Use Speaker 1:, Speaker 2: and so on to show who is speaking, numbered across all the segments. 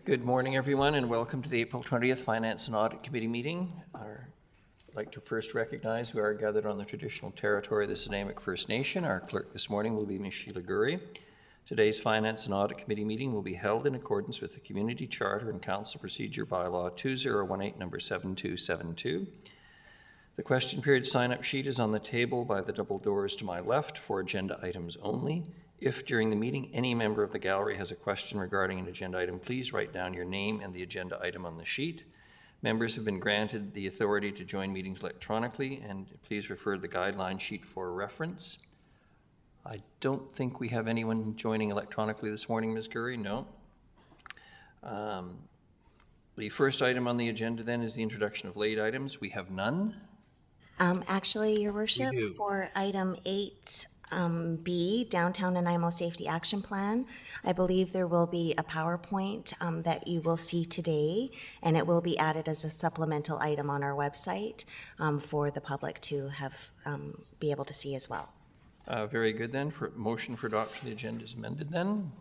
Speaker 1: Good morning, everyone, and welcome to the April 20th Finance and Audit Committee meeting. I'd like to first recognize we are gathered on the traditional territory of the Sinamic First Nation. Our clerk this morning will be Ms. Sheila Gurry. Today's Finance and Audit Committee meeting will be held in accordance with the Community Charter and Council Procedure Bylaw 2018, number 7272. The question period sign-up sheet is on the table by the double doors to my left for agenda items only. If during the meeting any member of the gallery has a question regarding an agenda item, please write down your name and the agenda item on the sheet. Members have been granted the authority to join meetings electronically, and please refer to the guideline sheet for reference. I don't think we have anyone joining electronically this morning, Ms. Gurry. No. The first item on the agenda then is the introduction of late items. We have none.
Speaker 2: Actually, Your Worship, for item 8B, Downtown Nanaimo Safety Action Plan, I believe there will be a PowerPoint that you will see today, and it will be added as a supplemental item on our website for the public to have be able to see as well.
Speaker 1: Very good then. For motion for adoption of the agenda is amended then.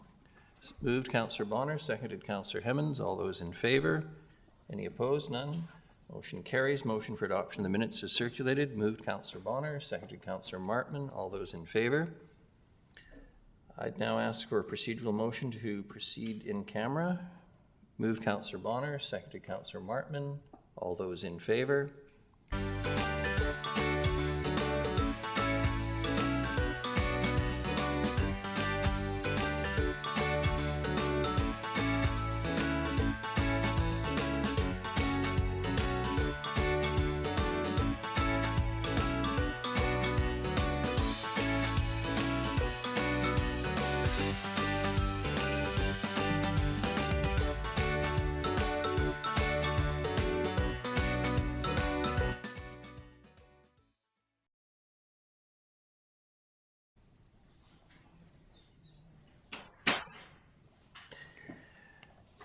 Speaker 1: Moved Councillor Bonner, seconded Councillor Hemmons. All those in favor? Any opposed? None. Motion carries. Motion for adoption of the minutes is circulated. Moved Councillor Bonner, seconded Councillor Martman. All those in favor? I'd now ask for a procedural motion to proceed in camera. Moved Councillor Bonner, seconded Councillor Martman. All those in favor?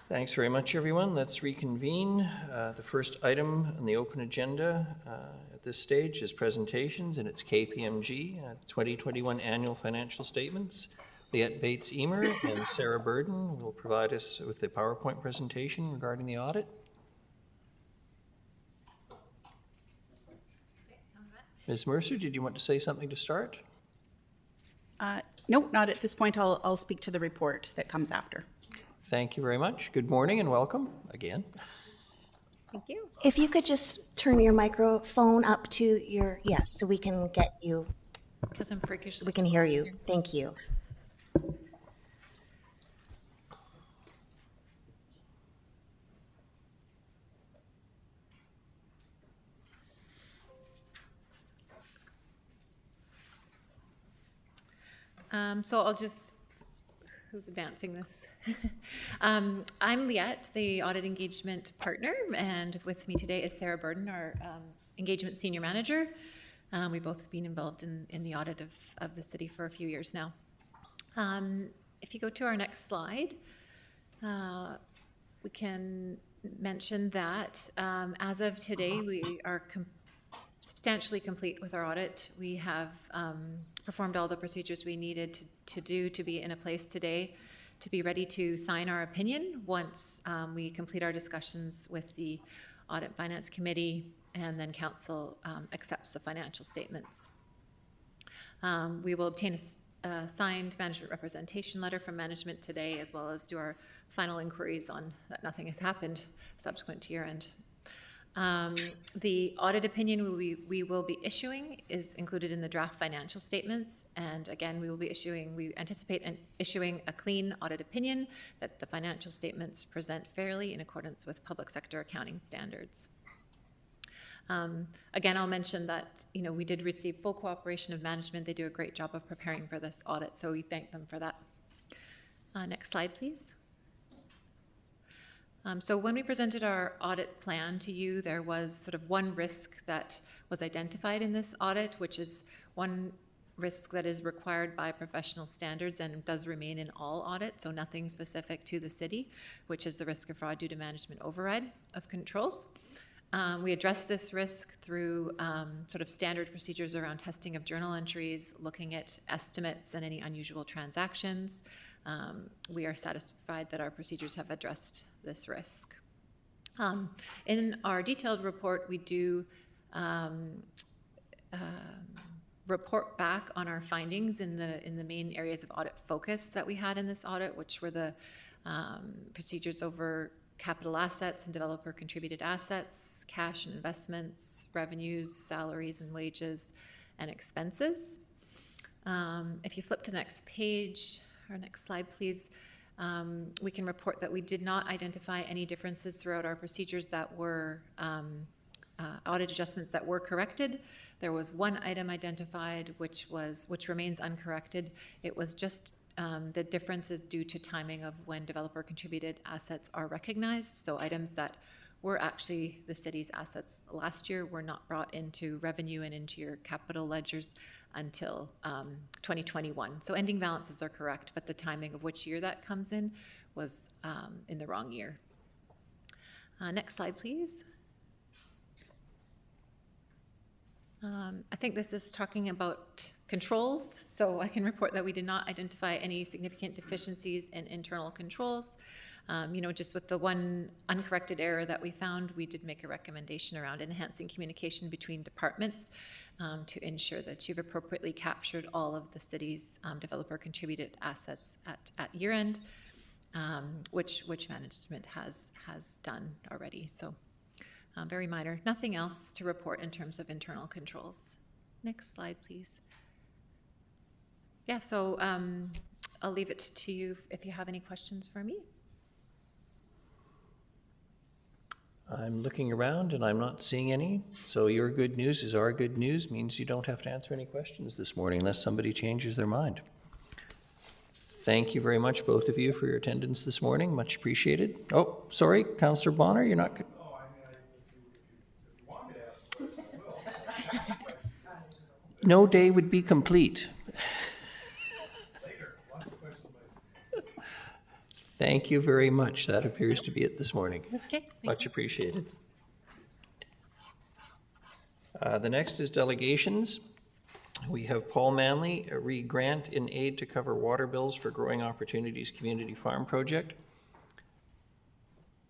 Speaker 1: Thanks very much, everyone. Let's reconvene. The first item on the open agenda at this stage is presentations, and it's KPMG 2021 Annual Financial Statements. Liette Bates-Emer and Sarah Burden will provide us with a PowerPoint presentation regarding the audit. Ms. Mercer, did you want to say something to start?
Speaker 3: No, not at this point. I'll speak to the report that comes after.
Speaker 1: Thank you very much. Good morning and welcome again.
Speaker 2: Thank you. If you could just turn your microphone up to your, yes, so we can get you.
Speaker 4: Because I'm freakishly.
Speaker 2: We can hear you. Thank you.
Speaker 4: So I'll just, who's advancing this? I'm Liette, the audit engagement partner, and with me today is Sarah Burden, our engagement senior manager. We've both been involved in the audit of the city for a few years now. If you go to our next slide, we can mention that as of today, we are substantially complete with our audit. We have performed all the procedures we needed to do to be in a place today to be ready to sign our opinion once we complete our discussions with the Audit Finance Committee and then Council accepts the financial statements. We will obtain a signed management representation letter from management today, as well as do our final inquiries on that nothing has happened subsequent to year end. The audit opinion we will be issuing is included in the draft financial statements, and again we anticipate issuing a clean audit opinion that the financial statements present fairly in accordance with public sector accounting standards. Again, I'll mention that we did receive full cooperation of management. They do a great job of preparing for this audit, so we thank them for that. Next slide, please. So when we presented our audit plan to you, there was sort of one risk that was identified in this audit, which is one risk that is required by professional standards and does remain in all audits, so nothing specific to the city, which is the risk of fraud due to management override of controls. We addressed this risk through sort of standard procedures around testing of journal entries, looking at estimates and any unusual transactions, we are satisfied that our procedures have addressed this risk. In our detailed report, we do report back on our findings in the main areas of audit focus that we had in this audit, which were the procedures over capital assets and developer contributed assets, cash and investments, revenues, salaries and wages, and expenses. If you flip to the next page, or next slide, please, we can report that we did not identify any differences throughout our procedures that were audit adjustments that were corrected. There was one item identified which remains uncorrected. It was just the difference is due to timing of when developer contributed assets are recognized. So items that were actually the city's assets last year were not brought into revenue and into your capital ledgers until 2021. So ending balances are correct, but the timing of which year that comes in was in the wrong year. Next slide, please. I think this is talking about controls, so I can report that we did not identify any significant deficiencies in internal controls. Just with the one uncorrected error that we found, we did make a recommendation around enhancing communication between departments to ensure that you've appropriately captured all of the city's developer contributed assets at year end, which management has done already. So. Very minor. Nothing else to report in terms of internal controls. Next slide, please. Yeah, so I'll leave it to you if you have any questions for me.
Speaker 1: I'm looking around and I'm not seeing any. So your good news is our good news, means you don't have to answer any questions this morning unless somebody changes their mind. Thank you very much, both of you, for your attendance this morning. Much appreciated. Oh, sorry, Councillor Bonner, you're not good. No day would be complete. Thank you very much. That appears to be it this morning.
Speaker 4: Okay.
Speaker 1: Much appreciated. The next is delegations. We have Paul Manley, a re-grant in aid to cover water bills for Growing Opportunities Community Farm Project.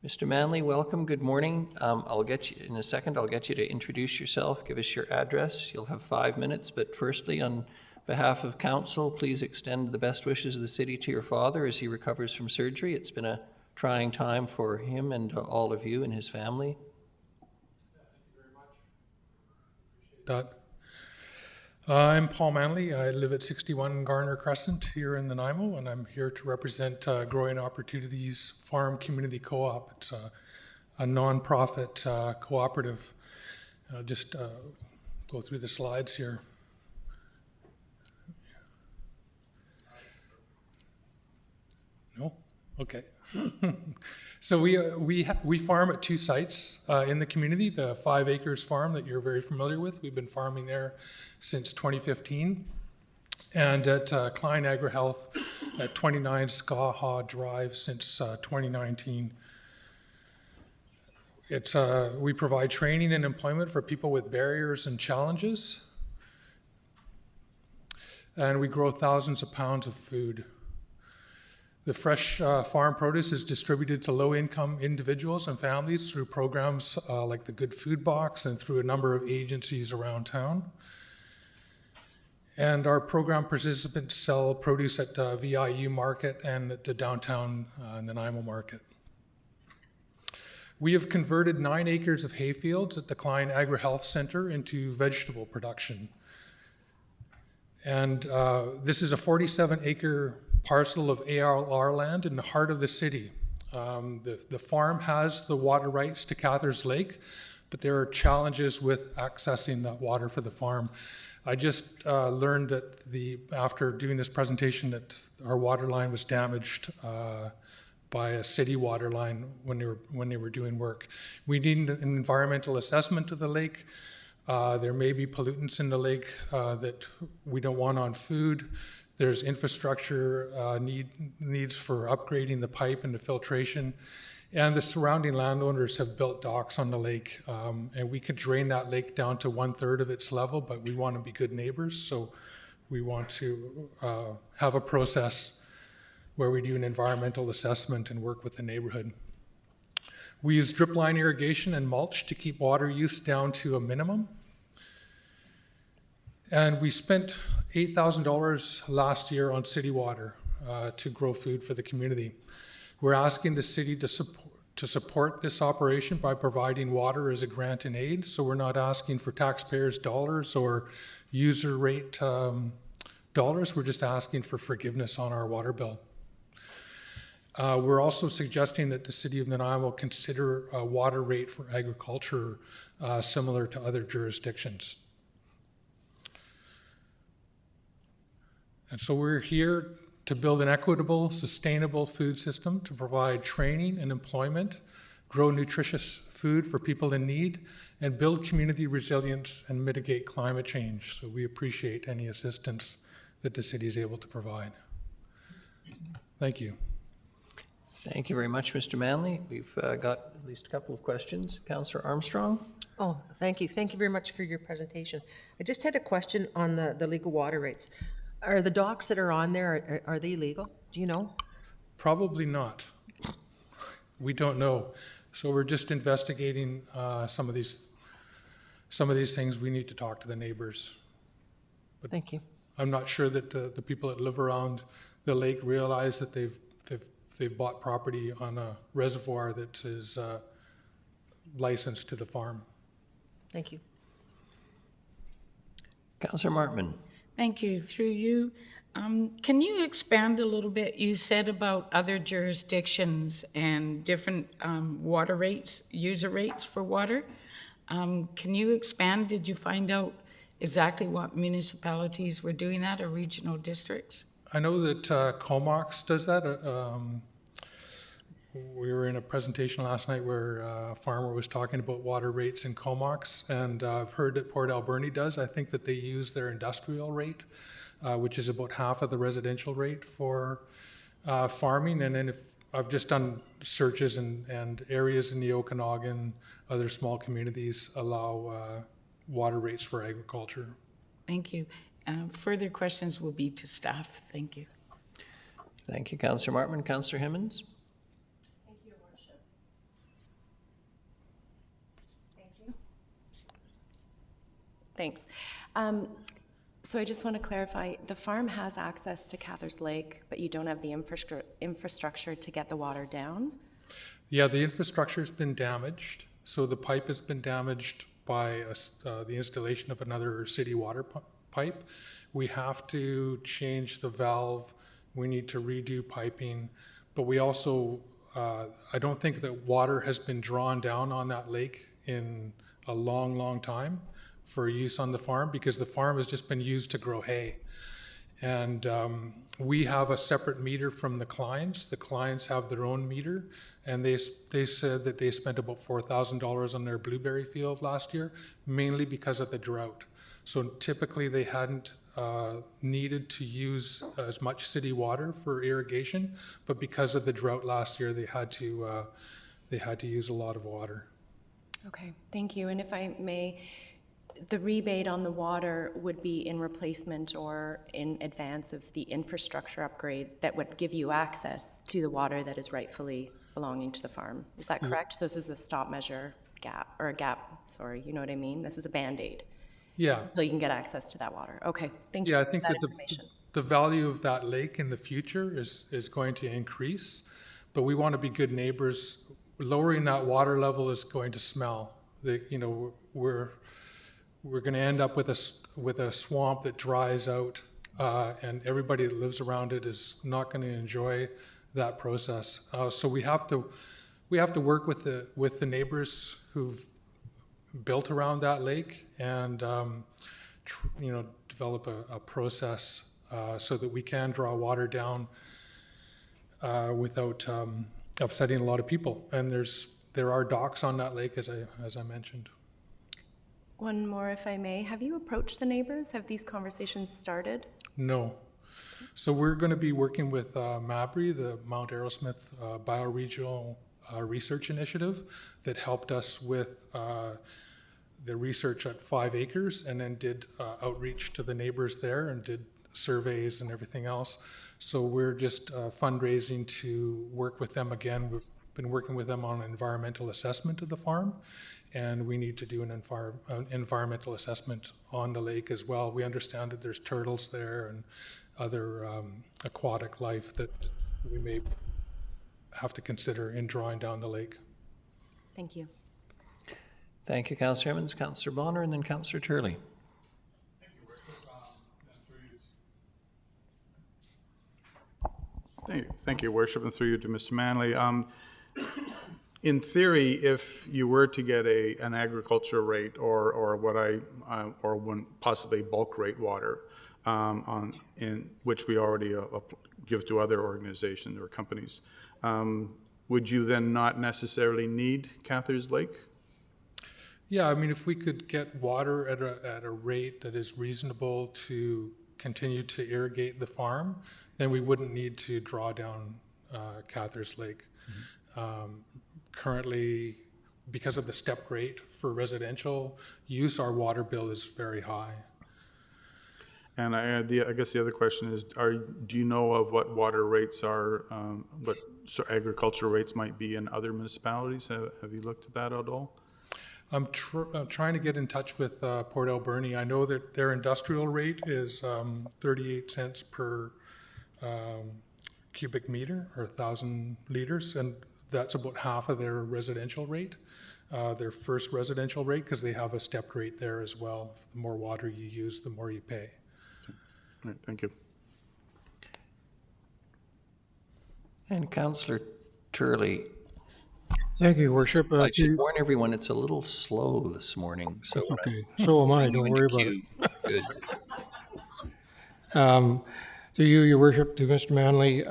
Speaker 1: Mr. Manley, welcome. Good morning. I'll get you in a second. I'll get you to introduce yourself, give us your address. You'll have 5 minutes, but firstly, on behalf of council, please extend the best wishes of the city to your father as he recovers from surgery. It's been a trying time for him and all of you and his family.
Speaker 5: Thank you very much. Doug. I'm Paul Manley. I live at 61 Garner Crescent here in Nanaimo, and I'm here to represent Growing Opportunities Farm Community Co-op. It's a non-profit cooperative. I'll just go through the slides here. No? Okay. So we farm at 2 sites in the community, the 5 acres farm that you're very familiar with. We've been farming there since 2015. And at Klein Agri-Health at 29 Skaha Drive since 2019. We provide training and employment for people with barriers and challenges. And we grow thousands of pounds of food. The fresh farm produce is distributed to low-income individuals and families through programs like the Good Food Box and through a number of agencies around town. And our program participants sell produce at the VIU Market and at the downtown Nanaimo Market. We have converted 9 acres of hayfields at the Klein Agri-Health Center into vegetable production. And this is a 47-acre parcel of ALR land in the heart of the city. The farm has the water rights to Cathars Lake, but there are challenges with accessing that water for the farm. I just learned that after doing this presentation that our water line was damaged by a city water line when they were doing work. We need an environmental assessment of the lake. There may be pollutants in the lake that we don't want on food. There's infrastructure needs for upgrading the pipe and the filtration. And the surrounding landowners have built docks on the lake. And we could drain that lake down to 1/3 of its level, but we want to be good neighbors. So we want to have a process where we do an environmental assessment and work with the neighborhood. We use drip line irrigation and mulch to keep water use down to a minimum. And we spent $8,000 last year on city water to grow food for the community. We're asking the city to support this operation by providing water as a grant and aid. So we're not asking for taxpayers' dollars or user rate dollars. We're just asking for forgiveness on our water bill. We're also suggesting that the city of Nanaimo consider a water rate for agriculture similar to other jurisdictions. And so we're here to build an equitable, sustainable food system to provide training and employment, grow nutritious food for people in need, and build community resilience and mitigate climate change. So we appreciate any assistance that the city is able to provide. Thank you.
Speaker 1: Thank you very much, Mr. Manley. We've got at least a couple of questions. Councillor Armstrong?
Speaker 6: Oh, thank you. Thank you very much for your presentation. I just had a question on the legal water rates. Are the docks that are on there, are they legal? Do you know?
Speaker 5: Probably not. We don't know. So we're just investigating some of these things. We need to talk to the neighbors. But
Speaker 6: Thank you.
Speaker 5: I'm not sure that the people that live around the lake realize that they've bought property on a reservoir that is licensed to the farm.
Speaker 6: Thank you.
Speaker 1: Councillor Martman?
Speaker 7: Thank you. Through you, can you expand a little bit? You said about other jurisdictions and different water rates, user rates for water. Can you expand? Did you find out exactly what municipalities were doing that or regional districts?
Speaker 5: I know that Comox does that. We were in a presentation last night where a farmer was talking about water rates in Comox, and I've heard that Port Alberni does. I think that they use their industrial rate, which is about half of the residential rate for farming. And then if I've just done searches and areas in the Okanagan, other small communities allow water rates for agriculture.
Speaker 7: Thank you. Further questions will be to staff. Thank you.
Speaker 1: Thank you, Councillor Martman. Councillor Himmons?
Speaker 8: Thanks. So I just want to clarify, the farm has access to Cathars Lake, but you don't have the infrastructure to get the water down?
Speaker 5: Yeah, the infrastructure has been damaged. So the pipe has been damaged by the installation of another city water pipe. We have to change the valve. We need to redo piping. But we also, I don't think that water has been drawn down on that lake in a long, long time for use on the farm, because the farm has just been used to grow hay. And we have a separate meter from the clients. The clients have their own meter, and they said that they spent about $4,000 on their blueberry field last year, mainly because of the drought. So typically they hadn't needed to use as much city water for irrigation, but because of the drought last year, they had to use a lot of water.
Speaker 8: Okay, thank you. And if I may, the rebate on the water would be in replacement or in advance of the infrastructure upgrade that would give you access to the water that is rightfully belonging to the farm. Is that correct? So this is a stop measure gap, or a gap, sorry, you know what I mean? This is a Band-Aid.
Speaker 5: Yeah.
Speaker 8: Until you can get access to that water. Okay, thank you.
Speaker 5: Yeah, I think
Speaker 8: for
Speaker 5: that
Speaker 8: information.
Speaker 5: the value of that lake in the future is going to increase, but we want to be good neighbors. Lowering that water level is going to smell. We're going to end up with a swamp that dries out, and everybody that lives around it is not going to enjoy that process. So we have to work with the neighbors who've built around that lake, and develop a process so that we can draw water down without upsetting a lot of people. And there are docks on that lake, as I mentioned.
Speaker 8: One more, if I may. Have you approached the neighbors? Have these conversations started?
Speaker 5: No. So we're going to be working with MABRI, the Mount Arrowsmith Bioregional Research Initiative, that helped us with the research at 5 acres, and then did outreach to the neighbors there, and did surveys and everything else. So we're just fundraising to work with them again. We've been working with them on an environmental assessment of the farm, and we need to do an environmental assessment on the lake as well. We understand that there's turtles there and other aquatic life that we may have to consider in drawing down the lake.
Speaker 8: Thank you.
Speaker 1: Thank you, Councillor Emmons, Councillor Bonner, and then Councillor Turley.
Speaker 9: Thank you, Worship, and through you to Mr. Manley. In theory, if you were to get an agriculture rate or one possibly bulk rate water, in which we already give to other organizations or companies, would you then not necessarily need Cathar's Lake?
Speaker 5: Yeah, I mean, if we could get water at a rate that is reasonable to continue to irrigate the farm, then we wouldn't need to draw down Cathar's Lake. Currently, because of the step rate for residential use, our water bill is very high.
Speaker 9: And I guess the other question is, do you know of what water rates are, what agricultural rates might be in other municipalities? Have you looked at that at all?
Speaker 5: I'm trying to get in touch with Port Alberni. I know that their industrial rate is 38 cents per cubic meter or 1,000 liters, and that's about half of their residential rate, their first residential rate, because they have a stepped rate there as well. The more water you use, the more you pay.
Speaker 9: All right, thank you.
Speaker 1: And Councillor Turley.
Speaker 10: Thank you, Worship.
Speaker 1: I should warn everyone, it's a little slow this morning. So
Speaker 10: okay, so am I. Don't worry about it.
Speaker 1: Good.
Speaker 10: To you, Your Worship, to Mr. Manley.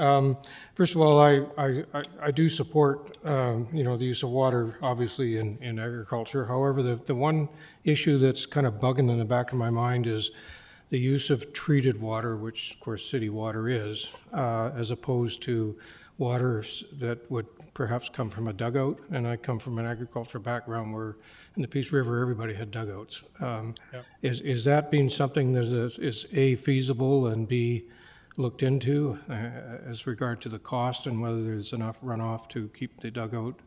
Speaker 10: First of all, I do support the use of water, obviously, in agriculture. However, the one issue that's kind of bugging in the back of my mind is the use of treated water, which of course city water is, as opposed to water that would perhaps come from a dugout. And I come from an agriculture background where in the Peace River everybody had dugouts. Is that being something that is A, feasible, and B, looked into as regard to the cost and whether there's enough runoff to keep the dugout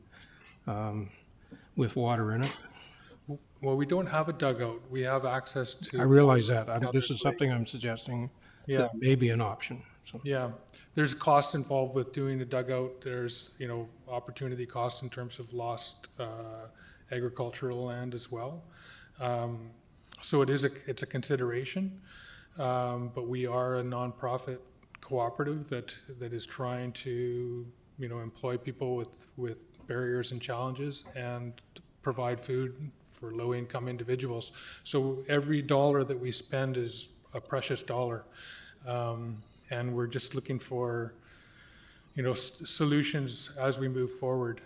Speaker 10: with water in it?
Speaker 5: Well, we don't have a dugout. We have access to...
Speaker 10: I realize that. This is something I'm suggesting that may be an option. So.
Speaker 5: Yeah, there's costs involved with doing a dugout. There's, opportunity cost in terms of lost agricultural land as well. So it's a consideration. But we are a nonprofit cooperative that is trying to, employ people with barriers and challenges and provide food for low-income individuals. So every dollar that we spend is a precious dollar, and we're just looking for, solutions as we move forward.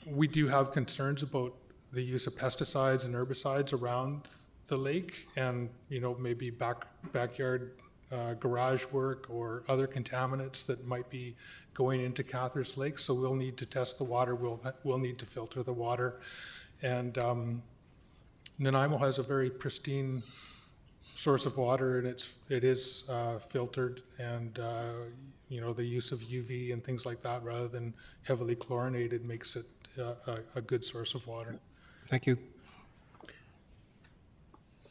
Speaker 5: We do have concerns about the use of pesticides and herbicides around the lake, and maybe backyard garage work or other contaminants that might be going into Cathar's Lake. So we'll need to test the water. We'll need to filter the water, and Nanaimo has a very pristine source of water, and it is filtered, and the use of UV and things like that rather than heavily chlorinated makes it a good source of water.
Speaker 10: Thank you.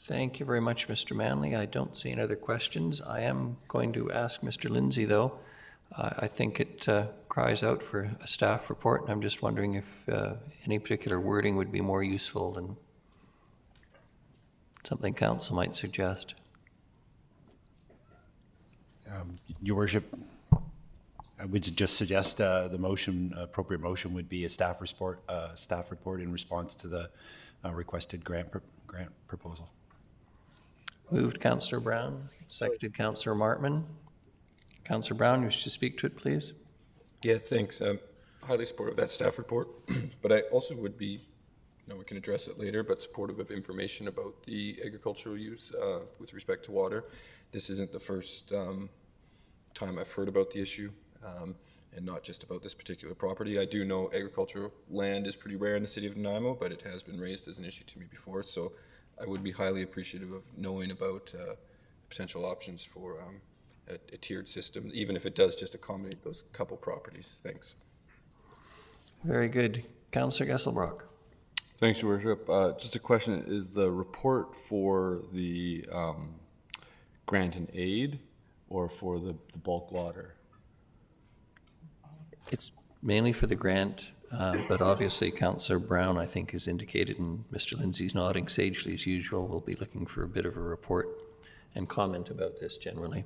Speaker 1: Thank you very much, Mr. Manley. I don't see any other questions. I am going to ask Mr. Lindsay, though. I think it cries out for a staff report, and I'm just wondering if any particular wording would be more useful than something council might suggest.
Speaker 11: Your Worship, I would just suggest the appropriate motion would be a staff report in response to the requested grant proposal.
Speaker 1: Moved Councillor Brown, seconded Councillor Martman. Councillor Brown, you wish to speak to it, please?
Speaker 12: Yeah, thanks. I'm highly supportive of that staff report, but I also would be, we can address it later, but supportive of information about the agricultural use with respect to water. This isn't the first time I've heard about the issue, and not just about this particular property. I do know agricultural land is pretty rare in the city of Nanaimo, but it has been raised as an issue to me before, so I would be highly appreciative of knowing about potential options for a tiered system, even if it does just accommodate those couple properties. Thanks.
Speaker 1: Very good. Councillor Gesselbrock.
Speaker 13: Thanks, Your Worship. Just a question, is the report for the grant and aid or for the bulk water?
Speaker 1: It's mainly for the grant, but obviously Councillor Brown, I think, has indicated, and Mr. Lindsay's nodding sagely as usual, will be looking for a bit of a report and comment about this generally.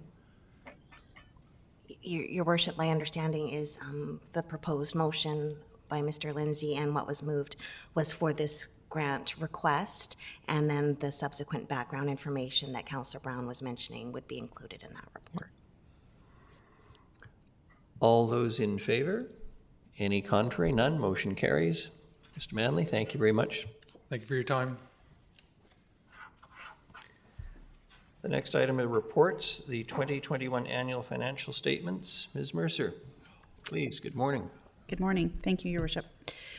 Speaker 2: Your Worship, my understanding is the proposed motion by Mr. Lindsay and what was moved was for this grant request, and then the subsequent background information that Councillor Brown was mentioning would be included in that report.
Speaker 1: All those in favor? Any contrary? None. Motion carries. Mr. Manley, thank you very much.
Speaker 5: Thank you for your time.
Speaker 1: The next item are reports, the 2021 annual financial statements. Ms. Mercer, please, good morning.
Speaker 3: Good morning. Thank you, Your Worship.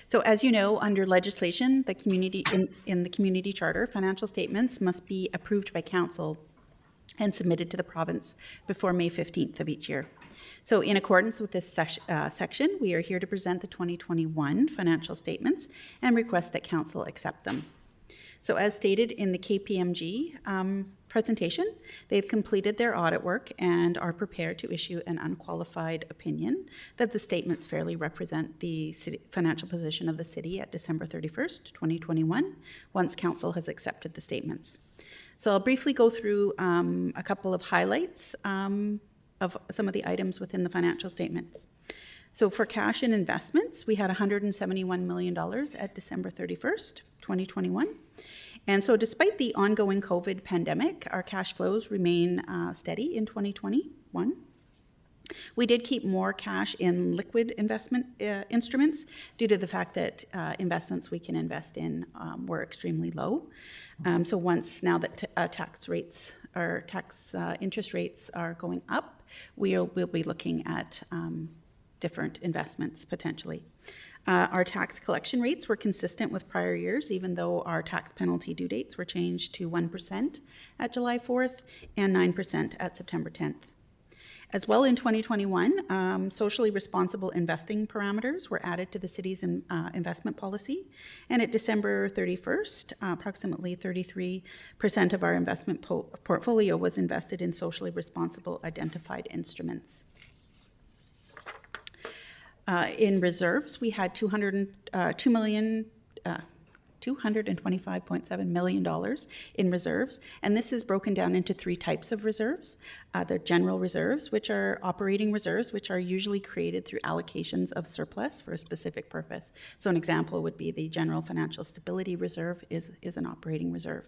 Speaker 3: So as you know, under legislation, the community in the community charter, financial statements must be approved by council and submitted to the province before May 15th of each year. So in accordance with this section, we are here to present the 2021 financial statements and request that council accept them. So as stated in the KPMG presentation, they've completed their audit work and are prepared to issue an unqualified opinion that the statements fairly represent the financial position of the city at December 31st, 2021, once council has accepted the statements. So I'll briefly go through a couple of highlights of some of the items within the financial statements. So for cash and investments, we had $171 million at December 31st, 2021. And so despite the ongoing COVID pandemic, our cash flows remain steady in 2021. We did keep more cash in liquid investment instruments due to the fact that investments we can invest in were extremely low. So once now that tax interest rates are going up, we'll be looking at different investments potentially. Our tax collection rates were consistent with prior years, even though our tax penalty due dates were changed to 1% at July 4th and 9% at September 10th. As well, in 2021, socially responsible investing parameters were added to the city's investment policy. And at December 31st, approximately 33% of our investment portfolio was invested in socially responsible identified instruments. In reserves, we had $225.7 million in reserves, and this is broken down into three types of reserves. The general reserves, which are operating reserves, which are usually created through allocations of surplus for a specific purpose. So an example would be the General Financial Stability Reserve is an operating reserve.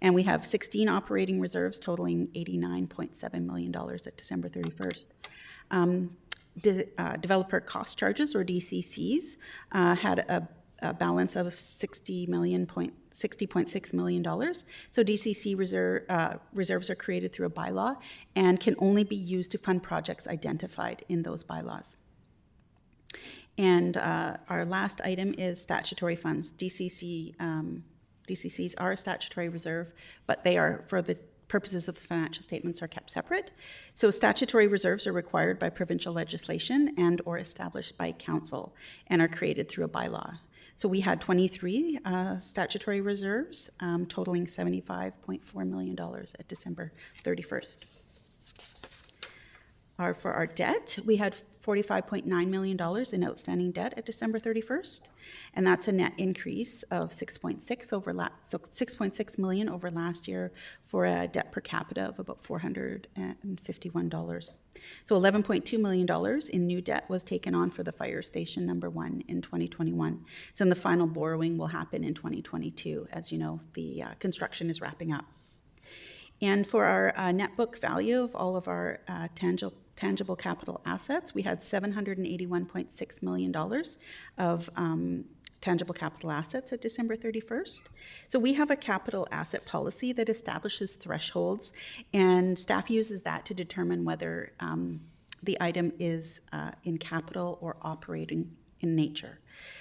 Speaker 3: And we have 16 operating reserves totaling $89.7 million at December 31st. Developer cost charges, or DCCs, had a balance of $60.6 million. So DCC reserves are created through a bylaw and can only be used to fund projects identified in those bylaws. And our last item is statutory funds. DCCs are a statutory reserve, but they are, for the purposes of the financial statements, are kept separate. So statutory reserves are required by provincial legislation and or established by council and are created through a bylaw. So we had 23 statutory reserves totaling $75.4 million at December 31st. For our debt, we had $45.9 million in outstanding debt at December 31st, and that's a net increase of 6.6 million over last year for a debt per capita of about $451. So $11.2 million in new debt was taken on for the fire station number 1 in 2021. So the final borrowing will happen in 2022. As you know, the construction is wrapping up. And for our net book value of all of our tangible capital assets, we had $781.6 million of tangible capital assets at December 31st. So we have a capital asset policy that establishes thresholds, and staff uses that to determine whether the item is in capital or operating in nature.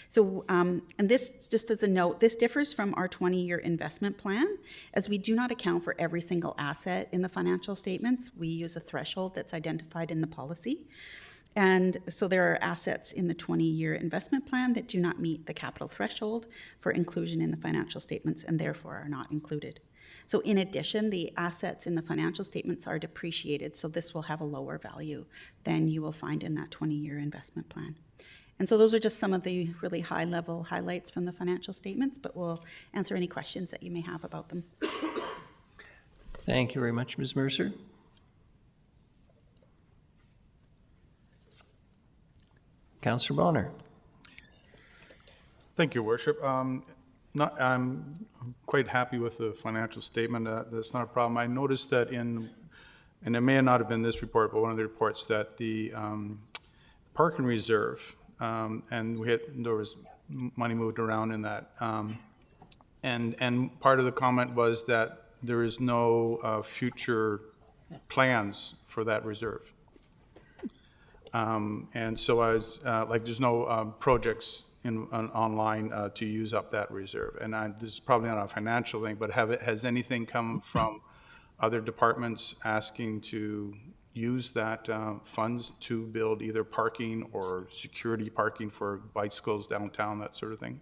Speaker 3: So, and this, just as a note, this differs from our 20-year investment plan, as we do not account for every single asset in the financial statements. We use a threshold that's identified in the policy. And so there are assets in the 20-year investment plan that do not meet the capital threshold for inclusion in the financial statements and therefore are not included. So in addition, the assets in the financial statements are depreciated, so this will have a lower value than you will find in that 20-year investment plan. And so those are just some of the really high-level highlights from the financial statements, but we'll answer any questions that you may have about them.
Speaker 1: Thank you very much, Ms. Mercer. Councillor Bonner.
Speaker 9: Thank you, Worship. I'm quite happy with the financial statement. That's not a problem. I noticed that and it may not have been this report, but one of the reports, that the parking reserve, and there was money moved around in that, and part of the comment was that there is no future plans for that reserve. And so I was there's no projects online to use up that reserve. And this is probably not a financial thing, but has anything come from other departments asking to use that funds to build either parking or security parking for bicycles downtown, that sort of thing?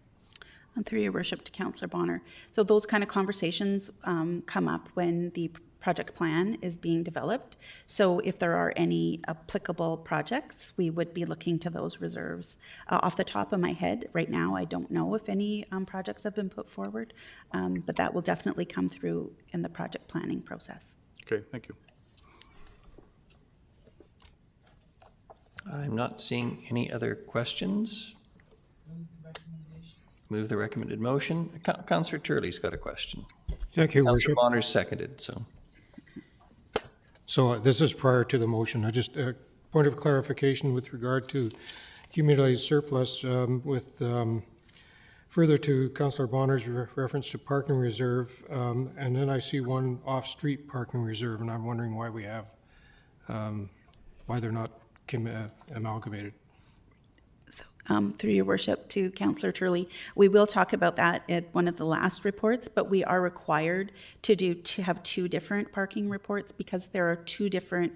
Speaker 3: And through your worship to Councillor Bonner. So those kind of conversations come up when the project plan is being developed. So if there are any applicable projects, we would be looking to those reserves. Off the top of my head, right now, I don't know if any projects have been put forward, but that will definitely come through in the project planning process.
Speaker 9: Okay, thank you.
Speaker 1: I'm not seeing any other questions. Move the recommended motion. Councillor Turley's got a question.
Speaker 10: Thank you,
Speaker 1: Councillor
Speaker 10: Worship.
Speaker 1: Bonner's seconded, so.
Speaker 10: So this is prior to the motion. I just, point of clarification with regard to accumulated surplus with further to Councillor Bonner's reference to parking reserve, and then I see one off-street parking reserve, and I'm wondering why we have, why they're not amalgamated.
Speaker 3: So, through your worship to Councillor Turley, we will talk about that at one of the last reports, but we are required to have two different parking reports because there are two different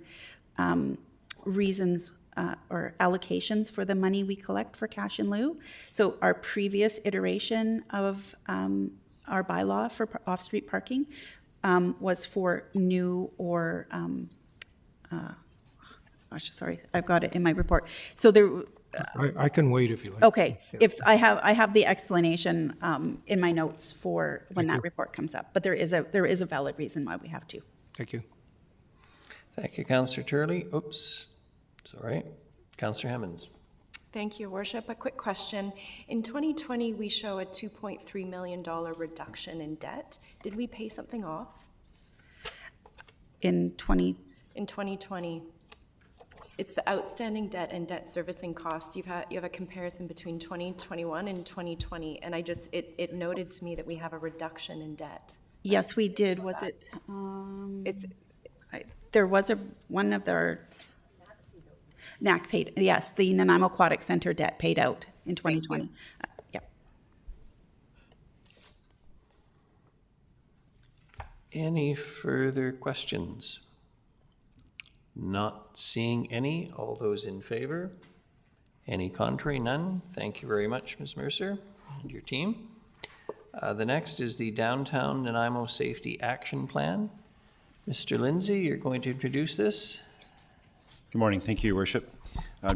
Speaker 3: reasons or allocations for the money we collect for cash in lieu. So our previous iteration of our bylaw for off-street parking was for new or sorry, I've got it in my report. So there.
Speaker 10: I can wait if you like.
Speaker 3: Okay, if I have the explanation in my notes for when that report comes up, but there is a valid reason why we have to.
Speaker 10: Thank you.
Speaker 1: Thank you, Councillor Turley. Oops, it's all right. Councillor Hemmons.
Speaker 8: Thank you, Worship. A quick question. In 2020, we show a $2.3 million reduction in debt. Did we pay something off?
Speaker 3: In
Speaker 8: 2020. It's the outstanding debt and debt servicing costs. You have a comparison between 2021 and 2020, and it noted to me that we have a reduction in debt.
Speaker 3: Yes, we did. Was it? There was one of their NAC paid. Yes, the Nanaimo Aquatic Center debt paid out in 2020. Yeah.
Speaker 1: Any further questions? Not seeing any. All those in favor? Any contrary? None. Thank you very much, Ms. Mercer and your team. The next is the Downtown Nanaimo Safety Action Plan. Mr. Lindsay, you're going to introduce this.
Speaker 11: Good morning. Thank you, Your Worship.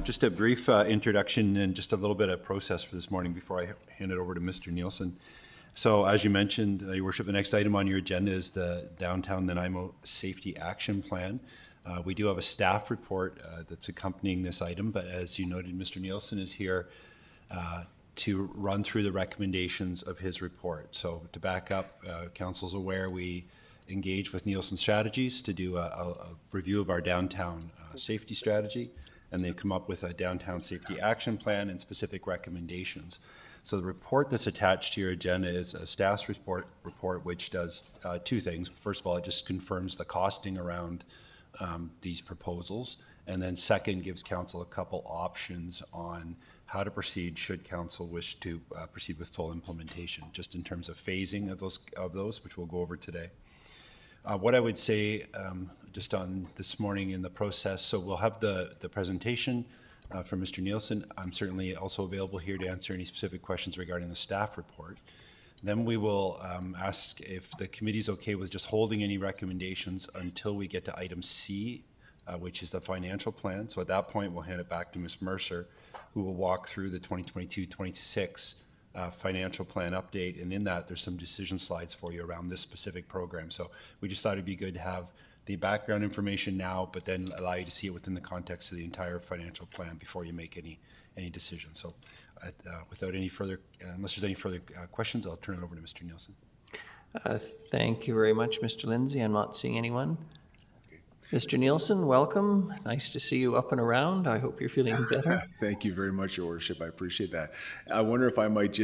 Speaker 11: Just a brief introduction and just a little bit of process for this morning before I hand it over to Mr. Nielsen. So as you mentioned, Your Worship, the next item on your agenda is the Downtown Nanaimo Safety Action Plan. We do have a staff report that's accompanying this item, but as you noted, Mr. Nielsen is here to run through the recommendations of his report. So to back up, Council's aware we engage with Nielsen Strategies to do a review of our downtown safety strategy, and they've come up with a downtown safety action plan and specific recommendations. So the report that's attached to your agenda is a staff's report which does two things. First of all, it just confirms the costing around these proposals, and then second, gives council a couple options on how to proceed should council wish to proceed with full implementation, just in terms of phasing of those, which we'll go over today. What I would say just on this morning in the process, so we'll have the presentation from Mr. Nielsen. I'm certainly also available here to answer any specific questions regarding the staff report. Then we will ask if the committee's okay with just holding any recommendations until we get to item C, which is the financial plan. So at that point, we'll hand it back to Ms. Mercer, who will walk through the 2022-26 financial plan update. And in that, there's some decision slides for you around this specific program. So we just thought it'd be good to have the background information now, but then allow you to see it within the context of the entire financial plan before you make any decisions. So without any further, unless there's any further questions, I'll turn it over to Mr. Nielsen.
Speaker 1: Thank you very much, Mr. Lindsay. I'm not seeing anyone. Mr. Nielsen, welcome. Nice to see you up and around. I hope you're feeling better.
Speaker 14: Thank you very much, Your Worship. I appreciate that. I wonder if I might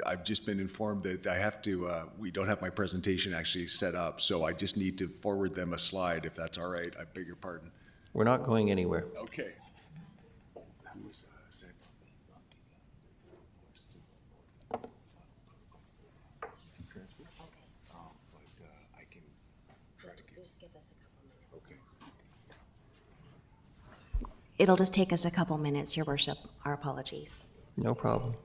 Speaker 14: I've just been informed that I have to, we don't have my presentation actually set up, so I just need to forward them a slide, if that's all right. I beg your pardon.
Speaker 1: We're not going anywhere.
Speaker 14: Okay.
Speaker 2: It'll just take us a couple minutes, Your Worship. Our apologies.
Speaker 1: No problem.
Speaker 14: Do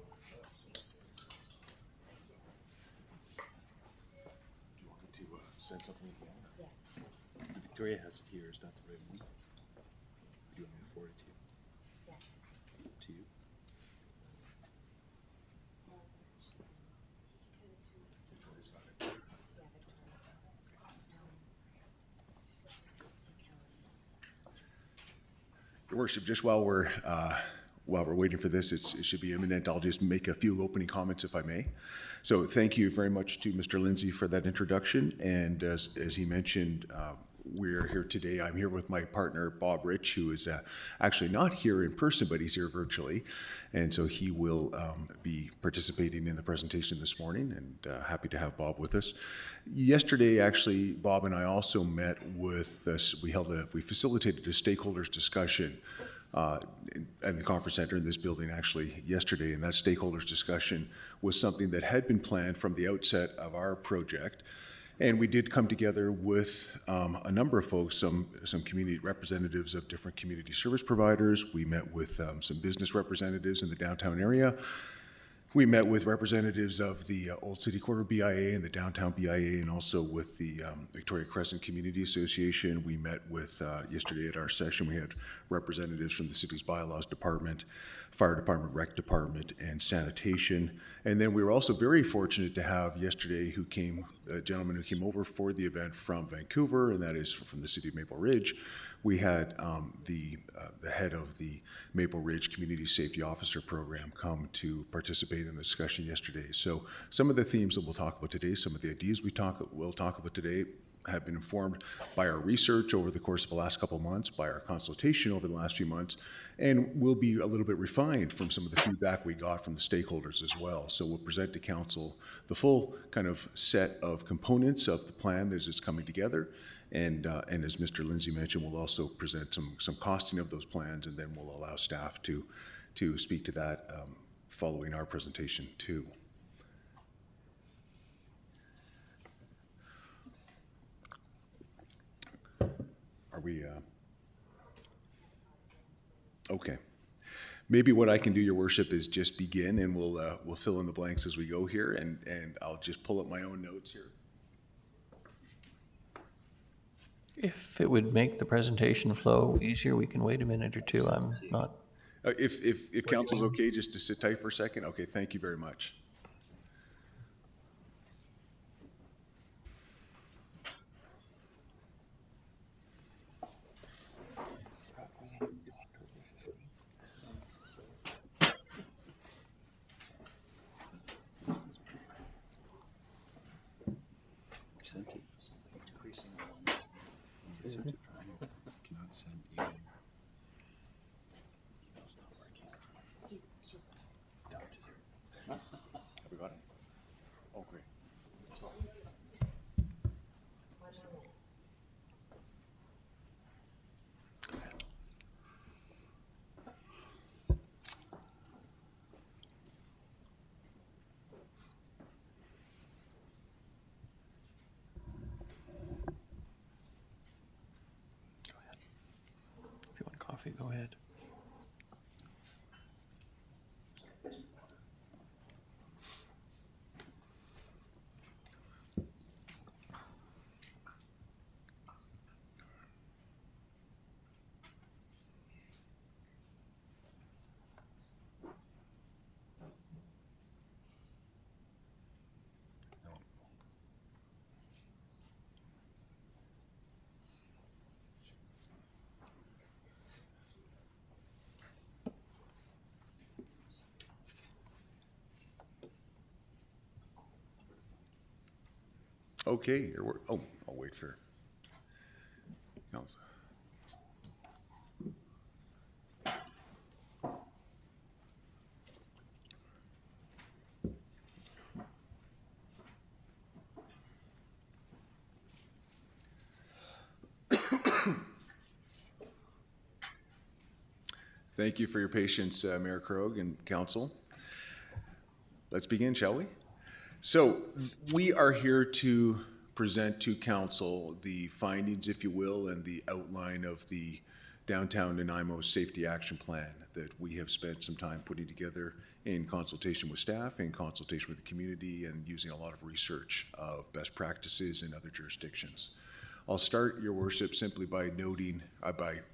Speaker 14: you want me to send something again? Yes. Victoria has it here. Is that the right one? Do you want me to forward it to you?
Speaker 2: Yes.
Speaker 14: To you? Victoria's got it. Your Worship, just while we're waiting for this, it should be imminent. I'll just make a few opening comments, if I may. So thank you very much to Mr. Lindsay for that introduction. And as he mentioned, we're here today. I'm here with my partner, Bob Rich, who is actually not here in person, but he's here virtually. And so he will be participating in the presentation this morning, and happy to have Bob with us. Yesterday, actually, Bob and I also met with us. We facilitated a stakeholders discussion in the conference center in this building actually yesterday, and that stakeholders discussion was something that had been planned from the outset of our project. And we did come together with a number of folks, some community representatives of different community service providers. We met with some business representatives in the downtown area. We met with representatives of the Old City Quarter BIA and the Downtown BIA, and also with the Victoria Crescent Community Association. We met with, yesterday at our session, we had representatives from the city's bylaws department, fire department, rec department, and sanitation. And then we were also very fortunate to have yesterday a gentleman who came over for the event from Vancouver, and that is from the city of Maple Ridge. We had the head of the Maple Ridge Community Safety Officer Program come to participate in the discussion yesterday. So some of the themes that we'll talk about today, some of the ideas we'll talk about today have been informed by our research over the course of the last couple of months, by our consultation over the last few months, and will be a little bit refined from some of the feedback we got from the stakeholders as well. So we'll present to council the full kind of set of components of the plan as it's coming together. And as Mr. Lindsay mentioned, we'll also present some costing of those plans, and then we'll allow staff to speak to that following our presentation too. Are we, okay. Maybe what I can do, Your Worship, is just begin, and we'll fill in the blanks as we go here, and I'll just pull up my own notes here.
Speaker 1: If it would make the presentation flow easier, we can wait a minute or two. I'm not.
Speaker 14: If council's okay, just to sit tight for a second. Okay, thank you very much. Have we got it? Oh, great. Let's go. Okay, I'll wait for council. Thank you for your patience, Mayor Krogh and council. Let's begin, shall we? So we are here to present to council the findings, if you will, and the outline of the Downtown Nanaimo Safety Action Plan that we have spent some time putting together in consultation with staff, in consultation with the community, and using a lot of research of best practices in other jurisdictions. I'll start, Your Worship, simply by noting,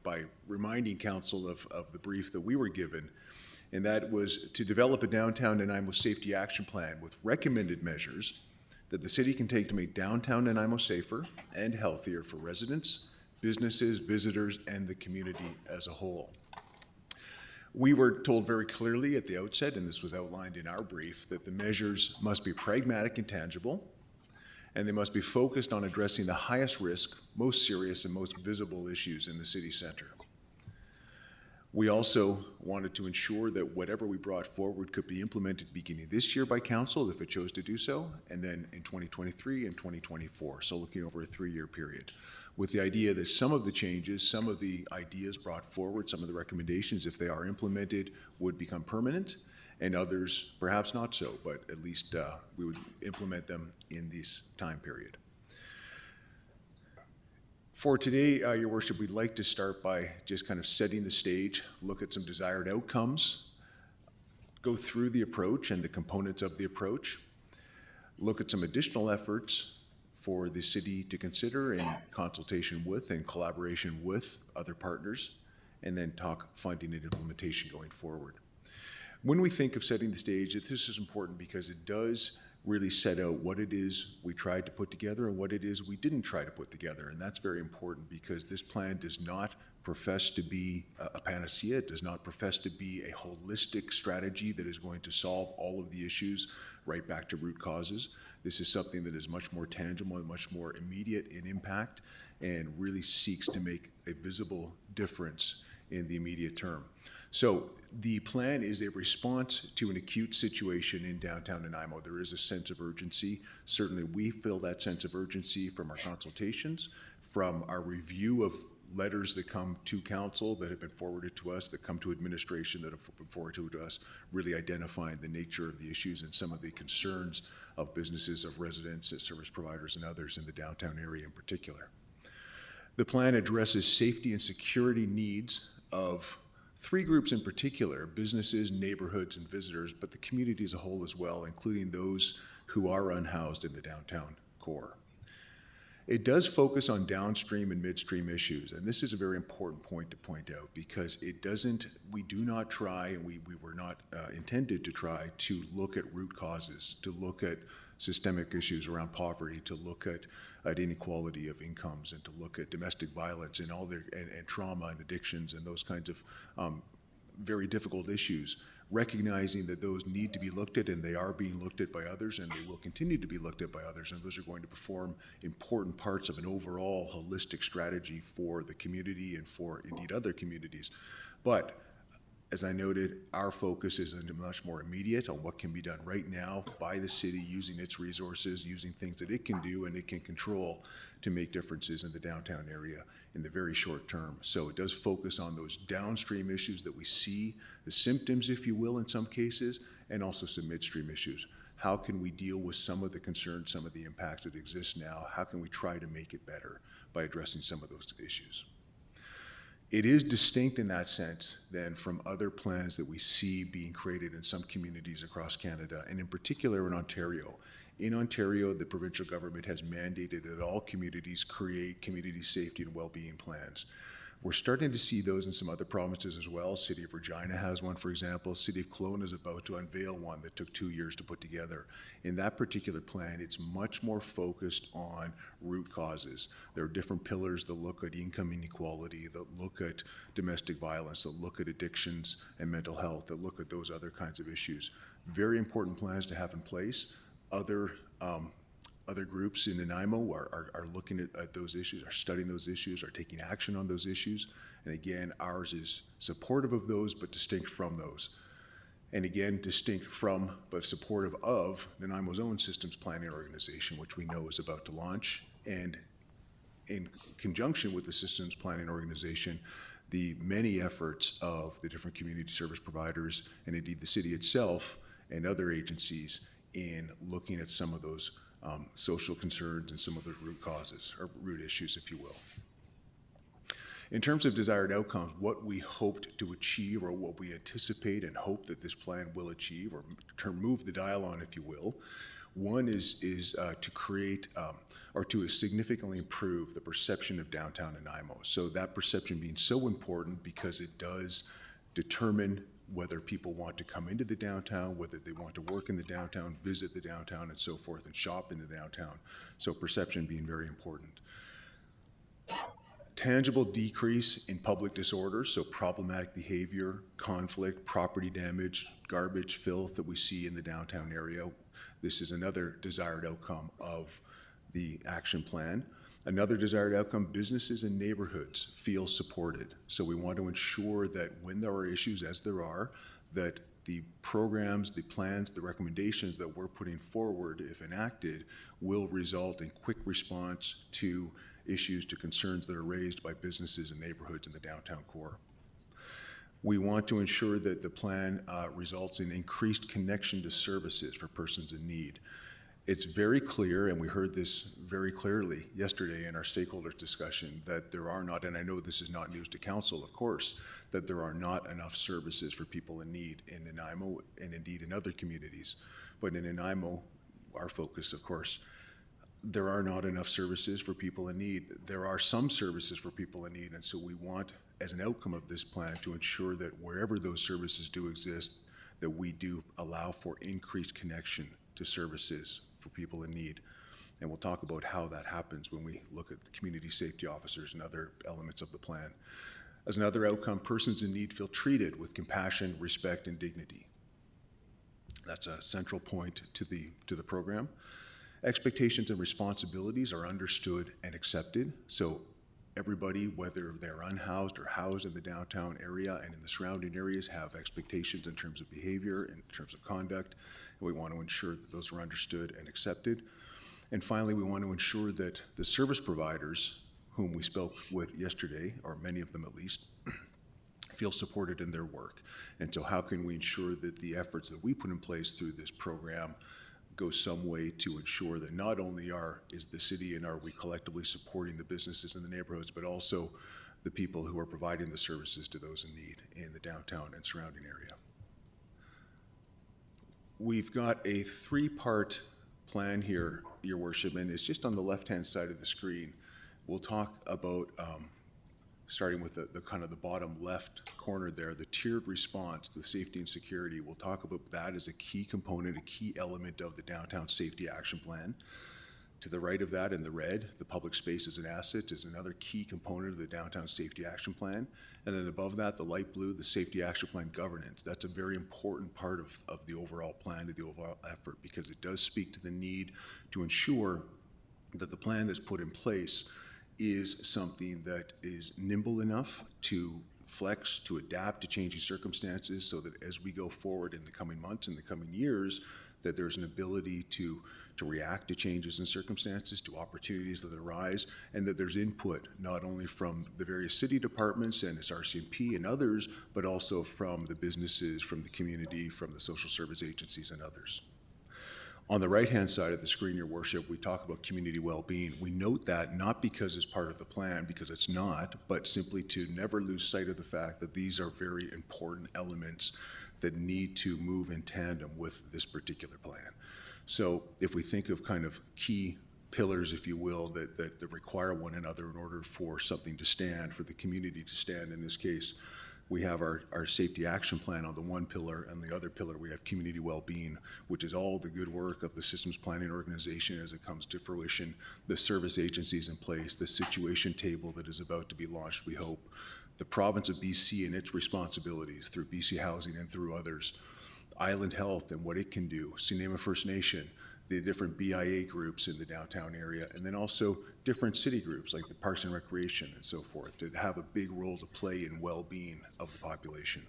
Speaker 14: by reminding council of the brief that we were given, and that was to develop a downtown Nanaimo safety action plan with recommended measures that the city can take to make downtown Nanaimo safer and healthier for residents, businesses, visitors, and the community as a whole. We were told very clearly at the outset, and this was outlined in our brief, that the measures must be pragmatic and tangible, and they must be focused on addressing the highest risk, most serious, and most visible issues in the city center. We also wanted to ensure that whatever we brought forward could be implemented beginning this year by council if it chose to do so, and then in 2023 and 2024, so looking over a 3-year period, with the idea that some of the changes, some of the ideas brought forward, some of the recommendations, if they are implemented, would become permanent, and others perhaps not so, but at least we would implement them in this time period. For today, Your Worship, we'd like to start by just kind of setting the stage, look at some desired outcomes, go through the approach and the components of the approach, look at some additional efforts for the city to consider in consultation with and collaboration with other partners, and then talk funding and implementation going forward. When we think of setting the stage, this is important because it does really set out what it is we tried to put together and what it is we didn't try to put together. And that's very important because this plan does not profess to be a panacea. It does not profess to be a holistic strategy that is going to solve all of the issues right back to root causes. This is something that is much more tangible and much more immediate in impact and really seeks to make a visible difference in the immediate term. So the plan is a response to an acute situation in downtown Nanaimo. There is a sense of urgency. Certainly we feel that sense of urgency from our consultations, from our review of letters that come to council that have been forwarded to us, that come to administration that have been forwarded to us, really identifying the nature of the issues and some of the concerns of businesses, of residents, service providers, and others in the downtown area in particular. The plan addresses safety and security needs of 3 groups in particular: businesses, neighborhoods, and visitors, but the community as a whole as well, including those who are unhoused in the downtown core. It does focus on downstream and midstream issues, and this is a very important point to point out because we do not try, and we were not intended to try to look at root causes, to look at systemic issues around poverty, to look at inequality of incomes, and to look at domestic violence and all their and trauma and addictions and those kinds of very difficult issues, recognizing that those need to be looked at, and they are being looked at by others, and they will continue to be looked at by others, and those are going to perform important parts of an overall holistic strategy for the community and for indeed other communities. But as I noted, our focus is much more immediate on what can be done right now by the city, using its resources, using things that it can do and it can control to make differences in the downtown area in the very short term. So it does focus on those downstream issues that we see, the symptoms, if you will, in some cases, and also some midstream issues. How can we deal with some of the concerns, some of the impacts that exist now? How can we try to make it better by addressing some of those issues? It is distinct in that sense then from other plans that we see being created in some communities across Canada, and in particular in Ontario. In Ontario, the provincial government has mandated that all communities create community safety and well-being plans. We're starting to see those in some other provinces as well. City of Regina has one, for example. City of Kelowna is about to unveil one that took 2 years to put together. In that particular plan, it's much more focused on root causes. There are different pillars that look at income inequality, that look at domestic violence, that look at addictions and mental health, that look at those other kinds of issues. Very important plans to have in place. Other other groups in Nanaimo are looking at those issues, are studying those issues, are taking action on those issues. And again, ours is supportive of those, but distinct from those. And again, distinct from, but supportive of Nanaimo's own systems planning organization, which we know is about to launch. And in conjunction with the systems planning organization, the many efforts of the different community service providers, and indeed the city itself and other agencies in looking at some of those social concerns and some of those root causes, or root issues, if you will. In terms of desired outcomes, what we hoped to achieve, or what we anticipate and hope that this plan will achieve, or move the dial on, if you will, one is to create or to significantly improve the perception of downtown Nanaimo. So that perception being so important because it does determine whether people want to come into the downtown, whether they want to work in the downtown, visit the downtown, and so forth, and shop in the downtown. So perception being very important. Tangible decrease in public disorders, so problematic behavior, conflict, property damage, garbage, filth that we see in the downtown area. This is another desired outcome of the action plan. Another desired outcome, businesses and neighborhoods feel supported. So we want to ensure that when there are issues, as there are, that the programs, the plans, the recommendations that we're putting forward, if enacted, will result in quick response to issues, to concerns that are raised by businesses and neighborhoods in the downtown core. We want to ensure that the plan results in increased connection to services for persons in need. It's very clear, and we heard this very clearly yesterday in our stakeholders discussion, that there are not, and I know this is not news to council, of course, that there are not enough services for people in need in Nanaimo and indeed in other communities. But in Nanaimo, our focus, of course, there are not enough services for people in need. There are some services for people in need, and so we want, as an outcome of this plan, to ensure that wherever those services do exist, that we do allow for increased connection to services for people in need. And we'll talk about how that happens when we look at the community safety officers and other elements of the plan. As another outcome, persons in need feel treated with compassion, respect, and dignity. That's a central point to the program. Expectations and responsibilities are understood and accepted. So everybody, whether they're unhoused or housed in the downtown area and in the surrounding areas, have expectations in terms of behavior, in terms of conduct, and we want to ensure that those are understood and accepted. And finally, we want to ensure that the service providers whom we spoke with yesterday, or many of them at least, feel supported in their work. And so how can we ensure that the efforts that we put in place through this program go some way to ensure that not only is the city and are we collectively supporting the businesses in the neighborhoods, but also the people who are providing the services to those in need in the downtown and surrounding area. We've got a three-part plan here, Your Worship, and it's just on the left-hand side of the screen. We'll talk about, starting with the kind of the bottom left corner there, the tiered response, the safety and security. We'll talk about that as a key component, a key element of the Downtown Safety Action Plan. To the right of that in the red, the public space as an asset is another key component of the Downtown Safety Action Plan. And then above that, the light blue, the Safety Action Plan governance. That's a very important part of the overall plan, of the overall effort, because it does speak to the need to ensure that the plan that's put in place is something that is nimble enough to flex, to adapt to changing circumstances, so that as we go forward in the coming months and the coming years, that there's an ability to react to changes in circumstances, to opportunities that arise, and that there's input not only from the various city departments and its RCMP and others, but also from the businesses, from the community, from the social service agencies and others. On the right-hand side of the screen, Your Worship, we talk about community well-being. We note that not because it's part of the plan, because it's not, but simply to never lose sight of the fact that these are very important elements that need to move in tandem with this particular plan. So if we think of kind of key pillars, if you will, that require one another in order for something to stand, for the community to stand in this case, we have our safety action plan on the one pillar, and the other pillar we have community well-being, which is all the good work of the systems planning organization as it comes to fruition, the service agencies in place, the situation table that is about to be launched, we hope, the province of BC and its responsibilities through BC Housing and through others, Island Health and what it can do, Tsunami First Nation, the different BIA groups in the downtown area, and then also different city groups like the Parks and Recreation and so forth that have a big role to play in well-being of the population.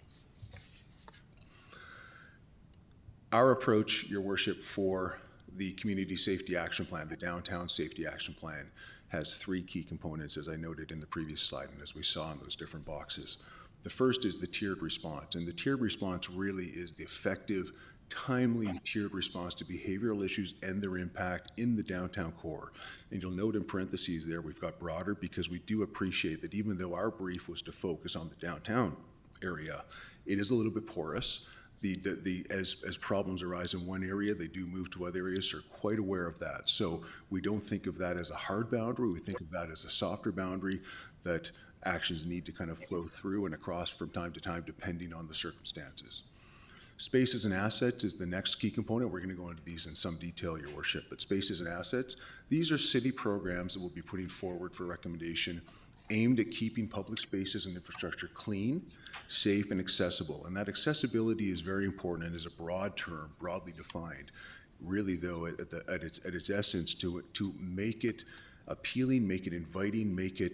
Speaker 14: Our approach, Your Worship, for the Community Safety Action Plan, the Downtown Safety Action Plan, has three key components, as I noted in the previous slide and as we saw in those different boxes. The first is the tiered response, and the tiered response really is the effective, timely tiered response to behavioral issues and their impact in the downtown core. And you'll note in parentheses there we've got broader, because we do appreciate that even though our brief was to focus on the downtown area, it is a little bit porous. As problems arise in one area, they do move to other areas, so we're quite aware of that. So we don't think of that as a hard boundary, we think of that as a softer boundary that actions need to kind of flow through and across from time to time depending on the circumstances. Spaces and assets is the next key component. We're going to go into these in some detail, Your Worship, but spaces and assets, these are city programs that we'll be putting forward for recommendation aimed at keeping public spaces and infrastructure clean, safe, and accessible. And that accessibility is very important and is a broad term, broadly defined. Really, though, at its essence, to make it appealing, make it inviting, make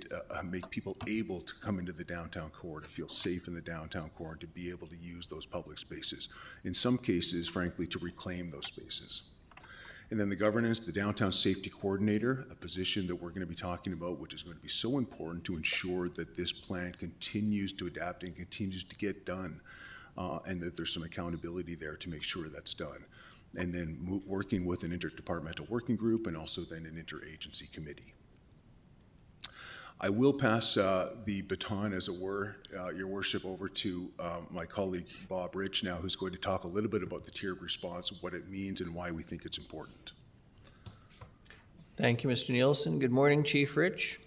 Speaker 14: people able to come into the downtown core, to feel safe in the downtown core, and to be able to use those public spaces. In some cases, frankly, to reclaim those spaces. And then the governance, the Downtown Safety Coordinator, a position that we're going to be talking about, which is going to be so important to ensure that this plan continues to adapt and continues to get done, and that there's some accountability there to make sure that's done. And then working with an interdepartmental working group and also then an interagency committee. I will pass the baton, as it were, Your Worship, over to my colleague Bob Rich now, who's going to talk a little bit about the tiered response, what it means and why we think it's important.
Speaker 1: Thank you, Mr. Nielsen. Good morning, Chief Rich.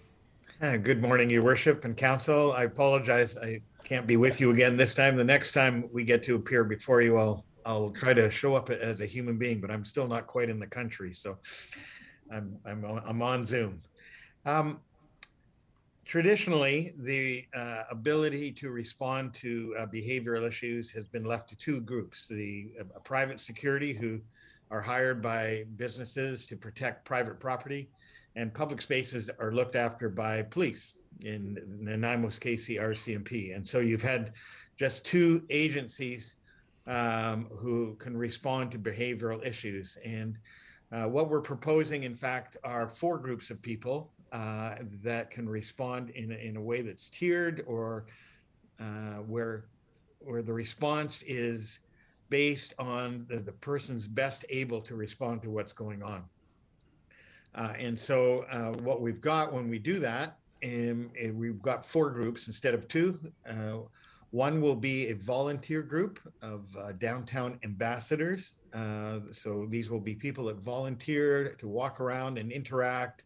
Speaker 15: Good morning, Your Worship and Council. I apologize, I can't be with you again this time. The next time we get to appear before you, I'll try to show up as a human being, but I'm still not quite in the country, so I'm on Zoom. Traditionally, the ability to respond to behavioral issues has been left to two groups: the private security, who are hired by businesses to protect private property, and public spaces are looked after by police, in Nanaimo's case, the RCMP. And so you've had just two agencies who can respond to behavioral issues. And what we're proposing, in fact, are four groups of people that can respond in a way that's tiered, or where the response is based on the person's best able to respond to what's going on. And so what we've got when we do that, we've got four groups instead of two. One will be a volunteer group of downtown ambassadors. So these will be people that volunteer to walk around and interact,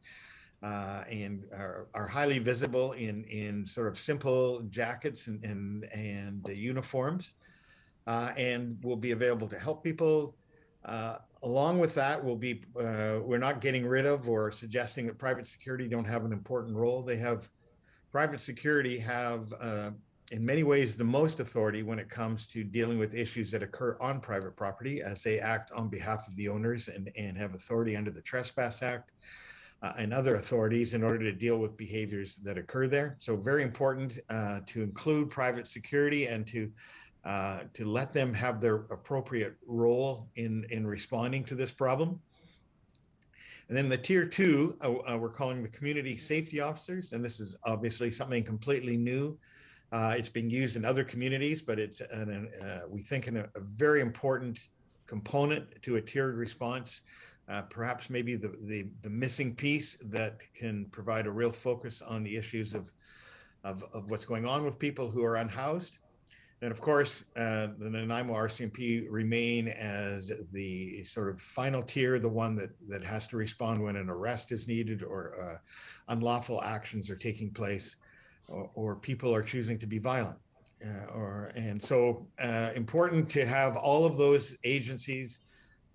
Speaker 15: and are highly visible in sort of simple jackets and uniforms, and will be available to help people. Along with that, we're not getting rid of or suggesting that private security don't have an important role. Private security have, in many ways, the most authority when it comes to dealing with issues that occur on private property, as they act on behalf of the owners and have authority under the Trespass Act and other authorities in order to deal with behaviors that occur there. So very important to include private security and to let them have their appropriate role in responding to this problem. And then the tier two, we're calling the community safety officers. And this is obviously something completely new. It's being used in other communities, but it's, we think, a very important component to a tiered response. Perhaps maybe the missing piece that can provide a real focus on the issues of what's going on with people who are unhoused. And of course, the Nanaimo RCMP remain as the sort of final tier, the one that has to respond when an arrest is needed, or unlawful actions are taking place, or people are choosing to be violent. And so important to have all of those agencies,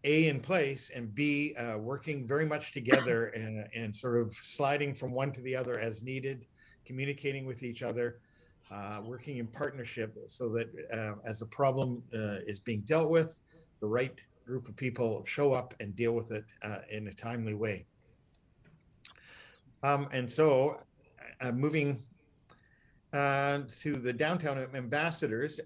Speaker 15: A, in place, and B, working very much together and sort of sliding from one to the other as needed, communicating with each other, working in partnership, so that as a problem is being dealt with, the right group of people show up and deal with it in a timely way. And so moving to the downtown ambassadors,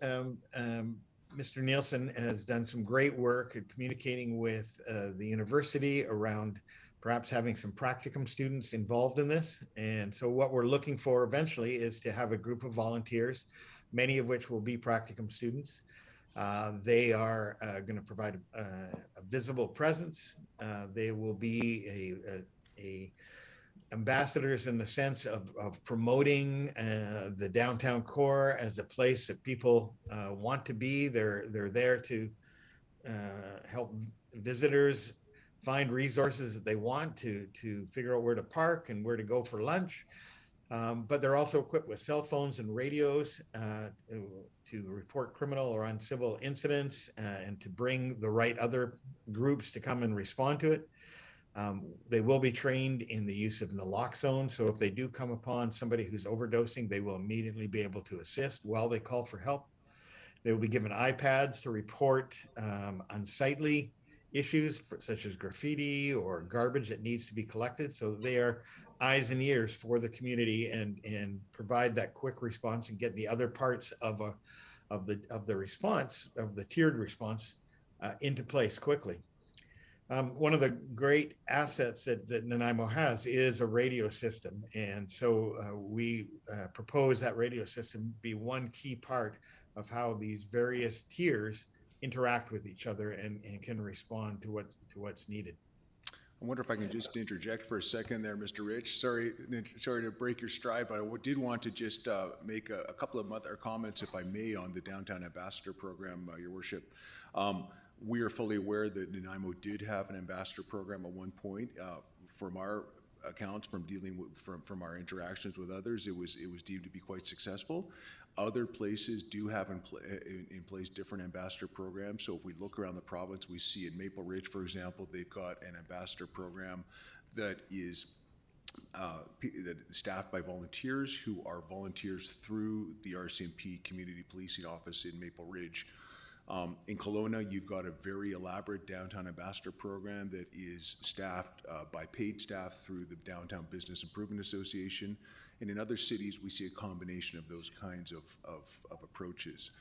Speaker 15: Mr. Nielsen has done some great work at communicating with the university around perhaps having some practicum students involved in this. And so what we're looking for eventually is to have a group of volunteers, many of which will be practicum students. They are going to provide a visible presence. They will be a ambassadors in the sense of promoting the downtown core as a place that people want to be. They're there to help visitors find resources that they want to figure out where to park and where to go for lunch. But they're also equipped with cell phones and radios to report criminal or uncivil incidents and to bring the right other groups to come and respond to it. They will be trained in the use of naloxone. So if they do come upon somebody who's overdosing, they will immediately be able to assist while they call for help. They will be given iPads to report unsightly issues such as graffiti or garbage that needs to be collected. So they are eyes and ears for the community and provide that quick response and get the other parts of the response, of the tiered response, into place quickly. One of the great assets that Nanaimo has is a radio system. And so we propose that radio system be one key part of how these various tiers interact with each other and can respond to what's needed.
Speaker 14: I wonder if I can just interject for a second there, Mr. Rich. Sorry to break your stride, but I did want to just make a couple of other comments, if I may, on the Downtown Ambassador Program, Your Worship. We are fully aware that Nanaimo did have an ambassador program at one point. From our accounts, from dealing with, from our interactions with others, it was deemed to be quite successful. Other places do have in place different ambassador programs. So if we look around the province, we see in Maple Ridge, for example, they've got an ambassador program that is staffed by volunteers who are volunteers through the RCMP Community Policing Office in Maple Ridge. In Kelowna, you've got a very elaborate downtown ambassador program that is staffed by paid staff through the Downtown Business Improvement Association. And in other cities, we see a combination of those kinds of approaches.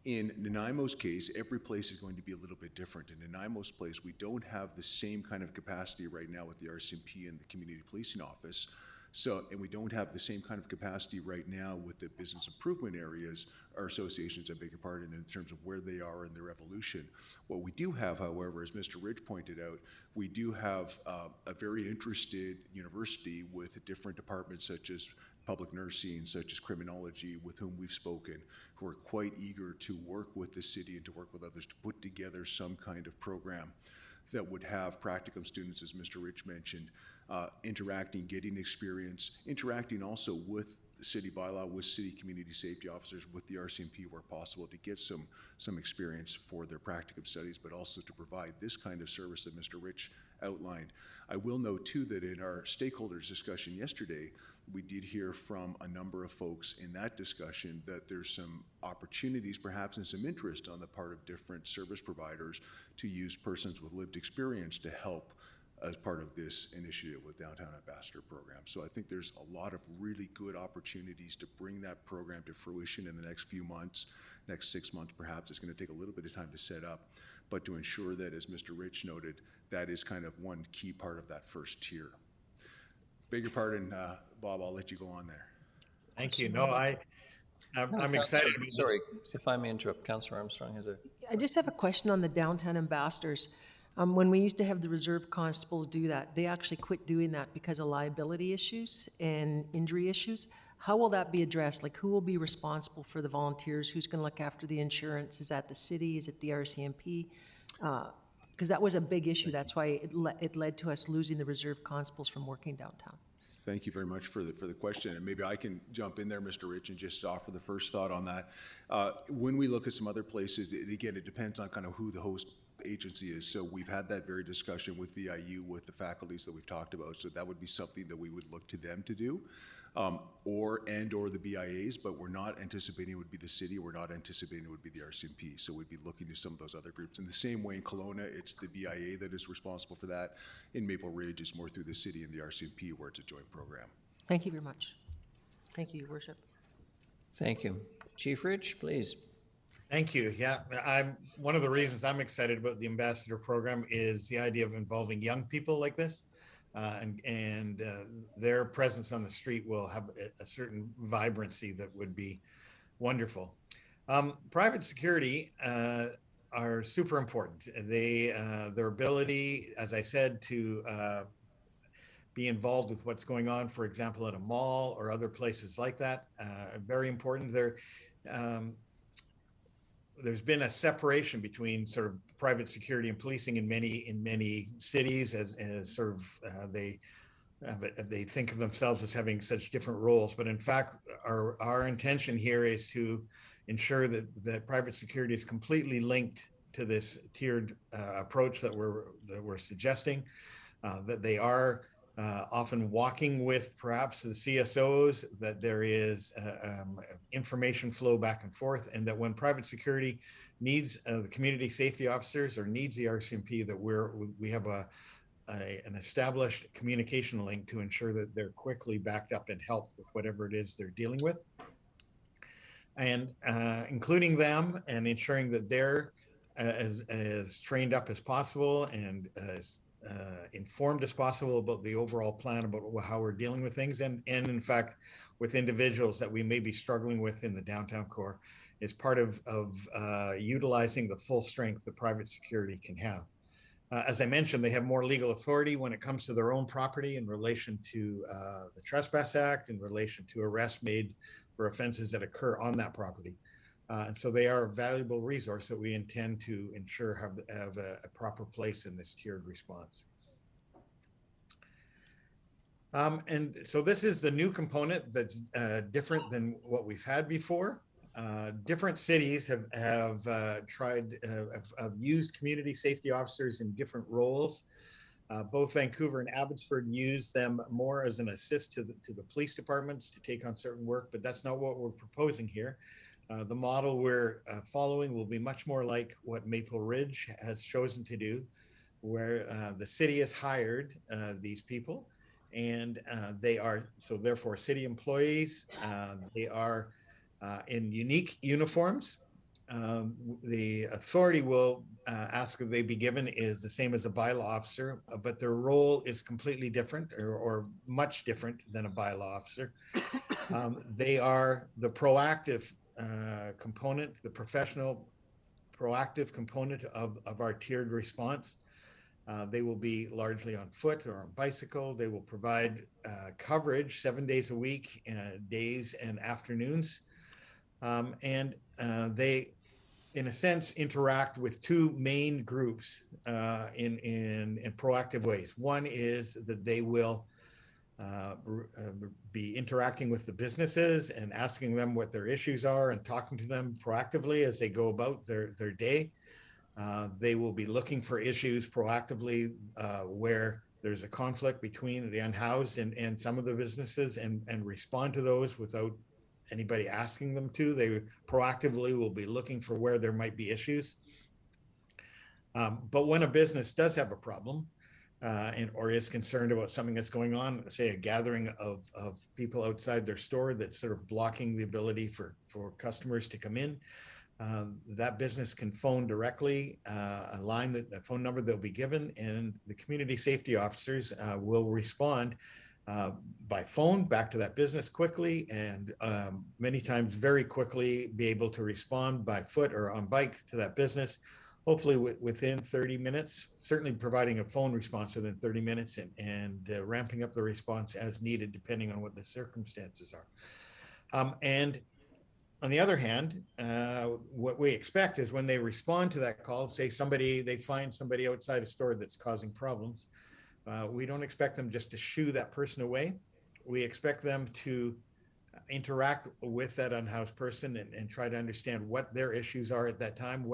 Speaker 14: In Nanaimo's case, every place is going to be a little bit different. In Nanaimo's place, we don't have the same kind of capacity right now with the RCMP and the Community Policing Office. So, and we don't have the same kind of capacity right now with the business improvement areas, or associations, I beg your pardon, in terms of where they are in their evolution. What we do have, however, as Mr. Ridge pointed out, we do have a very interested university with different departments such as public nursing, such as criminology, with whom we've spoken, who are quite eager to work with the city and to work with others to put together some kind of program that would have practicum students, as Mr. Rich mentioned, interacting, getting experience, interacting also with the city bylaw, with city community safety officers, with the RCMP where possible to get some experience for their practicum studies, but also to provide this kind of service that Mr. Rich outlined. I will note too that in our stakeholders discussion yesterday, we did hear from a number of folks in that discussion that there's some opportunities perhaps and some interest on the part of different service providers to use persons with lived experience to help as part of this initiative with Downtown Ambassador Program. So I think there's a lot of really good opportunities to bring that program to fruition in the next few months, next 6 months perhaps. It's going to take a little bit of time to set up, but to ensure that, as Mr. Rich noted, that is kind of one key part of that first tier. Beg your pardon, Bob, I'll let you go on there.
Speaker 15: Thank you. No, I'm excited.
Speaker 1: Sorry, if I may interrupt, Councillor Armstrong has a...
Speaker 6: I just have a question on the downtown ambassadors. When we used to have the reserve constables do that, they actually quit doing that because of liability issues and injury issues. How will that be addressed? Like, who will be responsible for the volunteers? Who's going to look after the insurance? Is that the city? Is it the RCMP? Because that was a big issue. That's why it led to us losing the reserve constables from working downtown.
Speaker 14: Thank you very much for the question, and maybe I can jump in there, Mr. Rich, and just offer the first thought on that. When we look at some other places, again, it depends on kind of who the host agency is. So we've had that very discussion with VIU, with the faculties that we've talked about. So that would be something that we would look to them to do. or the BIAs, but we're not anticipating it would be the city, we're not anticipating it would be the RCMP. So we'd be looking to some of those other groups. In the same way in Kelowna, it's the BIA that is responsible for that. In Maple Ridge, it's more through the city and the RCMP where it's a joint program.
Speaker 6: Thank you very much. Thank you, Your Worship.
Speaker 1: Thank you. Chief Rich, please.
Speaker 15: Thank you. Yeah, one of the reasons I'm excited about the ambassador program is the idea of involving young people like this. And their presence on the street will have a certain vibrancy that would be wonderful. Private security are super important. Their ability, as I said, to be involved with what's going on, for example, at a mall or other places like that, very important. There's been a separation between sort of private security and policing in many cities, as sort of they think of themselves as having such different roles. But in fact, our intention here is to ensure that private security is completely linked to this tiered approach that we're suggesting. That they are often walking with perhaps the CSOs, that there is information flow back and forth, and that when private security needs the community safety officers or needs the RCMP, that we have an established communication link to ensure that they're quickly backed up and helped with whatever it is they're dealing with. And including them and ensuring that they're as trained up as possible and as informed as possible about the overall plan about how we're dealing with things, and in fact with individuals that we may be struggling with in the downtown core, is part of utilizing the full strength that private security can have. As I mentioned, they have more legal authority when it comes to their own property in relation to the Trespass Act, in relation to arrests made for offenses that occur on that property. And so they are a valuable resource that we intend to ensure have a proper place in this tiered response. And so this is the new component that's different than what we've had before. Different cities have used community safety officers in different roles. Both Vancouver and Abbotsford use them more as an assist to the police departments to take on certain work, but that's not what we're proposing here. The model we're following will be much more like what Maple Ridge has chosen to do, where the city has hired these people, and they are, so therefore, city employees. They are in unique uniforms. The authority will ask that they be given is the same as a bylaw officer, but their role is completely different or much different than a bylaw officer. They are the proactive component, the professional proactive component of our tiered response. They will be largely on foot or on bicycle. They will provide coverage 7 days a week, days and afternoons. And they, in a sense, interact with two main groups in proactive ways. One is that they will be interacting with the businesses and asking them what their issues are and talking to them proactively as they go about their day. They will be looking for issues proactively where there's a conflict between the unhoused and some of the businesses, and respond to those without anybody asking them to. They proactively will be looking for where there might be issues. But when a business does have a problem, or is concerned about something that's going on, say a gathering of people outside their store that's sort of blocking the ability for customers to come in, that business can phone directly, a phone number they'll be given, and the community safety officers will respond by phone back to that business quickly, and many times very quickly be able to respond by foot or on bike to that business, hopefully within 30 minutes, certainly providing a phone response within 30 minutes, and ramping up the response as needed depending on what the circumstances are. And on the other hand, what we expect is when they respond to that call, say they find somebody outside a store that's causing problems, we don't expect them just to shoo that person away. We expect them to interact with that unhoused person and try to understand what their issues are at that time,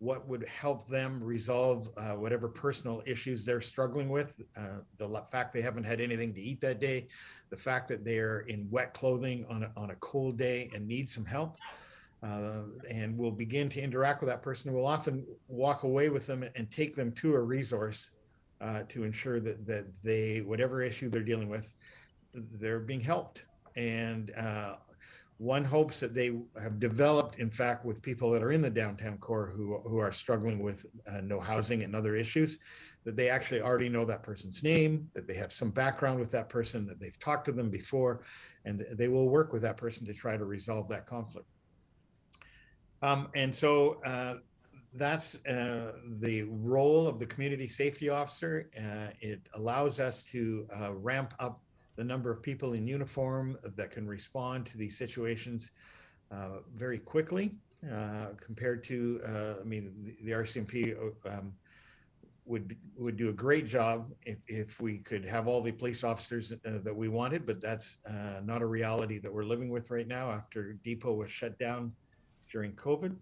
Speaker 15: what would help them resolve whatever personal issues they're struggling with. The fact they haven't had anything to eat that day, the fact that they're in wet clothing on a cold day and need some help. And we'll begin to interact with that person. We'll often walk away with them and take them to a resource to ensure that they, whatever issue they're dealing with, they're being helped. And one hopes that they have developed, in fact, with people that are in the downtown core who are struggling with no housing and other issues, that they actually already know that person's name, that they have some background with that person, that they've talked to them before, and they will work with that person to try to resolve that conflict. And so that's the role of the community safety officer. It allows us to ramp up the number of people in uniform that can respond to these situations very quickly compared to, I mean, the RCMP would do a great job if we could have all the police officers that we wanted, but that's not a reality that we're living with right now after Depot was shut down during COVID.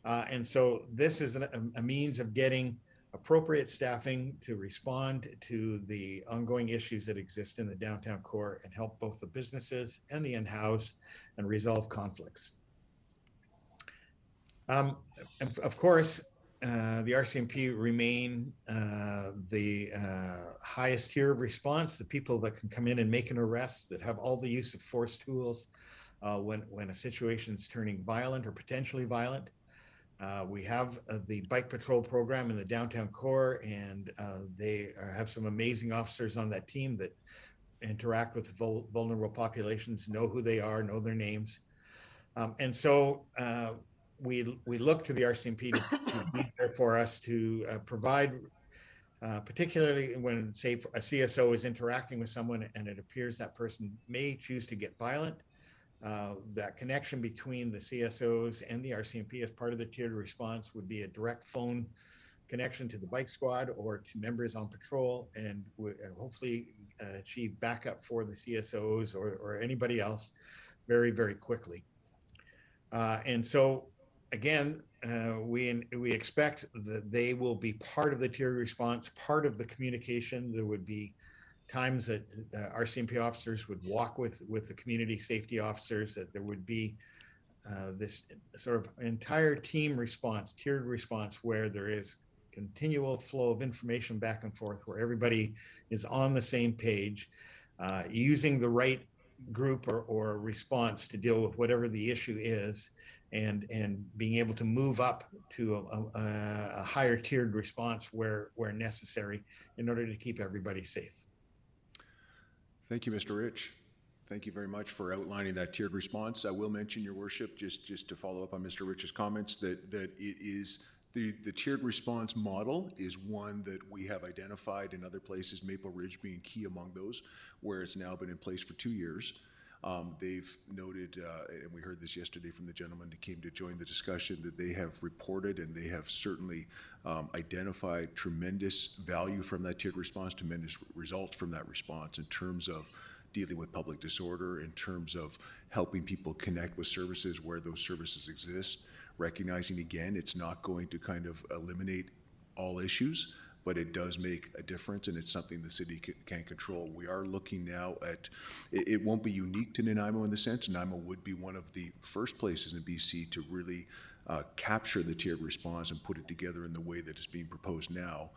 Speaker 15: And so this is a means of getting appropriate staffing to respond to the ongoing issues that exist in the downtown core and help both the businesses and the unhoused and resolve conflicts. And of course, the RCMP remain the highest tier of response, the people that can come in and make an arrest, that have all the use of force tools when a situation is turning violent or potentially violent. We have the bike patrol program in the downtown core, and they have some amazing officers on that team that interact with vulnerable populations, know who they are, know their names. And so we look to the RCMP to be there for us to provide, particularly when, say, a CSO is interacting with someone and it appears that person may choose to get violent. That connection between the CSOs and the RCMP as part of the tiered response would be a direct phone connection to the bike squad or to members on patrol, and hopefully achieve backup for the CSOs or anybody else very, very quickly. And so, again, we expect that they will be part of the tiered response, part of the communication. There would be times that RCMP officers would walk with the community safety officers, that there would be this sort of entire team response, tiered response, where there is continual flow of information back and forth, where everybody is on the same page, using the right group or response to deal with whatever the issue is, and being able to move up to a higher tiered response where necessary in order to keep everybody safe.
Speaker 14: Thank you, Mr. Rich. Thank you very much for outlining that tiered response. I will mention, Your Worship, just to follow up on Mr. Rich's comments, that it is the tiered response model is one that we have identified in other places, Maple Ridge being key among those, where it's now been in place for 2 years. They've noted, and we heard this yesterday from the gentleman who came to join the discussion, that they have reported and they have certainly identified tremendous value from that tiered response, tremendous results from that response in terms of dealing with public disorder, in terms of helping people connect with services where those services exist, recognizing, again, it's not going to kind of eliminate all issues, but it does make a difference, and it's something the city can control. We are looking now at, it won't be unique to Nanaimo in the sense, Nanaimo would be one of the first places in BC to really capture the tiered response and put it together in the way that is being proposed now.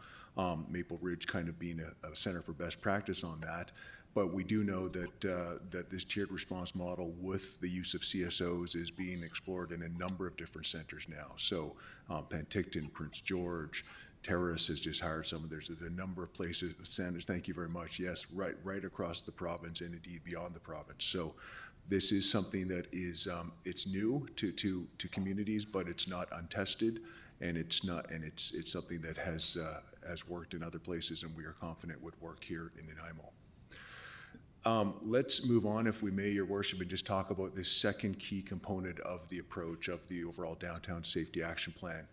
Speaker 14: Maple Ridge kind of being a center for best practice on that. But we do know that that this tiered response model with the use of CSOs is being explored in a number of different centers now. So Penticton, Prince George, Terrace has just hired some of theirs. There's a number of places. Sanders, thank you very much. Yes, right across the province and indeed beyond the province. So this is something that is it's new to communities, but it's not untested, and it's something that has worked in other places, and we are confident would work here in Nanaimo. Let's move on, if we may, Your Worship, and just talk about this second key component of the approach of the overall Downtown Safety Action Plan.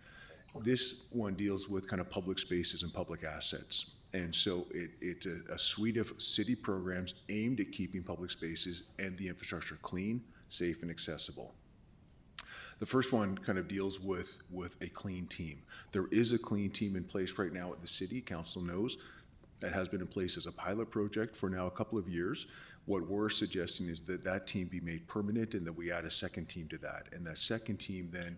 Speaker 14: This one deals with kind of public spaces and public assets. And so it's a suite of city programs aimed at keeping public spaces and the infrastructure clean, safe, and accessible. The first one kind of deals with a clean team. There is a clean team in place right now at the city, council knows. That has been in place as a pilot project for now a couple of years. What we're suggesting is that that team be made permanent and that we add a second team to that. And that second team then,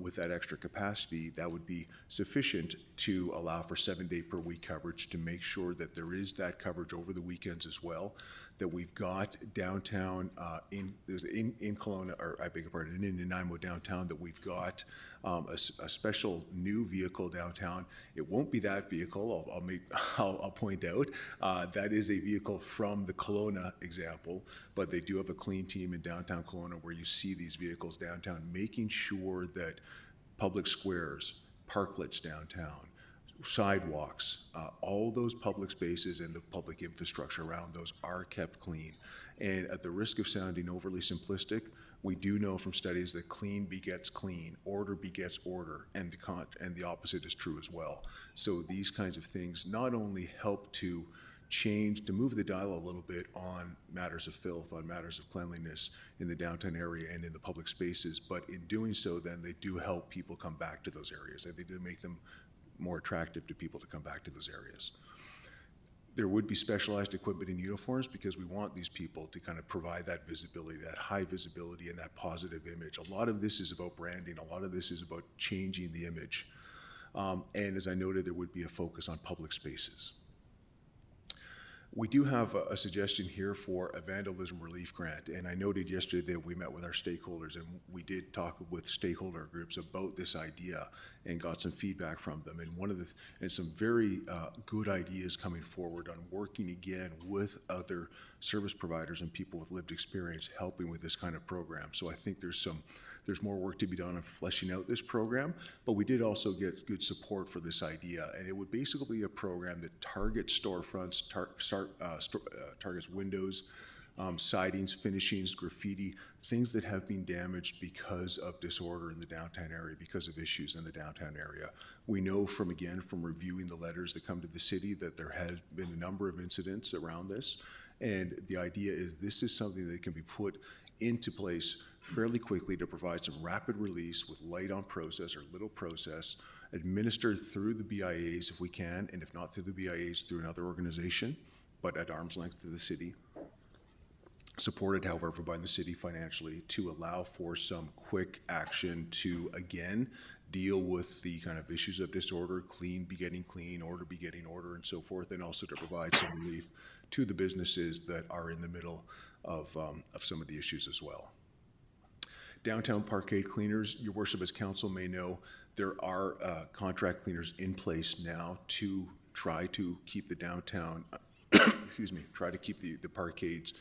Speaker 14: with that extra capacity, that would be sufficient to allow for 7-day per week coverage to make sure that there is that coverage over the weekends as well, that we've got downtown in Kelowna, or I beg your pardon, in Nanaimo downtown, that we've got a special new vehicle downtown. It won't be that vehicle, I'll point out. That is a vehicle from the Kelowna example, but they do have a clean team in downtown Kelowna where you see these vehicles downtown, making sure that public squares, parklets downtown, sidewalks, all those public spaces and the public infrastructure around those are kept clean. And at the risk of sounding overly simplistic, we do know from studies that clean begets clean, order begets order, and the opposite is true as well. So these kinds of things not only help to move the dial a little bit on matters of filth, on matters of cleanliness in the downtown area and in the public spaces, but in doing so, then they do help people come back to those areas, and they do make them more attractive to people to come back to those areas. There would be specialized equipment and uniforms because we want these people to kind of provide that visibility, that high visibility and that positive image. A lot of this is about branding. A lot of this is about changing the image. And as I noted, there would be a focus on public spaces. We do have a suggestion here for a vandalism relief grant, and I noted yesterday that we met with our stakeholders and we did talk with stakeholder groups about this idea and got some feedback from them. And some very good ideas coming forward on working again with other service providers and people with lived experience helping with this kind of program. So I think there's more work to be done on fleshing out this program, but we did also get good support for this idea. And it would basically be a program that targets storefronts, targets windows, sidings, finishings, graffiti, things that have been damaged because of disorder in the downtown area, because of issues in the downtown area. We know from reviewing the letters that come to the city that there has been a number of incidents around this. And the idea is this is something that can be put into place fairly quickly to provide some rapid release with light on process or little process, administered through the BIAs if we can, and if not through the BIAs, through another organization, but at arm's length to the city. Supported, however, by the city financially to allow for some quick action to, again, deal with the kind of issues of disorder, clean begetting clean, order begetting order, and so forth, and also to provide some relief to the businesses that are in the middle of some of the issues as well. Downtown parkade cleaners, your worship, as council may know, there are contract cleaners in place now to try to keep the downtown, excuse me, try to keep the parkades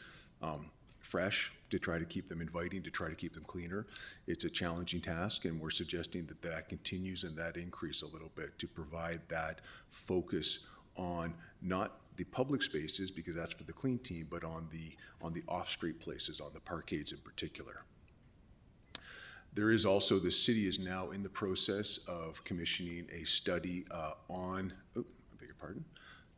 Speaker 14: fresh, to try to keep them inviting, to try to keep them cleaner. It's a challenging task, and we're suggesting that that continues and that increase a little bit to provide that focus on not the public spaces, because that's for the clean team, but on the off-street places, on the parkades in particular. There is also, the city is now in the process of commissioning a study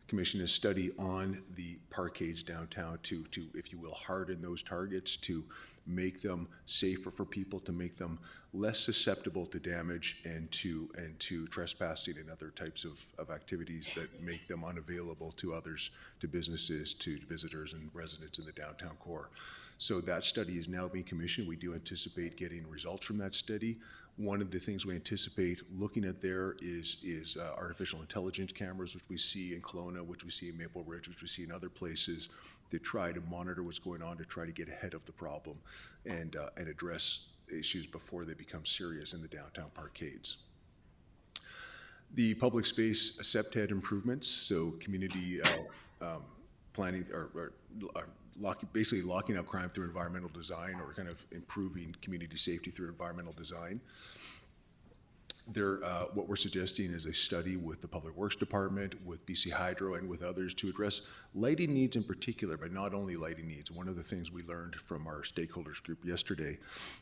Speaker 14: commission a study on the parkades downtown to, if you will, harden those targets, to make them safer for people, to make them less susceptible to damage and to trespassing and other types of activities that make them unavailable to others, to businesses, to visitors and residents in the downtown core. So that study is now being commissioned. We do anticipate getting results from that study. One of the things we anticipate looking at there is artificial intelligence cameras, which we see in Kelowna, which we see in Maple Ridge, which we see in other places, to try to monitor what's going on, to try to get ahead of the problem and address issues before they become serious in the downtown parkades. The public space SEPTED improvements, so community planning or basically locking up crime through environmental design, or kind of improving community safety through environmental design. what we're suggesting is a study with the Public Works Department, with BC Hydro, and with others to address lighting needs in particular, but not only lighting needs. One of the things we learned from our stakeholders group yesterday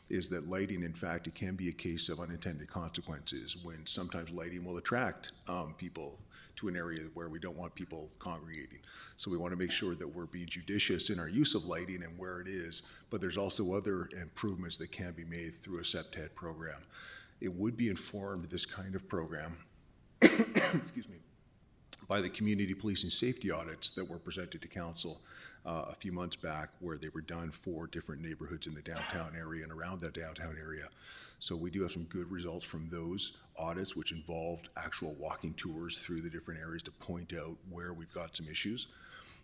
Speaker 14: is that lighting, in fact, it can be a case of unintended consequences when sometimes lighting will attract people to an area where we don't want people congregating. So we want to make sure that we're being judicious in our use of lighting and where it is, but there's also other improvements that can be made through a CEPTED program. It would be informed, this kind of program, excuse me, by the community policing safety audits that were presented to council a few months back, where they were done for different neighborhoods in the downtown area and around that downtown area. So we do have some good results from those audits, which involved actual walking tours through the different areas to point out where we've got some issues.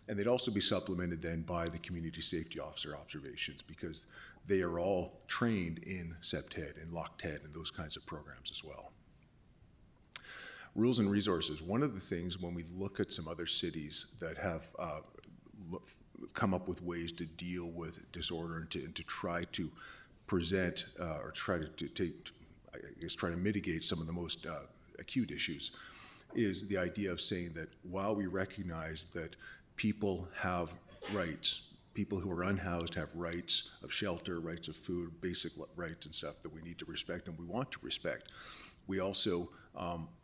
Speaker 14: And they'd also be supplemented then by the community safety officer observations, because they are all trained in CEPTED and LOCTED and those kinds of programs as well. Rules and resources. One of the things when we look at some other cities that have come up with ways to deal with disorder and to try to present or try to mitigate some of the most acute issues, is the idea of saying that while we recognize that people have rights, people who are unhoused have rights of shelter, rights of food, basic rights and stuff that we need to respect and we want to respect. We also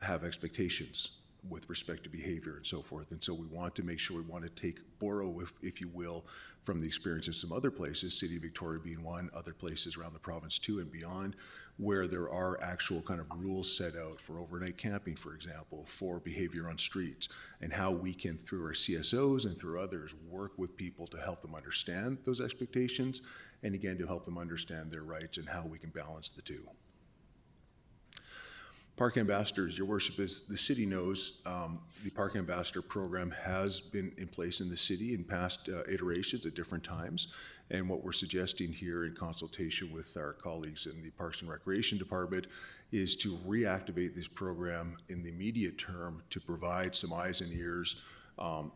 Speaker 14: have expectations with respect to behavior and so forth. And so we want to make sure we want to borrow, if you will, from the experience of some other places, City of Victoria being one, other places around the province too and beyond, where there are actual kind of rules set out for overnight camping, for example, for behavior on streets, and how we can, through our CSOs and through others, work with people to help them understand those expectations, and again, to help them understand their rights and how we can balance the two. Park ambassadors, your worship, as the city knows, the park ambassador program has been in place in the city in past iterations at different times. And what we're suggesting here in consultation with our colleagues in the Parks and Recreation Department is to reactivate this program in the immediate term to provide some eyes and ears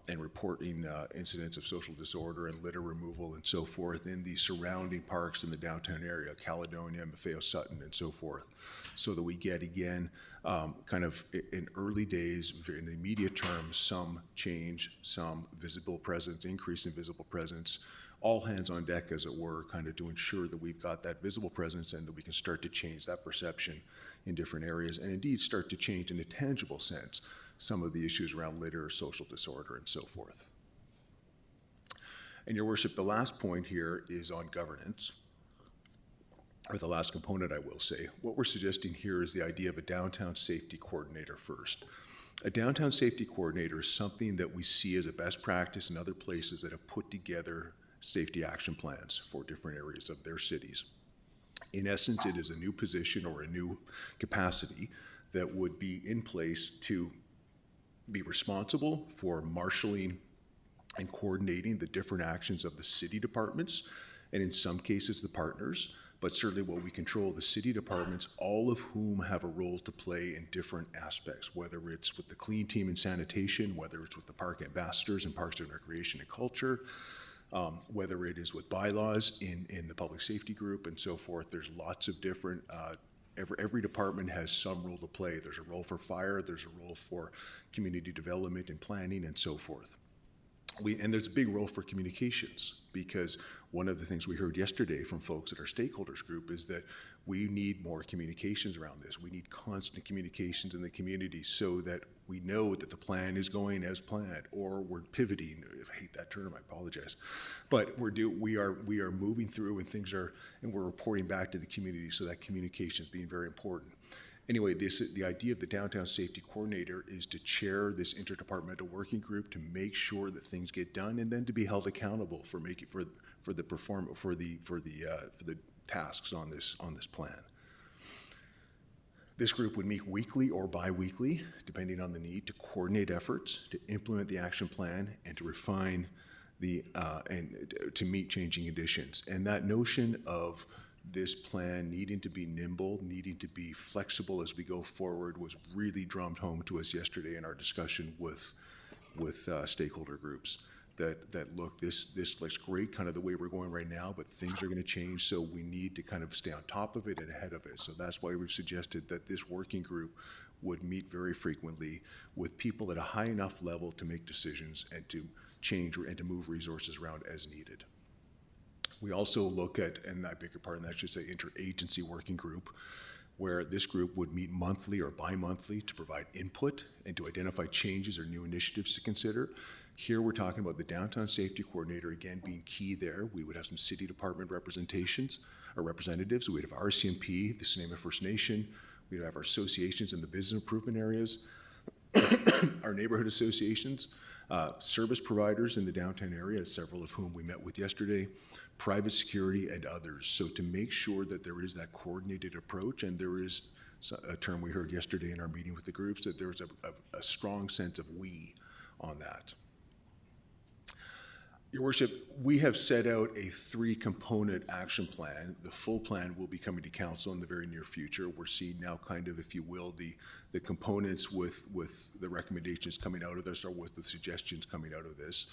Speaker 14: and reporting incidents of social disorder and litter removal and so forth in the surrounding parks in the downtown area, Caledonia, Maffeo, Sutton, and so forth, so that we get, again, kind of in early days, in the immediate term, some change, some visible presence, increase in visible presence, all hands on deck, as it were, kind of to ensure that we've got that visible presence and that we can start to change that perception in different areas, and indeed start to change in a tangible sense some of the issues around litter, social disorder, and so forth. And your worship, the last point here is on governance, or the last component, I will say. What we're suggesting here is the idea of a downtown safety coordinator first. A downtown safety coordinator is something that we see as a best practice in other places that have put together safety action plans for different areas of their cities. In essence, it is a new position or a new capacity that would be in place to be responsible for marshaling and coordinating the different actions of the city departments, and in some cases the partners, but certainly what we control, the city departments, all of whom have a role to play in different aspects, whether it's with the clean team and sanitation, whether it's with the park ambassadors and parks and recreation and culture, whether it is with bylaws in the public safety group and so forth. There's lots of different every department has some role to play. There's a role for fire, there's a role for community development and planning and so forth. And there's a big role for communications, because one of the things we heard yesterday from folks at our stakeholders group is that we need more communications around this. We need constant communications in the community so that we know that the plan is going as planned, or we're pivoting. I hate that term, I apologize. But we are moving through and we're reporting back to the community, so that communication is being very important. Anyway, the idea of the downtown safety coordinator is to chair this interdepartmental working group to make sure that things get done, and then to be held accountable for the tasks on this plan. This group would meet weekly or bi-weekly, depending on the need, to coordinate efforts, to implement the action plan, and to refine and to meet changing conditions. And that notion of this plan needing to be nimble, needing to be flexible as we go forward, was really drummed home to us yesterday in our discussion with stakeholder groups. that look, this looks great, kind of the way we're going right now, but things are going to change, so we need to kind of stay on top of it and ahead of it. So that's why we've suggested that this working group would meet very frequently with people at a high enough level to make decisions and to change and to move resources around as needed. We also look at, and I beg your pardon, I should say interagency working group, where this group would meet monthly or bi-monthly to provide input and to identify changes or new initiatives to consider. Here we're talking about the downtown safety coordinator again being key there. We would have some city department representations or representatives. We'd have RCMP, the Sinema First Nation. We'd have our associations in the business improvement areas, our neighborhood associations, service providers in the downtown area, several of whom we met with yesterday, private security, and others. So to make sure that there is that coordinated approach, and there is a term we heard yesterday in our meeting with the groups, that there's a strong sense of we on that. Your Worship, we have set out a 3-component action plan. The full plan will be coming to council in the very near future. We're seeing now kind of, if you will, the components with the recommendations coming out of this, or with the suggestions coming out of this.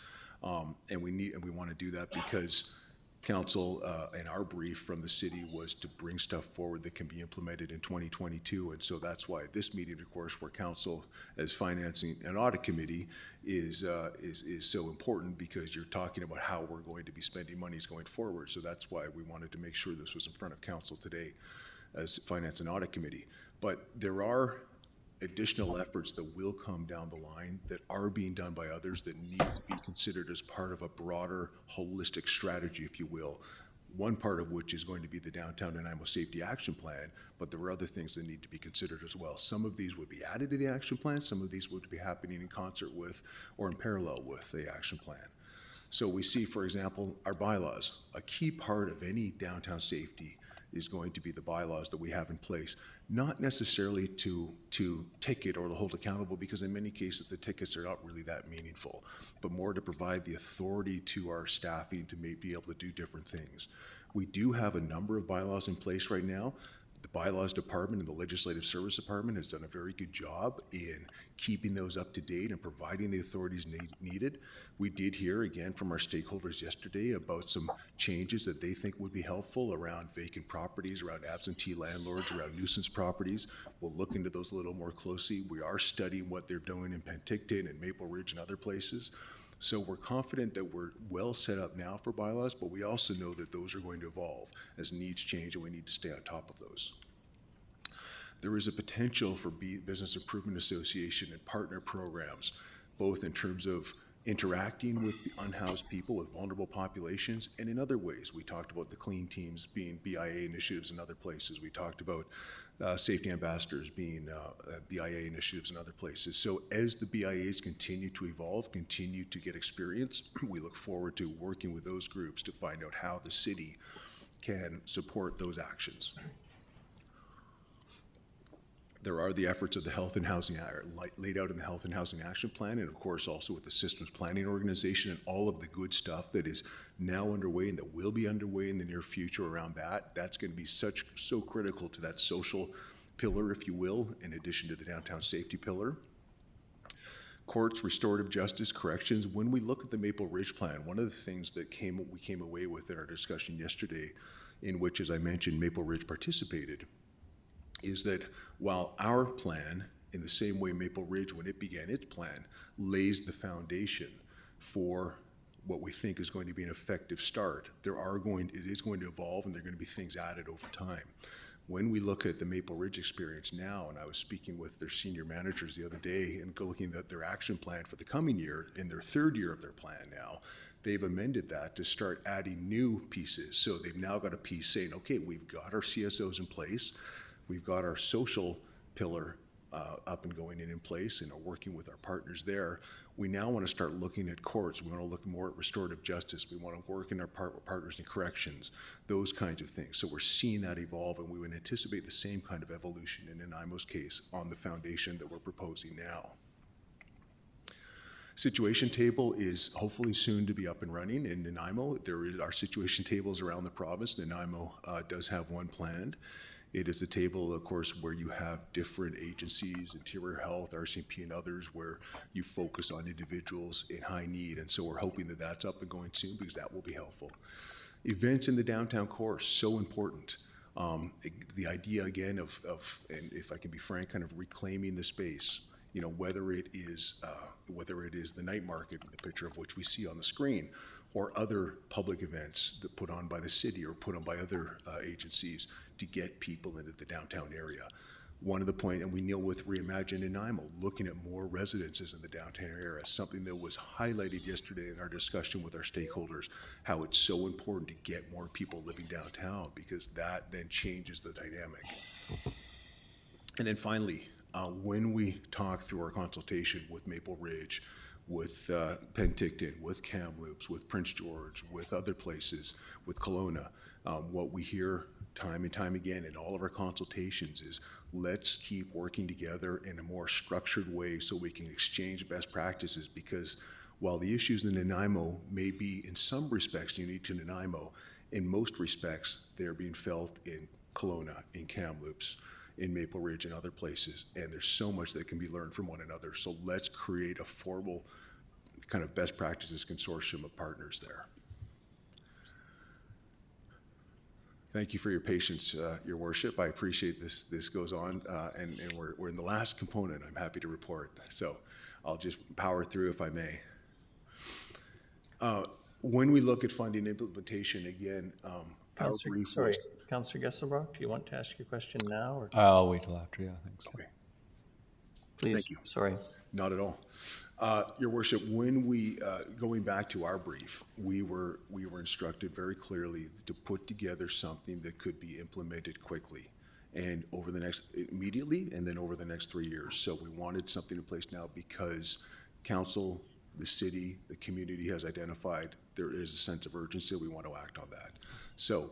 Speaker 14: And we want to do that because council and our brief from the city was to bring stuff forward that can be implemented in 2022. And so that's why this meeting, of course, where council as financing and audit committee is so important, because you're talking about how we're going to be spending monies going forward. So that's why we wanted to make sure this was in front of council today as finance and audit committee. But there are additional efforts that will come down the line that are being done by others that need to be considered as part of a broader holistic strategy, if you will. One part of which is going to be the Downtown Nanaimo Safety Action Plan, but there are other things that need to be considered as well. Some of these would be added to the action plan, some of these would be happening in concert with or in parallel with the action plan. So we see, for example, our bylaws. A key part of any downtown safety is going to be the bylaws that we have in place, not necessarily to ticket or to hold accountable, because in many cases the tickets are not really that meaningful, but more to provide the authority to our staffing to be able to do different things. We do have a number of bylaws in place right now. The bylaws department and the legislative service department has done a very good job in keeping those up to date and providing the authorities needed. We did hear again from our stakeholders yesterday about some changes that they think would be helpful around vacant properties, around absentee landlords, around nuisance properties. We'll look into those a little more closely. We are studying what they're doing in Penticton and Maple Ridge and other places. So we're confident that we're well set up now for bylaws, but we also know that those are going to evolve as needs change, and we need to stay on top of those. There is a potential for Business Improvement Association and partner programs, both in terms of interacting with unhoused people, with vulnerable populations, and in other ways. We talked about the clean teams being BIA initiatives in other places. We talked about safety ambassadors being BIA initiatives in other places. So as the BIAs continue to evolve, continue to get experience, we look forward to working with those groups to find out how the city can support those actions. There are the efforts of the Health and Housing, laid out in the Health and Housing Action Plan, and of course also with the Systems Planning Organization and all of the good stuff that is now underway and that will be underway in the near future around that. That's going to be so critical to that social pillar, if you will, in addition to the downtown safety pillar. Courts, restorative justice, corrections. When we look at the Maple Ridge Plan, one of the things that we came away with in our discussion yesterday, in which, as I mentioned, Maple Ridge participated, is that while our plan, in the same way Maple Ridge, when it began its plan, lays the foundation for what we think is going to be an effective start, it is going to evolve, and there are going to be things added over time. When we look at the Maple Ridge experience now, and I was speaking with their senior managers the other day and looking at their action plan for the coming year, in their 3rd year of their plan now, they've amended that to start adding new pieces. So they've now got a piece saying, okay, we've got our CSOs in place, we've got our social pillar up and going in place, and are working with our partners there. We now want to start looking at courts. We want to look more at restorative justice. We want to work in our partners in corrections, those kinds of things. So we're seeing that evolve, and we would anticipate the same kind of evolution in Nanaimo's case on the foundation that we're proposing now. Situation table is hopefully soon to be up and running in Nanaimo. There are situation tables around the province. Nanaimo does have one planned. It is a table, of course, where you have different agencies, Interior Health, RCMP, and others, where you focus on individuals in high need. And so we're hoping that that's up and going soon, because that will be helpful. Events in the downtown core, so important. The idea, again, of, and if I can be frank, kind of reclaiming the space, you know, whether it is the night market, the picture of which we see on the screen, or other public events that put on by the city or put on by other agencies to get people into the downtown area. One of the point, and we deal with Reimagine Nanaimo, looking at more residences in the downtown area, something that was highlighted yesterday in our discussion with our stakeholders, how it's so important to get more people living downtown, because that then changes the dynamic. And then finally, when we talk through our consultation with Maple Ridge, with Penticton, with Kamloops, with Prince George, with other places, with Kelowna, what we hear time and time again in all of our consultations is, let's keep working together in a more structured way so we can exchange best practices, because while the issues in Nanaimo may be in some respects unique to Nanaimo, in most respects they're being felt in Kelowna, in Kamloops, in Maple Ridge, and other places, and there's so much that can be learned from one another. So let's create a formal kind of best practices consortium of partners there. Thank you for your patience, Your Worship. I appreciate this goes on, and we're in the last component, I'm happy to report. So I'll just power through if I may. When we look at funding implementation, again,
Speaker 1: Councillor Gesselbrock, do you want to ask your question now? Or?
Speaker 13: I'll wait till after, yeah, thanks.
Speaker 14: Okay.
Speaker 1: Please.
Speaker 14: Thank you.
Speaker 1: Sorry.
Speaker 14: Not at all. Your Worship, when we, going back to our brief, we were instructed very clearly to put together something that could be implemented quickly and immediately, and then over the next 3 years. So we wanted something in place now because council, the city, the community has identified there is a sense of urgency. We want to act on that. So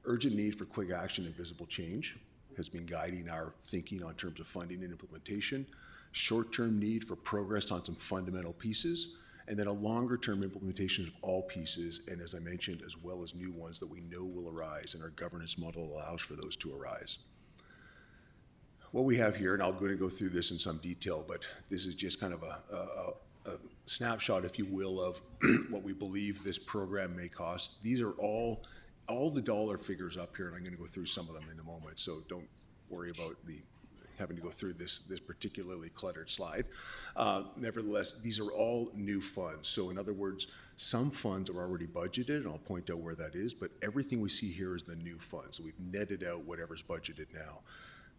Speaker 14: urgent need for quick action and visible change has been guiding our thinking on terms of funding and implementation. Short-term need for progress on some fundamental pieces, and then a longer-term implementation of all pieces, and as I mentioned, as well as new ones that we know will arise, and our governance model allows for those to arise. What we have here, and I'm going to go through this in some detail, but this is just kind of a snapshot, if you will, of what we believe this program may cost. These are all the dollar figures up here, and I'm going to go through some of them in a moment, so don't worry about having to go through this particularly cluttered slide. Nevertheless, these are all new funds. So in other words, some funds are already budgeted, and I'll point out where that is, but everything we see here is the new funds. So we've netted out whatever's budgeted now.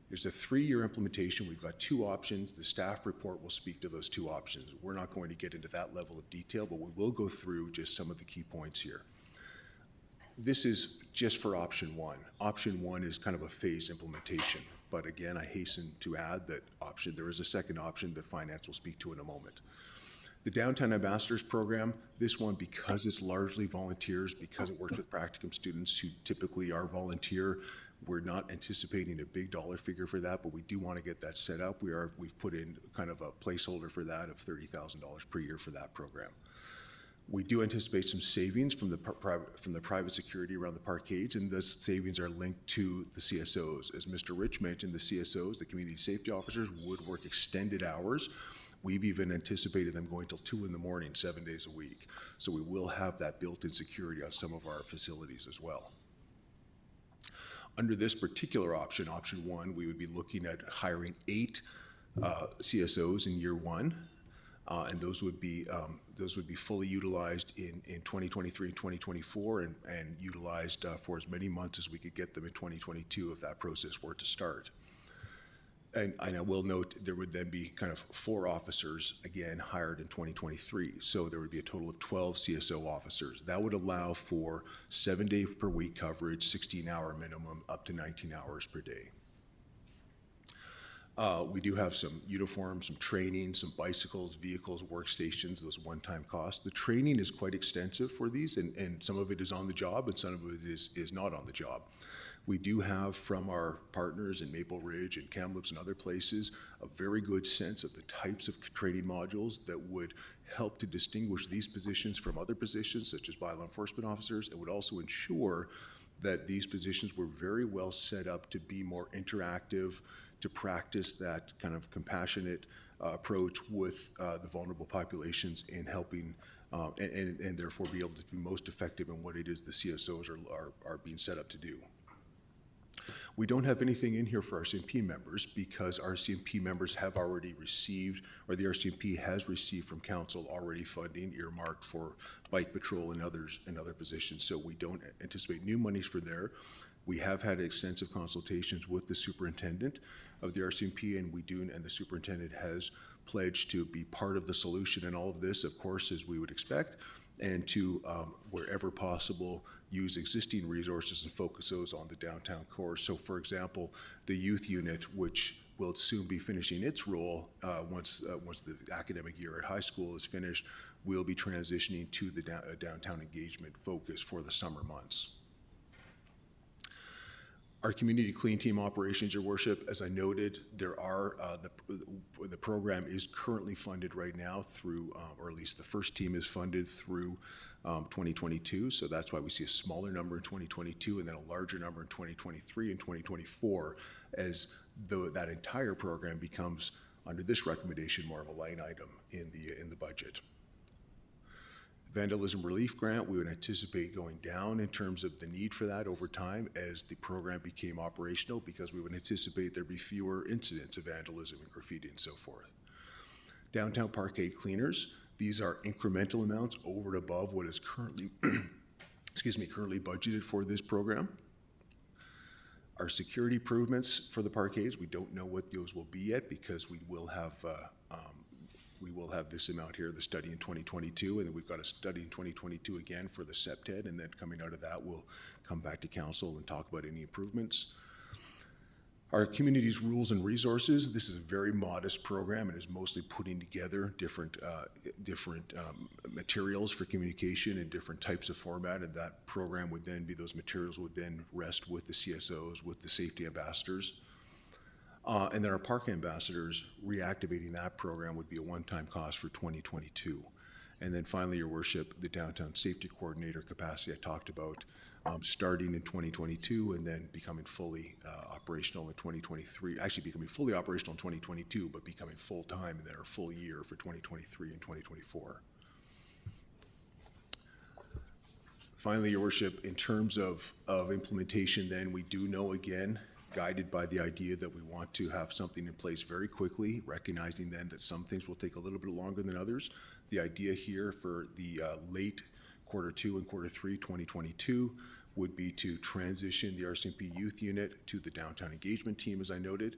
Speaker 14: There's a 3-year implementation. We've got 2 options. The staff report will speak to those 2 options. We're not going to get into that level of detail, but we will go through just some of the key points here. This is just for option 1. Option 1 is kind of a phased implementation. But again, I hasten to add that there is a second option that finance will speak to in a moment. The Downtown Ambassadors Program, this one, because it's largely volunteers, because it works with practicum students who typically are volunteer, we're not anticipating a big dollar figure for that, but we do want to get that set up. We've put in kind of a placeholder for that of $30,000 per year for that program. We do anticipate some savings from the private security around the parkades, and those savings are linked to the CSOs. As Mr. Rich mentioned, the CSOs, the community safety officers, would work extended hours. We've even anticipated them going till 2 in the morning, 7 days a week. So we will have that built-in security on some of our facilities as well. Under this particular option, option 1, we would be looking at hiring 8 CSOs in year 1. And those would be fully utilized in 2023 and 2024, and utilized for as many months as we could get them in 2022 if that process were to start. And I will note there would then be kind of 4 officers, again, hired in 2023. So there would be a total of 12 CSO officers. That would allow for 7-day per week coverage, 16-hour minimum, up to 19 hours per day. We do have some uniforms, some training, some bicycles, vehicles, workstations, those one-time costs. The training is quite extensive for these, and some of it is on the job, and some of it is not on the job. We do have, from our partners in Maple Ridge and Kamloops and other places, a very good sense of the types of training modules that would help to distinguish these positions from other positions, such as bylaw enforcement officers. It would also ensure that these positions were very well set up to be more interactive, to practice that kind of compassionate approach with the vulnerable populations in helping and therefore be able to be most effective in what it is the CSOs are being set up to do. We don't have anything in here for RCMP members because RCMP members have already received, or the RCMP has received from council already funding earmarked for bike patrol and other positions. So we don't anticipate new monies for there. We have had extensive consultations with the superintendent of the RCMP, and the superintendent has pledged to be part of the solution in all of this, of course, as we would expect, and to, wherever possible, use existing resources and focus those on the downtown core. So, for example, the youth unit, which will soon be finishing its role once the academic year at high school is finished, will be transitioning to the downtown engagement focus for the summer months. Our community clean team operations, Your Worship, as I noted, there are the program is currently funded right now through, or at least the first team is funded through 2022. So that's why we see a smaller number in 2022 and then a larger number in 2023 and 2024 as though that entire program becomes, under this recommendation, more of a line item in the budget. Vandalism relief grant, we would anticipate going down in terms of the need for that over time as the program became operational, because we would anticipate there'd be fewer incidents of vandalism and graffiti and so forth. Downtown parkade cleaners, these are incremental amounts over and above what is currently, currently budgeted for this program. Our security improvements for the parkades, we don't know what those will be yet because we will have this amount here, the study in 2022, and then we've got a study in 2022 again for the SEPTED, and then coming out of that, we'll come back to council and talk about any improvements. Our community's rules and resources, this is a very modest program and is mostly putting together different materials for communication in different types of format, and that program would then be, those materials would then rest with the CSOs, with the safety ambassadors. And then our park ambassadors, reactivating that program would be a one-time cost for 2022. And then finally, Your Worship, the downtown safety coordinator capacity I talked about, starting in 2022 and then becoming fully operational in 2023, actually becoming fully operational in 2022, but becoming full-time in their full year for 2023 and 2024. Finally, Your Worship, in terms of implementation then, we do know again, guided by the idea that we want to have something in place very quickly, recognizing then that some things will take a little bit longer than others. The idea here for the late Q2 and Q3 2022 would be to transition the RCMP youth unit to the downtown engagement team, as I noted,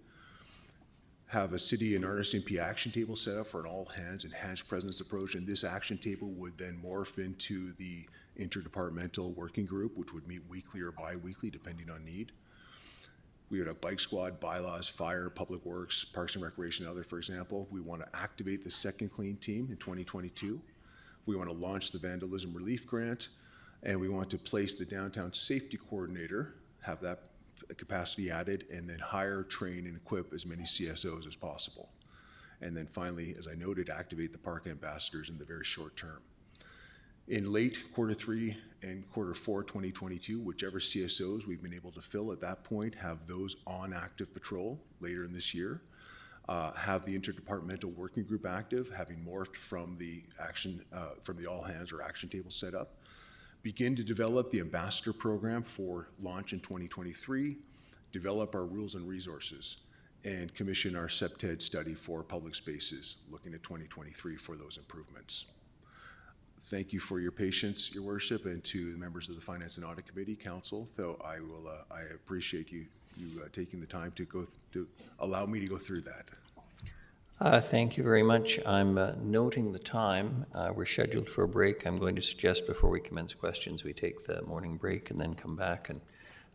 Speaker 14: have a city and RCMP action table set up for an all hands enhanced presence approach, and this action table would then morph into the interdepartmental working group, which would meet weekly or bi-weekly depending on need. We would have bike squad, bylaws, fire, public works, parks and recreation, and other, for example. We want to activate the second clean team in 2022. We want to launch the vandalism relief grant, and we want to place the downtown safety coordinator, have that capacity added, and then hire, train, and equip as many CSOs as possible. And then finally, as I noted, activate the park ambassadors in the very short term. In late Q3 and Q4 2022, whichever CSOs we've been able to fill at that point, have those on active patrol later in this year. Have the interdepartmental working group active, having morphed from the from the all hands or action table set up. Begin to develop the ambassador program for launch in 2023. Develop our rules and resources, and commission our SEPTED study for public spaces, looking at 2023 for those improvements. Thank you for your patience, Your Worship, and to the members of the Finance and Audit Committee, Council. Though I appreciate you taking the time to allow me to go through that.
Speaker 1: Thank you very much. I'm noting the time. We're scheduled for a break. I'm going to suggest before we commence questions, we take the morning break and then come back. And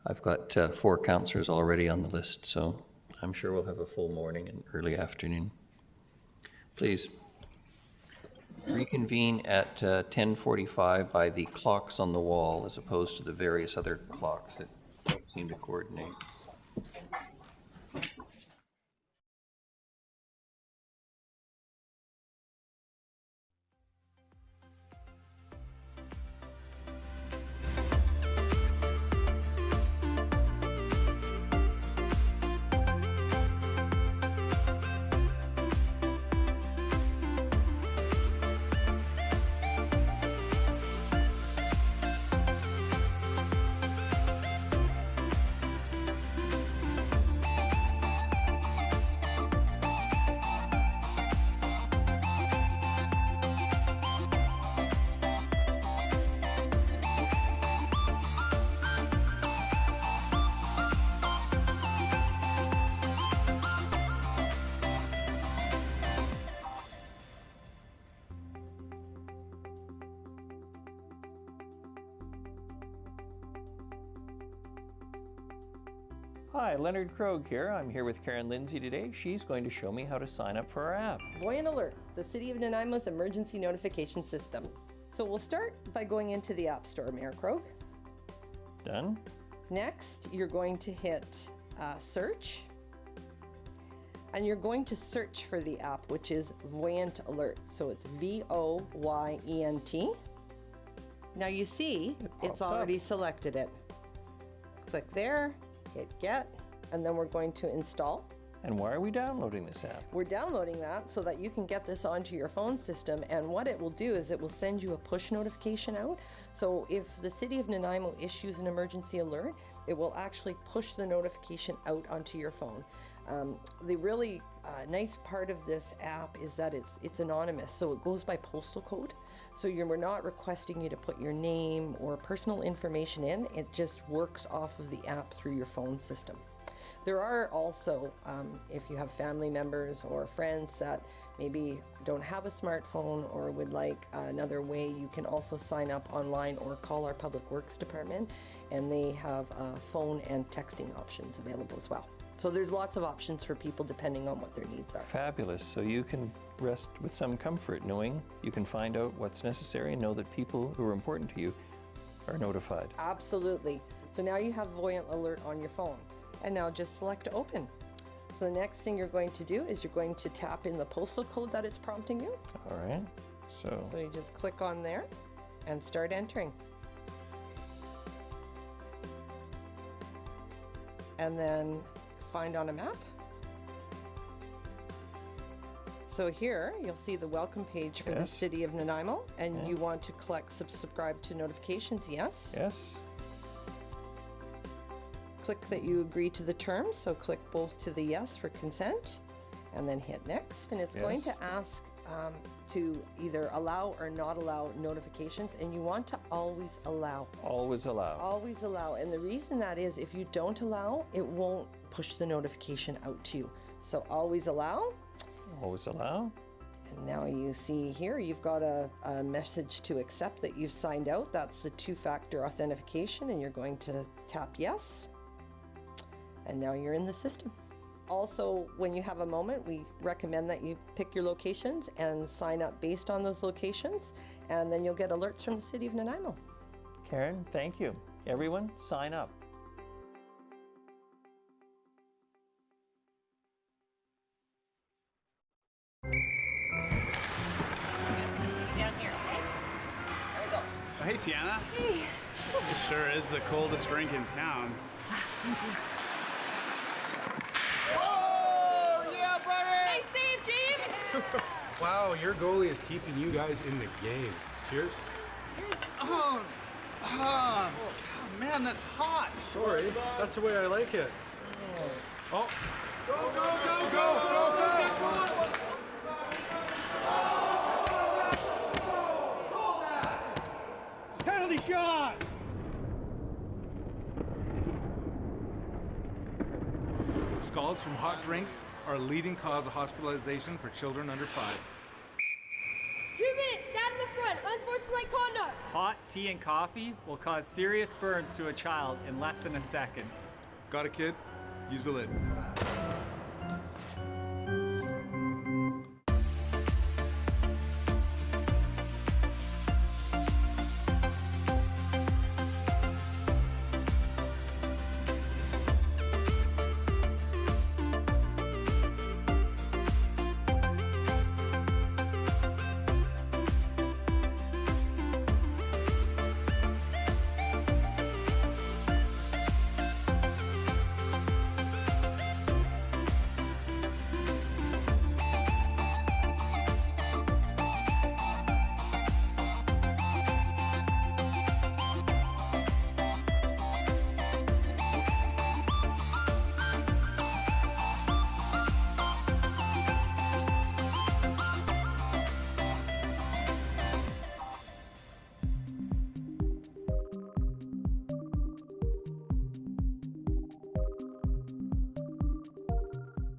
Speaker 1: I've got 4 councillors already on the list, so I'm sure we'll have a full morning and early afternoon. Please. Reconvene at 10:45 by the clocks on the wall as opposed to the various other clocks that don't seem to coordinate. Hi, Leonard Krogh here. I'm here with Karen Lindsay today. She's going to show me how to sign up for our app.
Speaker 16: Voyant Alert, the City of Nanaimo's emergency notification system. So we'll start by going into the App Store, Mayor Krogh.
Speaker 1: Done.
Speaker 16: Next, you're going to hit search. And you're going to search for the app, which is Voyant Alert. So it's VOYENT. Now you see, it's already selected it. Click there, hit get, and then we're going to install.
Speaker 1: And why are we downloading this app?
Speaker 16: We're downloading that so that you can get this onto your phone system, and what it will do is it will send you a push notification out. So if the City of Nanaimo issues an emergency alert, it will actually push the notification out onto your phone. The really nice part of this app is that it's anonymous, so it goes by postal code. So we're not requesting you to put your name or personal information in, it just works off of the app through your phone system. There are also, if you have family members or friends that maybe don't have a smartphone or would like another way, you can also sign up online or call our Public Works Department, and they have phone and texting options available as well. So there's lots of options for people depending on what their needs are.
Speaker 1: Fabulous. So you can rest with some comfort knowing you can find out what's necessary and know that people who are important to you are notified.
Speaker 16: Absolutely. So now you have Voyant Alert on your phone. And now just select open. So the next thing you're going to do is you're going to tap in the postal code that it's prompting you.
Speaker 1: All right. So
Speaker 16: you just click on there and start entering. And then find on a map. So here you'll see the welcome page for the City of Nanaimo, and you want to subscribe to notifications, yes?
Speaker 1: Yes.
Speaker 16: Click that you agree to the terms, so click both to the yes for consent, and then hit next. And it's going to ask to either allow or not allow notifications, and you want to always allow.
Speaker 1: Always allow.
Speaker 16: Always allow. And the reason that is, if you don't allow, it won't push the notification out to you. So always allow.
Speaker 1: Always allow.
Speaker 16: And now you see here, you've got a message to accept that you've signed out. That's the two-factor authentication, and you're going to tap yes. And now you're in the system. Also, when you have a moment, we recommend that you pick your locations and sign up based on those locations, and then you'll get alerts from the City of Nanaimo.
Speaker 1: Karen, thank you. Everyone, sign up.
Speaker 17: Down here, okay? There we go.
Speaker 18: Oh, hey, Tiana. Hey. This sure is the coldest rink in town.
Speaker 17: Whoa! Yeah, buddy! Nice save, James!
Speaker 19: Wow, your goalie is keeping you guys in the game. Cheers.
Speaker 17: Cheers.
Speaker 18: Oh, man, that's hot.
Speaker 19: Sorry, that's the way I like it. Oh.
Speaker 17: Go, go, go, go, go!
Speaker 19: Penalty shot!
Speaker 20: Scalds from hot drinks are a leading cause of hospitalization for children under 5.
Speaker 21: 2 minutes, stand in the front, unsportsmanlike conduct.
Speaker 22: Hot tea and coffee will cause serious burns to a child in less than a second.
Speaker 20: Got it, kid? Use the lid.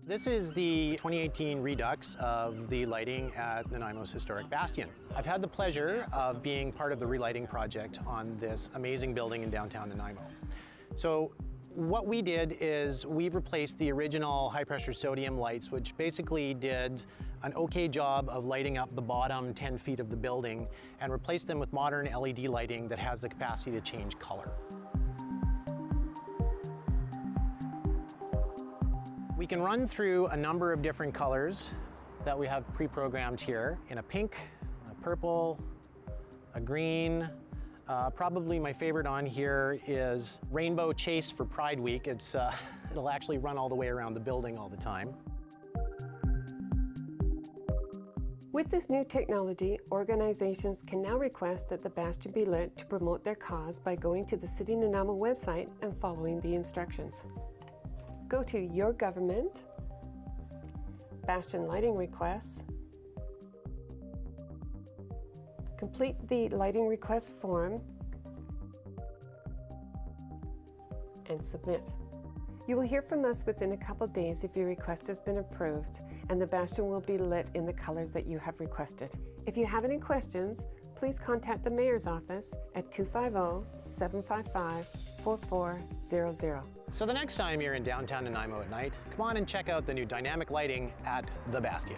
Speaker 23: This is the 2018 redux of the lighting at Nanaimo's historic bastion. I've had the pleasure of being part of the relighting project on this amazing building in downtown Nanaimo. So what we did is we've replaced the original high-pressure sodium lights, which basically did an okay job of lighting up the bottom 10 feet of the building, and replaced them with modern LED lighting that has the capacity to change color. We can run through a number of different colors that we have pre-programmed here in a pink, a purple, a green. Probably my favorite on here is Rainbow Chase for Pride Week. It'll actually run all the way around the building all the time.
Speaker 4: With this new technology, organizations can now request that the bastion be lit to promote their cause by going to the City of Nanaimo website and following the instructions. Go to Your Government, Bastion Lighting Requests, complete the lighting request form, and submit. You will hear from us within a couple days if your request has been approved, and the bastion will be lit in the colors that you have requested. If you have any questions, please contact the Mayor's office at 250-755-4400.
Speaker 23: So the next time you're in downtown Nanaimo at night, come on and check out the new dynamic lighting at the Bastion.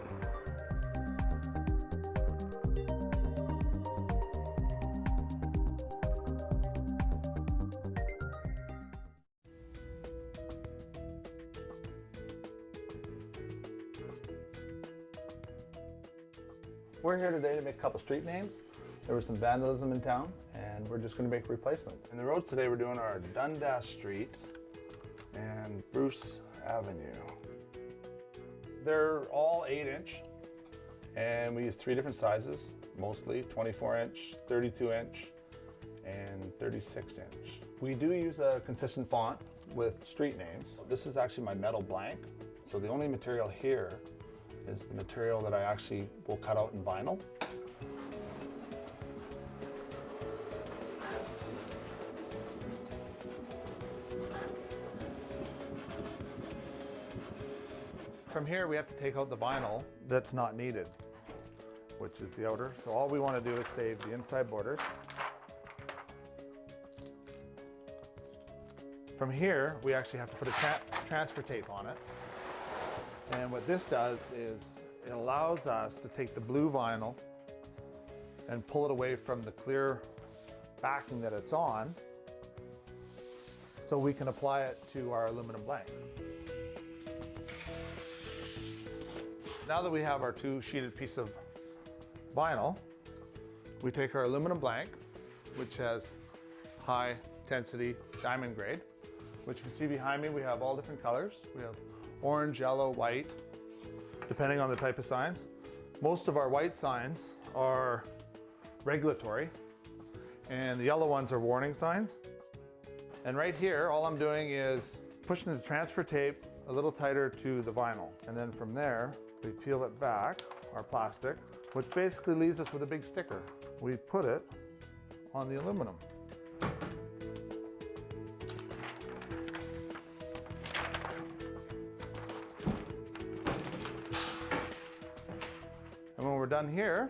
Speaker 7: We're here today to make a couple street names. There was some vandalism in town, and we're just going to make replacements. And the roads today, we're doing our Dundas Street and Bruce Avenue. They're all 8-inch, and we use 3 different sizes, mostly 24-inch, 32-inch, and 36-inch. We do use a consistent font with street names. This is actually my metal blank, so the only material here is the material that I actually will cut out in vinyl. From here, we have to take out the vinyl that's not needed, which is the outer. So all we want to do is save the inside borders. From here, we actually have to put a transfer tape on it. And what this does is it allows us to take the blue vinyl and pull it away from the clear backing that it's on, so we can apply it to our aluminum blank. Now that we have our 2 sheeted piece of vinyl, we take our aluminum blank, which has high intensity diamond grade, which you can see behind me. We have all different colors. We have orange, yellow, white, depending on the type of signs. Most of our white signs are regulatory, and the yellow ones are warning signs. And right here, all I'm doing is pushing the transfer tape a little tighter to the vinyl. And then from there, we peel it back, our plastic, which basically leaves us with a big sticker. We put it on the aluminum. And when we're done here,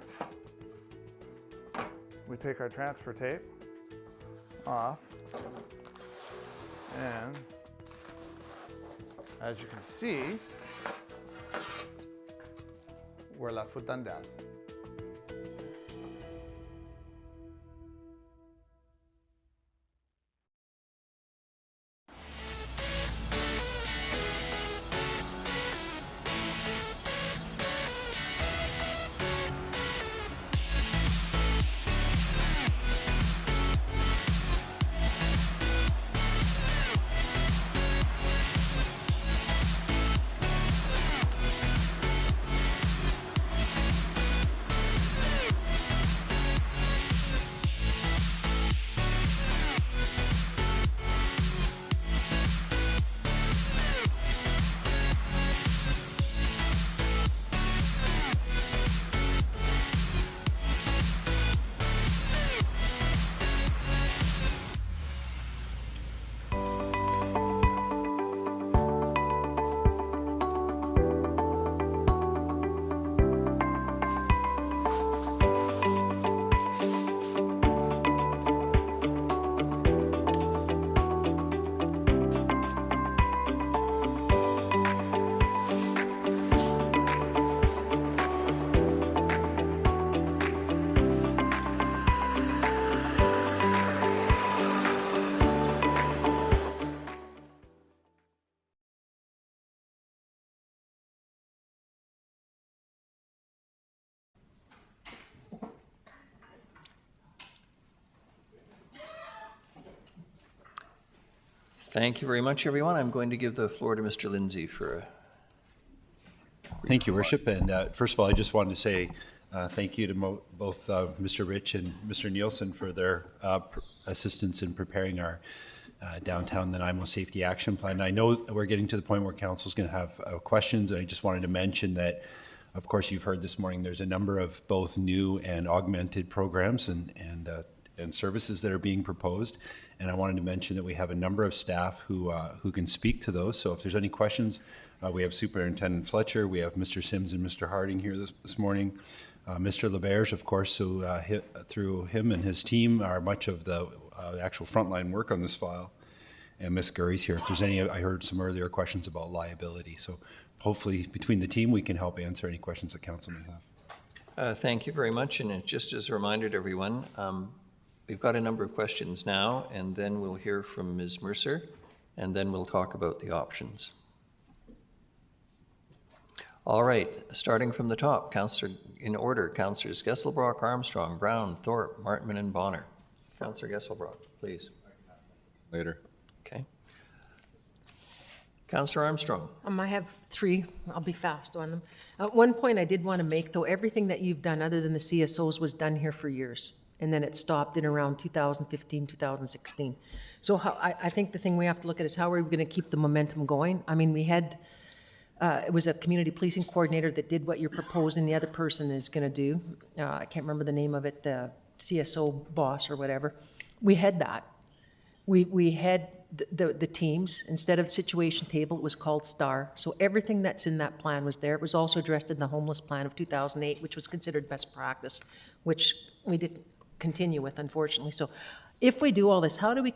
Speaker 7: we take our transfer tape off, and as you can see, we're left with Dundas.
Speaker 1: Thank you very much, everyone. I'm going to give the floor to Mr. Lindsay for a...
Speaker 11: Thank you, Worship. And first of all, I just wanted to say thank you to both Mr. Rich and Mr. Nielsen for their assistance in preparing our downtown Nanaimo Safety Action Plan. I know we're getting to the point where council's going to have questions, and I just wanted to mention that, of course, you've heard this morning, there's a number of both new and augmented programs and services that are being proposed. And I wanted to mention that we have a number of staff who can speak to those. So if there's any questions, we have Superintendent Fletcher, we have Mr. Sims and Mr. Harding here this morning. Mr. LeBerge, of course, who through him and his team are much of the actual frontline work on this file. And Ms. Gurry's here. If there's any, I heard some earlier questions about liability. So hopefully between the team, we can help answer any questions that council may have.
Speaker 1: Thank you very much. And just as a reminder to everyone, we've got a number of questions now, and then we'll hear from Ms. Mercer, and then we'll talk about the options. All right, starting from the top, Councillor, in order, Councillors Gesselbrock, Armstrong, Brown, Thorpe, Martman, and Bonner. Councillor Gesselbrock, please.
Speaker 13: Later.
Speaker 1: Okay. Councillor Armstrong.
Speaker 6: I have three. I'll be fast on them. One point I did want to make, though, everything that you've done other than the CSOs was done here for years, and then it stopped in around 2015, 2016. So I think the thing we have to look at is how are we going to keep the momentum going? I mean, we had, it was a community policing coordinator that did what you're proposing the other person is going to do. I can't remember the name of it, the CSO boss or whatever. We had that. We had the teams. Instead of situation table, it was called STAR. So everything that's in that plan was there. It was also addressed in the homeless plan of 2008, which was considered best practice, which we didn't continue with, unfortunately. So if we do all this, how do we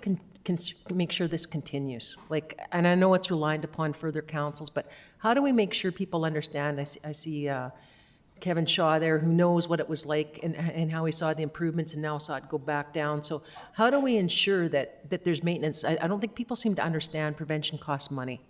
Speaker 6: make sure this continues? Like, and I know it's reliant upon further councils, but how do we make sure people understand? I see Kevin Shaw there, who knows what it was like and how he saw the improvements and now saw it go back down. So how do we ensure that there's maintenance? I don't think people seem to understand prevention costs money.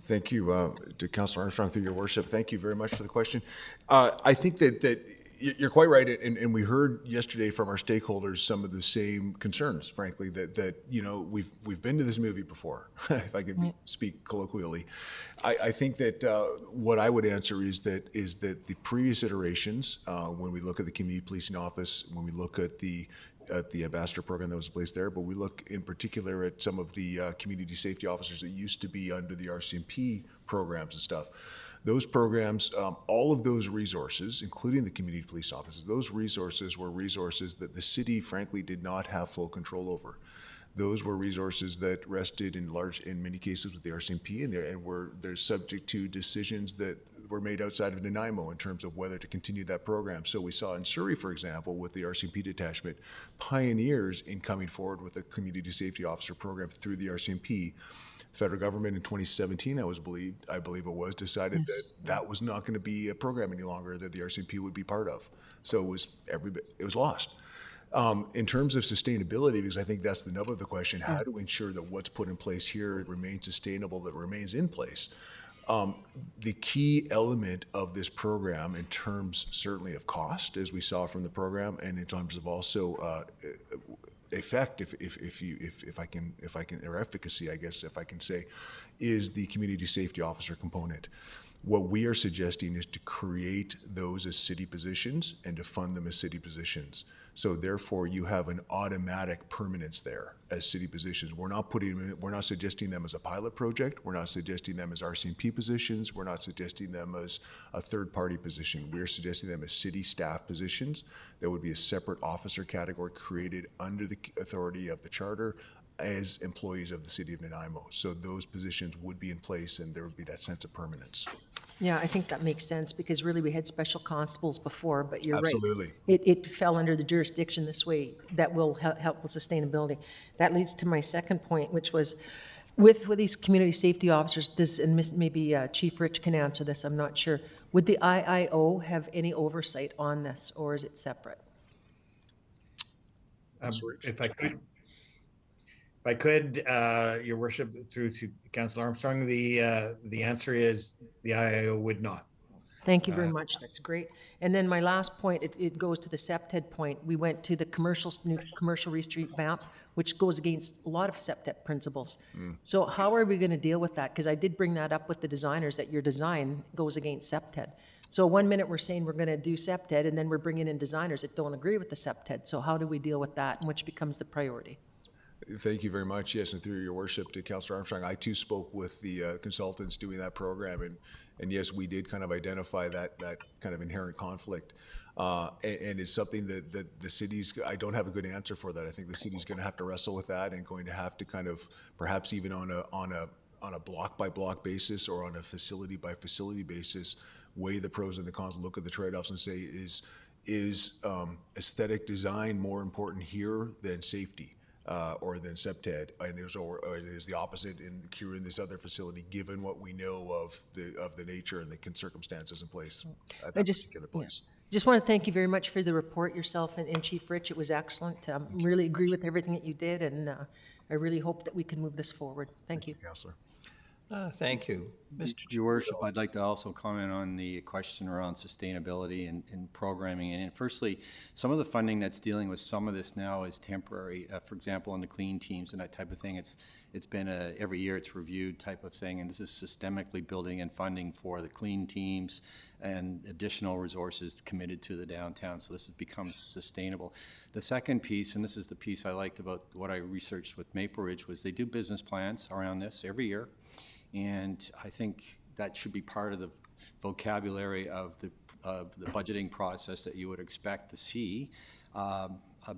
Speaker 14: Thank you to Councillor Armstrong, through your worship. Thank you very much for the question. I think that you're quite right, and we heard yesterday from our stakeholders some of the same concerns, frankly, that you know, we've been to this movie before, if I could speak colloquially. I think that what I would answer is that the previous iterations, when we look at the community policing office, when we look at the ambassador program that was placed there, but we look in particular at some of the community safety officers that used to be under the RCMP programs and stuff. Those programs, all of those resources, including the community police offices, those resources were resources that the city, frankly, did not have full control over. Those were resources that rested in many cases with the RCMP, and they're subject to decisions that were made outside of Nanaimo in terms of whether to continue that program. So we saw in Surrey, for example, with the RCMP detachment, pioneers in coming forward with a community safety officer program through the RCMP. Federal government in 2017, I believe it was, decided that was not going to be a program any longer that the RCMP would be part of. So it was lost. In terms of sustainability, because I think that's the nub of the question, how to ensure that what's put in place here remains sustainable, that remains in place. The key element of this program, in terms certainly of cost, as we saw from the program, and in terms of also effect, if I can, or efficacy, I guess, if I can say, is the community safety officer component. What we are suggesting is to create those as city positions and to fund them as city positions. So therefore, you have an automatic permanence there as city positions. We're not suggesting them as a pilot project. We're not suggesting them as RCMP positions. We're not suggesting them as a third-party position. We're suggesting them as city staff positions. There would be a separate officer category created under the authority of the charter as employees of the city of Nanaimo. So those positions would be in place, and there would be that sense of permanence.
Speaker 6: Yeah, I think that makes sense, because really we had special constables before, but you're
Speaker 14: Absolutely.
Speaker 6: Right. It fell under the jurisdiction this way. That will help with sustainability. That leads to my second point, which was with these community safety officers, and maybe Chief Rich can answer this, I'm not sure. Would the IIO have any oversight on this, or is it separate?
Speaker 15: If I could, Your Worship, through to Councillor Armstrong, the answer is the IIO would not.
Speaker 6: Thank you very much. That's great. And then my last point, it goes to the SEPTED point. We went to the new commercial revamp, which goes against a lot of SEPTED principles. So how are we going to deal with that? Because I did bring that up with the designers, that your design goes against SEPTED. So one minute we're saying we're going to do SEPTED, and then we're bringing in designers that don't agree with the SEPTED. So how do we deal with that, and which becomes the priority?
Speaker 14: Thank you very much. Yes, and through your worship to Councillor Armstrong, I too spoke with the consultants doing that program, and yes, we did kind of identify that kind of inherent conflict, and it's something that the city's. I don't have a good answer for that. I think the city's going to have to wrestle with that, and going to have to kind of perhaps even on a block by block basis or on a facility by facility basis, weigh the pros and the cons, look at the trade-offs, and say is aesthetic design more important here than safety? Or than SEPTED, and or is the opposite in this other facility, given what we know of the nature and the circumstances in place at that particular place.
Speaker 6: Just want to thank you very much for the report, yourself and Chief Rich. It was excellent. Really agree with everything that you did, and I really hope that we can move this forward. Thank you.
Speaker 14: Councillor.
Speaker 1: Thank you.
Speaker 5: Your Worship, I'd like to also comment on the question around sustainability and programming. And firstly, some of the funding that's dealing with some of this now is temporary. For example, on the clean teams and that type of thing, it's been every year it's reviewed type of thing, and this is systemically building in funding for the clean teams and additional resources committed to the downtown, so this has become sustainable. The second piece, and this is the piece I liked about what I researched with Maple Ridge, was they do business plans around this every year. And I think that should be part of the vocabulary of the budgeting process that you would expect to see a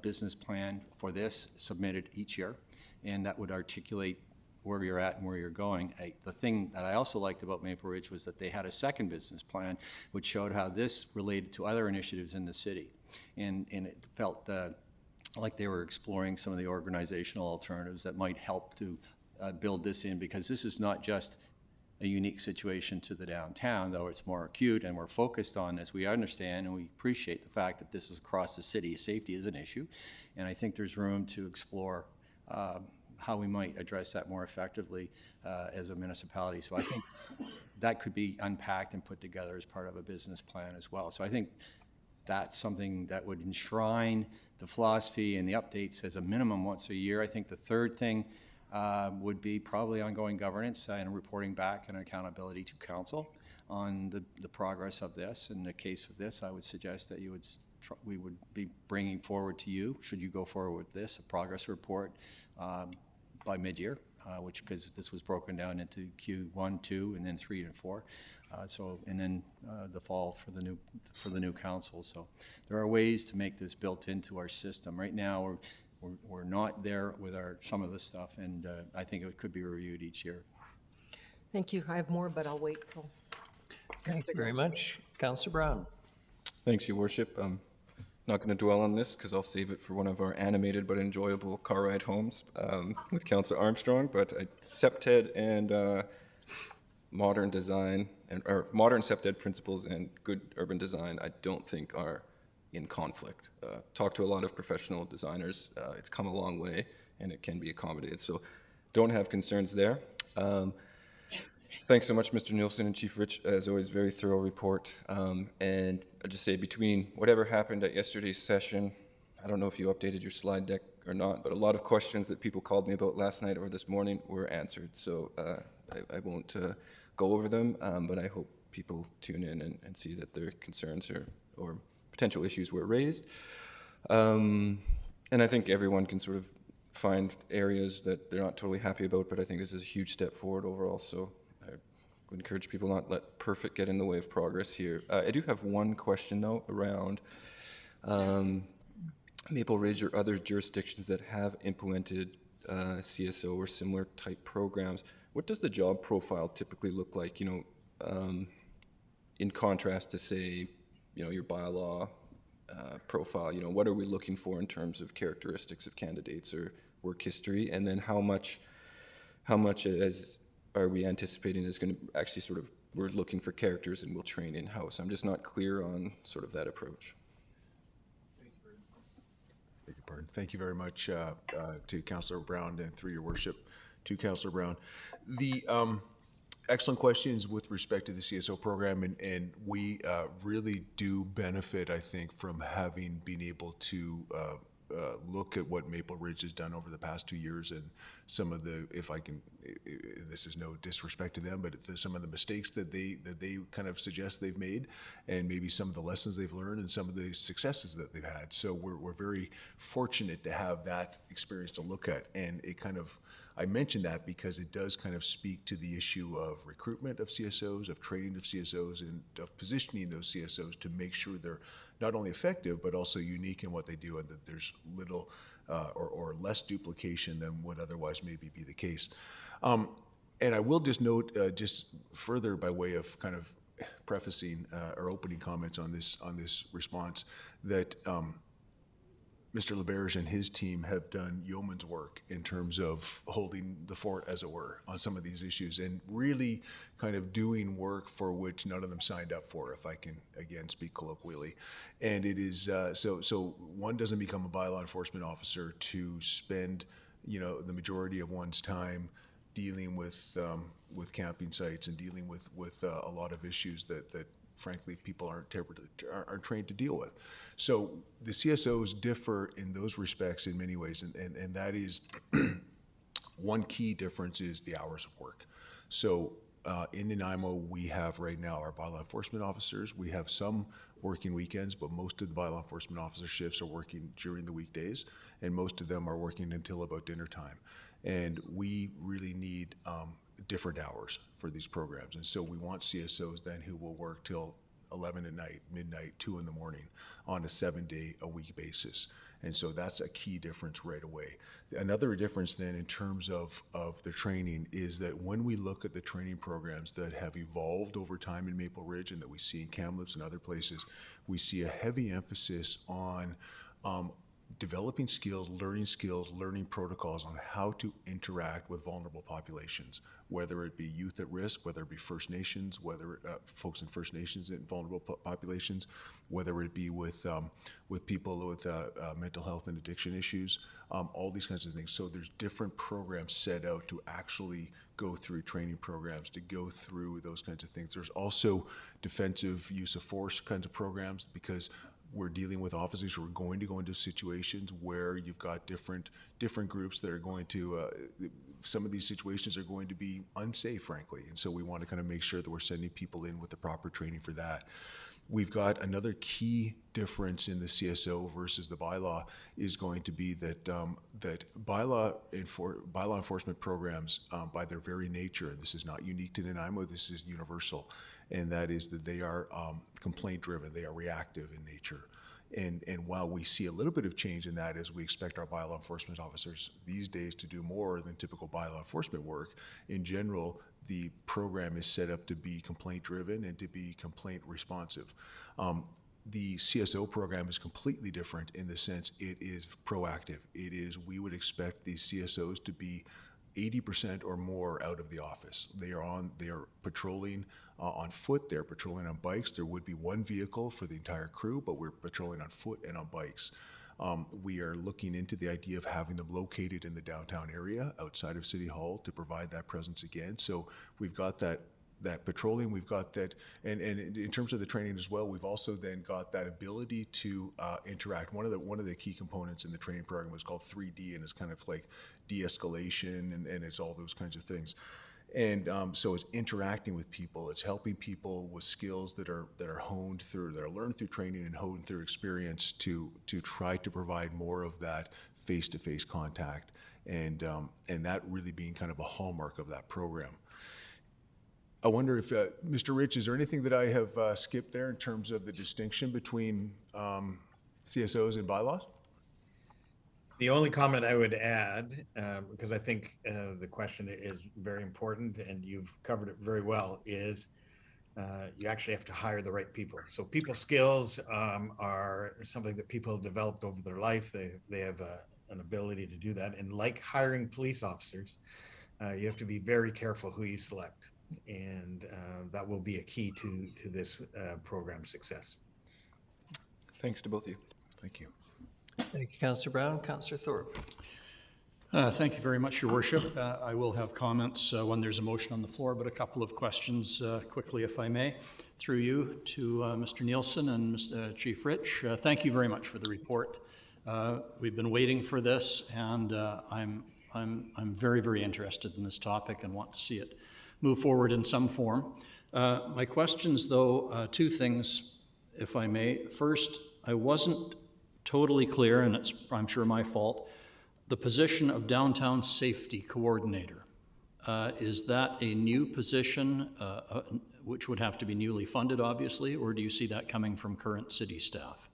Speaker 5: business plan for this submitted each year, and that would articulate where you're at and where you're going. The thing that I also liked about Maple Ridge was that they had a second business plan which showed how this related to other initiatives in the city, and it felt like they were exploring some of the organizational alternatives that might help to build this in, because this is not just a unique situation to the downtown, though it's more acute, and we're focused on, as we understand and we appreciate the fact that this is across the city. Safety is an issue, and I think there's room to explore how we might address that more effectively as a municipality. So I think that could be unpacked and put together as part of a business plan as well. So I think that's something that would enshrine the philosophy and the updates as a minimum once a year. I think the third thing would be probably ongoing governance and reporting back and accountability to council on the progress of this. In the case of this, I would suggest that we would be bringing forward to you, should you go forward with this, a progress report by mid-year, because this was broken down into Q1, 2, and then 3 and 4. And then the fall for the new council. So there are ways to make this built into our system. Right now, we're not there with some of this stuff, and I think it could be reviewed each year.
Speaker 6: Thank you. I have more, but I'll wait till.
Speaker 1: Thank you very much. Councillor Brown.
Speaker 9: Thanks, Your Worship. I'm not going to dwell on this because I'll save it for one of our animated but enjoyable car ride homes with Councillor Armstrong. But SEPTED and modern design, or modern SEPTED principles and good urban design, I don't think are in conflict. Talked to a lot of professional designers. It's come a long way, and it can be accommodated. So don't have concerns there. Thanks so much, Mr. Nielsen and Chief Rich. As always, very thorough report. And I'll just say, between whatever happened at yesterday's session, I don't know if you updated your slide deck or not, but a lot of questions that people called me about last night or this morning were answered. So I won't go over them, but I hope people tune in and see that their concerns or potential issues were raised. And I think everyone can sort of find areas that they're not totally happy about, but I think this is a huge step forward overall. So I would encourage people not let perfect get in the way of progress here. I do have one question though around Maple Ridge or other jurisdictions that have implemented CSO or similar type programs. What does the job profile typically look like, in contrast to, say, your bylaw profile? What are we looking for in terms of characteristics of candidates or work history? And then how much are we anticipating is going to actually sort of, we're looking for characters and we'll train in-house? I'm just not clear on sort of that approach.
Speaker 14: Thank you very much to Councillor Brown, and through your worship to Councillor Brown. excellent questions with respect to the CSO program, and we really do benefit, I think, from having been able to look at what Maple Ridge has done over the past 2 years, and some of the, if I can, this is no disrespect to them, but some of the mistakes that they kind of suggest they've made, and maybe some of the lessons they've learned, and some of the successes that they've had. So we're very fortunate to have that experience to look at, and it kind of, I mention that because it does kind of speak to the issue of recruitment of CSOs, of training of CSOs, and of positioning those CSOs to make sure they're not only effective, but also unique in what they do, and that there's little or less duplication than would otherwise maybe be the case. And I will just note, just further by way of kind of prefacing or opening comments on this response, that Mr. LeBerge and his team have done yeoman's work in terms of holding the fort, as it were, on some of these issues, and really kind of doing work for which none of them signed up for, if I can, again, speak colloquially. And it is, so one doesn't become a bylaw enforcement officer to spend, the majority of one's time dealing with camping sites and dealing with a lot of issues that frankly people aren't trained to deal with. So the CSOs differ in those respects in many ways, and that is one key difference is the hours of work. So in Nanaimo, we have right now our bylaw enforcement officers. We have some working weekends, but most of the bylaw enforcement officer shifts are working during the weekdays, and most of them are working until about dinner time. And we really need different hours for these programs. And so we want CSOs then who will work till 11 at night, midnight, 2 in the morning on a 7-day-a-week basis. And so that's a key difference right away. Another difference then in terms of the training is that when we look at the training programs that have evolved over time in Maple Ridge and that we see in Kamloops and other places, we see a heavy emphasis on developing skills, learning protocols on how to interact with vulnerable populations, whether it be youth at risk, whether it be First Nations, whether folks in First Nations and vulnerable populations, whether it be with people with mental health and addiction issues, all these kinds of things. So there's different programs set out to actually go through training programs, to go through those kinds of things. There's also defensive use of force kinds of programs, because we're dealing with officers who are going to go into situations where you've got different groups that are going to, some of these situations are going to be unsafe, frankly. And so we want to kind of make sure that we're sending people in with the proper training for that. We've got another key difference in the CSO versus the bylaw is going to be that bylaw enforcement programs, by their very nature, and this is not unique to Nanaimo, this is universal, and that is that they are complaint-driven, they are reactive in nature. And while we see a little bit of change in that as we expect our bylaw enforcement officers these days to do more than typical bylaw enforcement work, in general, the program is set up to be complaint-driven and to be complaint-responsive. The CSO program is completely different in the sense it is proactive. It is, we would expect these CSOs to be 80% or more out of the office. They are patrolling on foot, they're patrolling on bikes. There would be one vehicle for the entire crew, but we're patrolling on foot and on bikes. We are looking into the idea of having them located in the downtown area outside of City Hall to provide that presence again. So we've got that patrolling, we've got that, and in terms of the training as well, we've also then got that ability to interact. One of the key components in the training program is called 3D, and it's kind of like de-escalation, and it's all those kinds of things. And so it's interacting with people, it's helping people with skills that are honed through, that are learned through training and honed through experience to try to provide more of that face-to-face contact, and that really being kind of a hallmark of that program. I wonder if, Mr. Rich, is there anything that I have skipped there in terms of the distinction between CSOs and bylaws?
Speaker 15: The only comment I would add, because I think the question is very important and you've covered it very well, is you actually have to hire the right people. So people skills are something that people have developed over their life. They have an ability to do that. And like hiring police officers, you have to be very careful who you select. And that will be a key to this program's success.
Speaker 9: Thanks to both of you.
Speaker 14: Thank you.
Speaker 1: Thank you, Councillor Brown. Councillor Thorpe.
Speaker 8: Thank you very much, Your Worship. I will have comments when there's a motion on the floor, but a couple of questions quickly, if I may, through you to Mr. Nielsen and Chief Rich. Thank you very much for the report. We've been waiting for this, and I'm very, very interested in this topic and want to see it move forward in some form. My questions, though, two things, if I may. First, I wasn't totally clear, and it's, I'm sure, my fault, the position of Downtown Safety Coordinator. Is that a new position, which would have to be newly funded, obviously, or do you see that coming from current city staff?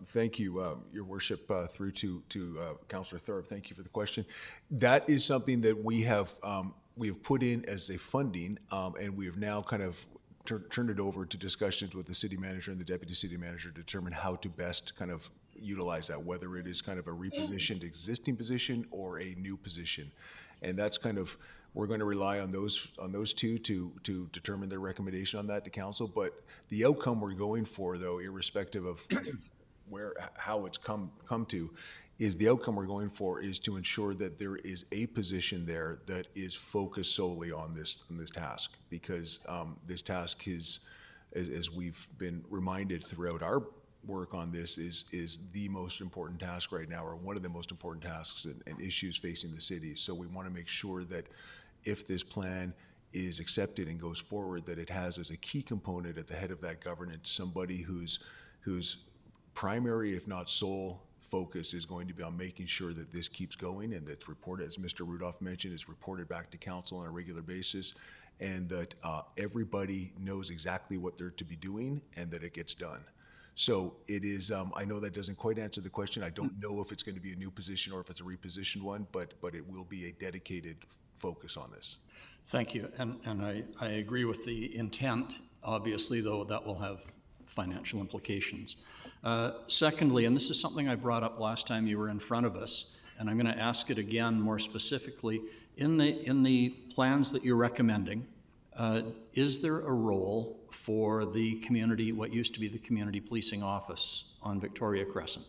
Speaker 14: Thank you, Your Worship, through to Councillor Thorpe. Thank you for the question. That is something that we have put in as a funding, and we have now kind of turned it over to discussions with the city manager and the deputy city manager to determine how to best kind of utilize that, whether it is kind of a repositioned existing position or a new position. And that's kind of, we're going to rely on those two to determine their recommendation on that to council. But the outcome we're going for, though, irrespective of how it's come to, is the outcome we're going for is to ensure that there is a position there that is focused solely on this task, because this task is, as we've been reminded throughout our work on this, is the most important task right now, or one of the most important tasks and issues facing the city. So we want to make sure that if this plan is accepted and goes forward, that it has as a key component at the head of that governance somebody whose primary, if not sole, focus is going to be on making sure that this keeps going and that's reported, as Mr. Rudolph mentioned, is reported back to council on a regular basis, and that everybody knows exactly what they're to be doing and that it gets done. So it is, I know that doesn't quite answer the question. I don't know if it's going to be a new position or if it's a repositioned one, but it will be a dedicated focus on this.
Speaker 8: Thank you, and I agree with the intent. Obviously, though, that will have financial implications. Secondly, and this is something I brought up last time you were in front of us, and I'm going to ask it again more specifically. In the plans that you're recommending, is there a role for the community, what used to be the Community Policing Office on Victoria Crescent,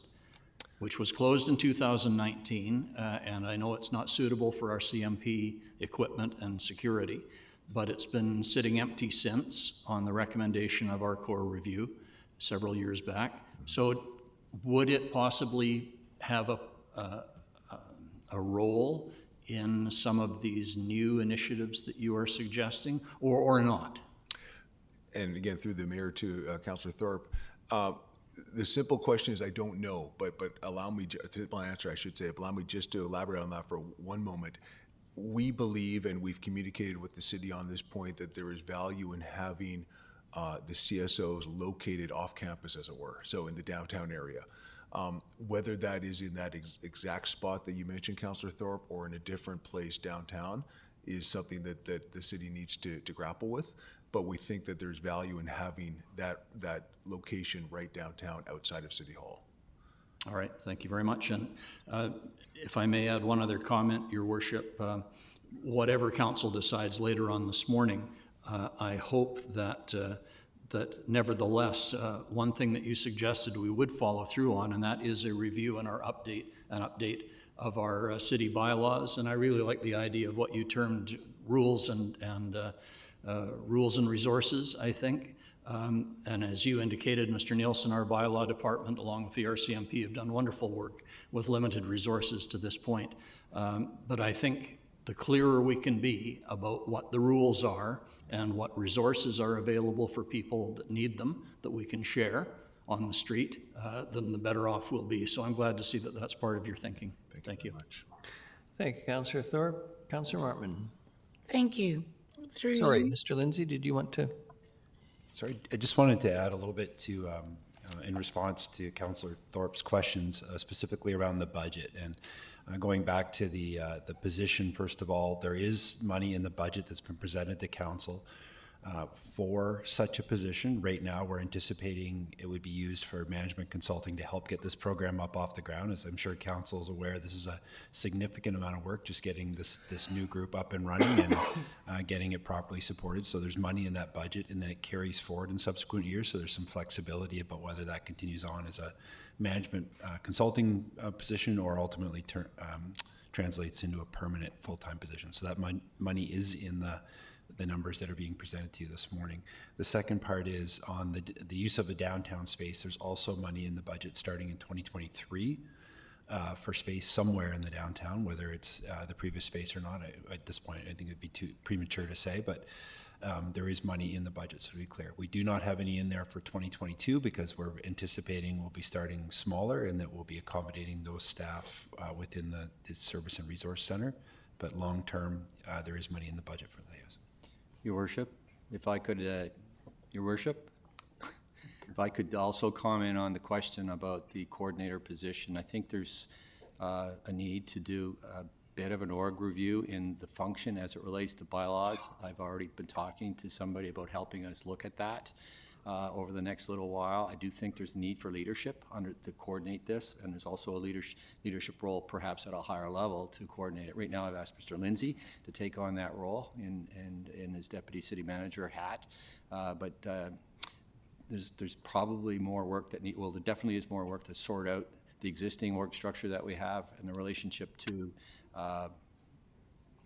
Speaker 8: which was closed in 2019, and I know it's not suitable for our CMP equipment and security, but it's been sitting empty since on the recommendation of our core review several years back. So would it possibly have a role in some of these new initiatives that you are suggesting, or not?
Speaker 14: And again, through the mayor to Councillor Thorpe, the simple question is I don't know, but allow me, simple answer I should say, allow me just to elaborate on that for one moment. We believe, and we've communicated with the city on this point, that there is value in having the CSOs located off campus, as it were, so in the downtown area. Whether that is in that exact spot that you mentioned, Councillor Thorpe, or in a different place downtown is something that the city needs to grapple with. But we think that there's value in having that location right downtown outside of City Hall.
Speaker 8: All right, thank you very much. And if I may add one other comment, Your Worship, whatever council decides later on this morning, I hope that that nevertheless, one thing that you suggested we would follow through on, and that is a review and an update of our city bylaws. And I really like the idea of what you termed rules and resources, I think. And as you indicated, Mr. Nielsen, our bylaw department, along with the RCMP, have done wonderful work with limited resources to this point. But I think the clearer we can be about what the rules are and what resources are available for people that need them, that we can share on the street, then the better off we'll be. So I'm glad to see that that's part of your thinking. Thank you.
Speaker 14: Much.
Speaker 1: Thank you, Councillor Thorpe. Councillor Martman.
Speaker 10: Thank you.
Speaker 1: Sorry, Mr. Lindsay, did you want to?
Speaker 11: Sorry, I just wanted to add a little bit to, in response to Councillor Thorpe's questions, specifically around the budget. And going back to the position, first of all, there is money in the budget that's been presented to council for such a position. Right now, we're anticipating it would be used for management consulting to help get this program up off the ground. As I'm sure council is aware, this is a significant amount of work just getting this new group up and running and getting it properly supported. So there's money in that budget, and then it carries forward in subsequent years. So there's some flexibility about whether that continues on as a management consulting position or ultimately translates into a permanent full-time position. So that money is in the numbers that are being presented to you this morning. The second part is on the use of the downtown space. There's also money in the budget starting in 2023 for space somewhere in the downtown, whether it's the previous space or not. At this point, I think it'd be too premature to say, but there is money in the budget, so to be clear. We do not have any in there for 2022 because we're anticipating we'll be starting smaller and that we'll be accommodating those staff within the Service and Resource Center. But long term, there is money in the budget for that.
Speaker 5: Your Worship, if I could, Your Worship, if I could also comment on the question about the coordinator position. I think there's a need to do a bit of an org review in the function as it relates to bylaws. I've already been talking to somebody about helping us look at that over the next little while. I do think there's a need for leadership to coordinate this, and there's also a leadership role perhaps at a higher level to coordinate it. Right now I've asked Mr. Lindsay to take on that role in his deputy city manager hat, but there's probably more work that there definitely is more work to sort out the existing work structure that we have and the relationship to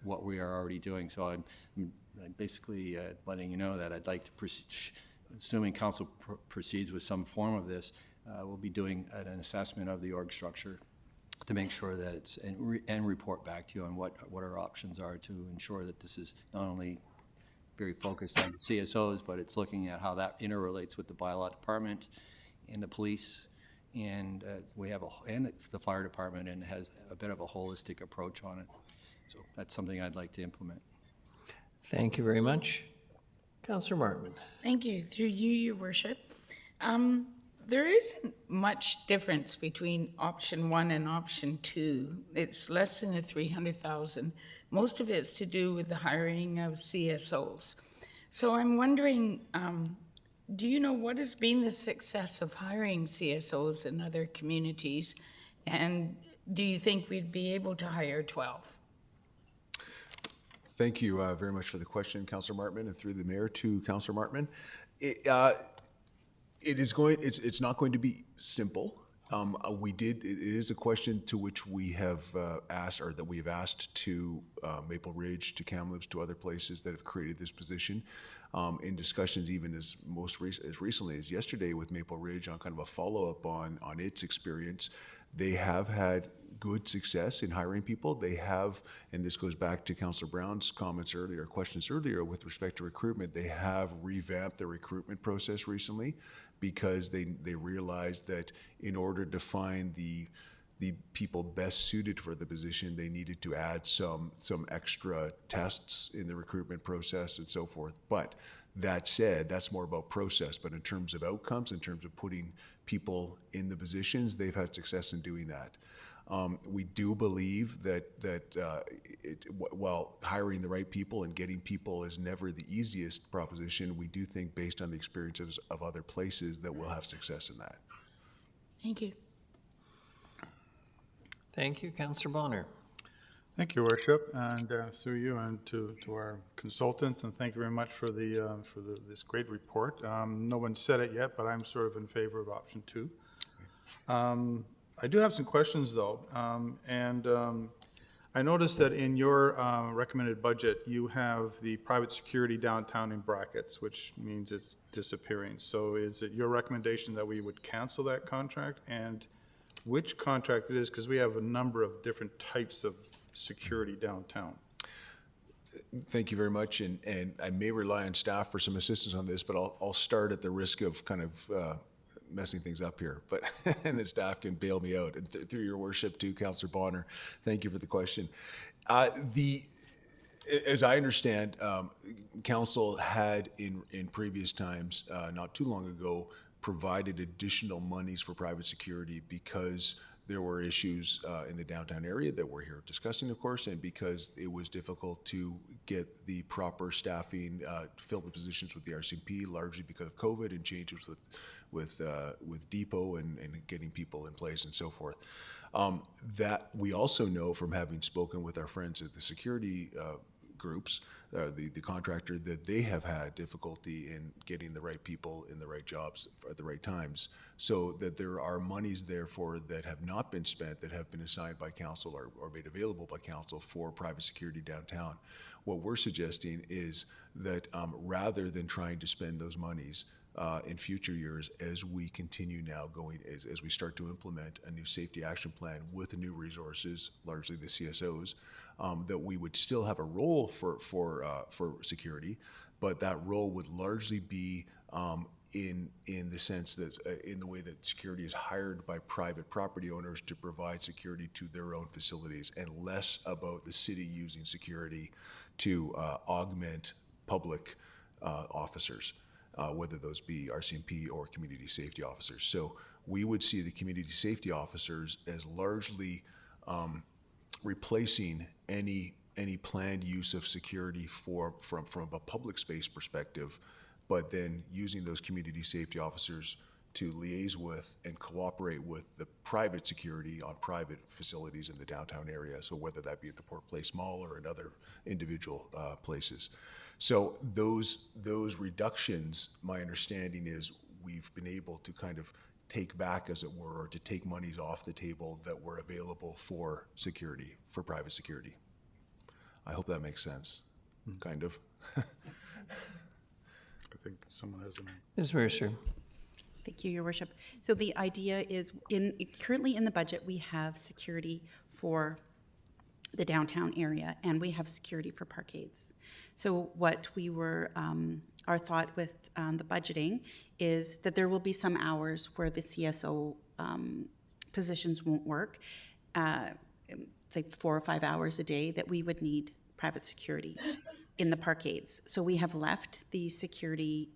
Speaker 5: what we are already doing. So I'm basically letting you know that I'd like to proceed, assuming council proceeds with some form of this, we'll be doing an assessment of the org structure to make sure that it's, and report back to you on what our options are to ensure that this is not only very focused on the CSOs, but it's looking at how that interrelates with the bylaw department and the police, and we have and the fire department, and has a bit of a holistic approach on it. So that's something I'd like to implement.
Speaker 1: Thank you very much. Councillor Martin.
Speaker 17: Thank you. Through you, Your Worship. There isn't much difference between option 1 and option 2. It's less than 300,000. Most of it's to do with the hiring of CSOs. So I'm wondering, do you know what has been the success of hiring CSOs in other communities? And do you think we'd be able to hire 12?
Speaker 14: Thank you very much for the question, Councillor Martman, and through the mayor to Councillor Martman. It's not going to be simple. It is a question to which we have asked, or that we have asked to Maple Ridge, to Kamloops, to other places that have created this position, in discussions even as recently as yesterday with Maple Ridge on kind of a follow-up on its experience. They have had good success in hiring people. They have, and this goes back to Councillor Brown's comments earlier, questions earlier with respect to recruitment, they have revamped the recruitment process recently because they realized that in order to find the people best suited for the position, they needed to add some extra tests in the recruitment process and so forth. But that said, that's more about process. But in terms of outcomes, in terms of putting people in the positions, they've had success in doing that. We do believe that while hiring the right people and getting people is never the easiest proposition, we do think based on the experiences of other places that we'll have success in that.
Speaker 17: Thank you.
Speaker 1: Thank you, Councillor Bonner.
Speaker 3: Thank you, Worship, and through you and to our consultants, and thank you very much for this great report. No one said it yet, but I'm sort of in favor of option 2. I do have some questions though, and I noticed that in your recommended budget, you have the private security downtown in brackets, which means it's disappearing. So is it your recommendation that we would cancel that contract, and which contract it is? Because we have a number of different types of security downtown.
Speaker 14: Thank you very much, and I may rely on staff for some assistance on this, but I'll start at the risk of kind of messing things up here, but and the staff can bail me out. And through your worship to Councillor Bonner, thank you for the question. As I understand, council had in previous times, not too long ago, provided additional monies for private security because there were issues in the downtown area that we're here discussing, of course, and because it was difficult to get the proper staffing to fill the positions with the RCMP, largely because of COVID and changes with Depot and getting people in place and so forth. That we also know from having spoken with our friends at the security groups, the contractor, that they have had difficulty in getting the right people in the right jobs at the right times, so that there are monies therefore that have not been spent that have been assigned by council or made available by council for private security downtown. What we're suggesting is that rather than trying to spend those monies in future years, as we continue now going, as we start to implement a new safety action plan with the new resources, largely the CSOs, that we would still have a role for security, but that role would largely be in the sense that in the way that security is hired by private property owners to provide security to their own facilities, and less about the city using security to augment public officers. Whether those be RCMP or community safety officers. So we would see the community safety officers as largely replacing any planned use of security from a public space perspective, but then using those community safety officers to liaise with and cooperate with the private security on private facilities in the downtown area. So whether that be at the Port Place Mall or in other individual places. So those reductions, my understanding is we've been able to kind of take back, as it were, or to take monies off the table that were available for security, for private security. I hope that makes sense, kind of.
Speaker 3: I think someone has a name.
Speaker 1: Ms. Mercer.
Speaker 2: Thank you, Your Worship. So the idea is, currently in the budget, we have security for the downtown area, and we have security for parkades. So what we were, our thought with the budgeting is that there will be some hours where the CSO positions won't work, like 4 or 5 hours a day, that we would need private security in the parkades. So we have left the security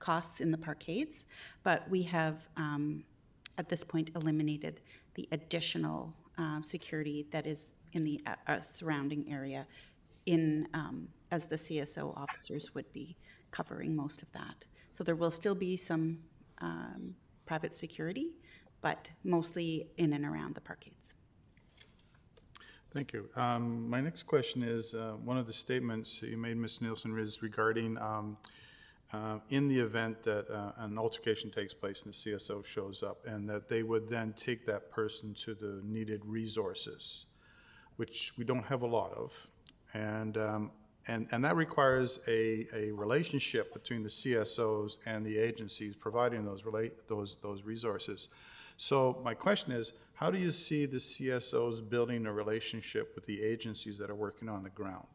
Speaker 2: costs in the parkades, but we have at this point eliminated the additional security that is in the surrounding area as the CSO officers would be covering most of that. So there will still be some private security, but mostly in and around the parkades.
Speaker 3: Thank you. My next question is, one of the statements you made, Ms. Nielsen, is regarding in the event that an altercation takes place and the CSO shows up, and that they would then take that person to the needed resources, which we don't have a lot of. And that requires a relationship between the CSOs and the agencies providing those resources. So my question is, how do you see the CSOs building a relationship with the agencies that are working on the ground?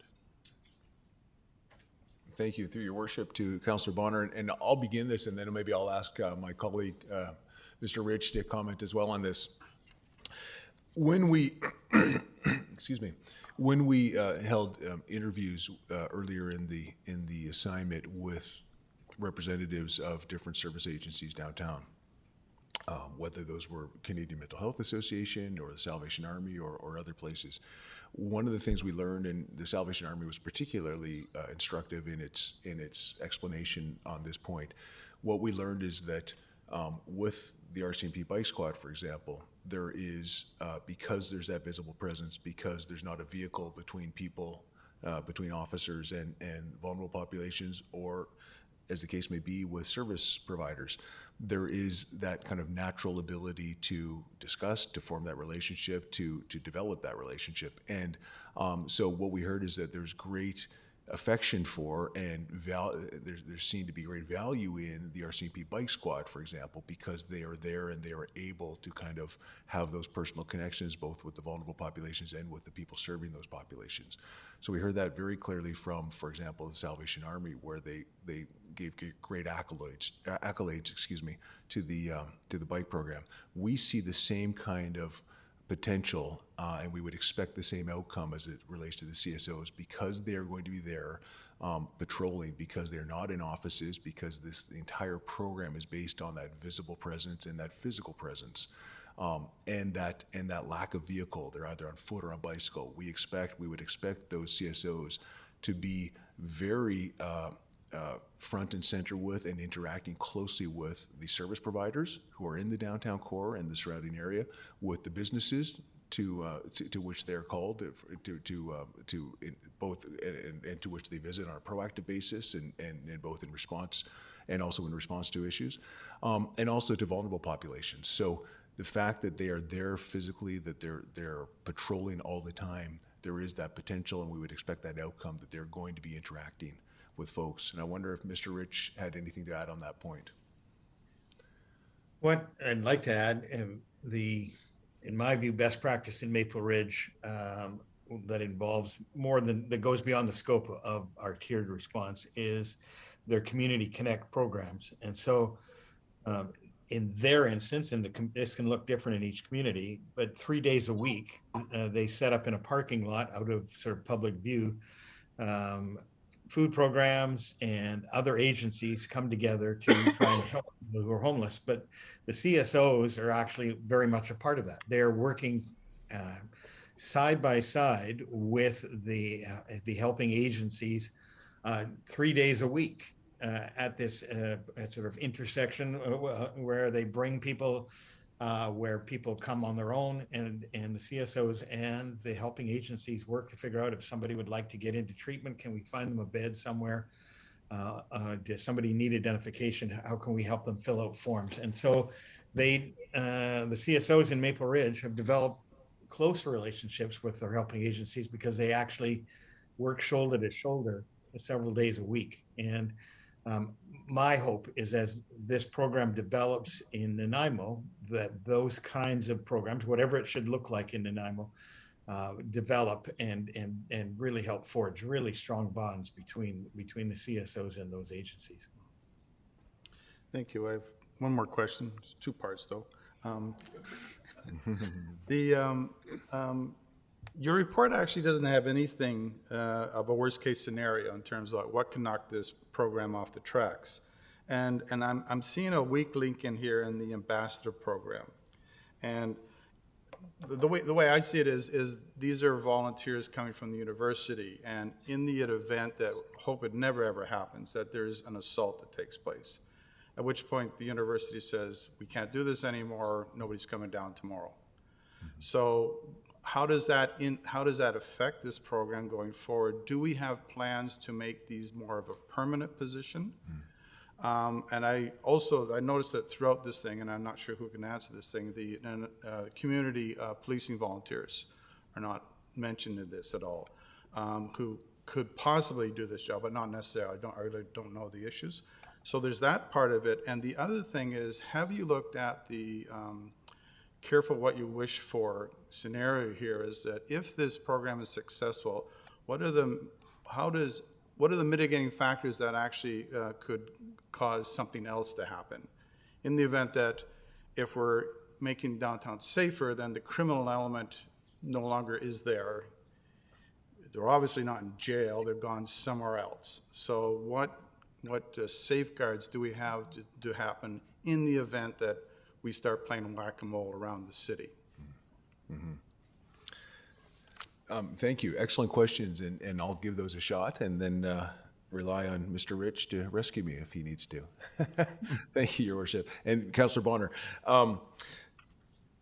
Speaker 14: Thank you, through your worship, to Councillor Bonner, and I'll begin this, and then maybe I'll ask my colleague, Mr. Rich, to comment as well on this. When we, excuse me, when we held interviews earlier in the assignment with representatives of different service agencies downtown, whether those were Canadian Mental Health Association or the Salvation Army or other places, one of the things we learned, and the Salvation Army was particularly instructive in its explanation on this point, what we learned is that with the RCMP Bike Squad, for example, there is, because there's that visible presence, because there's not a vehicle between people, between officers and vulnerable populations, or as the case may be with service providers, there is that kind of natural ability to discuss, to form that relationship, to develop that relationship. And so what we heard is that there's great affection for, and there seemed to be great value in the RCMP Bike Squad, for example, because they are there and they are able to kind of have those personal connections both with the vulnerable populations and with the people serving those populations. So we heard that very clearly from, for example, the Salvation Army, where they gave great accolades, excuse me, to the bike program. We see the same kind of potential, and we would expect the same outcome as it relates to the CSOs, because they are going to be there patrolling, because they're not in offices, because the entire program is based on that visible presence and that physical presence. and that lack of vehicle, they're either on foot or on bicycle. We would expect those CSOs to be very front and center with and interacting closely with the service providers who are in the downtown core and the surrounding area, with the businesses to which they're called and to which they visit on a proactive basis and both in response and also in response to issues, and also to vulnerable populations. So the fact that they are there physically, that they're patrolling all the time, there is that potential, and we would expect that outcome, that they're going to be interacting with folks. And I wonder if Mr. Rich had anything to add on that point.
Speaker 15: What I'd like to add, in my view, best practice in Maple Ridge that involves that goes beyond the scope of our tiered response is their Community Connect programs. And so in their instance, and this can look different in each community, but 3 days a week, they set up in a parking lot out of sort of public view, food programs and other agencies come together to try and help people who are homeless. But the CSOs are actually very much a part of that. They're working side by side with the helping agencies 3 days a week at this sort of intersection where they bring people, where people come on their own, and the CSOs and the helping agencies work to figure out if somebody would like to get into treatment, can we find them a bed somewhere? Does somebody need identification? How can we help them fill out forms? And so the CSOs in Maple Ridge have developed closer relationships with their helping agencies because they actually work shoulder to shoulder several days a week. And my hope is, as this program develops in Nanaimo, that those kinds of programs, whatever it should look like in Nanaimo, develop and really help forge really strong bonds between the CSOs and those agencies.
Speaker 3: Thank you. I have one more question. It's two parts, though. Your report actually doesn't have anything of a worst-case scenario in terms of what can knock this program off the tracks. And I'm seeing a weak link in here in the ambassador program. And the way I see it is these are volunteers coming from the university, and in the event that, hope it never ever happens, that there's an assault that takes place, at which point the university says, we can't do this anymore, nobody's coming down tomorrow. So how does that affect this program going forward? Do we have plans to make these more of a permanent position? And I noticed that throughout this thing, and I'm not sure who can answer this thing, the community policing volunteers are not mentioned in this at all, who could possibly do this job, but not necessarily. I really don't know the issues. So there's that part of it. And the other thing is, have you looked at the careful what you wish for scenario here? Is that if this program is successful, what are the mitigating factors that actually could cause something else to happen? In the event that if we're making downtown safer, then the criminal element no longer is there. They're obviously not in jail, they've gone somewhere else. So what safeguards do we have to happen in the event that we start playing whack-a-mole around the city?
Speaker 14: Thank you. Excellent questions, and I'll give those a shot, and then rely on Mr. Rich to rescue me if he needs to. Thank you, Your Worship. And Councillor Bonner,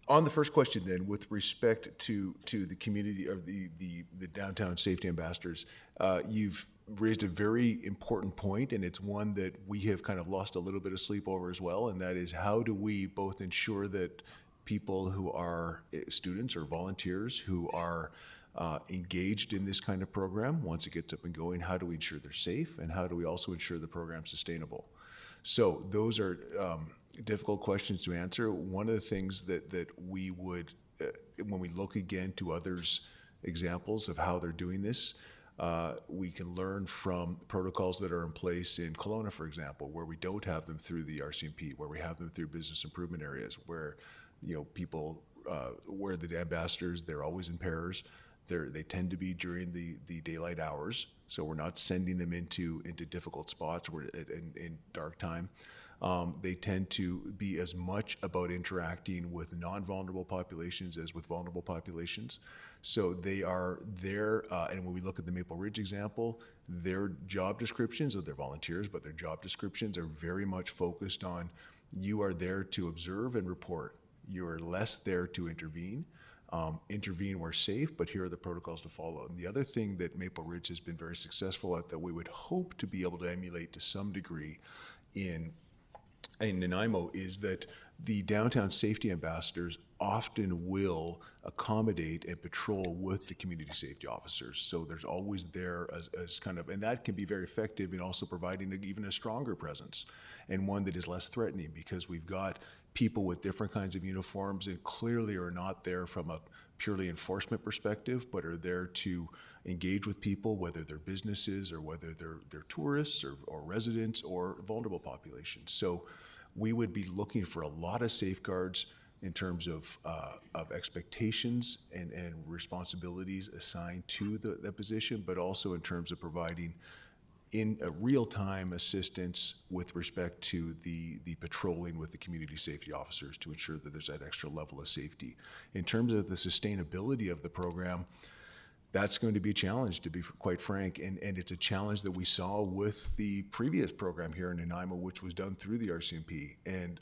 Speaker 14: on the first question then, with respect to the community or the downtown safety ambassadors, you've raised a very important point, and it's one that we have kind of lost a little bit of sleep over as well, and that is, how do we both ensure that people who are students or volunteers who are engaged in this kind of program, once it gets up and going, how do we ensure they're safe, and how do we also ensure the program's sustainable? So those are difficult questions to answer. One of the things that we would, when we look again to others' examples of how they're doing this, we can learn from protocols that are in place in Kelowna, for example, where we don't have them through the RCMP, where we have them through business improvement areas, where people, where the ambassadors, they're always in pairs. They tend to be during the daylight hours, so we're not sending them into difficult spots or in dark time. They tend to be as much about interacting with non-vulnerable populations as with vulnerable populations. So they are there, and when we look at the Maple Ridge example, their job descriptions, or they're volunteers, but their job descriptions are very much focused on, you are there to observe and report. You are less there to intervene. Intervene where safe, but here are the protocols to follow. And the other thing that Maple Ridge has been very successful at, that we would hope to be able to emulate to some degree in Nanaimo, is that the downtown safety ambassadors often will accommodate and patrol with the community safety officers. So there's always there as kind of, and that can be very effective in also providing even a stronger presence, and one that is less threatening, because we've got people with different kinds of uniforms and clearly are not there from a purely enforcement perspective, but are there to engage with people, whether they're businesses or whether they're tourists or residents or vulnerable populations. So we would be looking for a lot of safeguards in terms of expectations and responsibilities assigned to the position, but also in terms of providing in a real-time assistance with respect to the patrolling with the community safety officers to ensure that there's that extra level of safety. In terms of the sustainability of the program, that's going to be a challenge, to be quite frank, and it's a challenge that we saw with the previous program here in Nanaimo, which was done through the RCMP. And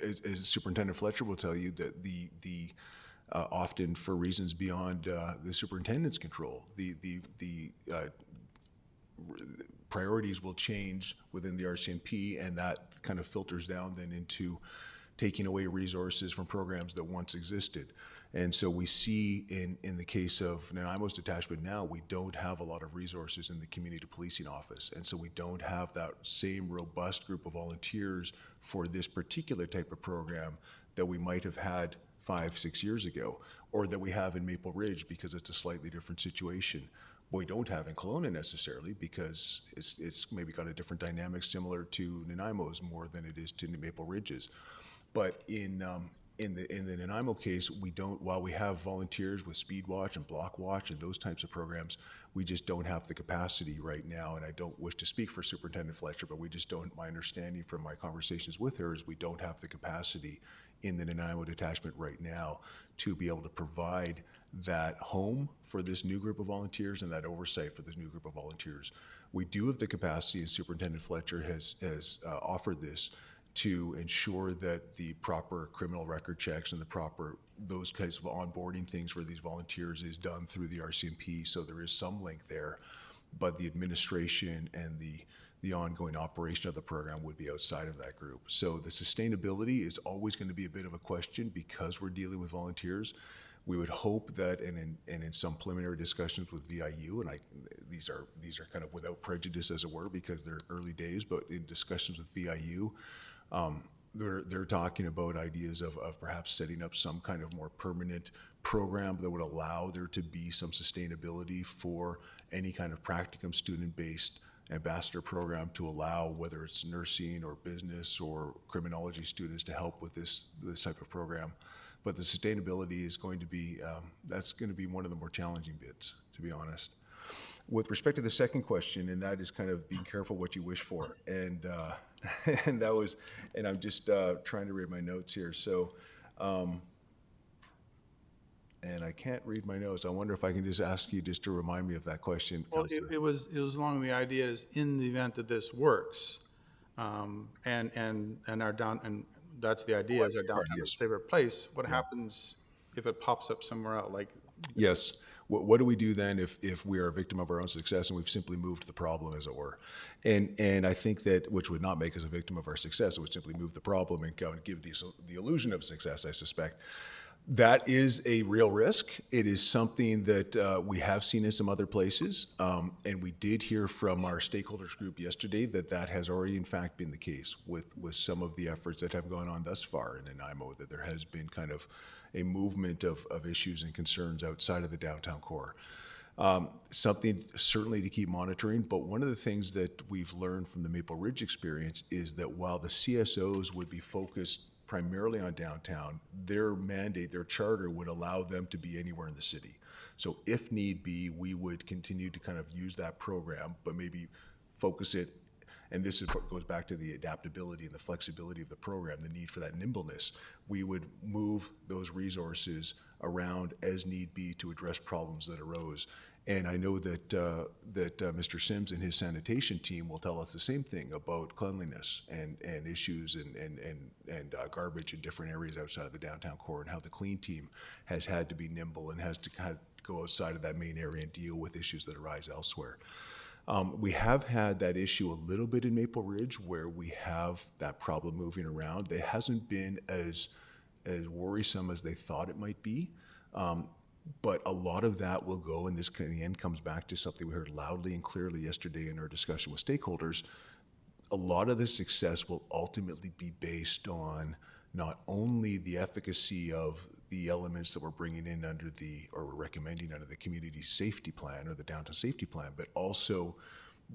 Speaker 14: as Superintendent Fletcher will tell you, that the often for reasons beyond the superintendent's control, the priorities will change within the RCMP, and that kind of filters down then into taking away resources from programs that once existed. And so we see in the case of Nanaimo's detachment now, we don't have a lot of resources in the community policing office. And so we don't have that same robust group of volunteers for this particular type of program that we might have had 5-6 years ago, or that we have in Maple Ridge, because it's a slightly different situation. We don't have in Kelowna necessarily, because it's maybe got a different dynamic similar to Nanaimo's more than it is to Maple Ridge's. But in the Nanaimo case, we don't, while we have volunteers with Speed Watch and Block Watch and those types of programs, we just don't have the capacity right now. And I don't wish to speak for Superintendent Fletcher, but we just don't, my understanding from my conversations with her is we don't have the capacity in the Nanaimo detachment right now to be able to provide that home for this new group of volunteers and that oversight for this new group of volunteers. We do have the capacity, and Superintendent Fletcher has offered this, to ensure that the proper criminal record checks and the proper, those kinds of onboarding things for these volunteers is done through the RCMP. So there is some link there, but the administration and the ongoing operation of the program would be outside of that group. So the sustainability is always going to be a bit of a question because we're dealing with volunteers. We would hope that, and in some preliminary discussions with VIU, and these are kind of without prejudice as it were, because they're early days, but in discussions with VIU, they're talking about ideas of perhaps setting up some kind of more permanent program that would allow there to be some sustainability for any kind of practicum student-based ambassador program, to allow whether it's nursing or business or criminology students to help with this type of program. But the sustainability is going to be, that's going to be one of the more challenging bits, to be honest. With respect to the second question, and that is kind of being careful what you wish for, and that was, and I'm just trying to read my notes here. So, and I can't read my notes. I wonder if I can just ask you just to remind me of that question.
Speaker 3: Well, it was along the idea is, in the event that this works, and our down, and that's the idea, is our downtown is a safer place. What happens if it pops up somewhere else? Like,
Speaker 14: yes. What do we do then if we are a victim of our own success and we've simply moved the problem, as it were? And I think that, which would not make us a victim of our success, it would simply move the problem and go and give the illusion of success, I suspect. That is a real risk. It is something that we have seen in some other places, and we did hear from our stakeholders group yesterday that has already in fact been the case with some of the efforts that have gone on thus far in Nanaimo, that there has been kind of a movement of issues and concerns outside of the downtown core. Something certainly to keep monitoring, but one of the things that we've learned from the Maple Ridge experience is that while the CSOs would be focused primarily on downtown, their mandate, their charter would allow them to be anywhere in the city. So if need be, we would continue to kind of use that program, but maybe focus it and this is what goes back to the adaptability and the flexibility of the program, the need for that nimbleness. We would move those resources around as need be to address problems that arose. And I know that Mr. Sims and his sanitation team will tell us the same thing about cleanliness and issues and garbage in different areas outside of the downtown core, and how the clean team has had to be nimble and has to kind of go outside of that main area and deal with issues that arise elsewhere. We have had that issue a little bit in Maple Ridge, where we have that problem moving around. It hasn't been as worrisome as they thought it might be. But a lot of that will go, and this in the end comes back to something we heard loudly and clearly yesterday in our discussion with stakeholders. A lot of the success will ultimately be based on not only the efficacy of the elements that we're bringing in under or we're recommending under the community safety plan or the downtown safety plan, but also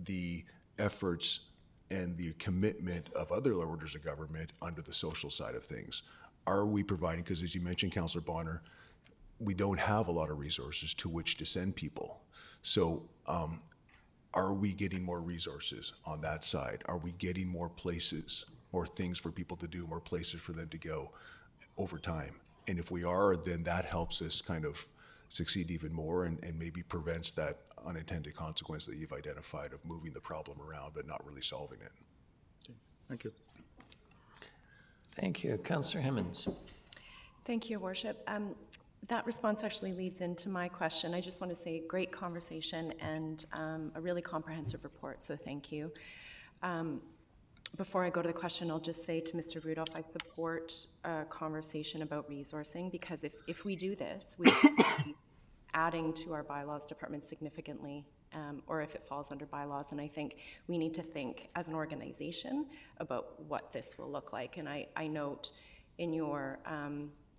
Speaker 14: the efforts and the commitment of other orders of government under the social side of things. Are we providing, because as you mentioned, Councillor Bonner, we don't have a lot of resources to which to send people. So are we getting more resources on that side? Are we getting more places, more things for people to do, more places for them to go over time? And if we are, then that helps us kind of succeed even more and maybe prevents that unintended consequence that you've identified of moving the problem around but not really solving it.
Speaker 3: Okay. Thank you.
Speaker 1: Thank you. Councillor Hemmons.
Speaker 10: Thank you, Your Worship. That response actually leads into my question. I just want to say great conversation and a really comprehensive report, so thank you. Before I go to the question, I'll just say to Mr. Rudolph, I support a conversation about resourcing, because if we do this, we will be adding to our bylaws department significantly, or if it falls under bylaws. And I think we need to think as an organization about what this will look like. And I note in your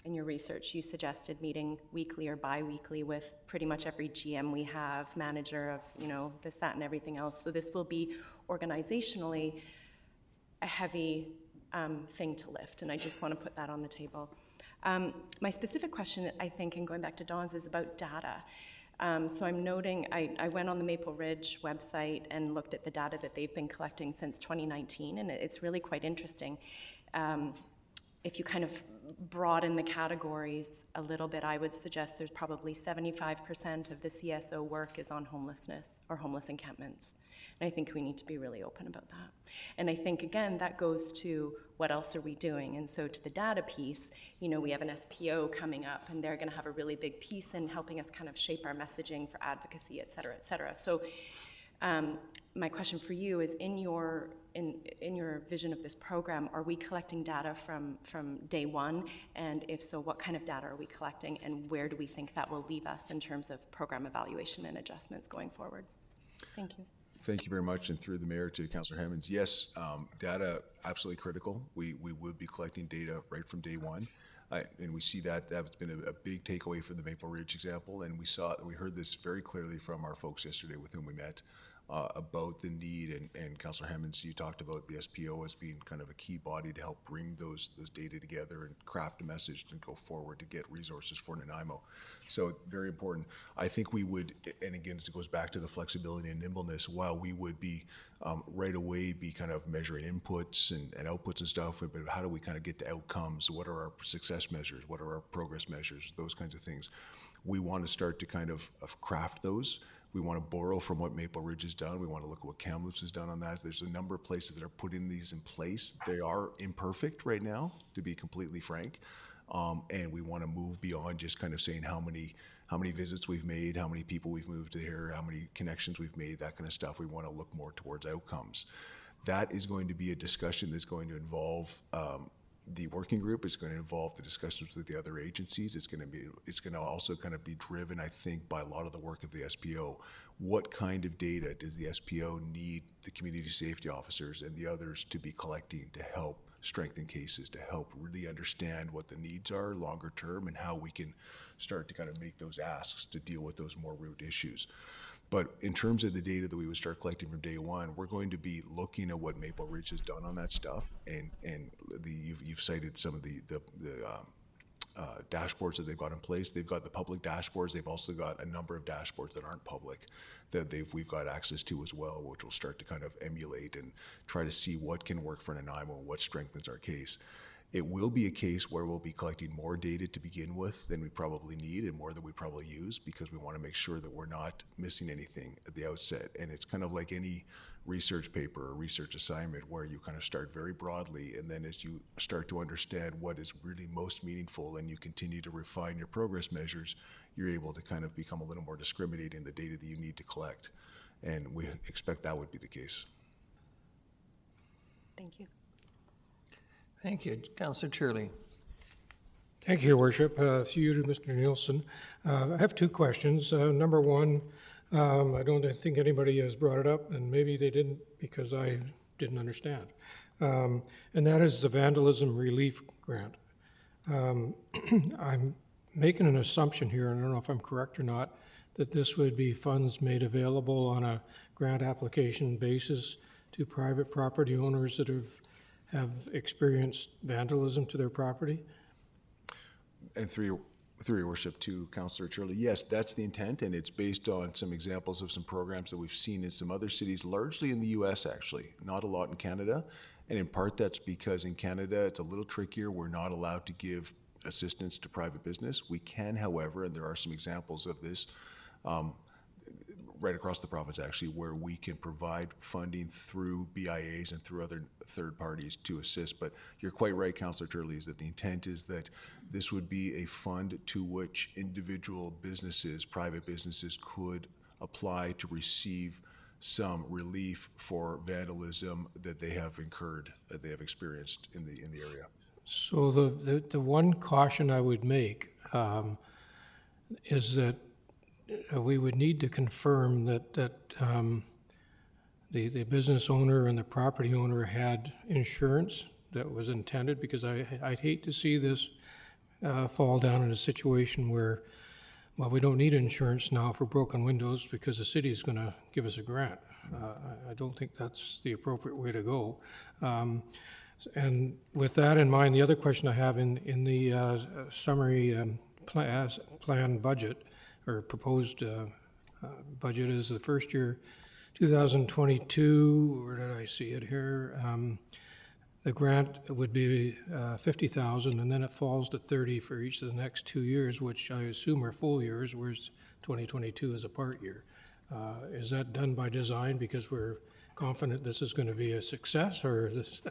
Speaker 10: research, you suggested meeting weekly or bi-weekly with pretty much every GM we have, manager of, this, that, and everything else. So this will be organizationally a heavy thing to lift, and I just want to put that on the table. My specific question, I think, and going back to Dawn's, is about data. So I'm noting, I went on the Maple Ridge website and looked at the data that they've been collecting since 2019, and it's really quite interesting. If you kind of broaden the categories a little bit, I would suggest there's probably 75% of the CSO work is on homelessness or homeless encampments. And I think we need to be really open about that. And I think, again, that goes to what else are we doing? And so to the data piece, we have an SPO coming up, and they're gonna have a really big piece in helping us kind of shape our messaging for advocacy, et cetera, et cetera. So my question for you is, in your vision of this program, are we collecting data from day one? And if so, what kind of data are we collecting, and where do we think that will leave us in terms of program evaluation and adjustments going forward? Thank you.
Speaker 14: Thank you very much, and through the mayor to Councillor Hemmons. Yes, data absolutely critical. We would be collecting data right from day one. And we see that's been a big takeaway from the Maple Ridge example, and we heard this very clearly from our folks yesterday with whom we met about the need, and Councillor Hemmons, you talked about the SPO as being kind of a key body to help bring those data together and craft a message and go forward to get resources for Nanaimo. So very important. I think we would, and again, it goes back to the flexibility and nimbleness, while we would be right away be kind of measuring inputs and outputs and stuff, but how do we kind of get to outcomes? What are our success measures? What are our progress measures? Those kinds of things. We want to start to kind of craft those. We want to borrow from what Maple Ridge has done. We want to look at what Kamloops has done on that. There's a number of places that are putting these in place. They are imperfect right now, to be completely frank. And we want to move beyond just kind of saying how many visits we've made, how many people we've moved to here, how many connections we've made, that kind of stuff. We want to look more towards outcomes. That is going to be a discussion that's going to involve the working group. Is going to involve the discussions with the other agencies. It's going to also kind of be driven, I think, by a lot of the work of the SPO. What kind of data does the SPO need the community safety officers and the others to be collecting to help strengthen cases, to help really understand what the needs are longer term and how we can start to kind of make those asks to deal with those more root issues. But in terms of the data that we would start collecting from day one, we're going to be looking at what Maple Ridge has done on that stuff, and you've cited some of the dashboards that they've got in place. They've got the public dashboards. They've also got a number of dashboards that aren't public that we've got access to as well, which will start to kind of emulate and try to see what can work for Nanaimo and what strengthens our case. It will be a case where we'll be collecting more data to begin with than we probably need and more than we probably use, because we want to make sure that we're not missing anything at the outset. And it's kind of like any research paper or research assignment where you kind of start very broadly, and then as you start to understand what is really most meaningful and you continue to refine your progress measures, you're able to kind of become a little more discriminating in the data that you need to collect. And we expect that would be the case.
Speaker 10: Thank you.
Speaker 1: Thank you. Councillor Turley.
Speaker 12: Thank you, Your Worship. Through you to Mr. Nielsen. I have two questions. Number one, I don't think anybody has brought it up, and maybe they didn't because I didn't understand. And that is the vandalism relief grant. I'm making an assumption here, and I don't know if I'm correct or not, that this would be funds made available on a grant application basis to private property owners that have experienced vandalism to their property.
Speaker 14: And through your worship to Councillor Turley, yes, that's the intent, and it's based on some examples of some programs that we've seen in some other cities, largely in the US actually, not a lot in Canada. And in part that's because in Canada it's a little trickier. We're not allowed to give assistance to private business. We can, however, and there are some examples of this, right across the province actually, where we can provide funding through BIAs and through other third parties to assist. But you're quite right, Councillor Turley, is that the intent is that this would be a fund to which individual businesses, private businesses, could apply to receive some relief for vandalism that they have incurred, that they have experienced in the area.
Speaker 12: So the one caution I would make is that we would need to confirm that the business owner and the property owner had insurance that was intended, because I'd hate to see this fall down in a situation where, well, we don't need insurance now for broken windows because the city is going to give us a grant. I don't think that's the appropriate way to go. And with that in mind, the other question I have in the summary plan budget, or proposed budget, is the first year 2022, where did I see it here? The grant would be 50,000, and then it falls to 30 for each of the next 2 years, which I assume are full years, whereas 2022 is a part year. Is that done by design because we're confident this is going to be a success, or is this?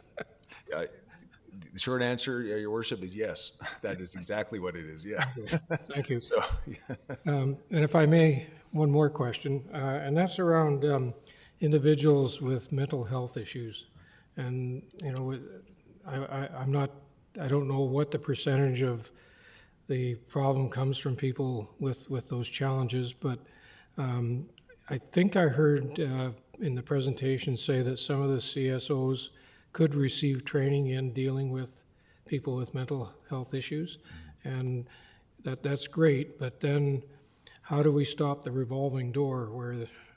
Speaker 14: The short answer, Your Worship, is yes. That is exactly what it is, yeah.
Speaker 12: Thank you.
Speaker 14: So,
Speaker 12: and if I may, one more question, and that's around individuals with mental health issues. And, you know, I don't know what the percentage of the problem comes from people with those challenges, but I think I heard in the presentation say that some of the CSOs could receive training in dealing with people with mental health issues, and that's great. But then, how do we stop the revolving door where,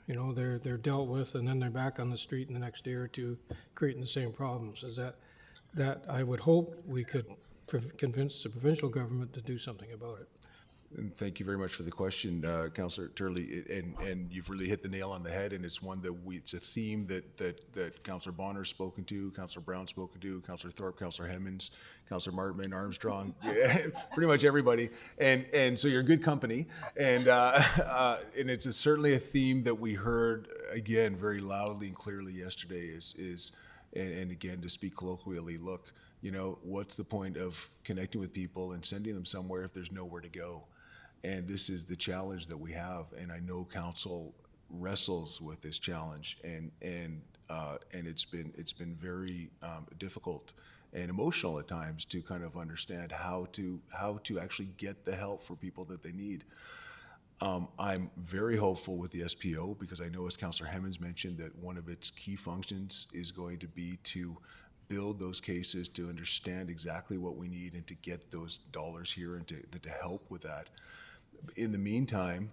Speaker 12: you know, they're dealt with and then they're back on the street in the next day or two, creating the same problems? Is that I would hope we could convince the provincial government to do something about it.
Speaker 14: And thank you very much for the question, Councillor Turley. And you've really hit the nail on the head. And it's one that it's a theme that Councillor Bonner's spoken to, Councillor Brown's spoken to, Councillor Thorpe, Councillor Hemmons, Councillor Martman, Armstrong, yeah, pretty much everybody. And so you're in good company. And it's certainly a theme that we heard again very loudly and clearly yesterday. And again, to speak colloquially, look, you know, what's the point of connecting with people and sending them somewhere if there's nowhere to go? And this is the challenge that we have, and I know council wrestles with this challenge, and it's been very difficult and emotional at times to kind of understand how to actually get the help for people that they need. I'm very hopeful with the SPO, because I know, as Councillor Hemmons mentioned, that one of its key functions is going to be to build those cases, to understand exactly what we need and to get those dollars here and to help with that. In the meantime,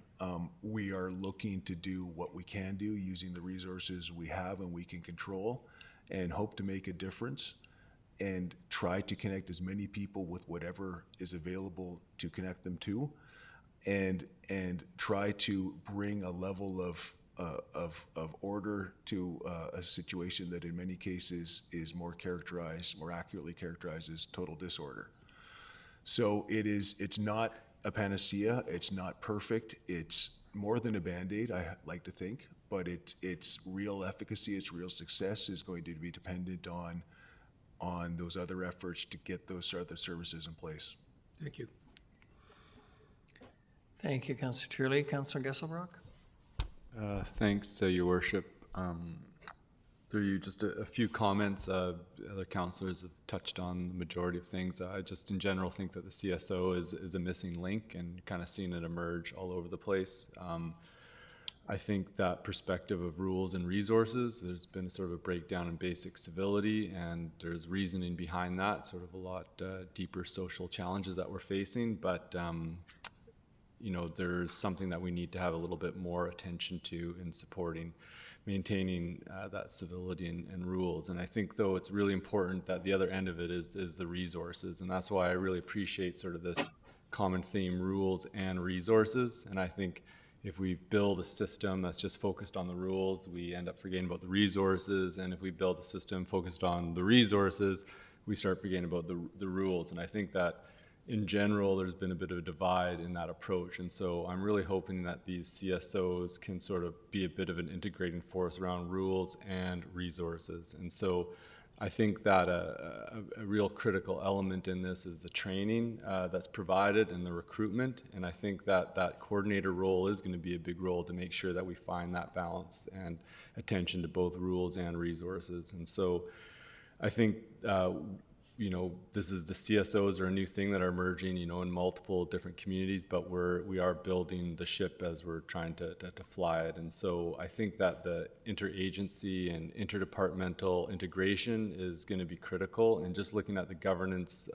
Speaker 14: we are looking to do what we can do using the resources we have and we can control, and hope to make a difference. and try to connect as many people with whatever is available to connect them to, and try to bring a level of order to a situation that in many cases is more accurately characterized as total disorder. So it's not a panacea, it's not perfect, it's more than a Band-Aid, I like to think, but its real efficacy, its real success is going to be dependent on those other efforts to get those other services in place.
Speaker 12: Thank you.
Speaker 1: Thank you, Councillor Turley. Councillor Gesselbrock?
Speaker 13: Thanks, Your Worship. Through you, just a few comments. Other councillors have touched on the majority of things. I just in general think that the CSO is a missing link, and kind of seen it emerge all over the place. I think that perspective of rules and resources, there's been sort of a breakdown in basic civility, and there's reasoning behind that, sort of a lot deeper social challenges that we're facing. But you know, there's something that we need to have a little bit more attention to in supporting, maintaining that civility and rules. And I think, though, it's really important that the other end of it is the resources. And that's why I really appreciate sort of this common theme, rules and resources. And I think if we build a system that's just focused on the rules, we end up forgetting about the resources. And if we build a system focused on the resources, we start forgetting about the rules. And I think that in general, there's been a bit of a divide in that approach. And so I'm really hoping that these CSOs can sort of be a bit of an integrating force around rules and resources. And so I think that a real critical element in this is the training that's provided and the recruitment. And I think that that coordinator role is going to be a big role to make sure that we find that balance and attention to both rules and resources. And so I think you know, this is the CSOs are a new thing that are emerging, you know, in multiple different communities, but we are building the ship as we're trying to fly it. And so I think that the interagency and interdepartmental integration is going to be critical. And just looking at the governance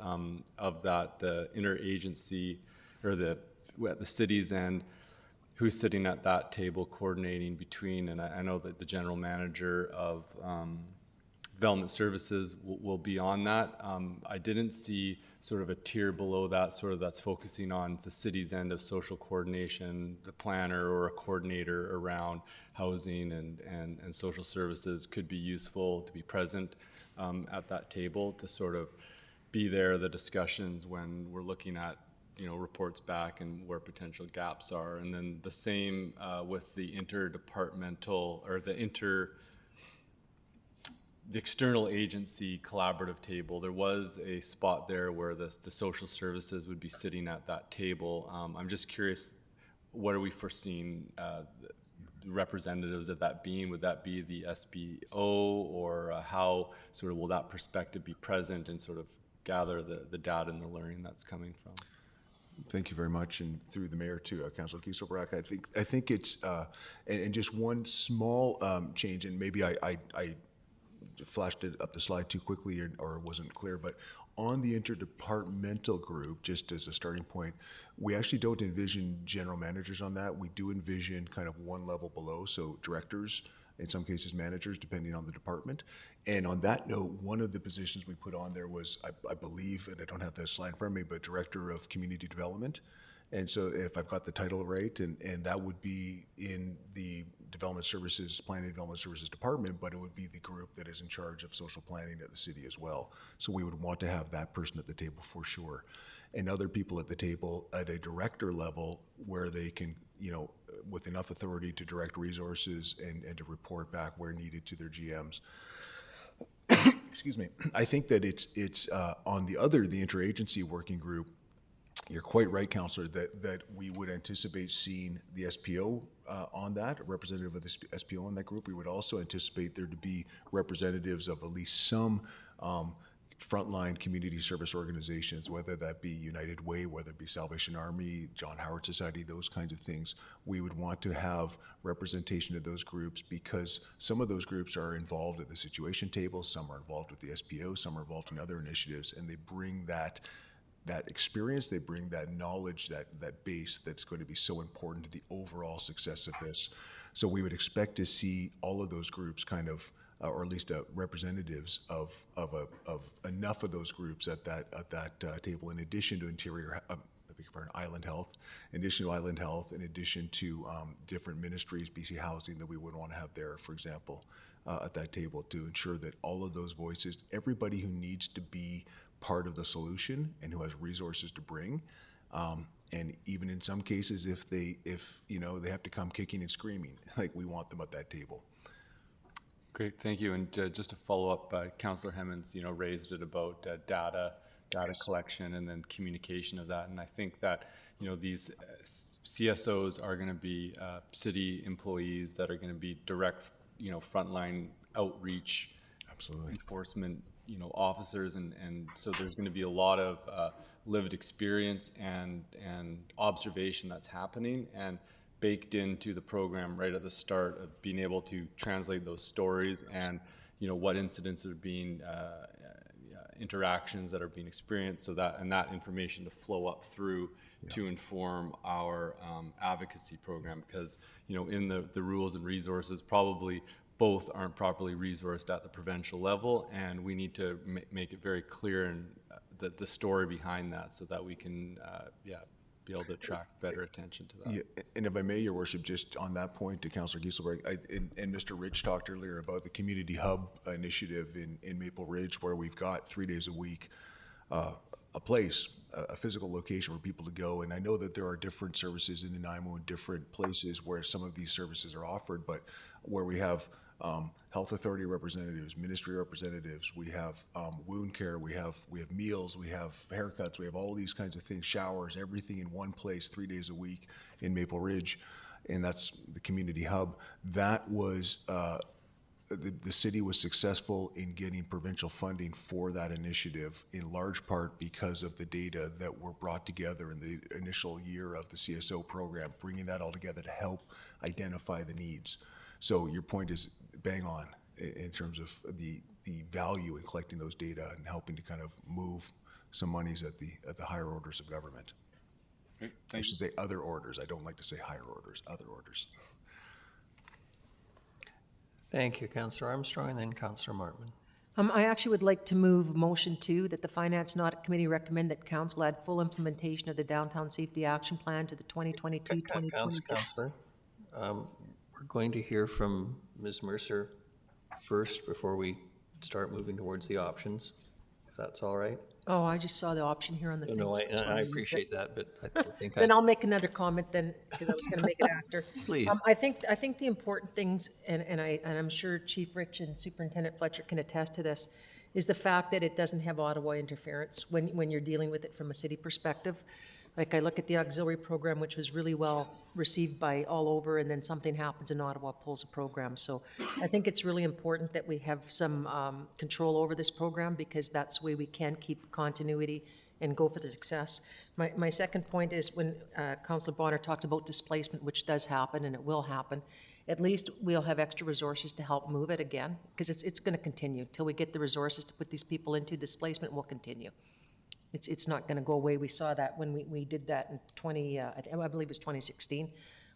Speaker 13: of that, the interagency, or at the cities end, who's sitting at that table coordinating between, and I know that the general manager of Development Services will be on that. I didn't see sort of a tier below that, sort of that's focusing on the city's end of social coordination, the planner or a coordinator around housing and social services could be useful to be present at that table to sort of be there, the discussions when we're looking at, you know, reports back and where potential gaps are. And then the same with the interdepartmental or the external agency collaborative table. There was a spot there where the social services would be sitting at that table. I'm just curious, what are we foreseeing the representatives of that being? Would that be the SBO, or how sort of will that perspective be present and sort of gather the data and the learning that's coming from?
Speaker 14: Thank you very much, and through the mayor to Councillor Kieselbrock. I think it's and just one small change, and maybe I flashed it up the slide too quickly or wasn't clear, but on the interdepartmental group, just as a starting point, we actually don't envision general managers on that. We do envision kind of one level below, so directors, in some cases managers, depending on the department. And on that note, one of the positions we put on there was, I believe, and I don't have the slide in front of me, but Director of Community Development. And so if I've got the title right, and that would be in the Development Services, Planning and Development Services Department, but it would be the group that is in charge of social planning at the city as well. So we would want to have that person at the table for sure. And other people at the table at a director level where they can, you know, with enough authority to direct resources and to report back where needed to their GMs. Excuse me. I think that it's on the interagency working group. You're quite right, Councillor, that we would anticipate seeing the SPO on that, a representative of the SPO in that group. We would also anticipate there to be representatives of at least some frontline community service organizations, whether that be United Way, whether it be Salvation Army, John Howard Society, those kinds of things. We would want to have representation of those groups because some of those groups are involved at the situation table, some are involved with the SPO, some are involved in other initiatives, and they bring that experience, they bring that knowledge, that base that's going to be so important to the overall success of this. So we would expect to see all of those groups kind of or at least representatives of enough of those groups at that table, in addition to Island Health, in addition to Island Health, in addition to different ministries, BC Housing, that we would want to have there, for example, at that table, to ensure that all of those voices, everybody who needs to be part of the solution and who has resources to bring, and even in some cases, if they have to come kicking and screaming, like, we want them at that table.
Speaker 13: Great, thank you. And just to follow up, Councillor Hemmons, raised it about data collection and then communication of that. And I think that, these CSOs are going to be city employees that are going to be direct, frontline outreach,
Speaker 14: absolutely,
Speaker 13: enforcement, officers, and so there's going to be a lot of lived experience and observation that's happening, and baked into the program right at the start of being able to translate those stories and what incidents are being interactions that are being experienced, so that information to flow up through to inform our advocacy program, because in the rules and resources, probably both aren't properly resourced at the provincial level, and we need to make it very clear and the story behind that, so that we can be able to attract better attention to that.
Speaker 14: Yeah, and if I may, Your Worship, just on that point to Councillor Gieselberg, and Mr. Rich talked earlier about the Community Hub initiative in Maple Ridge, where we've got 3 days a week a place, a physical location for people to go. And I know that there are different services in Nanaimo in different places where some of these services are offered, but where we have health authority representatives, ministry representatives, we have wound care, we have meals, we have haircuts, we have all these kinds of things, showers, everything in one place 3 days a week in Maple Ridge, and that's the Community Hub. That was the city was successful in getting provincial funding for that initiative, in large part because of the data that were brought together in the initial year of the CSO program, bringing that all together to help identify the needs. So your point is bang on in terms of the value in collecting those data and helping to kind of move some monies at the higher orders of government. I should say other orders. I don't like to say higher orders, other orders.
Speaker 1: Thank you, Councillor Armstrong, and then Councillor Martman.
Speaker 6: I actually would like to move motion 2 that the Finance and Audit Committee recommend that Council add full implementation of the Downtown Safety Action Plan to the 2022-2026.
Speaker 1: Councillor, we're going to hear from Ms. Mercer first before we start moving towards the options, if that's all right.
Speaker 6: Oh, I just saw the option here on the thing.
Speaker 1: No,
Speaker 6: so
Speaker 1: I appreciate that, but I think
Speaker 6: then I'll make another comment then, because I was going to make it after.
Speaker 1: Please.
Speaker 6: I think the important things, and I'm sure Chief Rich and Superintendent Fletcher can attest to this, is the fact that it doesn't have Ottawa interference when you're dealing with it from a city perspective. Like, I look at the auxiliary program, which was really well received by all over, and then something happens in Ottawa, pulls a program. So I think it's really important that we have some control over this program, because that's the way we can keep continuity and go for the success. My second point is when Councillor Bonner talked about displacement, which does happen and it will happen, at least we'll have extra resources to help move it again, because it's going to continue. Till we get the resources to put these people into, displacement will continue. It's not going to go away. We saw that when we did that in I believe it was 2016,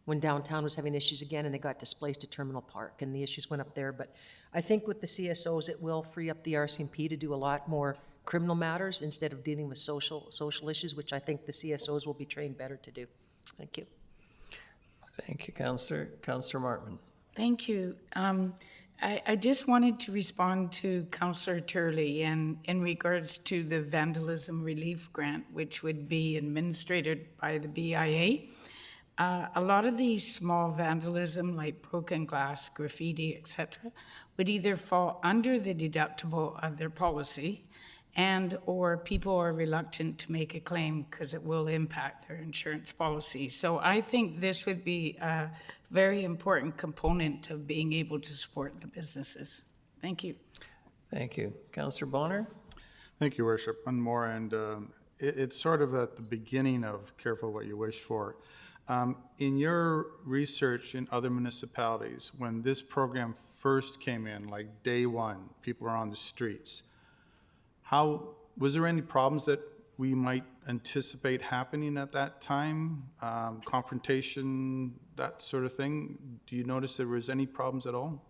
Speaker 6: when downtown was having issues again and they got displaced to Terminal Park and the issues went up there. But I think with the CSOs, it will free up the RCMP to do a lot more criminal matters instead of dealing with social issues, which I think the CSOs will be trained better to do. Thank you.
Speaker 1: Thank you, Councillor. Councillor Martman.
Speaker 17: Thank you. I just wanted to respond to Councillor Turley and in regards to the vandalism relief grant, which would be administered by the BIA. A lot of these small vandalism, like broken glass, graffiti, etc., would either fall under the deductible of their policy, and or people are reluctant to make a claim because it will impact their insurance policy. So I think this would be a very important component of being able to support the businesses. Thank you.
Speaker 1: Thank you. Councillor Bonner?
Speaker 3: Thank you, Worship. One more, and it's sort of at the beginning of careful what you wish for. In your research in other municipalities, when this program first came in, like day one, people were on the streets, was there any problems that we might anticipate happening at that time? Confrontation, that sort of thing? Do you notice there was any problems at all?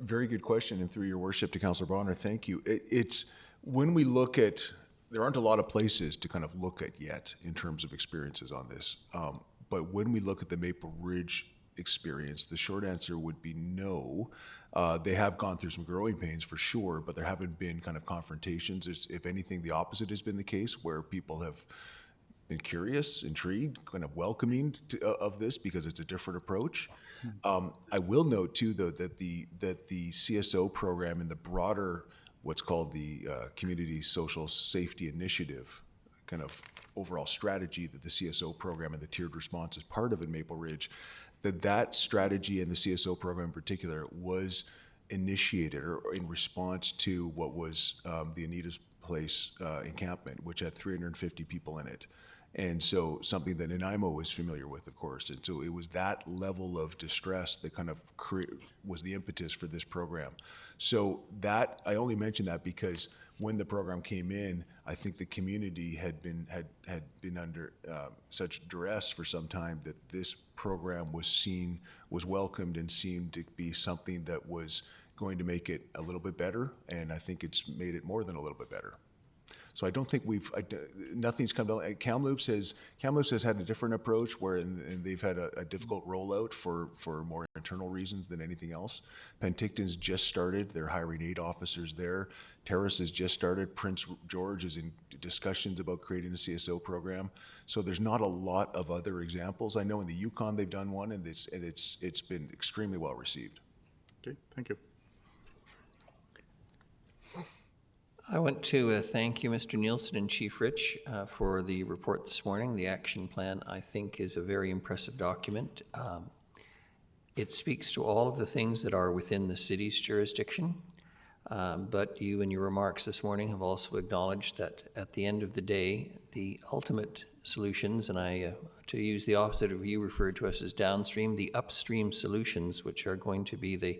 Speaker 14: Very good question, and through your worship to Councillor Bonner, thank you. It's when we look at, there aren't a lot of places to kind of look at yet in terms of experiences on this. But when we look at the Maple Ridge experience, the short answer would be no. They have gone through some growing pains for sure, but there haven't been kind of confrontations. If anything, the opposite has been the case, where people have been curious, intrigued, kind of welcoming of this because it's a different approach. I will note too, though, that the CSO program and the broader, what's called the Community Social Safety Initiative, kind of overall strategy that the CSO program and the tiered response is part of in Maple Ridge, that strategy and the CSO program in particular was initiated or in response to what was the Anita's Place encampment, which had 350 people in it. And so something that Nanaimo is familiar with, of course. And so it was that level of distress that kind of was the impetus for this program. So that, I only mention that because when the program came in, I think the community had been under such duress for some time that this program was welcomed and seemed to be something that was going to make it a little bit better. And I think it's made it more than a little bit better. So I don't think nothing's come down. Kamloops has had a different approach where and they've had a difficult rollout for more internal reasons than anything else. Penticton's just started. They're hiring 8 officers there. Terrace has just started. Prince George is in discussions about creating a CSO program. So there's not a lot of other examples. I know in the Yukon they've done one, and it's been extremely well received.
Speaker 3: Okay, thank you.
Speaker 1: I want to thank you, Mr. Nielsen and Chief Rich, for the report this morning. The action plan, I think, is a very impressive document. It speaks to all of the things that are within the city's jurisdiction, but you in your remarks this morning have also acknowledged that at the end of the day, the ultimate solutions, and to use the opposite of you referred to us as downstream, the upstream solutions, which are going to be the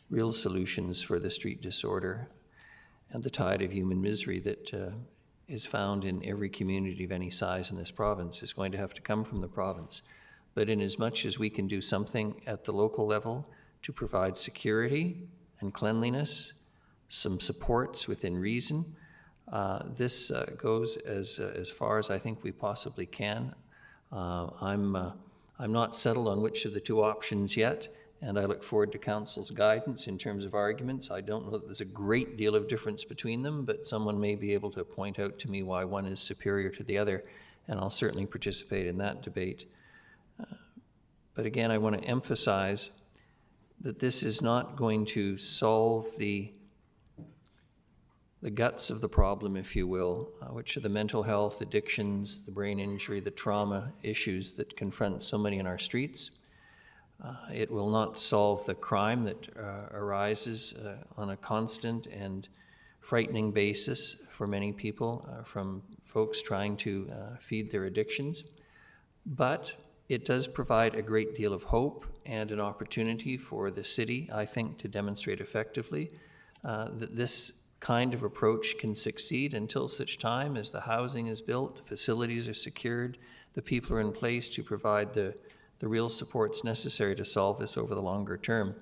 Speaker 1: real solutions for the street disorder and the tide of human misery that is found in every community of any size in this province, is going to have to come from the province. But in as much as we can do something at the local level to provide security and cleanliness, some supports within reason, this goes as far as I think we possibly can. I'm not settled on which of the 2 options yet, and I look forward to Council's guidance in terms of arguments. I don't know that there's a great deal of difference between them, but someone may be able to point out to me why one is superior to the other, and I'll certainly participate in that debate. But again, I want to emphasize that this is not going to solve the guts of the problem, if you will, which are the mental health, addictions, the brain injury, the trauma issues that confront so many in our streets. It will not solve the crime that arises on a constant and frightening basis for many people from folks trying to feed their addictions. But it does provide a great deal of hope and an opportunity for the city, I think, to demonstrate effectively that this kind of approach can succeed until such time as the housing is built, the facilities are secured, the people are in place to provide the real supports necessary to solve this over the longer term.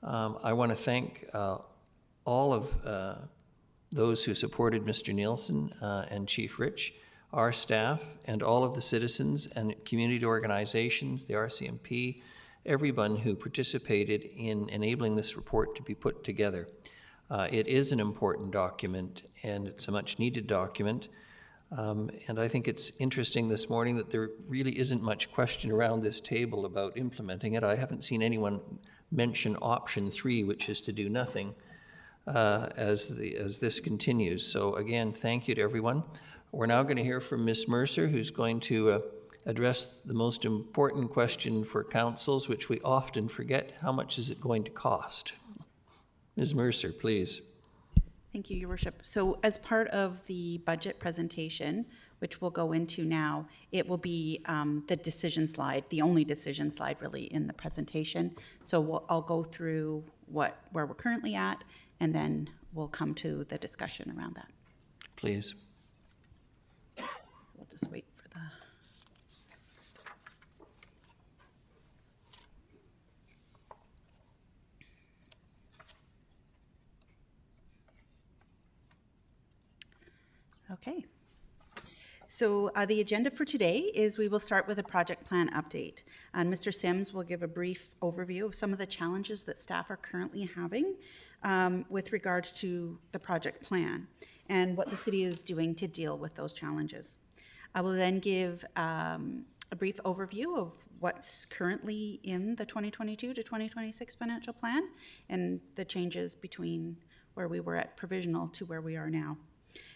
Speaker 1: I want to thank all of those who supported Mr. Nielsen and Chief Rich, our staff, and all of the citizens and community organizations, the RCMP, everyone who participated in enabling this report to be put together. It is an important document, and it's a much-needed document. And I think it's interesting this morning that there really isn't much question around this table about implementing it. I haven't seen anyone mention option 3, which is to do nothing, as this continues. So again, thank you to everyone. We're now going to hear from Ms. Mercer, who's going to address the most important question for councils, which we often forget: how much is it going to cost? Ms. Mercer, please.
Speaker 2: Thank you, Your Worship. So as part of the budget presentation, which we'll go into now, it will be the decision slide, the only decision slide really in the presentation. So I'll go through where we're currently at, and then we'll come to the discussion around that.
Speaker 1: Please.
Speaker 2: So we'll just wait for the... Okay. So the agenda for today is we will start with a project plan update. And Mr. Sims will give a brief overview of some of the challenges that staff are currently having with regards to the project plan and what the city is doing to deal with those challenges. I will then give a brief overview of what's currently in the 2022 to 2026 financial plan and the changes between where we were at provisional to where we are now.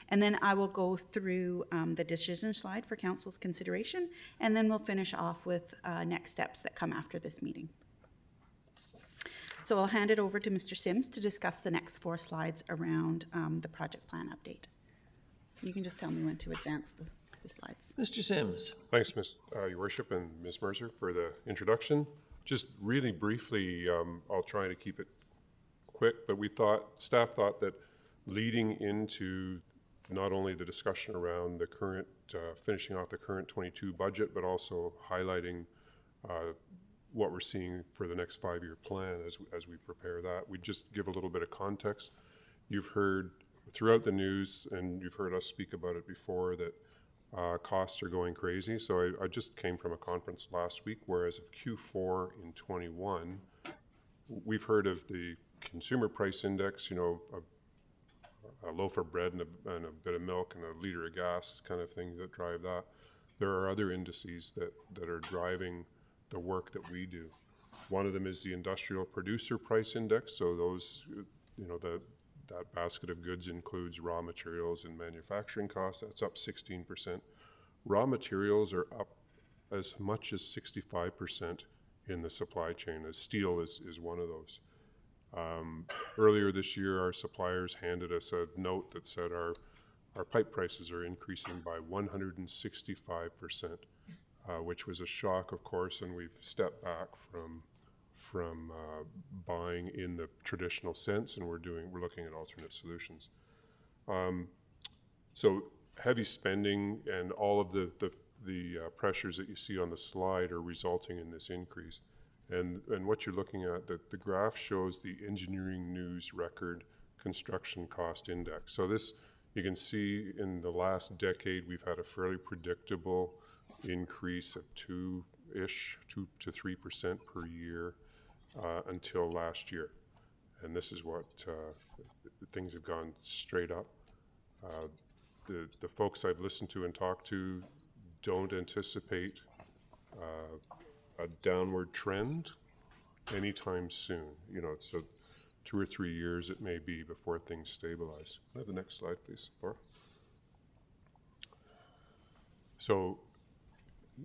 Speaker 2: And then I will go through the decision slide for council's consideration, and then we'll finish off with next steps that come after this meeting. So I'll hand it over to Mr. Sims to discuss the next 4 slides around the project plan update. You can just tell me when to advance the slides.
Speaker 1: Mr. Sims.
Speaker 16: Thanks, Your Worship and Ms. Mercer for the introduction. Just really briefly, I'll try to keep it quick, but staff thought that leading into not only the discussion around the current, finishing off the current 22 budget, but also highlighting what we're seeing for the next 5-year plan as we prepare that. We just give a little bit of context. You've heard throughout the news, and you've heard us speak about it before, that costs are going crazy. So I just came from a conference last week, where as of Q4 in 21, we've heard of the consumer price index, a loaf of bread and a bit of milk and a liter of gas kind of things that drive that. There are other indices that are driving the work that we do. One of them is the industrial producer price index. So those, that basket of goods includes raw materials and manufacturing costs. That's up 16%. Raw materials are up as much as 65% in the supply chain, as steel is one of those. Earlier this year, our suppliers handed us a note that said our pipe prices are increasing by 165%, which was a shock, of course, and we've stepped back from buying in the traditional sense, and we're looking at alternate solutions. So heavy spending and all of the pressures that you see on the slide are resulting in this increase. And what you're looking at, the graph shows the Engineering News Record Construction Cost Index. So this, you can see in the last decade, we've had a fairly predictable increase of 2 to 3% per year until last year. And this is what things have gone straight up. The folks I've listened to and talked to don't anticipate a downward trend anytime soon. So 2 or 3 years it may be before things stabilize. Can I have the next slide, please, Laura? So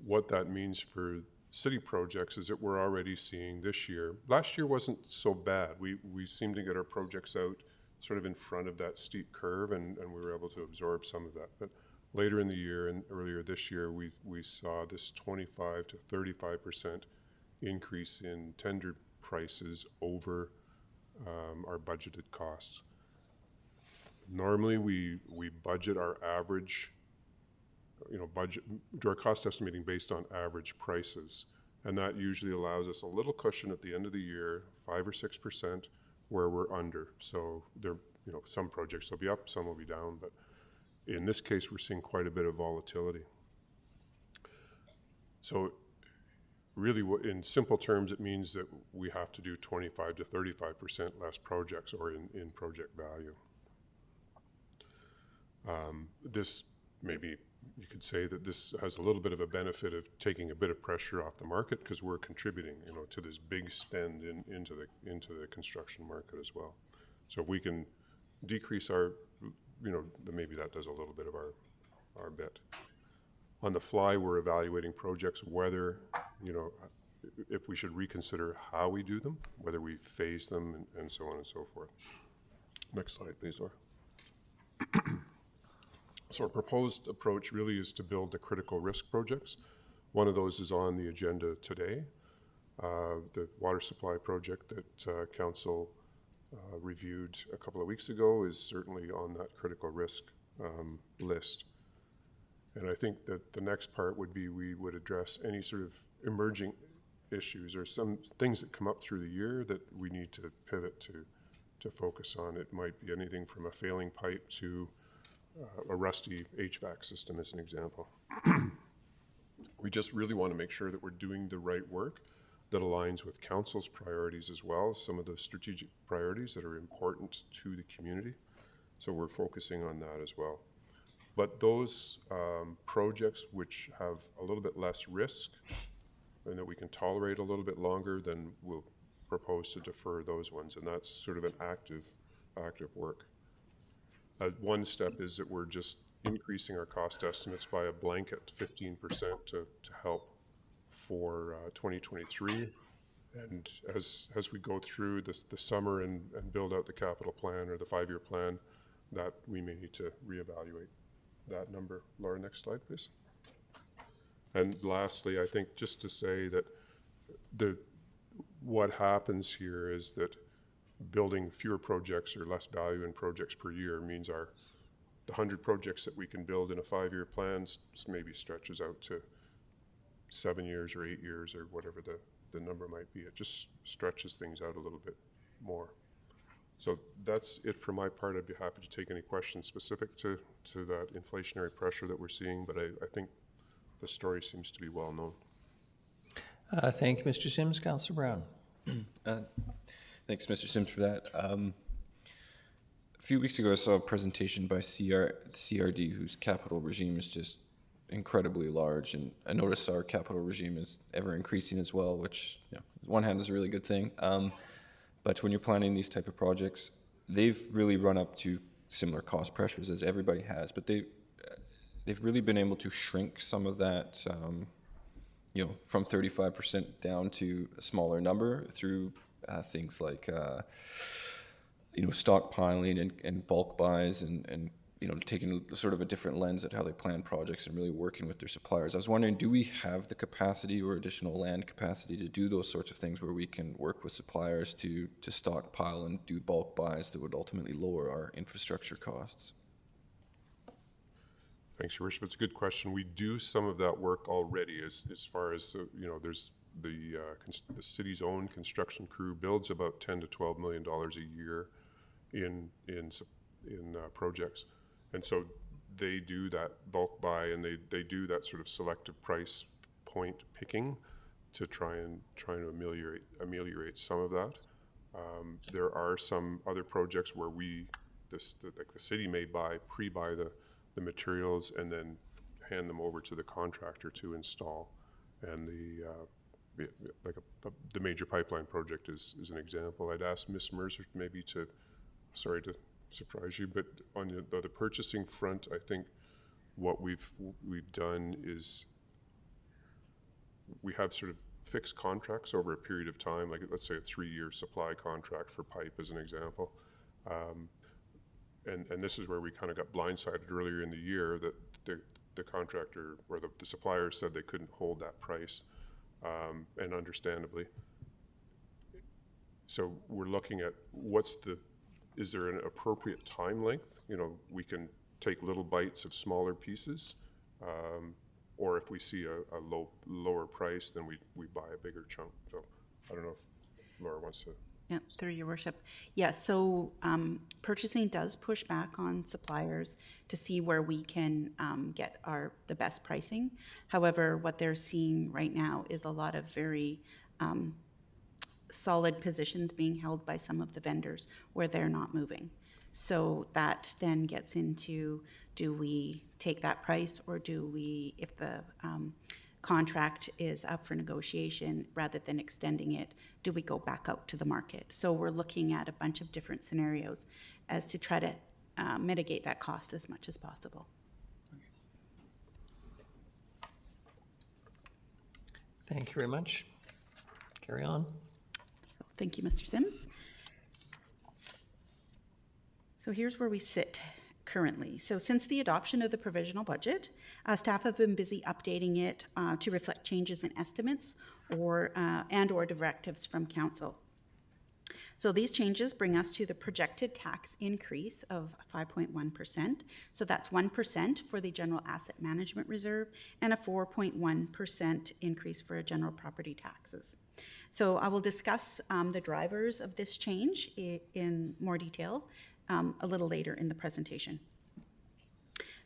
Speaker 16: what that means for city projects is that we're already seeing this year. Last year wasn't so bad. We seemed to get our projects out sort of in front of that steep curve, and we were able to absorb some of that. But later in the year and earlier this year, we saw this 25 to 35% increase in tender prices over our budgeted costs. Normally, we budget our average, do our cost estimating based on average prices, and that usually allows us a little cushion at the end of the year, 5 or 6%, where we're under. So there, some projects will be up, some will be down, but in this case, we're seeing quite a bit of volatility. So really, in simple terms, it means that we have to do 25 to 35% less projects, or in project value. This, maybe you could say that this has a little bit of a benefit of taking a bit of pressure off the market, because we're contributing, to this big spend into the construction market as well. So if we can decrease our, maybe that does a little bit of our bit. On the fly, we're evaluating projects, whether, if we should reconsider how we do them, whether we phase them, and so on and so forth. Next slide, please, Laura. So our proposed approach really is to build the critical risk projects. One of those is on the agenda today. The water supply project that Council reviewed a couple of weeks ago is certainly on that critical risk list. And I think that the next part would be we would address any sort of emerging issues or some things that come up through the year that we need to pivot to focus on. It might be anything from a failing pipe to a rusty HVAC system as an example. We just really want to make sure that we're doing the right work that aligns with council's priorities as well, some of the strategic priorities that are important to the community. So we're focusing on that as well. But those projects which have a little bit less risk and that we can tolerate a little bit longer, then we'll propose to defer those ones. And that's sort of an active work. One step is that we're just increasing our cost estimates by a blanket 15% to help for 2023. And as we go through the summer and build out the capital plan or the 5-year plan, that we may need to reevaluate that number. Laura, next slide, please. And lastly, I think just to say that what happens here is that building fewer projects or less value in projects per year means the 100 projects that we can build in a 5-year plan maybe stretches out to 7 years or 8 years or whatever the number might be. It just stretches things out a little bit more. So that's it for my part. I'd be happy to take any questions specific to that inflationary pressure that we're seeing, but I think the story seems to be well known.
Speaker 1: Thank you, Mr. Sims. Councillor Brown.
Speaker 9: Thanks, Mr. Sims, for that. A few weeks ago, I saw a presentation by CRD, whose capital regime is just incredibly large, and I noticed our capital regime is ever increasing as well, which, on one hand, is a really good thing. But when you're planning these type of projects, they've really run up to similar cost pressures as everybody has, but they've really been able to shrink some of that, from 35% down to a smaller number through things like, stockpiling and bulk buys and taking sort of a different lens at how they plan projects and really working with their suppliers. I was wondering, do we have the capacity or additional land capacity to do those sorts of things where we can work with suppliers to stockpile and do bulk buys that would ultimately lower our infrastructure costs?
Speaker 16: Thanks, Your Worship. It's a good question. We do some of that work already as far as, there's the city's own construction crew builds about $10 to $12 million a year in projects. And so they do that bulk buy and they do that sort of selective price point picking to try to ameliorate some of that. There are some other projects where like the city may pre-buy the materials and then hand them over to the contractor to install. And the major pipeline project is an example. I'd ask Ms. Mercer maybe sorry to surprise you, but on the purchasing front, I think what we've done is we have sort of fixed contracts over a period of time, like let's say a 3-year supply contract for pipe as an example. And this is where we kind of got blindsided earlier in the year that the contractor or the supplier said they couldn't hold that price, and understandably. So we're looking at is there an appropriate time length? We can take little bites of smaller pieces, or if we see a lower price, then we buy a bigger chunk. So I don't know if Laura wants to.
Speaker 2: Yeah, through your worship. Yes, so purchasing does push back on suppliers to see where we can get the best pricing. However, what they're seeing right now is a lot of very solid positions being held by some of the vendors where they're not moving. So that then gets into, do we take that price, or do we, if the contract is up for negotiation, rather than extending it, do we go back out to the market? So we're looking at a bunch of different scenarios as to try to mitigate that cost as much as possible.
Speaker 1: Thank you very much. Carry on.
Speaker 2: Thank you, Mr. Sims. So here's where we sit currently. So since the adoption of the provisional budget, staff have been busy updating it to reflect changes in estimates or directives from council. So these changes bring us to the projected tax increase of 5.1%. So that's 1% for the general asset management reserve and a 4.1% increase for general property taxes. So I will discuss the drivers of this change in more detail a little later in the presentation.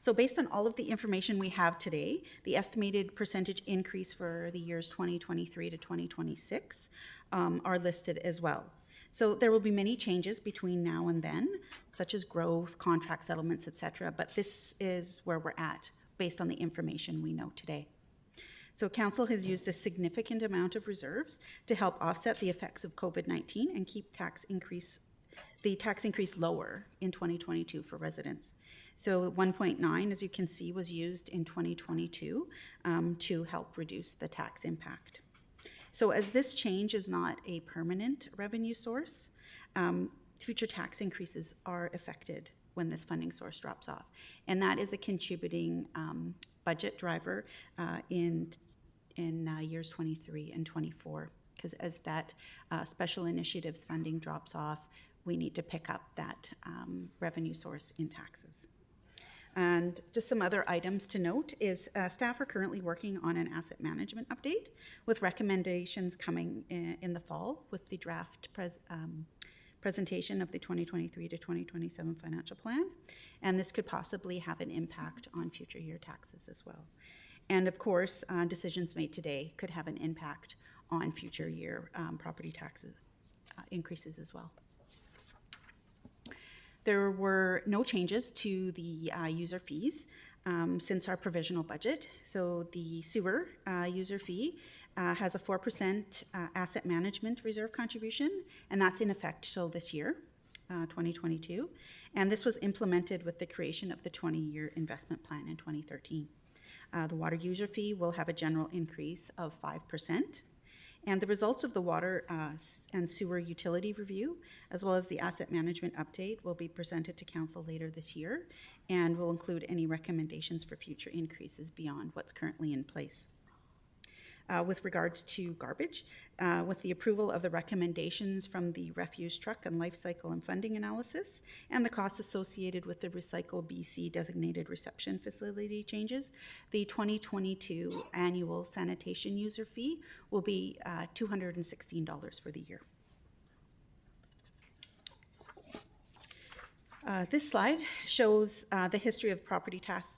Speaker 2: So based on all of the information we have today, the estimated percentage increase for the years 2023 to 2026 are listed as well. So there will be many changes between now and then, such as growth, contract settlements, etc. But this is where we're at based on the information we know today. So Council has used a significant amount of reserves to help offset the effects of COVID-19 and keep the tax increase lower in 2022 for residents. So 1.9, as you can see, was used in 2022 to help reduce the tax impact. So as this change is not a permanent revenue source, future tax increases are affected when this funding source drops off. And that is a contributing budget driver in years 23 and 24, because as that special initiatives funding drops off, we need to pick up that revenue source in taxes. And just some other items to note is staff are currently working on an asset management update with recommendations coming in the fall with the draft presentation of the 2023 to 2027 financial plan. And this could possibly have an impact on future year taxes as well. And of course, decisions made today could have an impact on future year property taxes increases as well. There were no changes to the user fees since our provisional budget. So the sewer user fee has a 4% asset management reserve contribution, and that's in effect till this year, 2022. And this was implemented with the creation of the 20-year investment plan in 2013. The water user fee will have a general increase of 5%. And the results of the water and sewer utility review, as well as the asset management update, will be presented to Council later this year and will include any recommendations for future increases beyond what's currently in place. With regards to garbage, with the approval of the recommendations from the refuse truck and life cycle and funding analysis and the costs associated with the Recycle BC designated reception facility changes, the 2022 annual sanitation user fee will be $216 for the year. This slide shows the history of property tax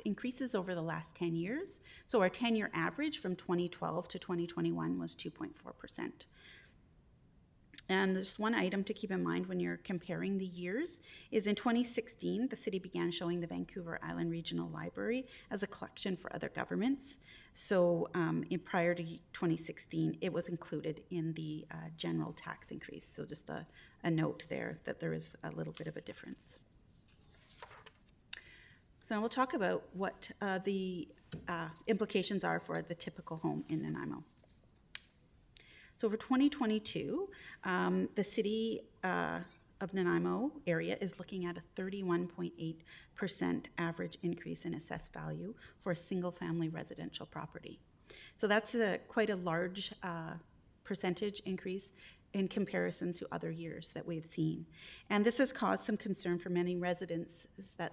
Speaker 2: increases over the last 10 years. So our 10-year average from 2012 to 2021 was 2.4%. And there's one item to keep in mind when you're comparing the years is in 2016, the city began showing the Vancouver Island Regional Library as a collection for other governments. So prior to 2016, it was included in the general tax increase. So just a note there that there is a little bit of a difference. So we'll talk about what the implications are for the typical home in Nanaimo. So for 2022, the city of Nanaimo area is looking at a 31.8% average increase in assessed value for a single-family residential property. So that's quite a large percentage increase in comparison to other years that we've seen. And this has caused some concern for many residents is that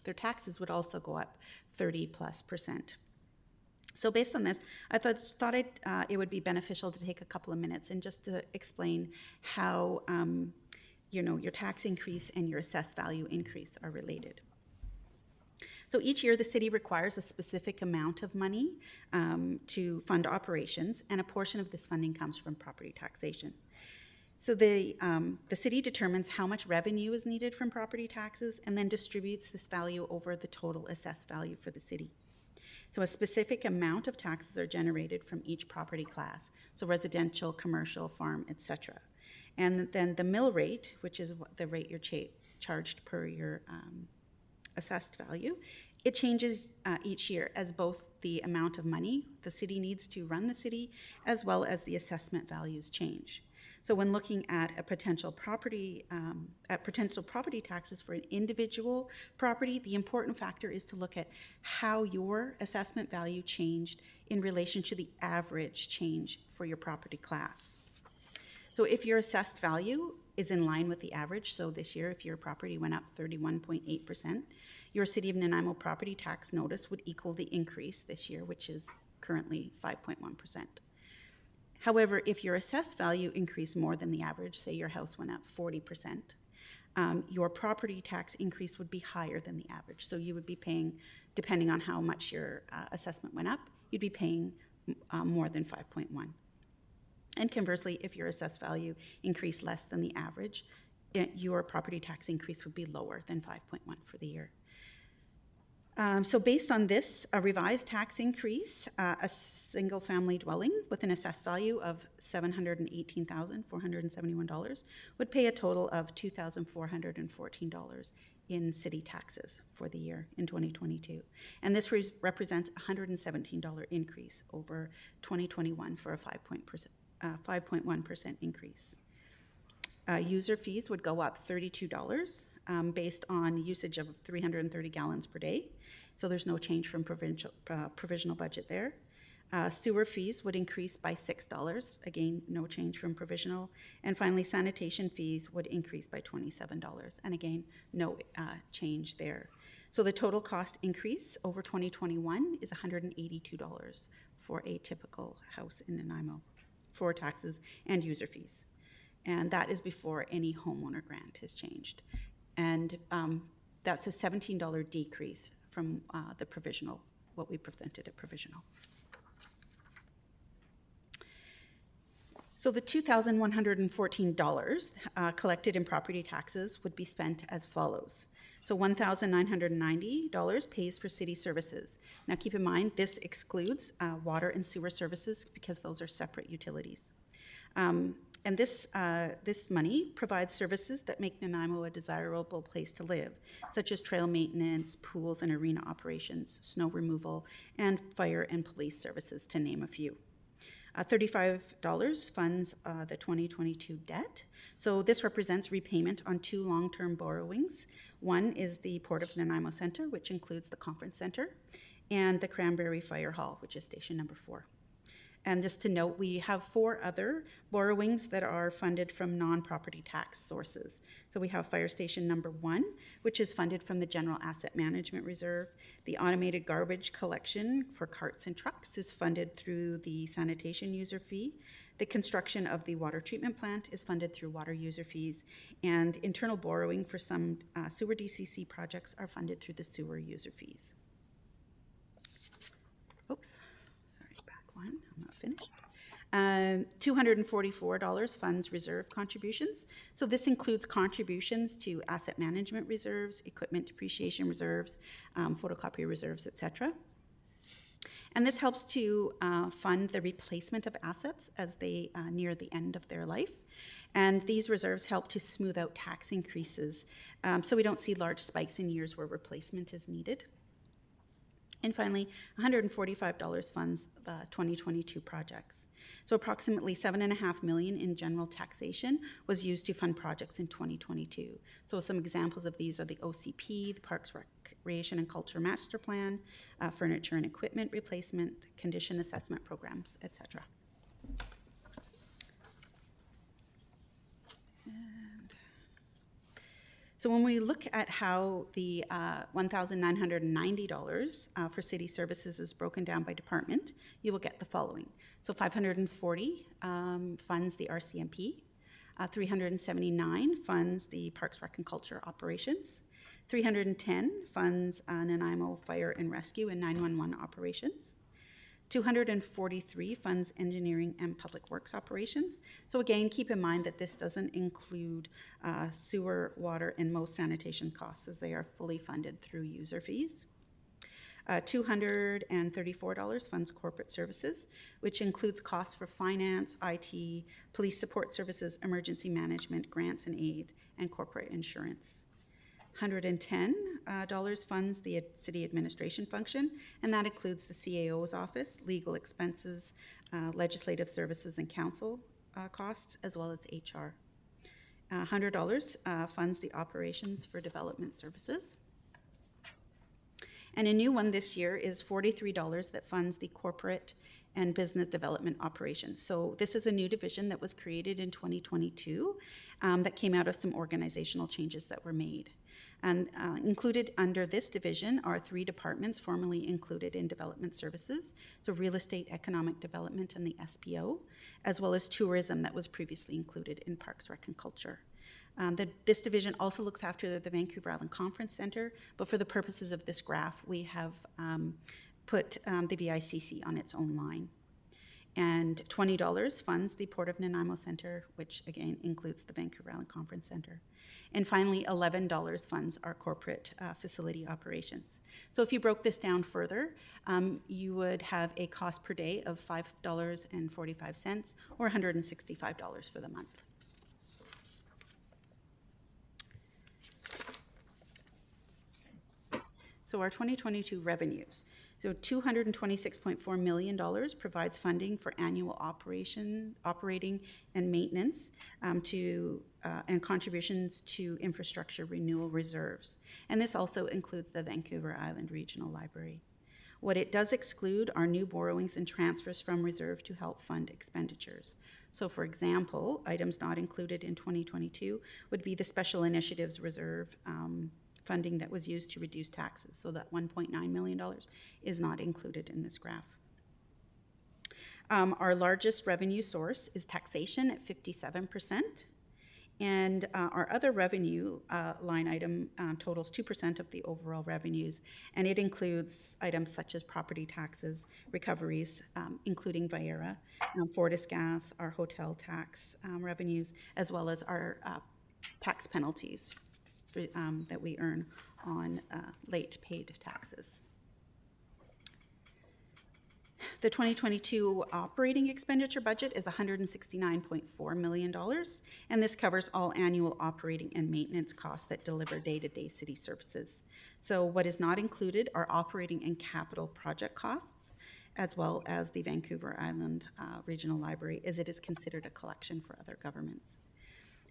Speaker 2: their taxes would also go up 30+%. So based on this, I thought it would be beneficial to take a couple of minutes and just to explain how your tax increase and your assessed value increase are related. So each year the city requires a specific amount of money to fund operations, and a portion of this funding comes from property taxation. So the city determines how much revenue is needed from property taxes and then distributes this value over the total assessed value for the city. So a specific amount of taxes are generated from each property class, so residential, commercial, farm, etc. And then the mill rate, which is the rate you're charged per your assessed value, it changes each year as both the amount of money the city needs to run the city as well as the assessment values change. So when looking at a potential property taxes for an individual property, the important factor is to look at how your assessment value changed in relation to the average change for your property class. So if your assessed value is in line with the average, so this year if your property went up 31.8%, your City of Nanaimo property tax notice would equal the increase this year, which is currently 5.1%. However, if your assessed value increased more than the average, say your house went up 40%, your property tax increase would be higher than the average. So you would be paying, depending on how much your assessment went up, you'd be paying more than 5.1. And conversely, if your assessed value increased less than the average, your property tax increase would be lower than 5.1 for the year. So based on this, a revised tax increase, a single-family dwelling with an assessed value of $718,471 would pay a total of $2,414 in city taxes for the year in 2022. And this represents a $117 increase over 2021 for a 5.1% increase. User fees would go up $32 based on usage of 330 gallons per day. So there's no change from provisional budget there. Sewer fees would increase by $6. Again, no change from provisional. And finally, sanitation fees would increase by $27. And again, no change there. So the total cost increase over 2021 is $182 for a typical house in Nanaimo for taxes and user fees. And that is before any homeowner grant has changed. And that's a $17 decrease from the provisional, what we presented at provisional. So the $2,114 collected in property taxes would be spent as follows. So $1,990 pays for city services. Now keep in mind, this excludes water and sewer services because those are separate utilities. And this money provides services that make Nanaimo a desirable place to live, such as trail maintenance, pools and arena operations, snow removal, and fire and police services, to name a few. $35 funds the 2022 debt. So this represents repayment on 2 long-term borrowings. One is the Port of Nanaimo Center, which includes the conference center, and the Cranberry Fire Hall, which is station number 4. And just to note, we have 4 other borrowings that are funded from non-property tax sources. So we have Fire Station number 1, which is funded from the General Asset Management Reserve. The automated garbage collection for carts and trucks is funded through the sanitation user fee. The construction of the water treatment plant is funded through water user fees. And internal borrowing for some sewer DCC projects are funded through the sewer user fees. Oops. One, I'm not finished. $244 funds reserve contributions. So this includes contributions to asset management reserves, equipment depreciation reserves, photocopy reserves, etc. And this helps to fund the replacement of assets as they near the end of their life. And these reserves help to smooth out tax increases so we don't see large spikes in years where replacement is needed. And finally, $145 funds the 2022 projects. So approximately $7.5 million in general taxation was used to fund projects in 2022. So some examples of these are the OCP, the Parks, Recreation and Culture Master Plan, furniture and equipment replacement, condition assessment programs, etc. So when we look at how the $1,990 for city services is broken down by department, you will get the following. So $540 funds the RCMP, $379 funds the Parks, Rec and Culture operations, $310 funds Nanaimo Fire and Rescue and 911 operations, $243 funds engineering and public works operations. So again, keep in mind that this doesn't include sewer, water, and most sanitation costs, as they are fully funded through user fees. $234 funds corporate services, which includes costs for finance, IT, police support services, emergency management, grants and aid, and corporate insurance. $110 funds the city administration function, and that includes the CAO's office, legal expenses, legislative services and council costs, as well as HR. $100 funds the operations for development services. And a new one this year is $43 that funds the corporate and business development operations. So this is a new division that was created in 2022 that came out of some organizational changes that were made. And included under this division are 3 departments formerly included in development services, so real estate, economic development, and the SPO, as well as tourism that was previously included in Parks, Rec and Culture. This division also looks after the Vancouver Island Conference Centre, but for the purposes of this graph, we have put the VICC on its own line. And $20 funds the Port of Nanaimo Centre, which again includes the Vancouver Island Conference Centre. And finally, $11 funds our corporate facility operations. So if you broke this down further, you would have a cost per day of $5.45 or $165 for the month. So our 2022 revenues. So $226.4 million provides funding for annual operating and maintenance and contributions to infrastructure renewal reserves. And this also includes the Vancouver Island Regional Library. What it does exclude are new borrowings and transfers from reserve to help fund expenditures. So for example, items not included in 2022 would be the Special Initiatives Reserve funding that was used to reduce taxes. So that $1.9 million is not included in this graph. Our largest revenue source is taxation at 57%. And our other revenue line item totals 2% of the overall revenues. And it includes items such as property taxes, recoveries, including Viera, Fortis Gas, our hotel tax revenues, as well as our tax penalties that we earn on late paid taxes. The 2022 operating expenditure budget is $169.4 million, and this covers all annual operating and maintenance costs that deliver day-to-day city services. So what is not included are operating and capital project costs, as well as the Vancouver Island Regional Library, as it is considered a collection for other governments.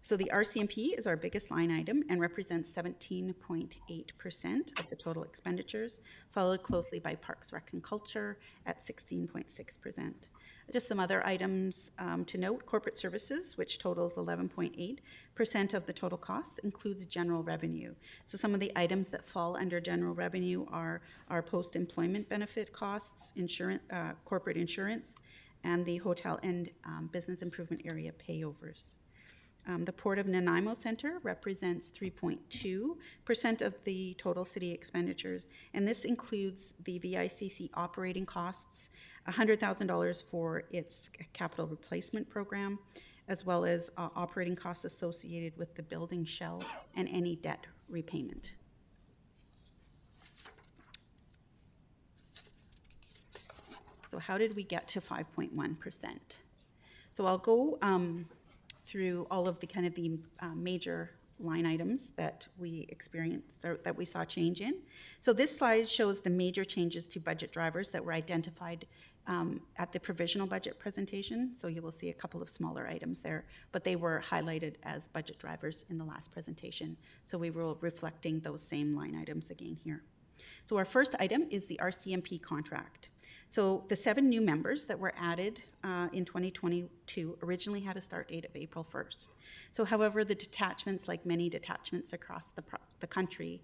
Speaker 2: So the RCMP is our biggest line item and represents 17.8% of the total expenditures, followed closely by Parks, Rec, and Culture at 16.6%. Just some other items to note: corporate services, which totals 11.8% of the total cost, includes general revenue. So some of the items that fall under general revenue are our post-employment benefit costs, corporate insurance, and the hotel and business improvement area payovers. The Port of Nanaimo Centre represents 3.2% of the total city expenditures, and this includes the VICC operating costs, $100,000 for its capital replacement program, as well as operating costs associated with the building shell and any debt repayment. So how did we get to 5.1%? So I'll go through all of the kind of the major line items that we experienced or that we saw change in. So this slide shows the major changes to budget drivers that were identified at the provisional budget presentation. So you will see a couple of smaller items there, but they were highlighted as budget drivers in the last presentation. So we were reflecting those same line items again here. So our first item is the RCMP contract. So the 7 new members that were added in 2022 originally had a start date of April 1st. So however, the detachments, like many detachments across the country,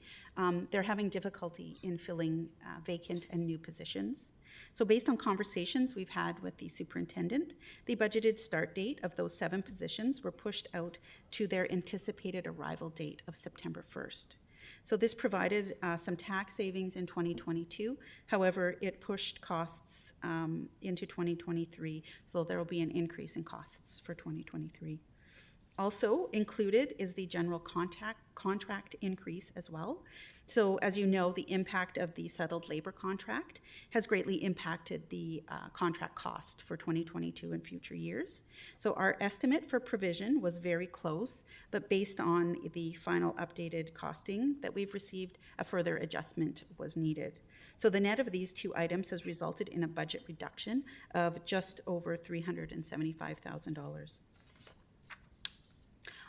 Speaker 2: they're having difficulty in filling vacant and new positions. So based on conversations we've had with the superintendent, the budgeted start date of those 7 positions were pushed out to their anticipated arrival date of September 1st. So this provided some tax savings in 2022. However, it pushed costs into 2023, so there will be an increase in costs for 2023. Also included is the general contract increase as well. So as you know, the impact of the settled labor contract has greatly impacted the contract cost for 2022 and future years. So our estimate for provision was very close, but based on the final updated costing that we've received, a further adjustment was needed. So the net of these 2 items has resulted in a budget reduction of just over $375,000.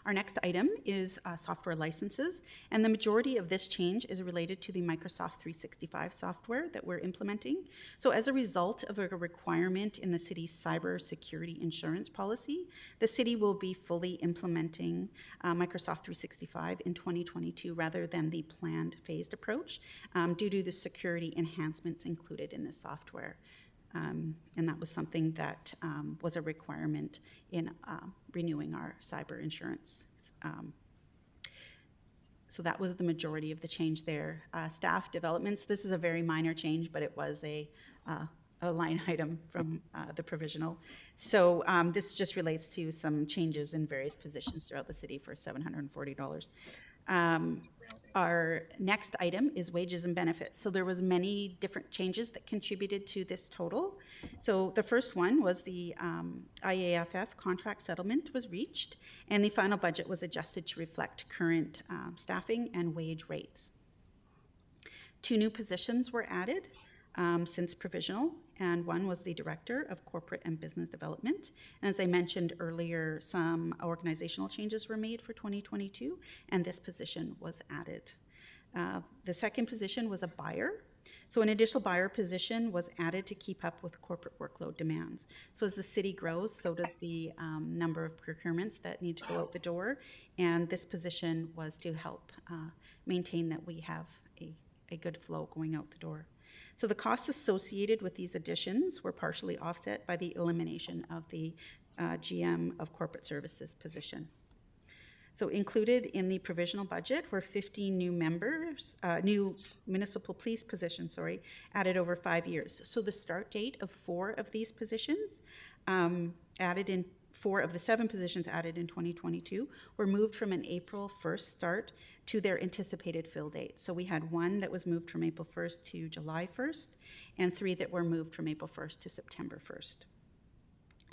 Speaker 2: Our next item is software licenses, and the majority of this change is related to the Microsoft 365 software that we're implementing. So as a result of a requirement in the city's cybersecurity insurance policy, the city will be fully implementing Microsoft 365 in 2022 rather than the planned phased approach due to the security enhancements included in the software. And that was something that was a requirement in renewing our cyber insurance So that was the majority of the change there. Staff developments, this is a very minor change, but it was a line item from the provisional. So this just relates to some changes in various positions throughout the city for $740. Our next item is wages and benefits. So there was many different changes that contributed to this total. So the first one was the IAFF contract settlement was reached, and the final budget was adjusted to reflect current staffing and wage rates. 2 new positions were added since provisional, and one was the Director of Corporate and Business Development. And as I mentioned earlier, some organizational changes were made for 2022, and this position was added. The second position was a buyer. So an additional buyer position was added to keep up with corporate workload demands. So as the city grows, so does the number of procurements that need to go out the door, and this position was to help maintain that we have a good flow going out the door. So the costs associated with these additions were partially offset by the elimination of the GM of Corporate Services position. So included in the provisional budget were 15 new members, new municipal police positions, added over 5 years. So the start date of 4 of these positions added in 4 of the 7 positions added in 2022 were moved from an April 1st start to their anticipated fill date. So we had 1 that was moved from April 1st to July 1st, and 3 that were moved from April 1st to September 1st.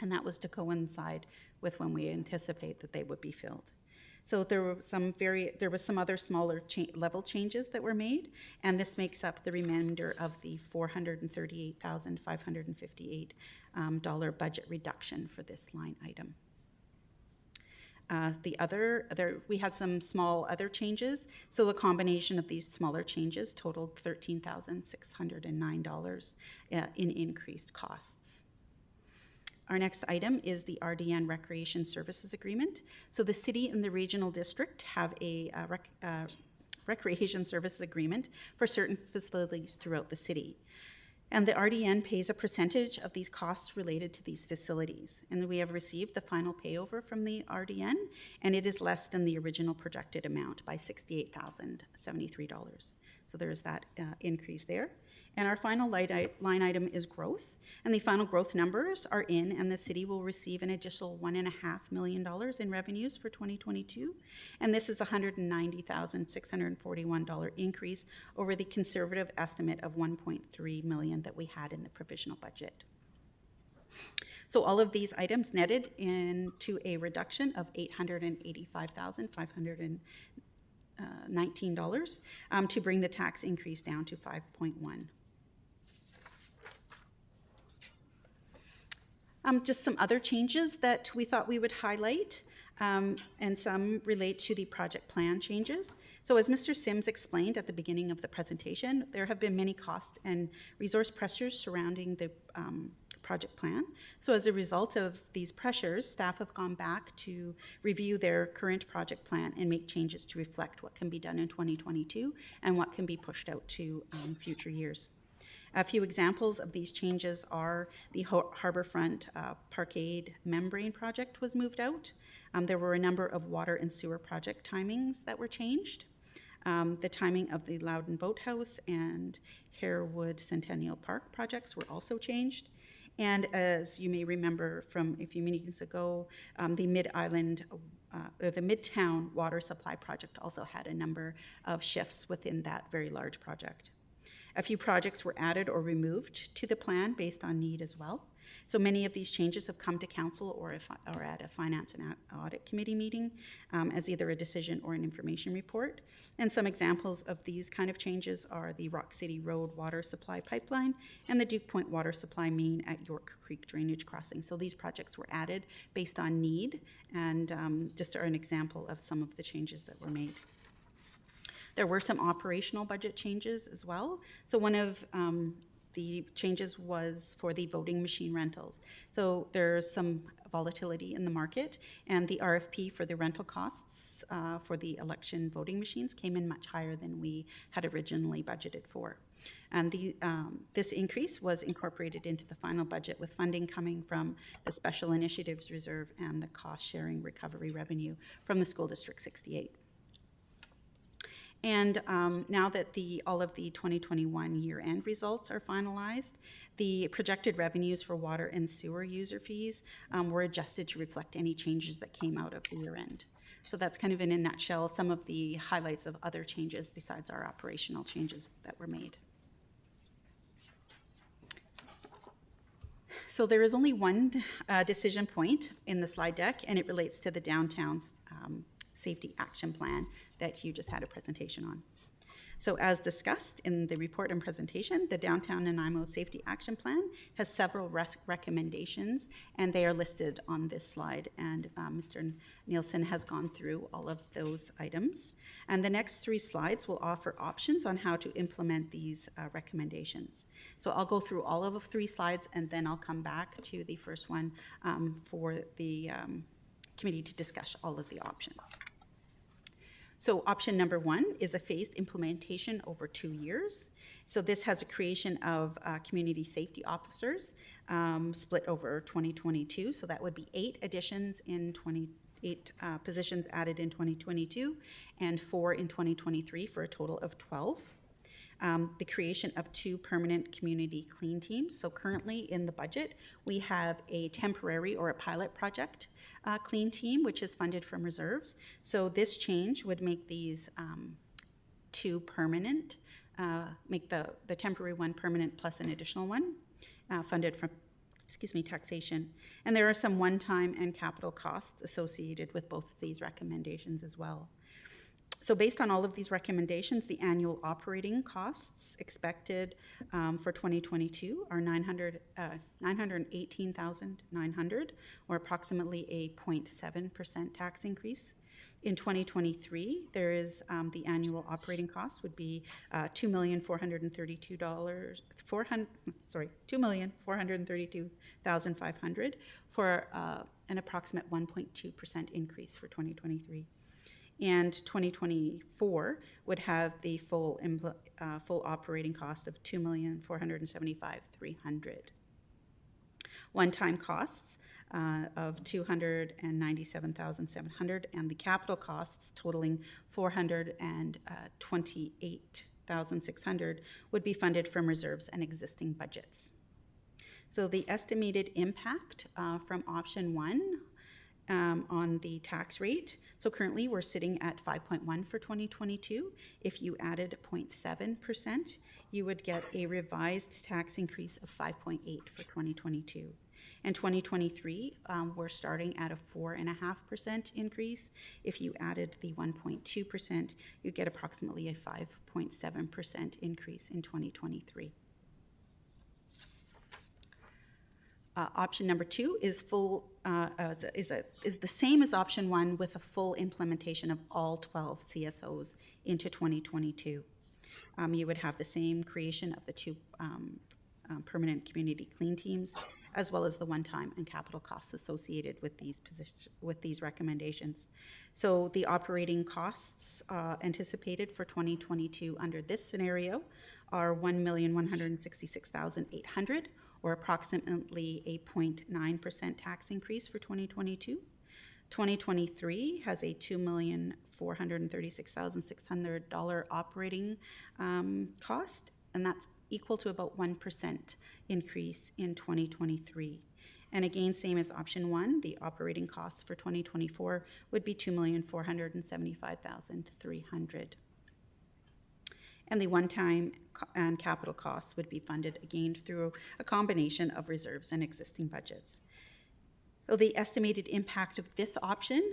Speaker 2: And that was to coincide with when we anticipate that they would be filled. So there were some other smaller level changes that were made, and this makes up the remainder of the $438,558 budget reduction for this line item. We had some small other changes. So a combination of these smaller changes totaled $13,609 in increased costs. Our next item is the RDN Recreation Services Agreement. So the city and the regional district have a recreation services agreement for certain facilities throughout the city. And the RDN pays a percentage of these costs related to these facilities. And we have received the final payover from the RDN, and it is less than the original projected amount by $68,073. So there is that increase there. And our final line item is growth. And the final growth numbers are in, and the city will receive an additional $1.5 million in revenues for 2022. And this is a $190,641 increase over the conservative estimate of $1.3 million that we had in the provisional budget. So all of these items netted into a reduction of $885,519 to bring the tax increase down to 5.1. Just some other changes that we thought we would highlight, and some relate to the project plan changes. So as Mr. Sims explained at the beginning of the presentation, there have been many cost and resource pressures surrounding the project plan. So as a result of these pressures, staff have gone back to review their current project plan and make changes to reflect what can be done in 2022 and what can be pushed out to future years. A few examples of these changes are the Harborfront Parkade membrane project was moved out. There were a number of water and sewer project timings that were changed. The timing of the Loudon Boathouse and Harewood Centennial Park projects were also changed. And as you may remember from a few meetings ago, the Midtown Water Supply Project also had a number of shifts within that very large project. A few projects were added or removed to the plan based on need as well. So many of these changes have come to council or at a Finance and Audit Committee meeting as either a decision or an information report. And some examples of these kind of changes are the Rock City Road Water Supply Pipeline and the Duke Point Water Supply Main at York Creek Drainage Crossing. So these projects were added based on need, and just are an example of some of the changes that were made. There were some operational budget changes as well. So one of the changes was for the voting machine rentals. So there's some volatility in the market, and the RFP for the rental costs for the election voting machines came in much higher than we had originally budgeted for. And this increase was incorporated into the final budget with funding coming from the Special Initiatives Reserve and the cost sharing recovery revenue from the School District 68. And now that all of the 2021 year-end results are finalized, the projected revenues for water and sewer user fees were adjusted to reflect any changes that came out of the year-end. So that's kind of in a nutshell some of the highlights of other changes besides our operational changes that were made. So there is only one decision point in the slide deck, and it relates to the downtown safety action plan that you just had a presentation on. So as discussed in the report and presentation, the Downtown Nanaimo Safety Action Plan has several recommendations, and they are listed on this slide. And Mr. Nielsen has gone through all of those items. And the next 3 slides will offer options on how to implement these recommendations. So I'll go through all of the 3 slides, and then I'll come back to the first one for the committee to discuss all of the options. So option number 1 is a phased implementation over 2 years. So this has a creation of community safety officers split over 2022. So that would be 8 additions in 8 positions added in 2022 and 4 in 2023 for a total of 12. The creation of 2 permanent community clean teams. So currently in the budget, we have a temporary or a pilot project clean team, which is funded from reserves. So this change would make these 2 permanent, make the temporary one permanent plus an additional one funded from taxation. And there are some one-time and capital costs associated with both of these recommendations as well. So based on all of these recommendations, the annual operating costs expected for 2022 are $918,900, or approximately a 0.7% tax increase. In 2023, there is the annual operating cost would be $2,432,500 for an approximate 1.2% increase for 2023. And 2024 would have the full operating cost of $2,475,300. One-time costs of $297,700, and the capital costs totaling $428,600 would be funded from reserves and existing budgets. So the estimated impact from option 1 on the tax rate. So currently we're sitting at 5.1 for 2022. If you added 0.7%, you would get a revised tax increase of 5.8 for 2022. And 2023, we're starting at a 4.5% increase. If you added the 1.2%, you get approximately a 5.7% increase in 2023. Option number 2 is the same as option 1 with a full implementation of all 12 CSOs into 2022. You would have the same creation of the 2 permanent community clean teams, as well as the one-time and capital costs associated with these recommendations. So the operating costs anticipated for 2022 under this scenario are $1,166,800, or approximately a 0.9% tax increase for 2022. 2023 has a $2,436,600 operating cost, and that's equal to about 1% increase in 2023. And again, same as option 1, the operating costs for 2024 would be $2,475,300. And the one-time and capital costs would be funded again through a combination of reserves and existing budgets. So the estimated impact of this option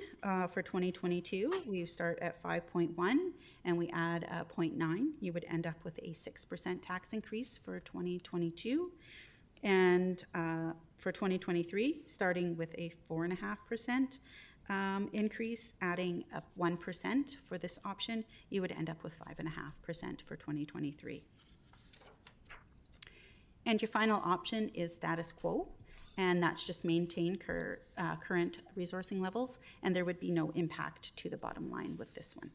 Speaker 2: for 2022, we start at 5.1 and we add 0.9. You would end up with a 6% tax increase for 2022. And for 2023, starting with a 4.5% increase, adding up 1% for this option, you would end up with 5.5% for 2023. And your final option is status quo, and that's just maintain current resourcing levels, and there would be no impact to the bottom line with this one.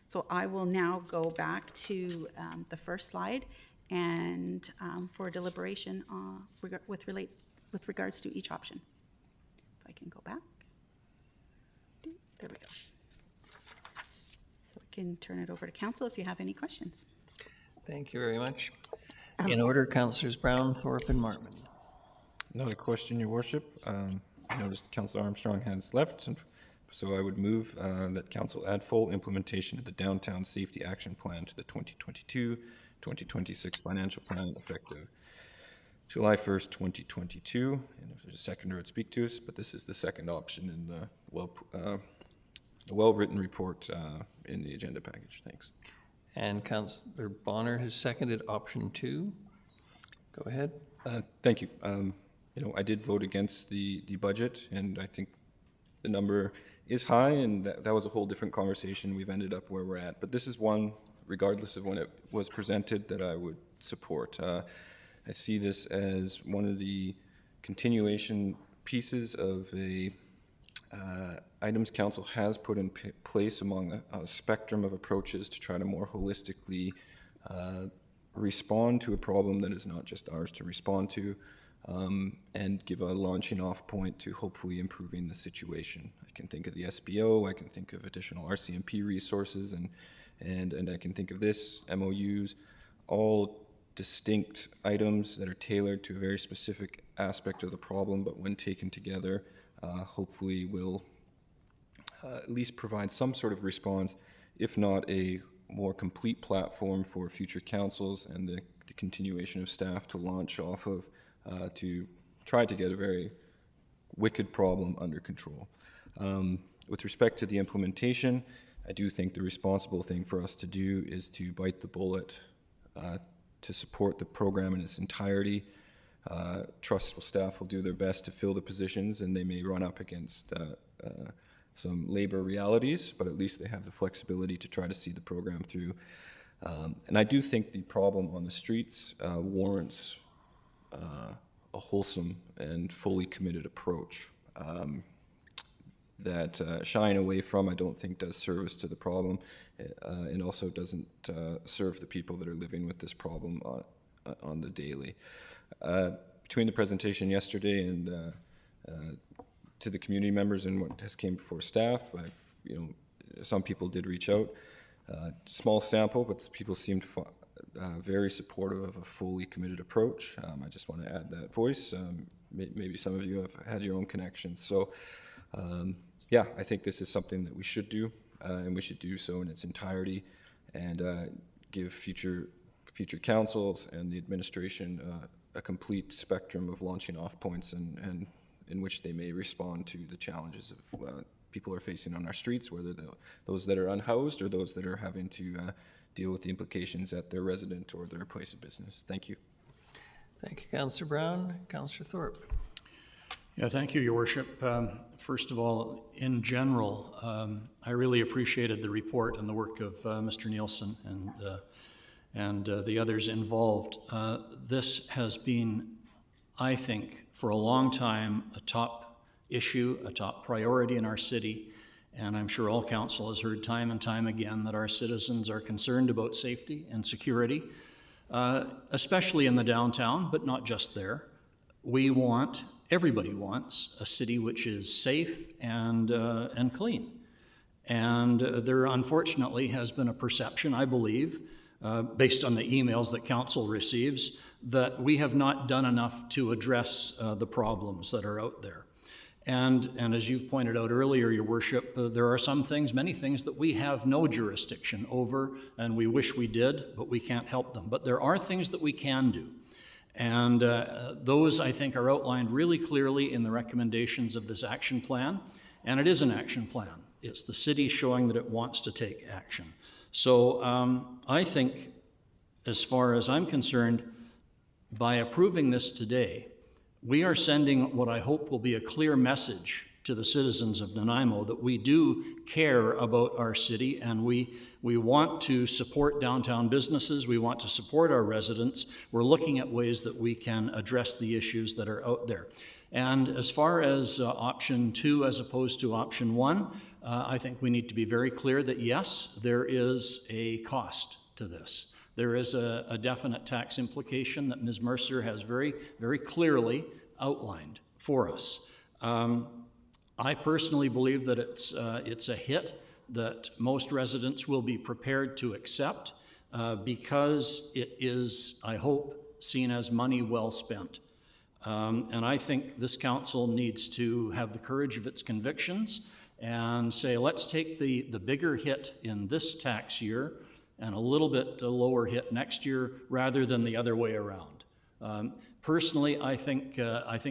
Speaker 2: So I will now go back to the first slide and for deliberation with regards to each option. If I can go back. There we go. So can turn it over to council if you have any questions.
Speaker 1: Thank you very much. In order, Councillors Brown, Thorpe, and Martman.
Speaker 9: Not a question, Your Worship. I noticed Councillor Armstrong has left, so I would move that Council add full implementation of the Downtown Safety Action Plan to the 2022-2026 financial plan effective July 1st, 2022. And if there's a seconder, would speak to us, but this is the second option in the well-written report in the agenda package. Thanks.
Speaker 1: And Councillor Bonner has seconded option 2. Go ahead.
Speaker 9: Thank you. I did vote against the budget, and I think the number is high, and that was a whole different conversation. We've ended up where we're at. But this is one, regardless of when it was presented, that I would support. I see this as one of the continuation pieces of items Council has put in place among a spectrum of approaches to try to more holistically respond to a problem that is not just ours to respond to, and give a launching off point to hopefully improving the situation. I can think of the SBO, I can think of additional RCMP resources, and I can think of this, MOUs, all distinct items that are tailored to a very specific aspect of the problem, but when taken together, hopefully will at least provide some sort of response, if not a more complete platform for future councils and the continuation of staff to launch off of to try to get a very wicked problem under control. With respect to the implementation, I do think the responsible thing for us to do is to bite the bullet to support the program in its entirety. Trustful staff will do their best to fill the positions, and they may run up against some labor realities, but at least they have the flexibility to try to see the program through. And I do think the problem on the streets warrants a wholesome and fully committed approach that shying away from, I don't think, does service to the problem, and also doesn't serve the people that are living with this problem on the daily. Between the presentation yesterday and to the community members and what has came before staff, some people did reach out. Small sample, but people seemed very supportive of a fully committed approach. I just want to add that voice. Maybe some of you have had your own connections. So, yeah, I think this is something that we should do, and we should do so in its entirety, and give future councils and the administration a complete spectrum of launching off points and in which they may respond to the challenges of people are facing on our streets, whether those that are unhoused or those that are having to deal with the implications at their resident or their place of business. Thank you.
Speaker 1: Thank you, Councillor Brown. Councillor Thorpe.
Speaker 8: Yeah, thank you, Your Worship. First of all, in general, I really appreciated the report and the work of Mr. Nielsen and the others involved. This has been, I think, for a long time, a top issue, a top priority in our city, and I'm sure all council has heard time and time again that our citizens are concerned about safety and security, especially in the downtown, but not just there. Everybody wants a city which is safe and clean. And there unfortunately has been a perception, I believe, based on the emails that council receives, that we have not done enough to address the problems that are out there. And as you've pointed out earlier, Your Worship, there are some things, many things that we have no jurisdiction over, and we wish we did, but we can't help them. But there are things that we can do. And those, I think, are outlined really clearly in the recommendations of this action plan. And it is an action plan. It's the city showing that it wants to take action. So I think, as far as I'm concerned, by approving this today, we are sending what I hope will be a clear message to the citizens of Nanaimo that we do care about our city, and we want to support downtown businesses, we want to support our residents. We're looking at ways that we can address the issues that are out there. And as far as option 2 as opposed to option 1, I think we need to be very clear that yes, there is a cost to this. There is a definite tax implication that Ms. Mercer has very, very clearly outlined for us. I personally believe that it's a hit that most residents will be prepared to accept because it is, I hope, seen as money well spent. And I think this council needs to have the courage of its convictions and say, let's take the bigger hit in this tax year and a little bit lower hit next year rather than the other way around. Personally, I think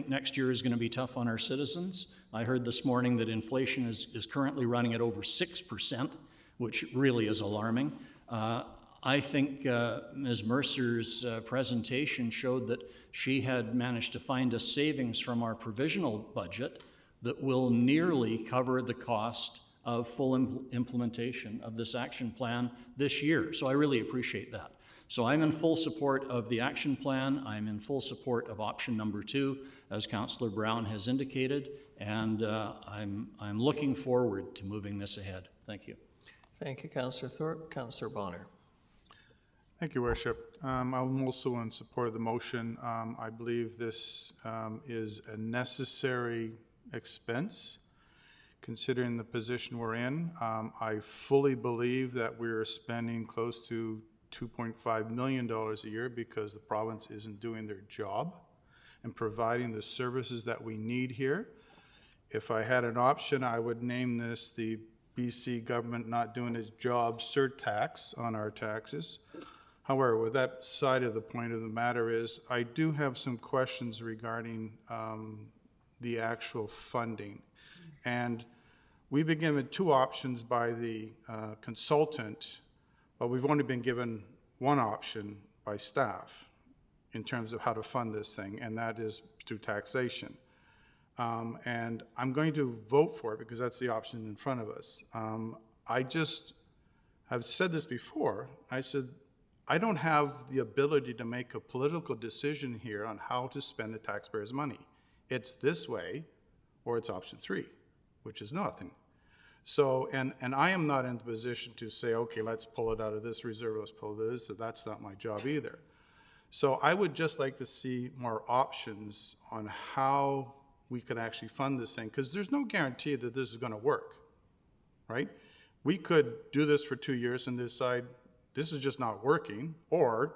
Speaker 8: next year is going to be tough on our citizens. I heard this morning that inflation is currently running at over 6%, which really is alarming. I think Ms. Mercer's presentation showed that she had managed to find us savings from our provisional budget that will nearly cover the cost of full implementation of this action plan this year. So I really appreciate that. So I'm in full support of the action plan. I'm in full support of option number 2, as Councillor Brown has indicated, and I'm looking forward to moving this ahead. Thank you.
Speaker 1: Thank you, Councillor Thorpe. Councillor Bonner.
Speaker 3: Thank you, Worship. I'm also in support of the motion. I believe this is a necessary expense considering the position we're in. I fully believe that we're spending close to $2.5 million a year because the province isn't doing their job and providing the services that we need here. If I had an option, I would name this the BC government not doing its job surtax on our taxes. However, with that side of the point of the matter is, I do have some questions regarding the actual funding. And we've been given 2 options by the consultant, but we've only been given 1 option by staff in terms of how to fund this thing, and that is through taxation. And I'm going to vote for it because that's the option in front of us. I just have said this before. I said, I don't have the ability to make a political decision here on how to spend the taxpayers' money. It's this way, or it's option 3, which is nothing. So, and I am not in the position to say, okay, let's pull it out of this reserve, let's pull it out of this, so that's not my job either. So I would just like to see more options on how we could actually fund this thing, because there's no guarantee that this is going to work, right? We could do this for 2 years and decide this is just not working, or,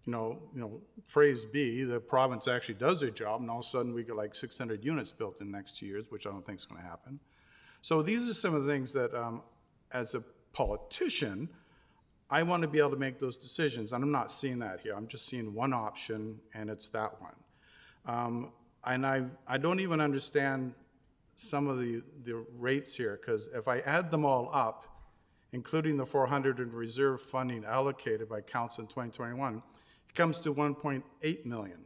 Speaker 3: you know, phrase B, the province actually does their job, and all of a sudden we get like 600 units built in the next 2 years, which I don't think is going to happen. So these are some of the things that, as a politician, I want to be able to make those decisions, and I'm not seeing that here. I'm just seeing one option, and it's that one. And I don't even understand some of the rates here, because if I add them all up, including the 400 in reserve funding allocated by council in 2021, it comes to 1.8 million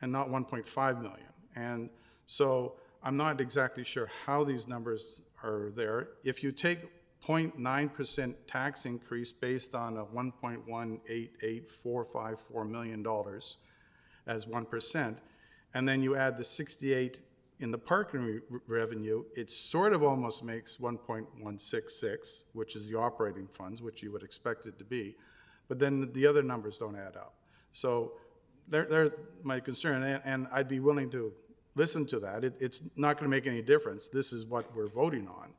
Speaker 3: and not 1.5 million. And so I'm not exactly sure how these numbers are there. If you take 0.9% tax increase based on a $1.188454 million as 1%, and then you add the 68 in the parking revenue, it sort of almost makes 1.166, which is the operating funds, which you would expect it to be. But then the other numbers don't add up. So they're my concern, and I'd be willing to listen to that. It's not going to make any difference. This is what we're voting on.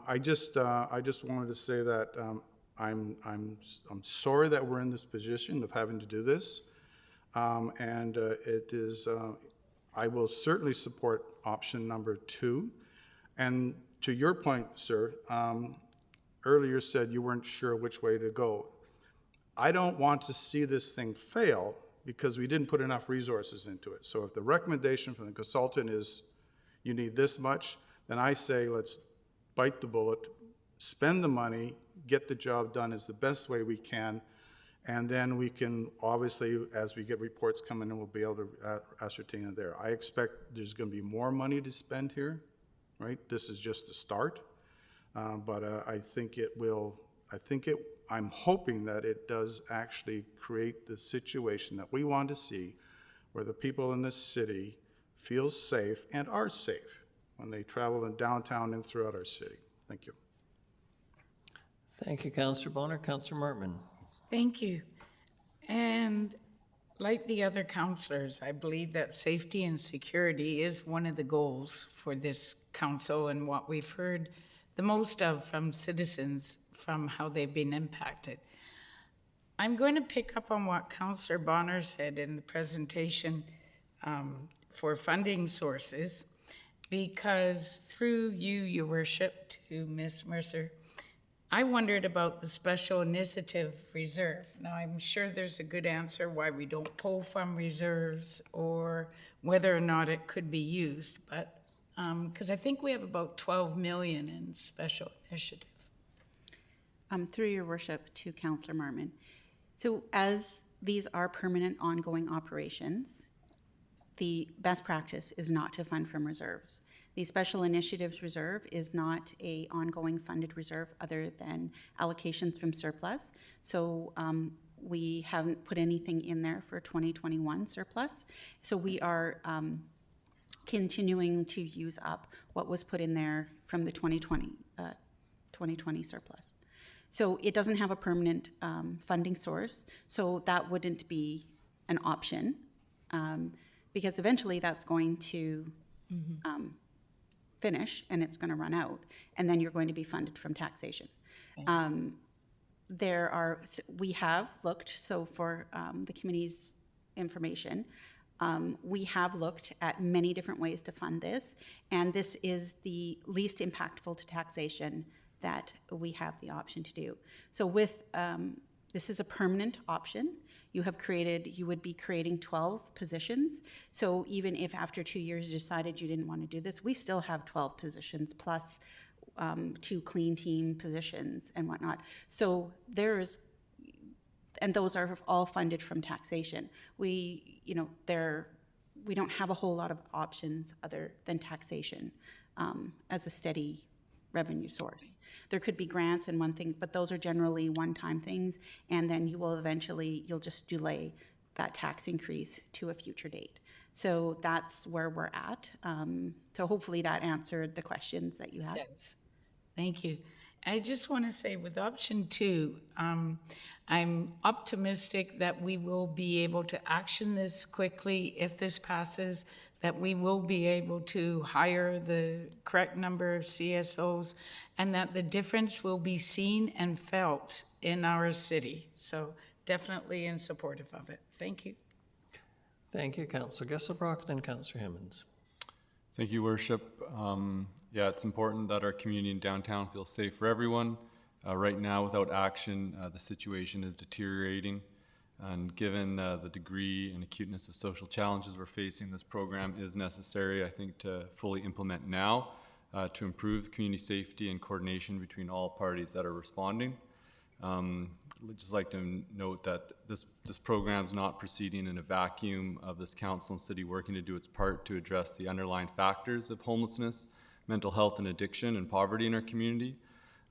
Speaker 3: I just wanted to say that I'm sorry that we're in this position of having to do this, and it is. I will certainly support option number 2. And to your point, sir, earlier said you weren't sure which way to go. I don't want to see this thing fail because we didn't put enough resources into it. So if the recommendation from the consultant is you need this much, then I say let's bite the bullet, spend the money, get the job done as the best way we can, and then we can, obviously, as we get reports coming in, we'll be able to ascertain it there. I expect there's going to be more money to spend here, right? This is just the start, but I think it will. I'm hoping that it does actually create the situation that we want to see, where the people in this city feel safe and are safe when they travel in downtown and throughout our city. Thank you.
Speaker 1: Thank you, Councillor Bonner. Councillor Martman.
Speaker 17: Thank you. And like the other councillors, I believe that safety and security is one of the goals for this council, and what we've heard the most of from citizens from how they've been impacted. I'm going to pick up on what Councillor Bonner said in the presentation for funding sources, because through you, Your Worship, to Ms. Mercer, I wondered about the Special Initiative Reserve. Now, I'm sure there's a good answer why we don't pull from reserves or whether or not it could be used, but because I think we have about 12 million in Special Initiative.
Speaker 2: Through Your Worship, to Councillor Marmon. So as these are permanent ongoing operations, the best practice is not to fund from reserves. The Special Initiatives Reserve is not a ongoing funded reserve other than allocations from surplus. So we haven't put anything in there for 2021 surplus. So we are continuing to use up what was put in there from the 2020 surplus. So it doesn't have a permanent funding source, so that wouldn't be an option because eventually that's going to finish and it's going to run out, and then you're going to be funded from taxation. We have looked, so for the committee's information, we have looked at many different ways to fund this, and this is the least impactful to taxation that we have the option to do. So with, this is a permanent option. You would be creating 12 positions. So even if after 2 years you decided you didn't want to do this, we still have 12 positions plus 2 clean team positions and whatnot. So and those are all funded from taxation. We don't have a whole lot of options other than taxation as a steady revenue source. There could be grants and one thing, but those are generally one-time things, and then you'll just delay that tax increase to a future date. So that's where we're at. So hopefully that answered the questions that you had.
Speaker 17: Yes. Thank you. I just want to say with option 2, I'm optimistic that we will be able to action this quickly if this passes, that we will be able to hire the correct number of CSOs, and that the difference will be seen and felt in our city. So definitely in supportive of it. Thank you.
Speaker 1: Thank you, Councillor Gesselbrock, then Councillor Himmons.
Speaker 13: Thank you, Worship. Yeah, it's important that our community in downtown feels safe for everyone. Right now, without action, the situation is deteriorating. And given the degree and acuteness of social challenges we're facing, this program is necessary, I think, to fully implement now to improve community safety and coordination between all parties that are responding. I'd just like to note that this program is not proceeding in a vacuum of this council and city working to do its part to address the underlying factors of homelessness, mental health and addiction, and poverty in our community.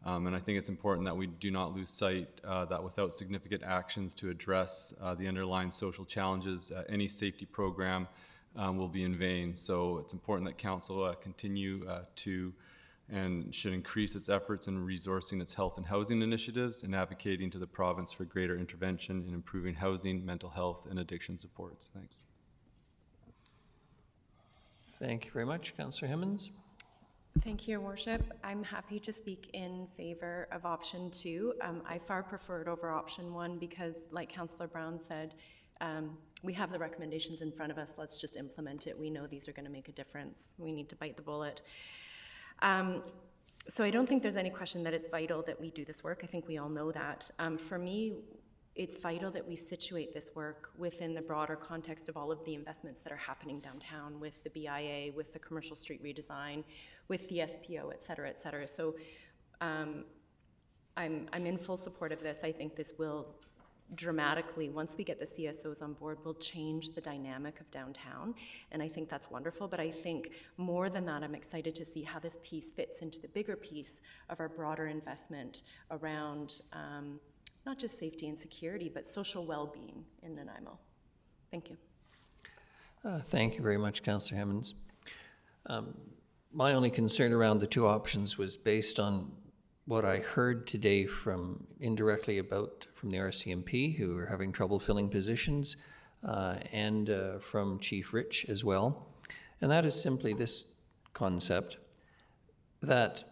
Speaker 13: And I think it's important that we do not lose sight that without significant actions to address the underlying social challenges, any safety program will be in vain. So it's important that council continue to and should increase its efforts in resourcing its health and housing initiatives and advocating to the province for greater intervention in improving housing, mental health, and addiction supports. Thanks.
Speaker 1: Thank you very much. Councillor Himmons.
Speaker 10: Thank you, Your Worship. I'm happy to speak in favor of option 2. I far prefer it over option 1 because, like Councillor Brown said, we have the recommendations in front of us. Let's just implement it. We know these are going to make a difference. We need to bite the bullet. So I don't think there's any question that it's vital that we do this work. I think we all know that. For me, it's vital that we situate this work within the broader context of all of the investments that are happening downtown with the BIA, with the commercial street redesign, with the SPO, et cetera, et cetera. So I'm in full support of this. I think this will dramatically, once we get the CSOs on board, will change the dynamic of downtown. And I think that's wonderful. But I think more than that, I'm excited to see how this piece fits into the bigger piece of our broader investment around not just safety and security, but social well-being in Nanaimo. Thank you.
Speaker 1: Thank you very much, Councillor Himmons. My only concern around the 2 options was based on what I heard today from indirectly from the RCMP, who are having trouble filling positions, and from Chief Rich as well. And that is simply this concept that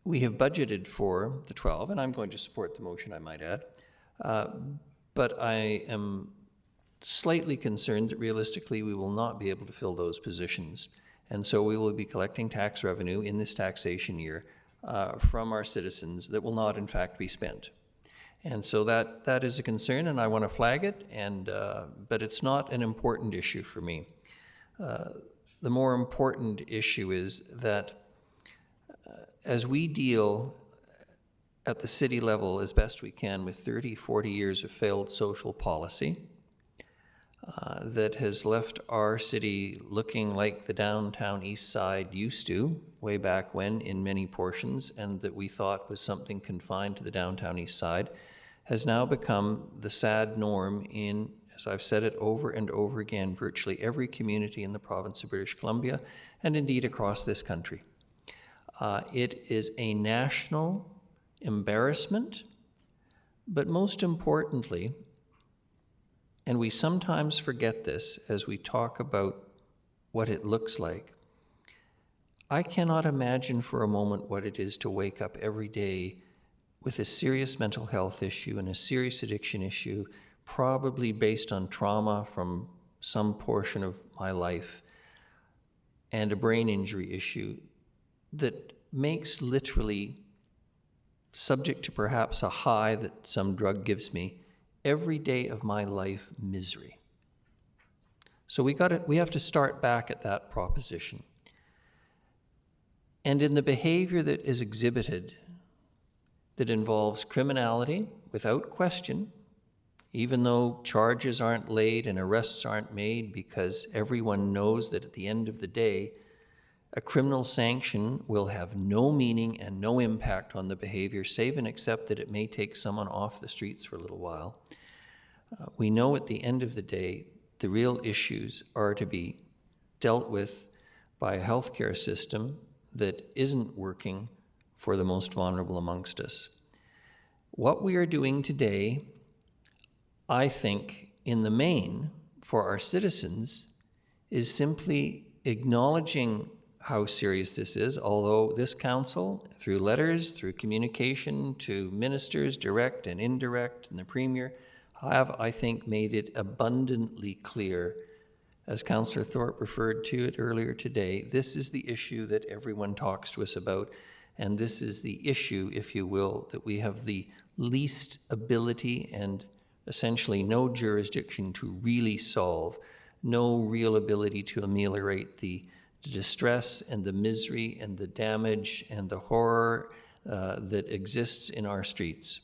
Speaker 1: we have budgeted for the 12, and I'm going to support the motion, I might add, but I am slightly concerned that realistically we will not be able to fill those positions. And so we will be collecting tax revenue in this taxation year from our citizens that will not in fact be spent. And so that is a concern, and I want to flag it, but it's not an important issue for me. The more important issue is that as we deal at the city level as best we can with 30, 40 years of failed social policy, that has left our city looking like the downtown east side used to way back when in many portions, and that we thought was something confined to the downtown east side, has now become the sad norm in, as I've said it over and over again, virtually every community in the province of British Columbia, and indeed across this country. It is a national embarrassment, but most importantly, and we sometimes forget this as we talk about what it looks like, I cannot imagine for a moment what it is to wake up every day with a serious mental health issue and a serious addiction issue, probably based on trauma from some portion of my life, and a brain injury issue that makes literally, subject to perhaps a high that some drug gives me, every day of my life misery. So we have to start back at that proposition. And in the behavior that is exhibited that involves criminality, without question, even though charges aren't laid and arrests aren't made, because everyone knows that at the end of the day, a criminal sanction will have no meaning and no impact on the behavior, save and except that it may take someone off the streets for a little while. We know at the end of the day, the real issues are to be dealt with by a healthcare system that isn't working for the most vulnerable amongst us. What we are doing today, I think, in the main, for our citizens, is simply acknowledging how serious this is, although this council, through letters, through communication to ministers, direct and indirect, and the Premier, have, I think, made it abundantly clear, as Councillor Thorpe referred to it earlier today, this is the issue that everyone talks to us about, and this is the issue, if you will, that we have the least ability and essentially no jurisdiction to really solve, no real ability to ameliorate the distress and the misery and the damage and the horror that exists in our streets.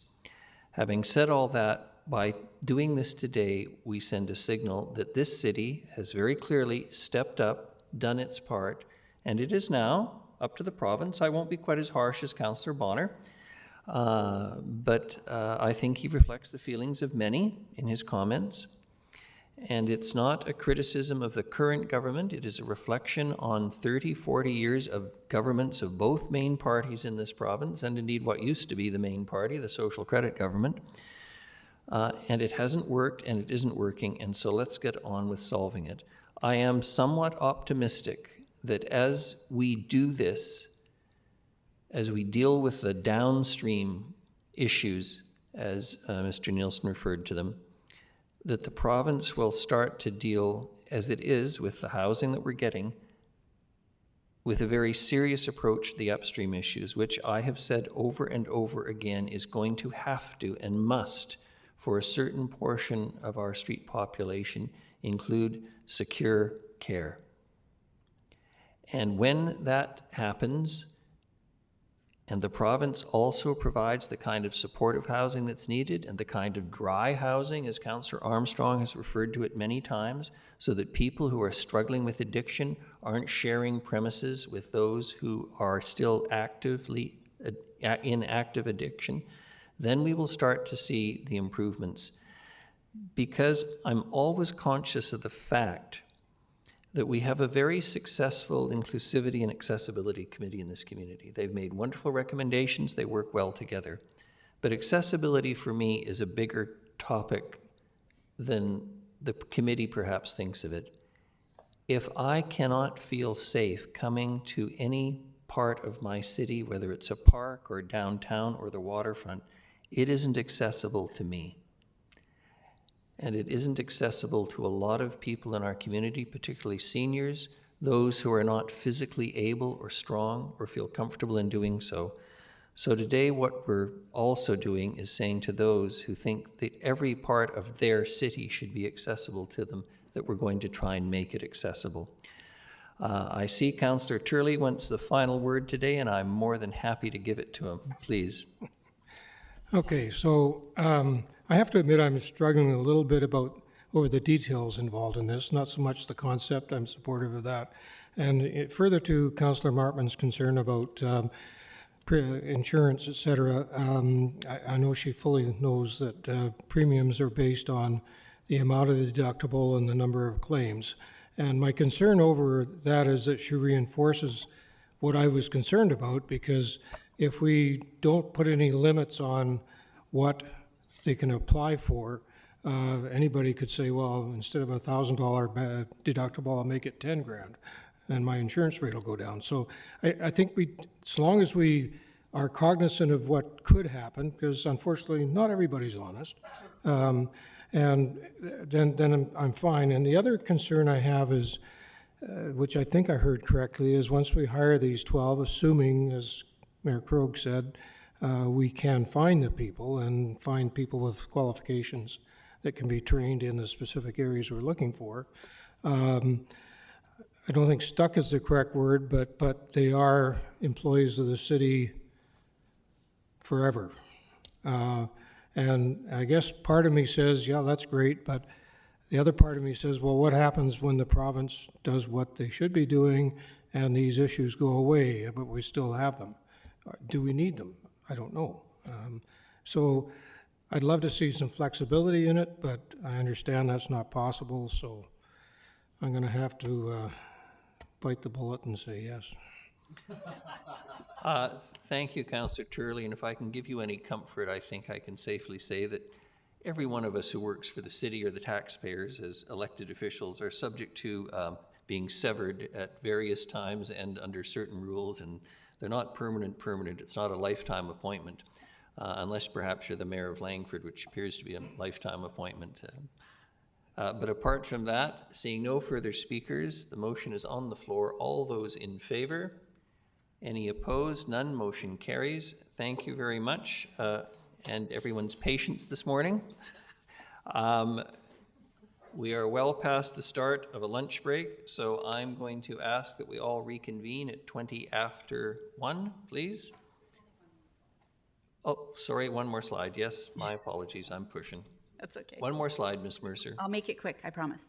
Speaker 1: Having said all that, by doing this today, we send a signal that this city has very clearly stepped up, done its part, and it is now up to the province. I won't be quite as harsh as Councillor Bonner, but I think he reflects the feelings of many in his comments. And it's not a criticism of the current government, it is a reflection on 30, 40 years of governments of both main parties in this province, and indeed what used to be the main party, the social credit government. And it hasn't worked, and it isn't working, and so let's get on with solving it. I am somewhat optimistic that as we do this, as we deal with the downstream issues, as Mr. Nielsen referred to them, that the province will start to deal, as it is with the housing that we're getting, with a very serious approach to the upstream issues, which I have said over and over again is going to have to and must, for a certain portion of our street population, include secure care. And when that happens, and the province also provides the kind of supportive housing that's needed and the kind of dry housing, as Councillor Armstrong has referred to it many times, so that people who are struggling with addiction aren't sharing premises with those who are still actively in active addiction, then we will start to see the improvements. Because I'm always conscious of the fact that we have a very successful inclusivity and accessibility committee in this community. They've made wonderful recommendations, they work well together. But accessibility for me is a bigger topic than the committee perhaps thinks of it. If I cannot feel safe coming to any part of my city, whether it's a park or downtown or the waterfront, it isn't accessible to me. And it isn't accessible to a lot of people in our community, particularly seniors, those who are not physically able or strong or feel comfortable in doing so. So today what we're also doing is saying to those who think that every part of their city should be accessible to them, that we're going to try and make it accessible. I see Councillor Turley wants the final word today, and I'm more than happy to give it to him. Please.
Speaker 12: Okay, so I have to admit I'm struggling a little bit over the details involved in this, not so much the concept. I'm supportive of that. And further to Councillor Martman's concern about insurance, et cetera, I know she fully knows that premiums are based on the amount of the deductible and the number of claims. And my concern over that is that she reinforces what I was concerned about, because if we don't put any limits on what they can apply for, anybody could say, well, instead of $1,000 deductible, I'll make it 10 grand, and my insurance rate will go down. So I think as long as we are cognizant of what could happen, because unfortunately not everybody's honest, and then I'm fine. And the other concern I have is, which I think I heard correctly, is once we hire these 12, assuming, as Mayor Krogh said, we can find the people and find people with qualifications that can be trained in the specific areas we're looking for. I don't think stuck is the correct word, but they are employees of the city forever. And I guess part of me says, yeah, that's great, but the other part of me says, well, what happens when the province does what they should be doing and these issues go away, but we still have them? Do we need them? I don't know. So I'd love to see some flexibility in it, but I understand that's not possible, so I'm going to have to bite the bullet and say yes.
Speaker 1: Thank you, Councillor Turley, and if I can give you any comfort, I think I can safely say that every one of us who works for the city or the taxpayers as elected officials are subject to being severed at various times and under certain rules, and they're not permanent. It's not a lifetime appointment, unless perhaps you're the mayor of Langford, which appears to be a lifetime appointment. But apart from that, seeing no further speakers, the motion is on the floor. All those in favor? Any opposed? None. Motion carries. Thank you very much, and everyone's patience this morning. We are well past the start of a lunch break, so I'm going to ask that we all reconvene at 20 after 1, please. Oh, sorry, one more slide. Yes, my apologies, I'm pushing.
Speaker 2: That's okay.
Speaker 1: One more slide, Ms. Mercer.
Speaker 2: I'll make it quick, I promise.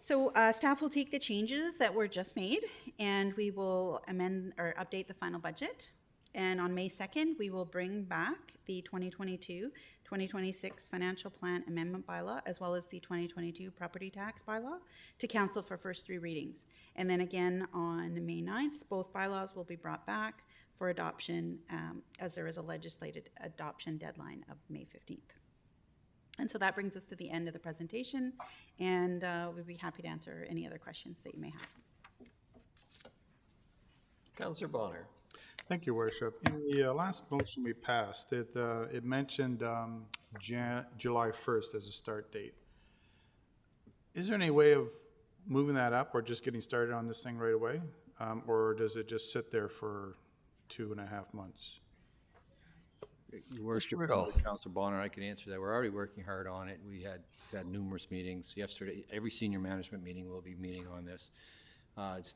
Speaker 2: So staff will take the changes that were just made, and we will amend or update the final budget. And on May 2nd, we will bring back the 2022-2026 financial plan amendment bylaw, as well as the 2022 property tax bylaw, to council for first 3 readings. And then again on May 9th, both bylaws will be brought back for adoption, as there is a legislated adoption deadline of May 15th. And so that brings us to the end of the presentation, and we'd be happy to answer any other questions that you may have.
Speaker 1: Councillor Bonner.
Speaker 3: Thank you, Worship. In the last motion we passed, it mentioned July 1st as a start date. Is there any way of moving that up or just getting started on this thing right away? Or does it just sit there for 2.5 months?
Speaker 5: Your Worship, Councillor Bonner, I can answer that. We're already working hard on it. We've had numerous meetings. Yesterday, every senior management meeting will be meeting on this.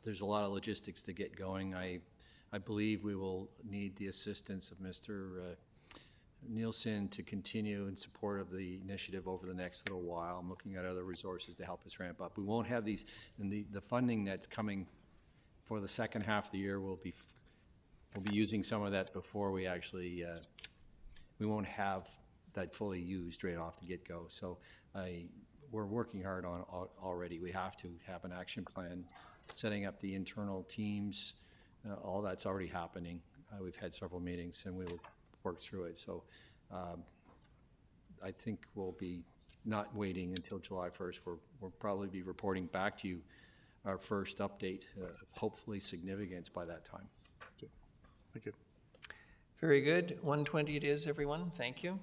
Speaker 5: There's a lot of logistics to get going. I believe we will need the assistance of Mr. Nielsen to continue in support of the initiative over the next little while. I'm looking at other resources to help us ramp up. We won't have these, and the funding that's coming for the second half of the year we'll be using some of that before we actually we won't have that fully used right off the get-go. So we're working hard on already. We have to have an action plan, setting up the internal teams. All that's already happening. We've had several meetings and we will work through it. So I think we'll be not waiting until July 1st. We'll probably be reporting back to you our first update, hopefully significance by that time.
Speaker 3: Thank you.
Speaker 1: Very good. 1:20 it is, everyone. Thank you.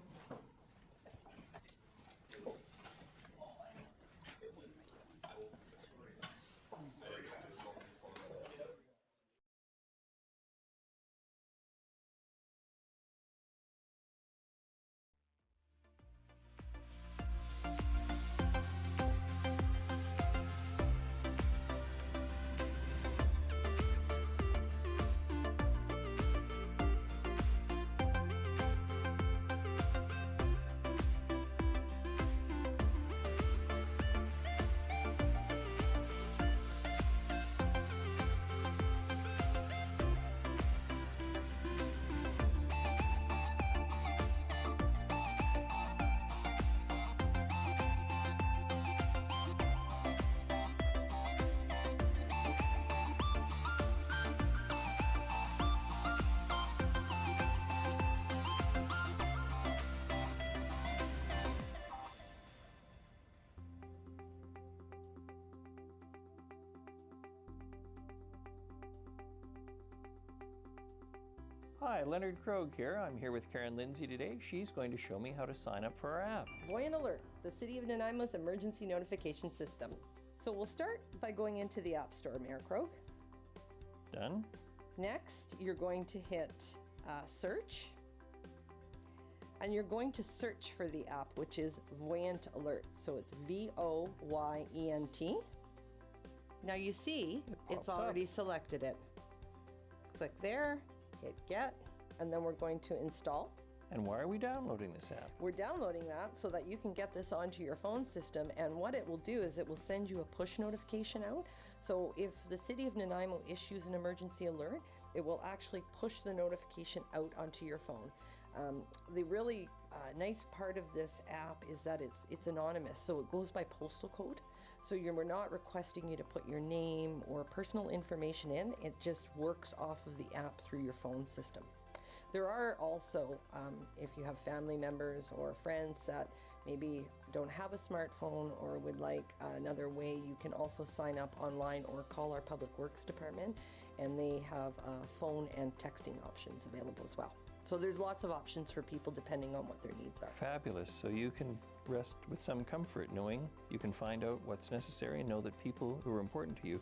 Speaker 1: Hi, Leonard Krogh here. I'm here with Karen Lindsay today. She's going to show me how to sign up for our app.
Speaker 18: Voyant Alert, the City of Nanaimo's emergency notification system. So we'll start by going into the App Store, Mayor Krogh.
Speaker 1: Done.
Speaker 18: Next, you're going to hit search. And you're going to search for the app, which is Voyant Alert. So it's VOYENT. Now you see, it's already selected it. Click there, hit get, and then we're going to install.
Speaker 1: And why are we downloading this app?
Speaker 18: We're downloading that so that you can get this onto your phone system, and what it will do is it will send you a push notification out. So if the City of Nanaimo issues an emergency alert, it will actually push the notification out onto your phone. The really nice part of this app is that it's anonymous, so it goes by postal code. So we're not requesting you to put your name or personal information in. It just works off of the app through your phone system. There are also, if you have family members or friends that maybe don't have a smartphone or would like another way, you can also sign up online or call our Public Works Department, and they have phone and texting options available as well. So there's lots of options for people depending on what their needs are.
Speaker 1: Fabulous. So you can rest with some comfort knowing you can find out what's necessary and know that people who are important to you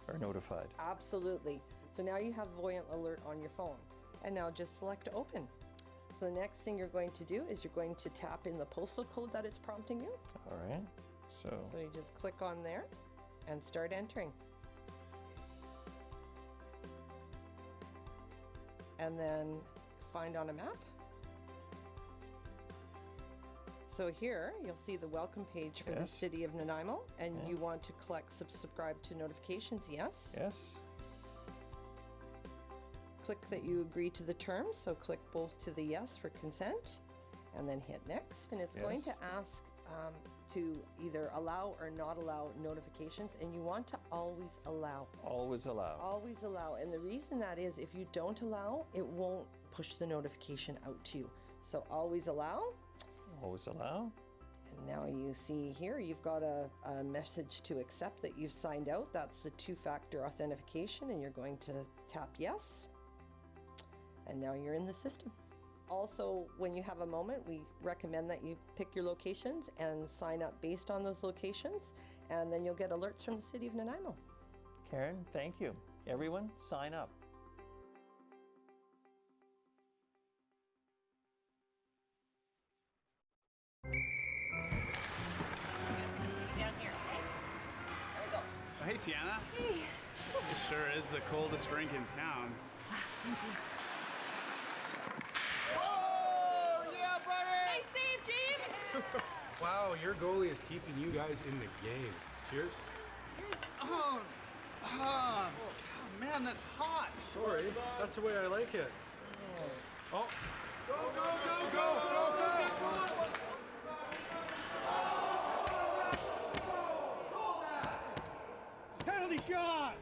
Speaker 1: are notified.
Speaker 18: Absolutely. So now you have Voyant Alert on your phone. And now just select open. So the next thing you're going to do is you're going to tap in the postal code that it's prompting you.
Speaker 1: All right. So
Speaker 18: you just click on there and start entering. And then find on a map. So here you'll see the welcome page for the City of Nanaimo, and you want to subscribe to notifications, yes?
Speaker 1: Yes.
Speaker 18: Click that you agree to the terms, so click both to the yes for consent, and then hit next. And it's going to ask to either allow or not allow notifications, and you want to always allow.
Speaker 1: Always allow.
Speaker 18: Always allow. And the reason that is, if you don't allow, it won't push the notification out to you. So always allow.
Speaker 1: Always allow.
Speaker 18: And now you see here, you've got a message to accept that you've signed out. That's the two-factor authentication, and you're going to tap yes. And now you're in the system. Also, when you have a moment, we recommend that you pick your locations and sign up based on those locations, and then you'll get alerts from the City of Nanaimo.
Speaker 1: Karen, thank you. Everyone, sign up.
Speaker 19: Hey, Tiana. Hey. It sure is the coldest rink in town.
Speaker 21: Thank you.
Speaker 19: Oh, yeah, buddy!
Speaker 21: Nice save, James!
Speaker 24: Wow, your goalie is keeping you guys in the game. Cheers.
Speaker 21: Cheers.
Speaker 19: Oh, man, that's hot.
Speaker 24: Sorry, that's the way I like it. Oh.
Speaker 21: Go, go, go, go, go, go!
Speaker 19: Penalty shot!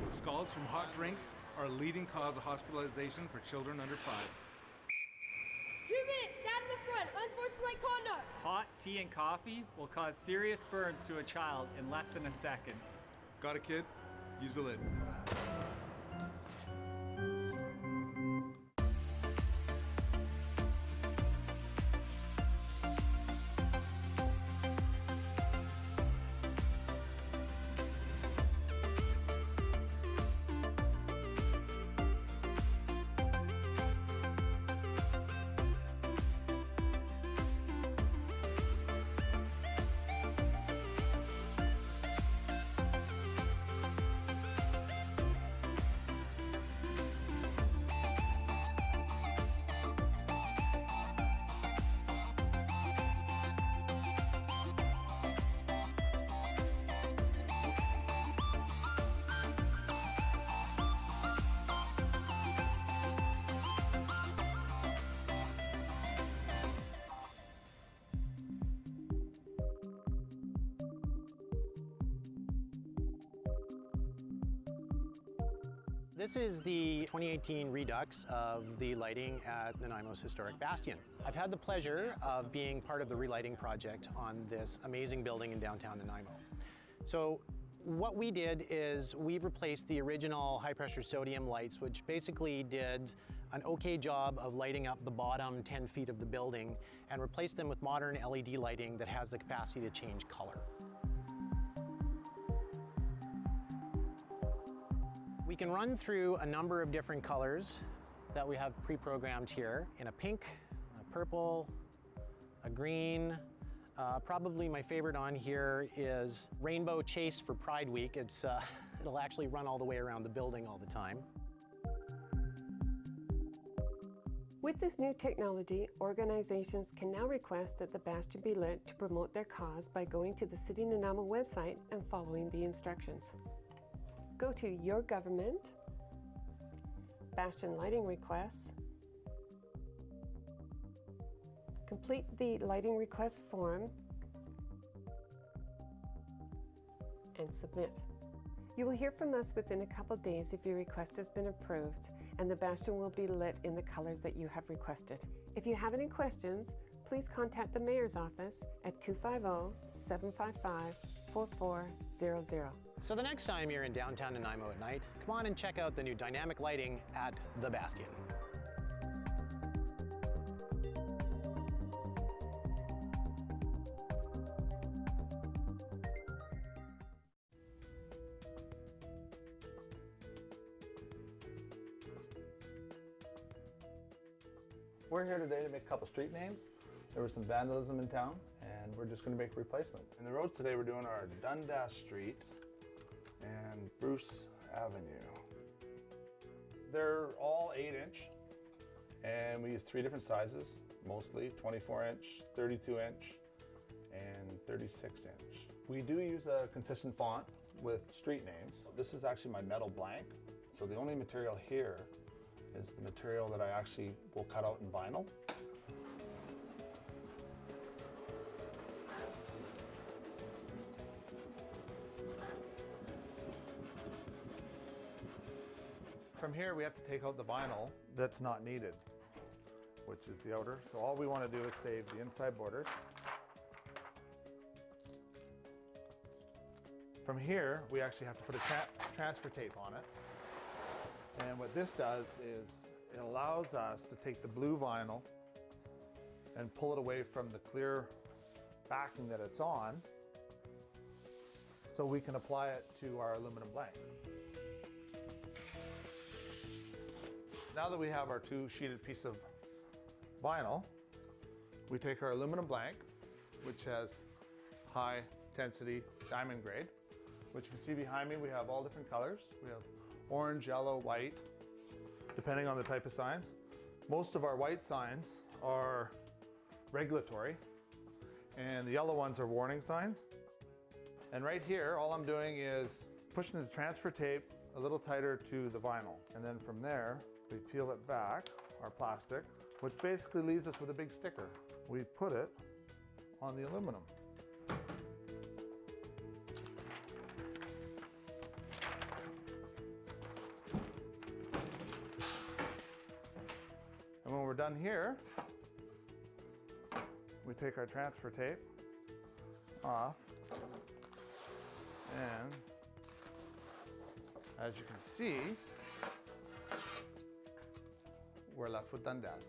Speaker 20: Scalds from hot drinks are a leading cause of hospitalization for children under 5.
Speaker 21: 2 minutes, stand in the front, unsportsmanlike conduct.
Speaker 22: Hot tea and coffee will cause serious burns to a child in less than a second.
Speaker 20: Got it, kid? Use the lid.
Speaker 4: This is the 2018 redux of the lighting at Nanaimo's historic bastion. I've had the pleasure of being part of the relighting project on this amazing building in downtown Nanaimo. So what we did is we've replaced the original high-pressure sodium lights, which basically did an okay job of lighting up the bottom 10 feet of the building, and replaced them with modern LED lighting that has the capacity to change color. We can run through a number of different colors that we have pre-programmed here in a pink, a purple, a green. Probably my favorite on here is Rainbow Chase for Pride Week. It'll actually run all the way around the building all the time.
Speaker 7: With this new technology, organizations can now request that the bastion be lit to promote their cause by going to the City Nanaimo website and following the instructions. Go to Your Government, Bastion Lighting Requests, complete the lighting request form, and submit. You will hear from us within a couple days if your request has been approved, and the bastion will be lit in the colors that you have requested. If you have any questions, please contact the Mayor's office at 250-755-4400.
Speaker 4: So the next time you're in downtown Nanaimo at night, come on and check out the new dynamic lighting at the Bastion.
Speaker 11: We're here today to make a couple street names. There was some vandalism in town, and we're just going to make replacements. And the roads today we're doing are Dundas Street and Bruce Avenue. They're all 8-inch, and we use 3 different sizes, mostly 24-inch, 32-inch, and 36-inch. We do use a consistent font with street names. This is actually my metal blank, so the only material here is the material that I actually will cut out in vinyl. From here, we have to take out the vinyl that's not needed, which is the outer. So all we want to do is save the inside borders. From here, we actually have to put a transfer tape on it. And what this does is it allows us to take the blue vinyl and pull it away from the clear backing that it's on, so we can apply it to our aluminum blank. Now that we have our 2 sheeted piece of vinyl, we take our aluminum blank, which has high intensity diamond grade, which you can see behind me. We have all different colors. We have orange, yellow, white, depending on the type of signs. Most of our white signs are regulatory, and the yellow ones are warning signs. And right here, all I'm doing is pushing the transfer tape a little tighter to the vinyl. And then from there, we peel it back, our plastic, which basically leaves us with a big sticker. We put it on the aluminum. And when we're done here, we take our transfer tape off and As you can see, we're left with Dundas.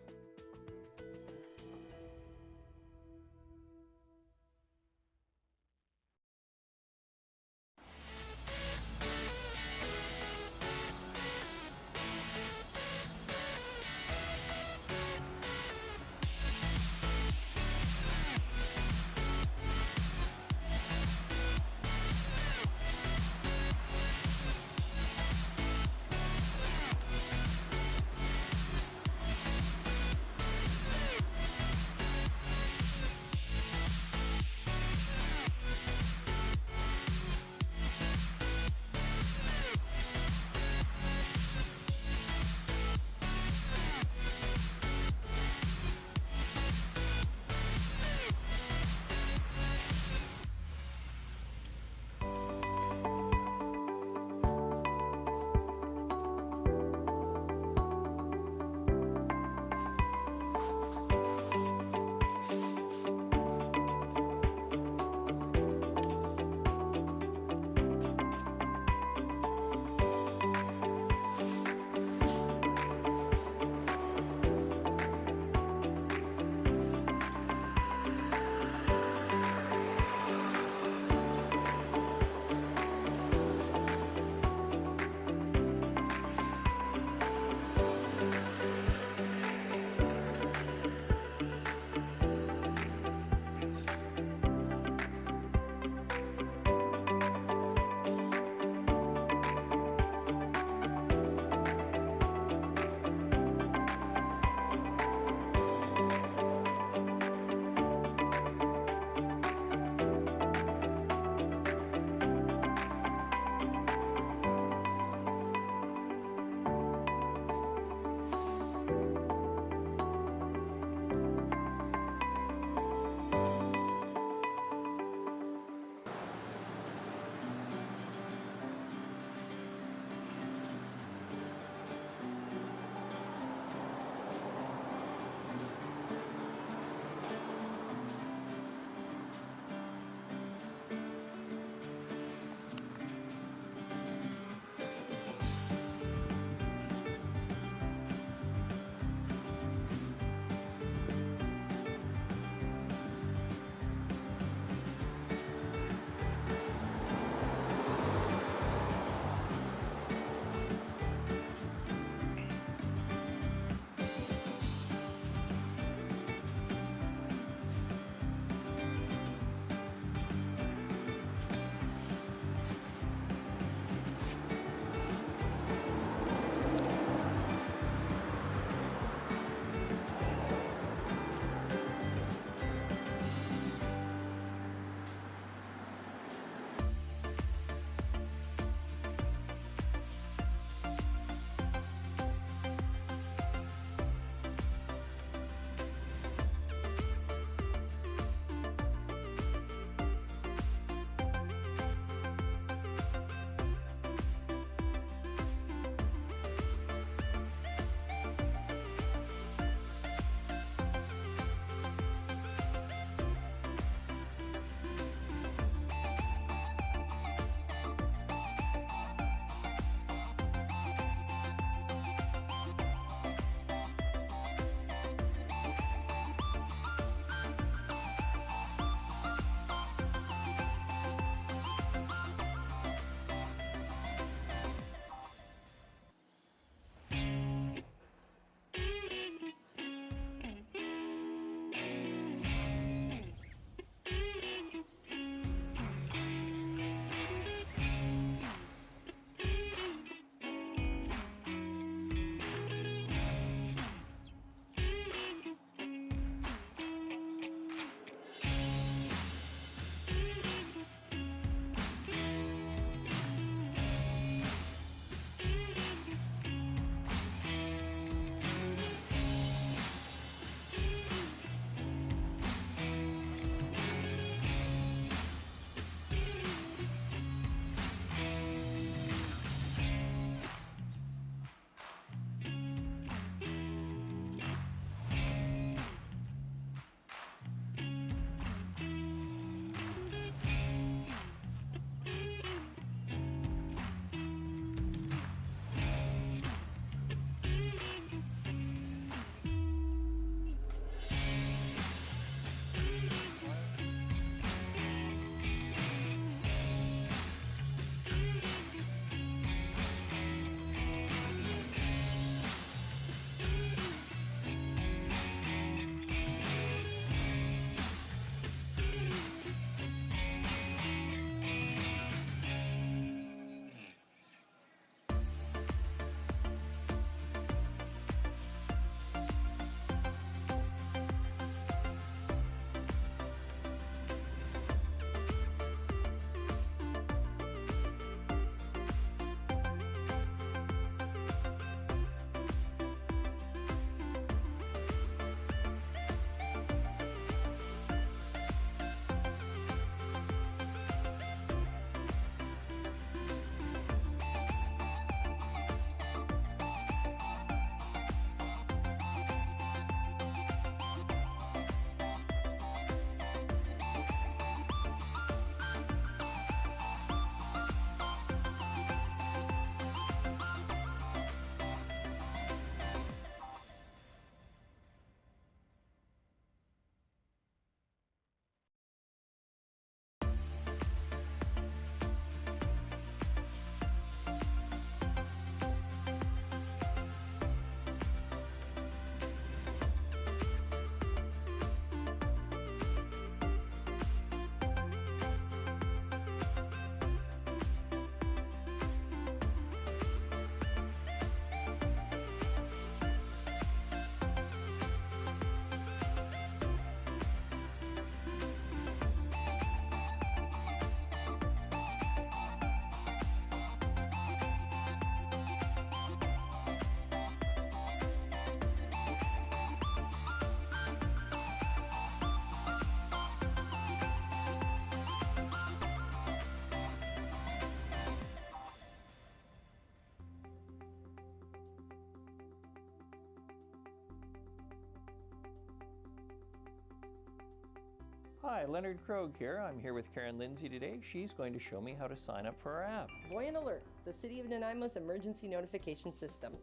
Speaker 1: Hi, Leonard Krogh here. I'm here with Karen Lindsay today. She's going to show me how to sign up for our app.
Speaker 18: Voyant Alert, the City of Nanaimo's emergency notification system.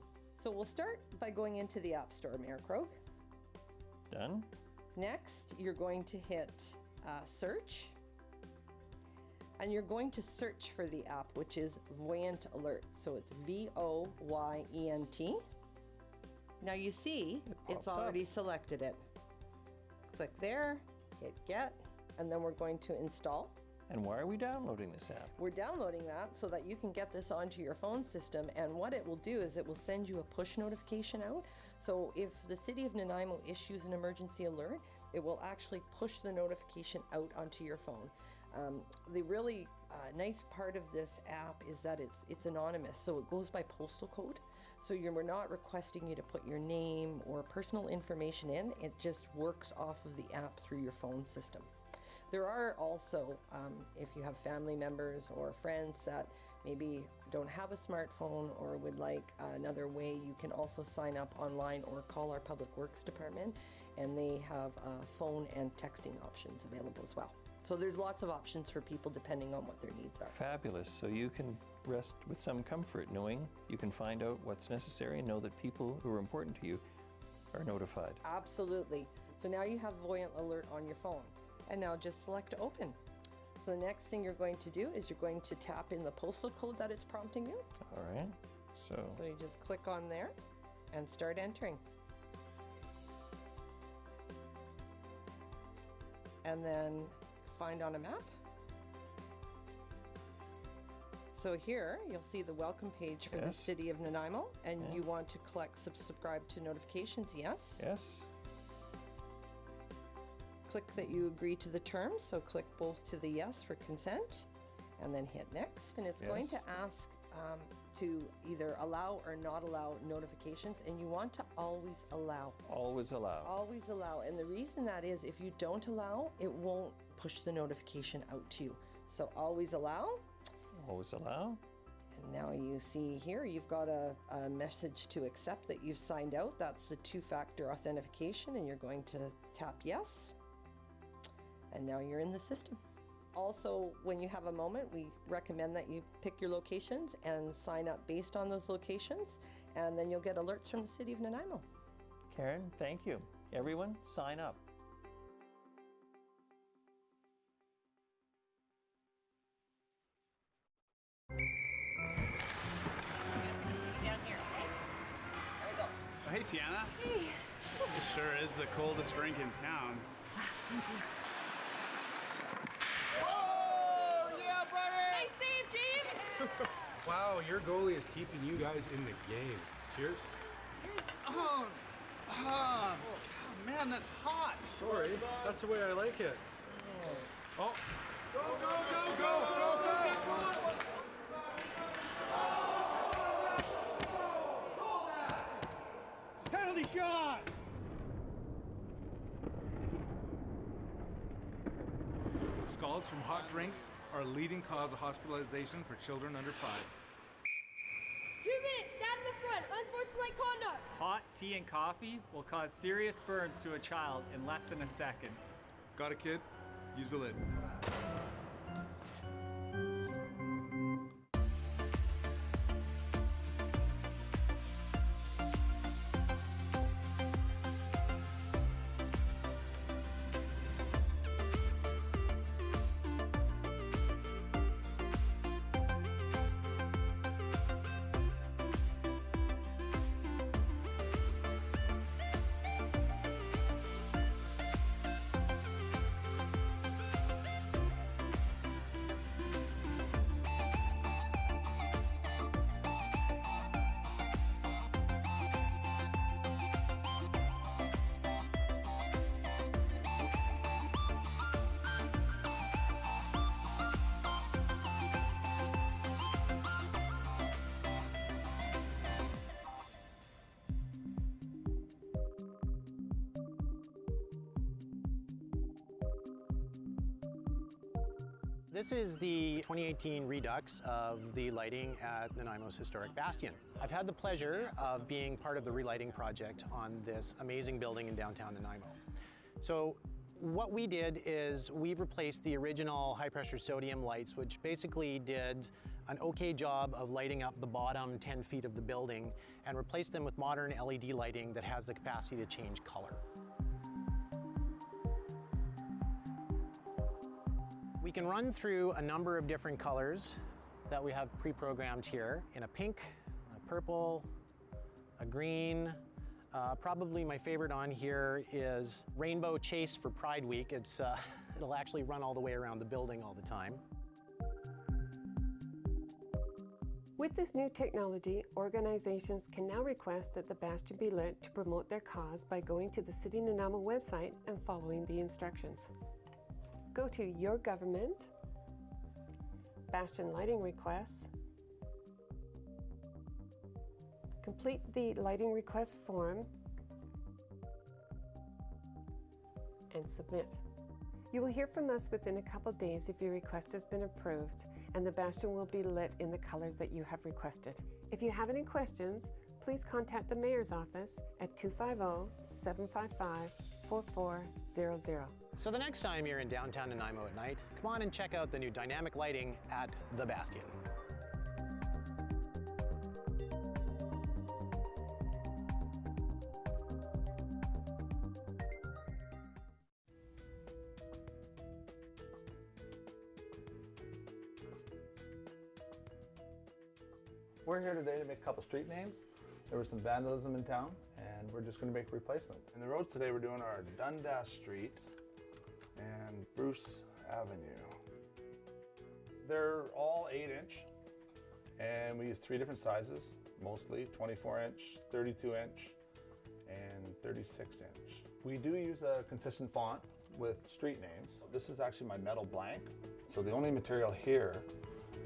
Speaker 18: So we'll start by going into the App Store, Mayor Krogh.
Speaker 1: Done.
Speaker 18: Next, you're going to hit search. And you're going to search for the app, which is Voyant Alert. So it's V-O-Y-E-N-T. Now you see, it's already selected it. Click there, hit get, and then we're going to install.
Speaker 1: And why are we downloading this app?
Speaker 18: We're downloading that so that you can get this onto your phone system, and what it will do is it will send you a push notification out. So if the City of Nanaimo issues an emergency alert, it will actually push the notification out onto your phone. The really nice part of this app is that it's anonymous, so it goes by postal code. So we're not requesting you to put your name or personal information in, it just works off of the app through your phone system. There are also, if you have family members or friends that maybe don't have a smartphone or would like another way, you can also sign up online or call our Public Works Department, and they have phone and texting options available as well. So there's lots of options for people depending on what their needs are.
Speaker 1: Fabulous. So you can rest with some comfort knowing you can find out what's necessary and know that people who are important to you are notified.
Speaker 18: Absolutely. So now you have Voyant Alert on your phone. And now just select open. So the next thing you're going to do is you're going to tap in the postal code that it's prompting you.
Speaker 1: All right. So
Speaker 18: you just click on there and start entering. And then find on a map. So here you'll see the welcome page for the City of Nanaimo, and you want to subscribe to notifications, yes?
Speaker 1: Yes.
Speaker 18: Click that you agree to the terms, so click both to the yes for consent, and then hit next. And it's going to ask to either allow or not allow notifications, and you want to always allow.
Speaker 1: Always allow.
Speaker 18: Always allow, and the reason that is if you don't allow, it won't push the notification out to you. So always allow.
Speaker 1: Always allow.
Speaker 18: And now you see here, you've got a message to accept that you've signed out. That's the two-factor authentication, and you're going to tap yes. And now you're in the system. Also, when you have a moment, we recommend that you pick your locations and sign up based on those locations, and then you'll get alerts from the City of Nanaimo.
Speaker 1: Karen, thank you. Everyone, sign up.
Speaker 21: Down here, okay? There we go.
Speaker 19: Oh, hey, Tiana.
Speaker 21: Hey.
Speaker 19: This sure is the coldest rink in town.
Speaker 21: Oh, yeah, buddy! Nice save, James!
Speaker 24: Wow, your goalie is keeping you guys in the game. Cheers.
Speaker 19: Oh, man, that's hot.
Speaker 24: Sorry, that's the way I like it. Oh. Go, go, go, go, go, go! Penalty shot! Scalds from hot drinks are a leading cause of hospitalization for children under 5.
Speaker 21: 2 minutes, down in the front, unsportsmanlike conduct.
Speaker 22: Hot tea and coffee will cause serious burns to a child in less than a second.
Speaker 24: Got it, kid? Use the lid.
Speaker 4: This is the 2018 redux of the lighting at Nanaimo's historic bastion. I've had the pleasure of being part of the relighting project on this amazing building in downtown Nanaimo. So what we did is we replaced the original high-pressure sodium lights, which basically did an okay job of lighting up the bottom 10 feet of the building, and replaced them with modern LED lighting that has the capacity to change color. We can run through a number of different colors that we have pre-programmed here in a pink, a purple, a green. Probably my favorite on here is Rainbow Chase for Pride Week. It'll actually run all the way around the building all the time.
Speaker 7: With this new technology, organizations can now request that the bastion be lit to promote their cause by going to the City of Nanaimo website and following the instructions. Go to Your Government, Bastion Lighting Requests, complete the lighting request form, and submit. You will hear from us within a couple days if your request has been approved, and the bastion will be lit in the colors that you have requested. If you have any questions, please contact the Mayor's office at 250-755-4400.
Speaker 4: So the next time you're in downtown Nanaimo at night, come on and check out the new dynamic lighting at the Bastion.
Speaker 11: We're here today to make a couple street names. There was some vandalism in town, and we're just going to make a replacement. And the roads today we're doing are Dundas Street and Bruce Avenue. They're all 8-inch, and we use 3 different sizes, mostly 24-inch, 32-inch, and 36-inch. We do use a consistent font with street names. This is actually my metal blank, so the only material here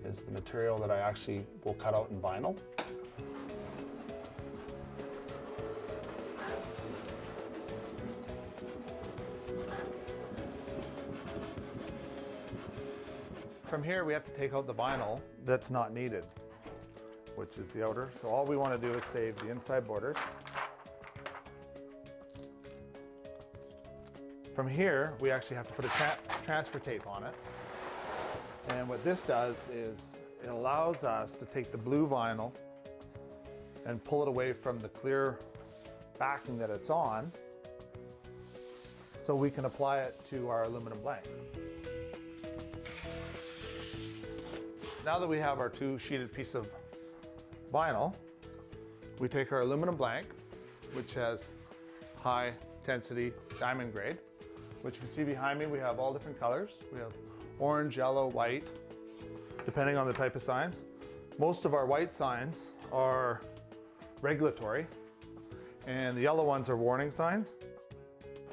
Speaker 11: is the material that I actually will cut out in vinyl. From here we have to take out the vinyl that's not needed, which is the outer. So all we want to do is save the inside borders. From here we actually have to put a transfer tape on it. And what this does is it allows us to take the blue vinyl and pull it away from the clear backing that it's on, so we can apply it to our aluminum blank. Now that we have our 2-sheeted piece of vinyl, we take our aluminum blank, which has high intensity diamond grade, which you can see behind me. We have all different colors. We have orange, yellow, white, depending on the type of signs. Most of our white signs are regulatory, and the yellow ones are warning signs.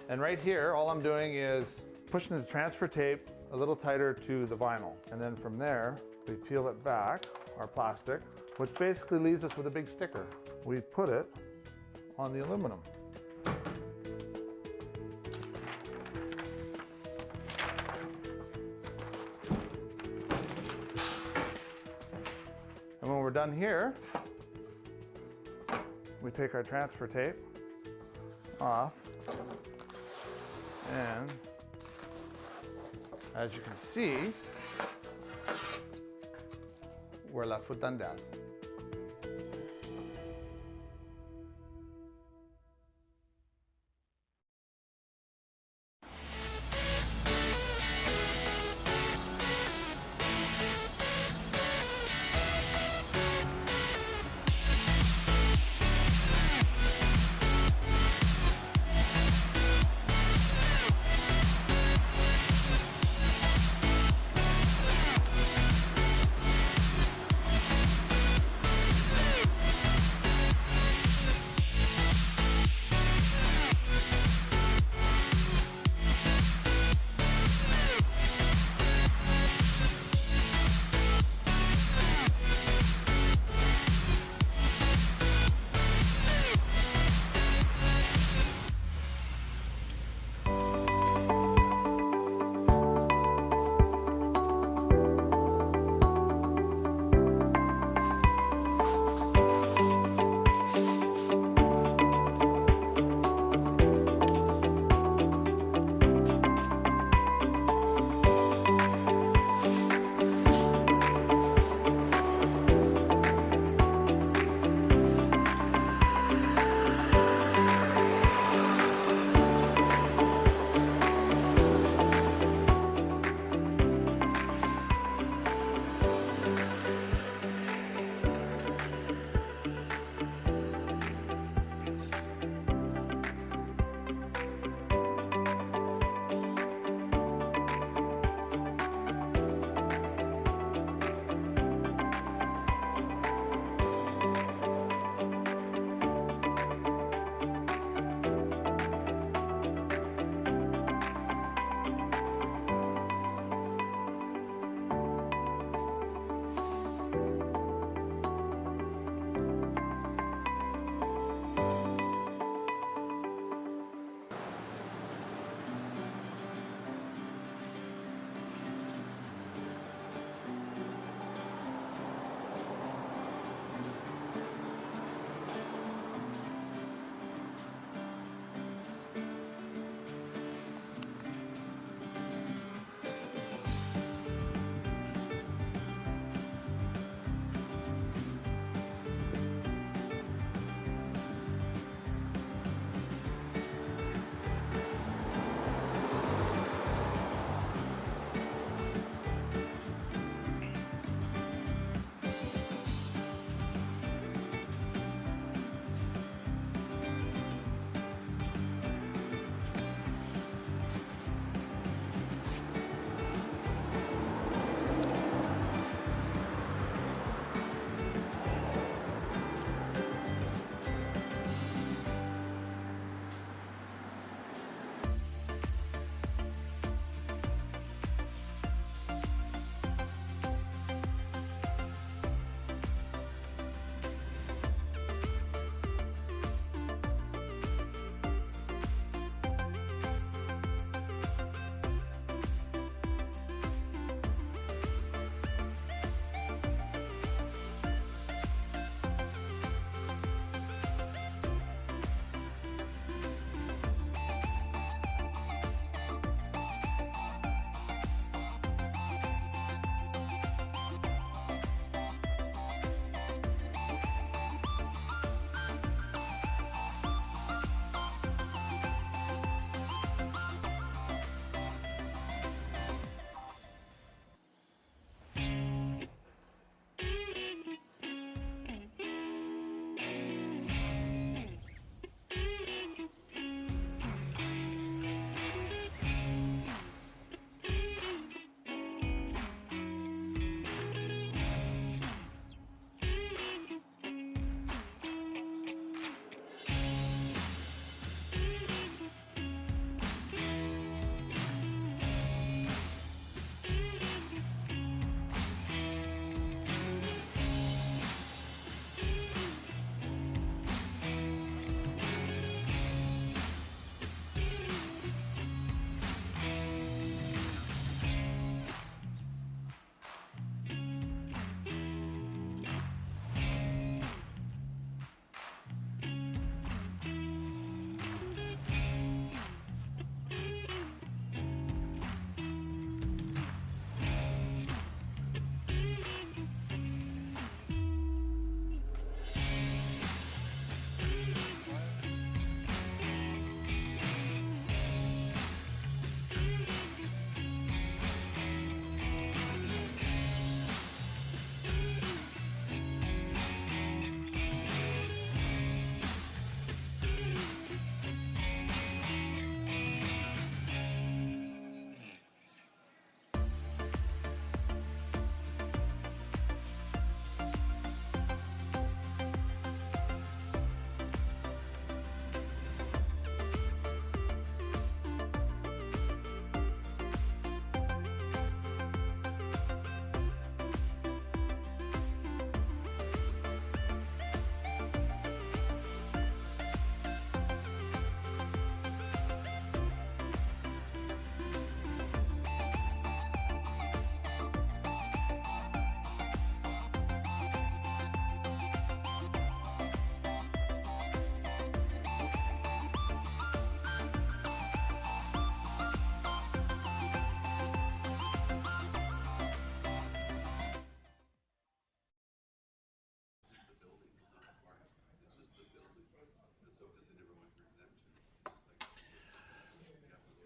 Speaker 11: And right here, all I'm doing is pushing the transfer tape a little tighter to the vinyl. And then from there, we peel it back, our plastic, which basically leaves us with a big sticker. We put it on the aluminum. And when we're done here, we take our transfer tape off, and as you can see, we're left with Dundas.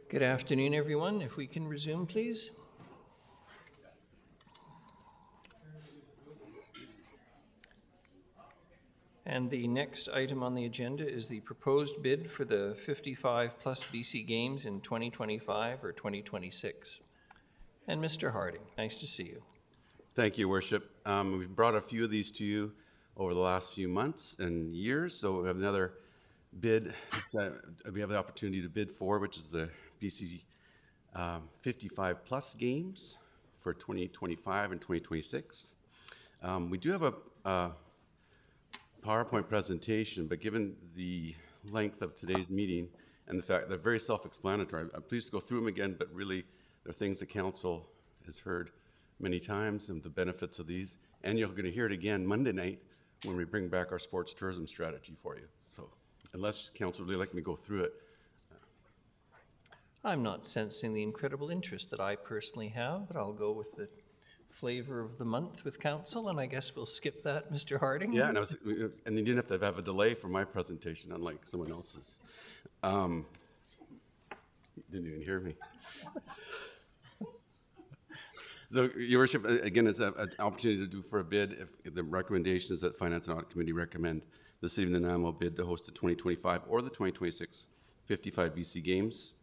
Speaker 1: Good afternoon, everyone. If we can resume, please. And the next item on the agenda is the proposed bid for the 55-plus BC Games in 2025 or 2026. And Mr. Harding, nice to see you.
Speaker 6: Thank you, Worship. We've brought a few of these to you over the last few months and years, so we have another bid that we have the opportunity to bid for, which is the BC 55-plus Games for 2025 and 2026. We do have a PowerPoint presentation, but given the length of today's meeting and the fact they're very self-explanatory, I'm pleased to go through them again, but really they're things the council has heard many times and the benefits of these. And you're going to hear it again Monday night when we bring back our sports tourism strategy for you. So unless council would really like me to go through it.
Speaker 1: I'm not sensing the incredible interest that I personally have, but I'll go with the flavor of the month with council, and I guess we'll skip that, Mr. Harding.
Speaker 6: Yeah, and you didn't have to have a delay for my presentation, unlike someone else's. You didn't even hear me. So, Your Worship, again, it's an opportunity to do for a bid. If the recommendation is that Finance and Audit Committee recommend the City of Nanaimo bid to host the 2025 or the 2026 55 BC Games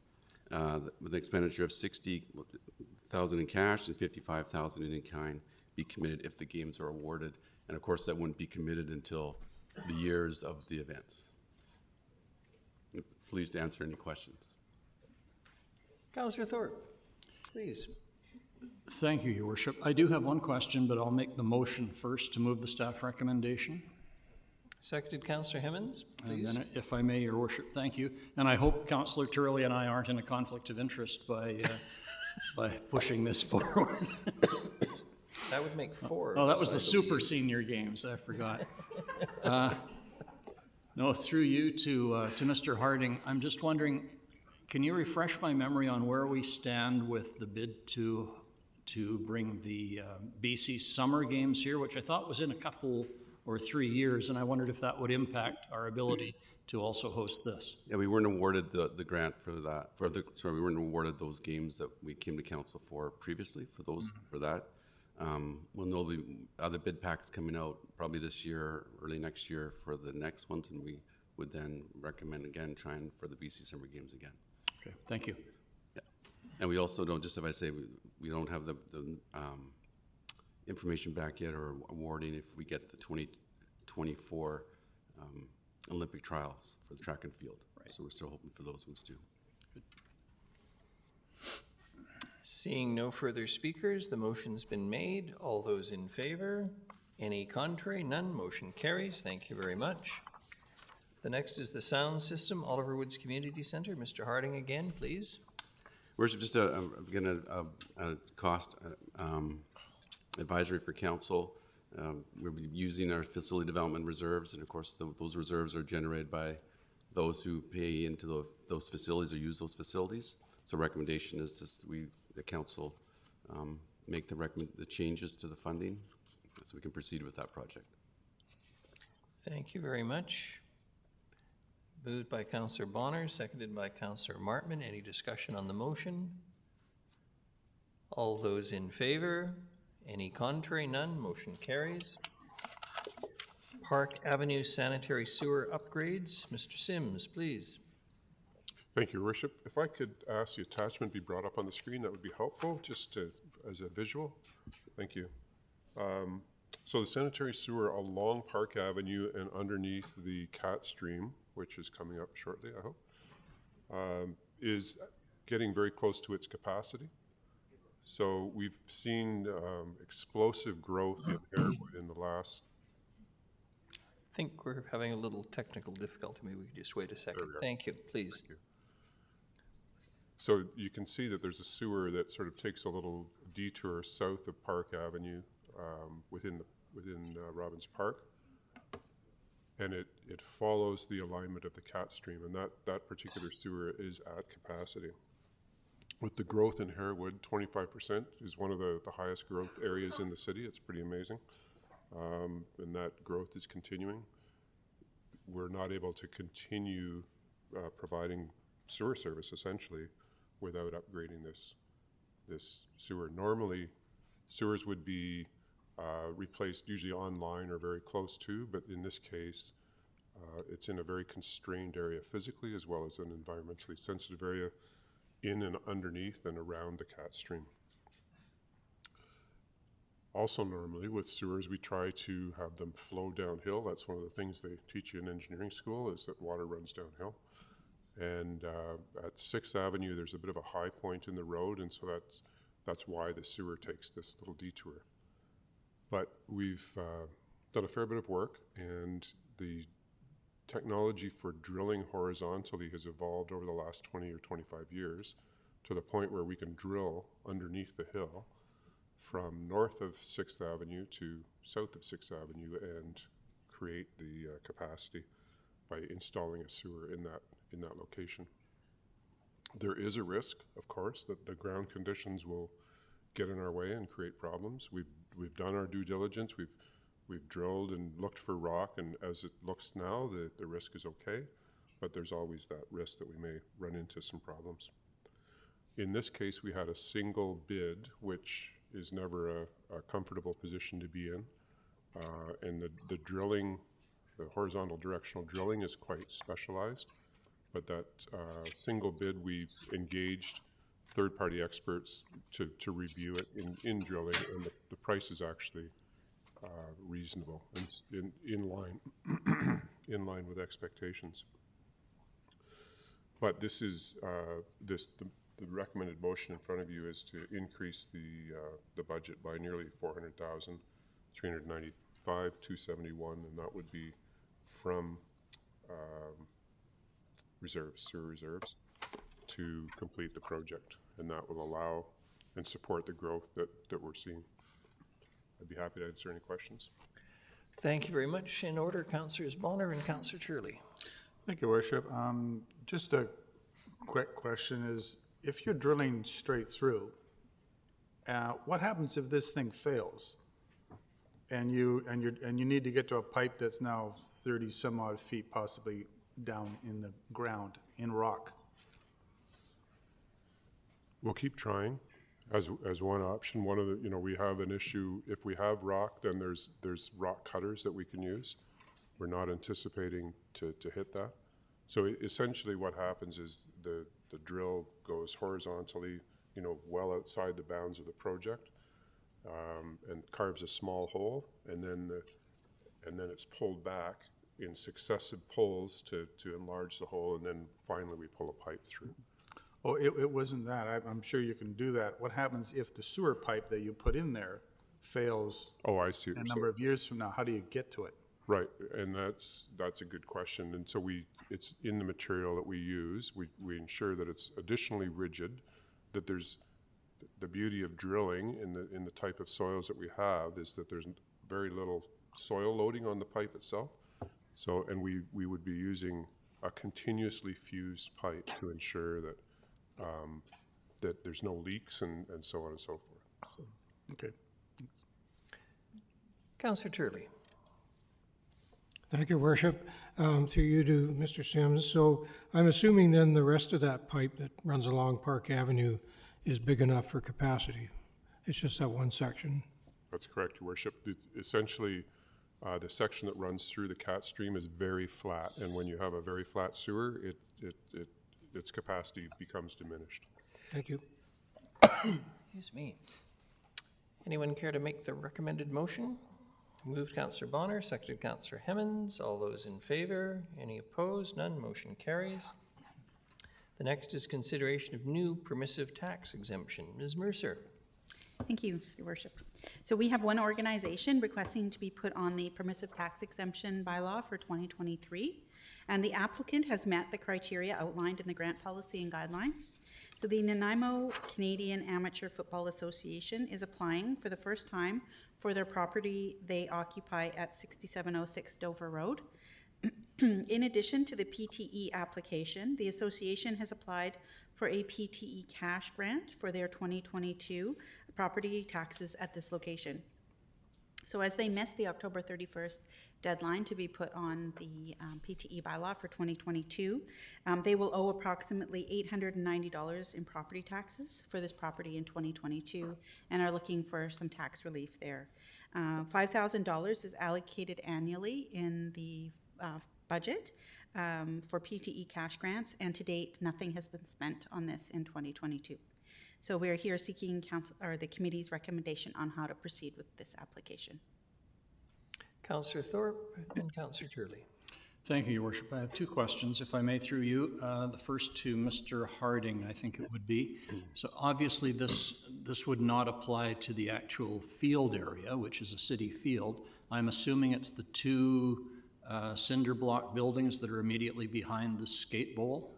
Speaker 6: with an expenditure of $60,000 in cash and $55,000 in kind be committed if the games are awarded. And of course, that wouldn't be committed until the years of the events. Pleased to answer any questions.
Speaker 1: Councillor Thorpe, please.
Speaker 8: Thank you, Your Worship. I do have one question, but I'll make the motion first to move the staff recommendation.
Speaker 1: Seconded, Councillor Hemmons, please.
Speaker 8: And then, if I may, Your Worship, thank you. And I hope Councillor Turley and I aren't in a conflict of interest by pushing this forward.
Speaker 1: That would make four.
Speaker 8: Oh, that was the Super Senior Games. I forgot. No, through you to Mr. Harding, I'm just wondering, can you refresh my memory on where we stand with the bid to bring the BC Summer Games here, which I thought was in a couple or 3 years, and I wondered if that would impact our ability to also host this.
Speaker 6: Yeah, we weren't awarded the grant for that. We weren't awarded those games that we came to council for previously for those for that. Well, there'll be other bid packs coming out probably this year, early next year for the next ones, and we would then recommend again trying for the BC Summer Games again.
Speaker 8: Okay, thank you.
Speaker 6: Yeah, and we also don't, just if I say we don't have the information back yet or awarding if we get the 2024 Olympic trials for the track and field. Right. So we're still hoping for those ones too. Good.
Speaker 1: Seeing no further speakers, the motion's been made. All those in favor? Any contrary? None. Motion carries. Thank you very much. The next is the sound system, Oliver Woods Community Center. Mr. Harding again, please.
Speaker 6: Worship, just again a cost advisory for council. We'll be using our facility development reserves, and of course those reserves are generated by those who pay into those facilities or use those facilities. So recommendation is just the council make the changes to the funding so we can proceed with that project.
Speaker 1: Thank you very much. Moved by Councillor Bonner, seconded by Councillor Martman. Any discussion on the motion? All those in favor? Any contrary? None. Motion carries. Park Avenue sanitary sewer upgrades. Mr. Sims, please.
Speaker 16: Thank you, Your Worship. If I could ask the attachment be brought up on the screen, that would be helpful, just as a visual. Thank you. So the sanitary sewer along Park Avenue and underneath the Cat Stream, which is coming up shortly, I hope, is getting very close to its capacity. So we've seen explosive growth in Harewood in the last...
Speaker 1: I think we're having a little technical difficulty. Maybe we could just wait a second. Thank you, please.
Speaker 16: Thank you. So you can see that there's a sewer that sort of takes a little detour south of Park Avenue within Robbins Park, and it follows the alignment of the Cat Stream, and that particular sewer is at capacity. With the growth in Harewood, 25% is one of the highest growth areas in the city. It's pretty amazing, and that growth is continuing. We're not able to continue providing sewer service, essentially, without upgrading this sewer. Normally, sewers would be replaced usually online or very close to, but in this case, it's in a very constrained area physically as well as an environmentally sensitive area in and underneath and around the Cat Stream. Also, normally with sewers, we try to have them flow downhill. That's one of the things they teach you in engineering school, is that water runs downhill. And at 6th Avenue, there's a bit of a high point in the road, and so that's why the sewer takes this little detour. But we've done a fair bit of work, and the technology for drilling horizontally has evolved over the last 20 or 25 years to the point where we can drill underneath the hill from north of 6th Avenue to south of 6th Avenue and create the capacity by installing a sewer in that location. There is a risk, of course, that the ground conditions will get in our way and create problems. We've done our due diligence. We've drilled and looked for rock, and as it looks now, the risk is okay, but there's always that risk that we may run into some problems. In this case, we had a single bid, which is never a comfortable position to be in, and the drilling, the horizontal directional drilling is quite specialized, but that single bid, we've engaged third-party experts to review it in drilling, and the price is actually reasonable and in line in line with expectations. But this is the recommended motion in front of you is to increase the budget by nearly 400,000, 395, 271, and that would be from reserves, sewer reserves, to complete the project, and that will allow and support the growth that we're seeing. I'd be happy to answer any questions.
Speaker 1: Thank you very much. In order, Councillors Bonner and Councillor Turley.
Speaker 3: Thank you, Worship. Just a quick question is, if you're drilling straight through, what happens if this thing fails and you need to get to a pipe that's now 30 some odd feet possibly down in the ground in rock?
Speaker 16: We'll keep trying as one option. One of the, we have an issue, if we have rock, then there's rock cutters that we can use. We're not anticipating to hit that. So essentially what happens is the drill goes horizontally, well outside the bounds of the project, and carves a small hole, and then it's pulled back in successive pulls to enlarge the hole, and then finally we pull a pipe through.
Speaker 3: Oh, it wasn't that. I'm sure you can do that. What happens if the sewer pipe that you put in there fails?
Speaker 16: Oh, I see.
Speaker 3: A number of years from now, how do you get to it?
Speaker 16: Right, and that's a good question. And so it's in the material that we use. We ensure that it's additionally rigid, that there's the beauty of drilling in the type of soils that we have is that there's very little soil loading on the pipe itself. So, and we would be using a continuously fused pipe to ensure that that there's no leaks and so on and so forth. So.
Speaker 3: Okay. Thanks.
Speaker 1: Councillor Turley.
Speaker 12: Thank you, Worship. Through you to Mr. Sims. So I'm assuming then the rest of that pipe that runs along Park Avenue is big enough for capacity. It's just that one section. That's
Speaker 16: correct, Your Worship. Essentially, the section that runs through the Cat Stream is very flat, and when you have a very flat sewer, its capacity becomes diminished.
Speaker 12: Thank you.
Speaker 1: Excuse me. Anyone care to make the recommended motion? Moved Councillor Bonner, seconded Councillor Hemmons. All those in favor? Any opposed? None. Motion carries. The next is consideration of new permissive tax exemption. Ms. Mercer.
Speaker 2: Thank you, Your Worship. So we have one organization requesting to be put on the permissive tax exemption bylaw for 2023, and the applicant has met the criteria outlined in the grant policy and guidelines. So the Nanaimo Canadian Amateur Football Association is applying for the first time for their property they occupy at 6706 Dover Road. In addition to the PTE application, the association has applied for a PTE cash grant for their 2022 property taxes at this location. So as they miss the October 31st deadline to be put on the PTE bylaw for 2022. They will owe approximately $890 in property taxes for this property in 2022 and are looking for some tax relief there. $5,000 is allocated annually in the budget for PTE cash grants, and to date, nothing has been spent on this in 2022. So we are here seeking council or the committee's recommendation on how to proceed with this application.
Speaker 1: Councillor Thorpe and Councillor Turley.
Speaker 8: Thank you, Your Worship. I have two questions, if I may, through you. The first to Mr. Harding, I think it would be. So obviously this would not apply to the actual field area, which is a city field. I'm assuming it's the two cinder block buildings that are immediately behind the skate bowl?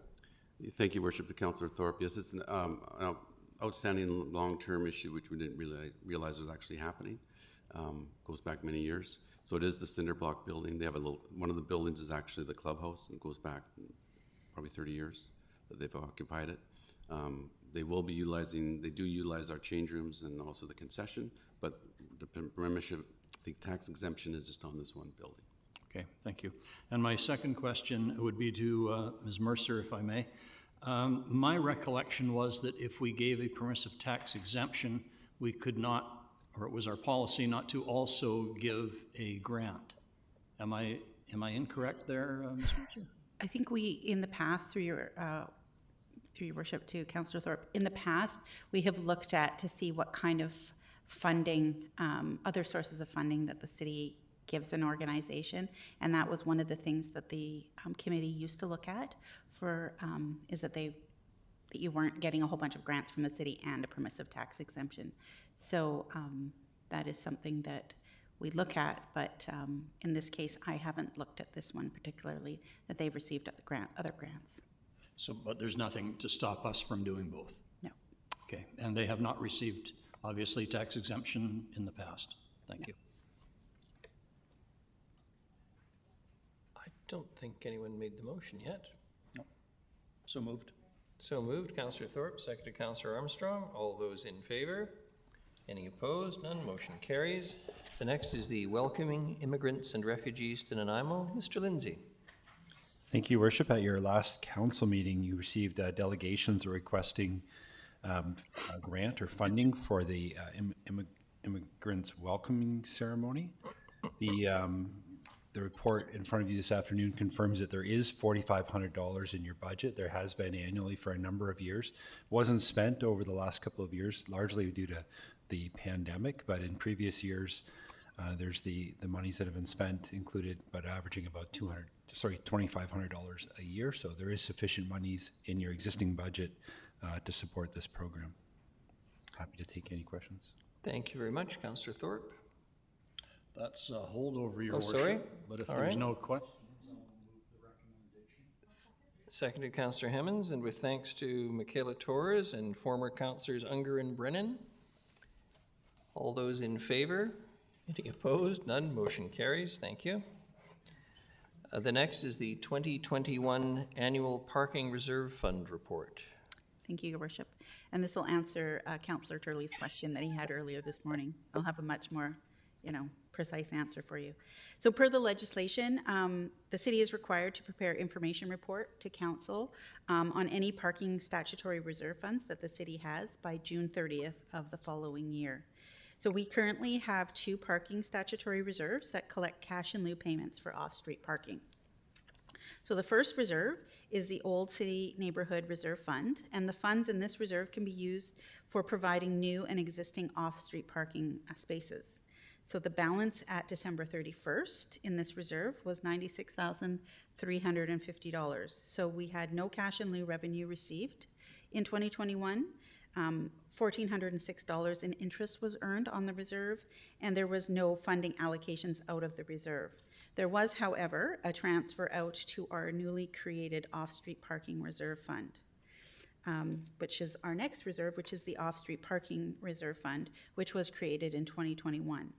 Speaker 6: Thank you, Worship, to Councillor Thorpe. Yes, it's an outstanding long-term issue which we didn't realize was actually happening. Goes back many years. So it is the cinder block building. They have one of the buildings is actually the clubhouse, and it goes back probably 30 years that they've occupied it. They do utilize our change rooms and also the concession, but the membership, the tax exemption is just on this one building.
Speaker 8: Okay, thank you. And my second question would be to Ms. Mercer, if I may. My recollection was that if we gave a permissive tax exemption, we could not, or it was our policy not to also give a grant. Am I incorrect there, Ms. Mercer?
Speaker 2: I think we, in the past, through your worship to Councillor Thorpe, in the past, we have looked at to see what kind of funding, other sources of funding that the city gives an organization, and that was one of the things that the committee used to look at for, is that you weren't getting a whole bunch of grants from the city and a permissive tax exemption. So that is something that we look at, but in this case, I haven't looked at this one particularly, that they've received other grants.
Speaker 8: So, but there's nothing to stop us from doing both?
Speaker 2: No.
Speaker 8: Okay, and they have not received, obviously, tax exemption in the past? Thank you.
Speaker 1: I don't think anyone made the motion yet.
Speaker 8: No. So moved.
Speaker 1: So moved, Councillor Thorpe, seconded Councillor Armstrong. All those in favor? Any opposed? None. Motion carries. The next is the Welcoming Immigrants and Refugees to Nanaimo. Mr. Lindsay.
Speaker 9: Thank you, Worship. At your last council meeting, you received delegations requesting a grant or funding for the immigrants welcoming ceremony. The report in front of you this afternoon confirms that there is $4,500 in your budget. There has been annually for a number of years. Wasn't spent over the last couple of years, largely due to the pandemic, but in previous years, there's the monies that have been spent included, but averaging about $2,500 a year. So there is sufficient monies in your existing budget to support this program. Happy to take any questions.
Speaker 1: Thank you very much, Councillor Thorpe.
Speaker 8: That's a holdover, Your Worship.
Speaker 1: Sorry?
Speaker 8: But if
Speaker 1: All
Speaker 8: there's
Speaker 1: right.
Speaker 8: no questions, I'll move the recommendation.
Speaker 1: Seconded Councillor Hemmons, and with thanks to Michaela Torres and former Councillors Unger and Brennan. All those in favor? Any opposed? None. Motion carries. Thank you. The next is the 2021 Annual Parking Reserve Fund Report.
Speaker 2: Thank you, Your Worship. And this will answer Councillor Turley's question that he had earlier this morning. I'll have a much more, precise answer for you. So per the legislation, the city is required to prepare information report to council on any parking statutory reserve funds that the city has by June 30th of the following year. So we currently have 2 parking statutory reserves that collect cash in lieu payments for off-street parking. So the first reserve is the Old City Neighborhood Reserve Fund, and the funds in this reserve can be used for providing new and existing off-street parking spaces. So the balance at December 31st in this reserve was $96,350. So we had no cash in lieu revenue received in 2021. $1,406 in interest was earned on the reserve, and there was no funding allocations out of the reserve. There was, however, a transfer out to our newly created off-street parking reserve fund, which is our next reserve, which is the off-street parking reserve fund, which was created in 2021.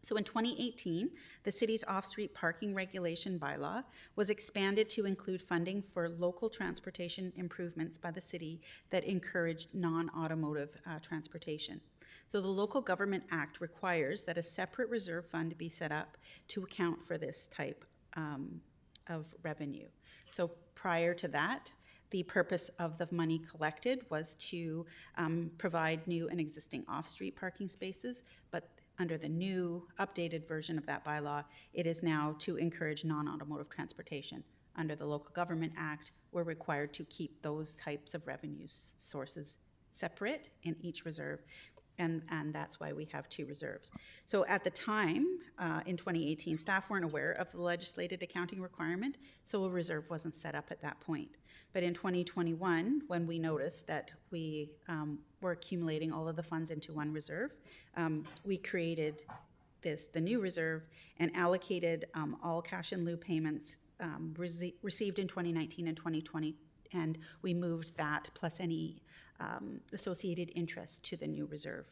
Speaker 2: So in 2018, the city's off-street parking regulation bylaw was expanded to include funding for local transportation improvements by the city that encouraged non-automotive transportation. So the Local Government Act requires that a separate reserve fund be set up to account for this type of revenue. So prior to that, the purpose of the money collected was to provide new and existing off-street parking spaces, but under the new updated version of that bylaw, it is now to encourage non-automotive transportation. Under the Local Government Act, we're required to keep those types of revenue sources separate in each reserve, and that's why we have two reserves. So at the time, in 2018, staff weren't aware of the legislated accounting requirement, so a reserve wasn't set up at that point. But in 2021, when we noticed that we were accumulating all of the funds into one reserve, we created the new reserve and allocated all cash in lieu payments received in 2019 and 2020, and we moved that plus any associated interest to the new reserve.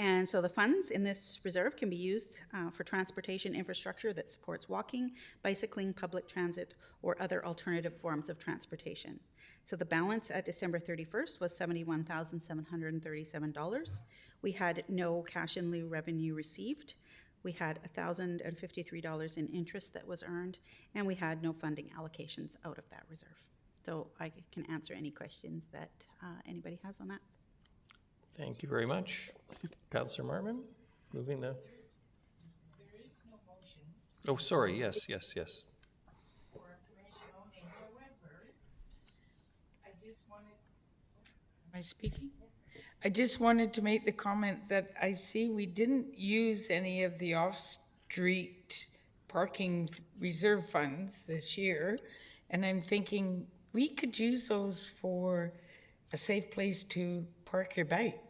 Speaker 2: And so the funds in this reserve can be used for transportation infrastructure that supports walking, bicycling, public transit, or other alternative forms of transportation. So the balance at December 31st was $71,737. We had no cash in lieu revenue received. We had $1,053 in interest that was earned, and we had no funding allocations out of that reserve. So I can answer any questions that anybody has on that.
Speaker 1: Thank you very much. Councillor Marmon, moving the...
Speaker 14: There is no motion.
Speaker 1: Oh, sorry, yes.
Speaker 14: For information only. However, I just wanted... Am I speaking? I just wanted to make the comment that I see we didn't use any of the off-street parking reserve funds this year, and I'm thinking we could use those for a safe place to park your bike.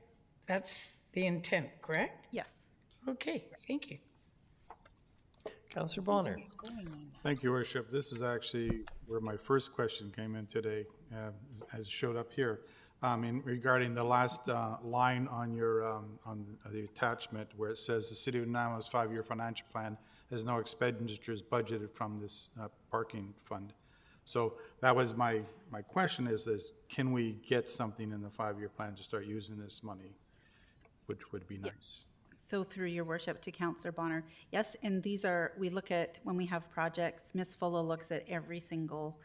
Speaker 14: That's the intent, correct?
Speaker 2: Yes.
Speaker 14: Okay, thank you.
Speaker 1: Councillor Bonner.
Speaker 3: Thank you, Worship. This is actually where my first question came in today, as showed up here. Regarding the last line on your on the attachment where it says the City of Nanaimo's 5-year financial plan has no expenditures budgeted from this parking fund. So that was my question is can we get something in the 5-year plan to start using this money, which would be nice.
Speaker 2: So through your worship to Councillor Bonner, yes, and these are, we look at, when we have projects, Ms. Fulla looks at every single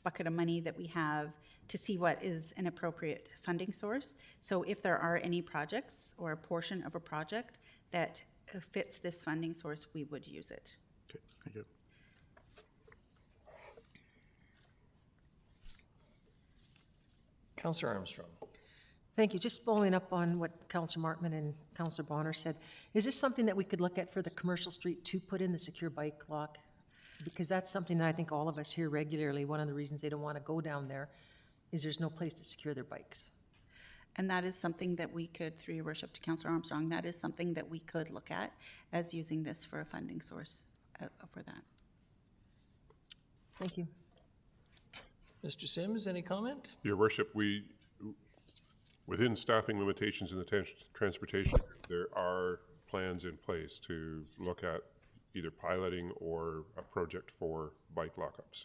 Speaker 2: bucket of money that we have to see what is an appropriate funding source. So if there are any projects or a portion of a project that fits this funding source, we would use it.
Speaker 3: Okay, thank you.
Speaker 1: Councillor Armstrong.
Speaker 15: Thank you. Just following up on what Councillor Martman and Councillor Bonner said, is this something that we could look at for the commercial street to put in the secure bike lock? Because that's something that I think all of us hear regularly. One of the reasons they don't want to go down there is there's no place to secure their bikes.
Speaker 2: And that is something that we could, through your worship to Councillor Armstrong, that is something that we could look at as using this for a funding source for that.
Speaker 15: Thank you.
Speaker 1: Mr. Sims, any comment?
Speaker 16: Your Worship, within staffing limitations in the transportation, there are plans in place to look at either piloting or a project for bike lockups,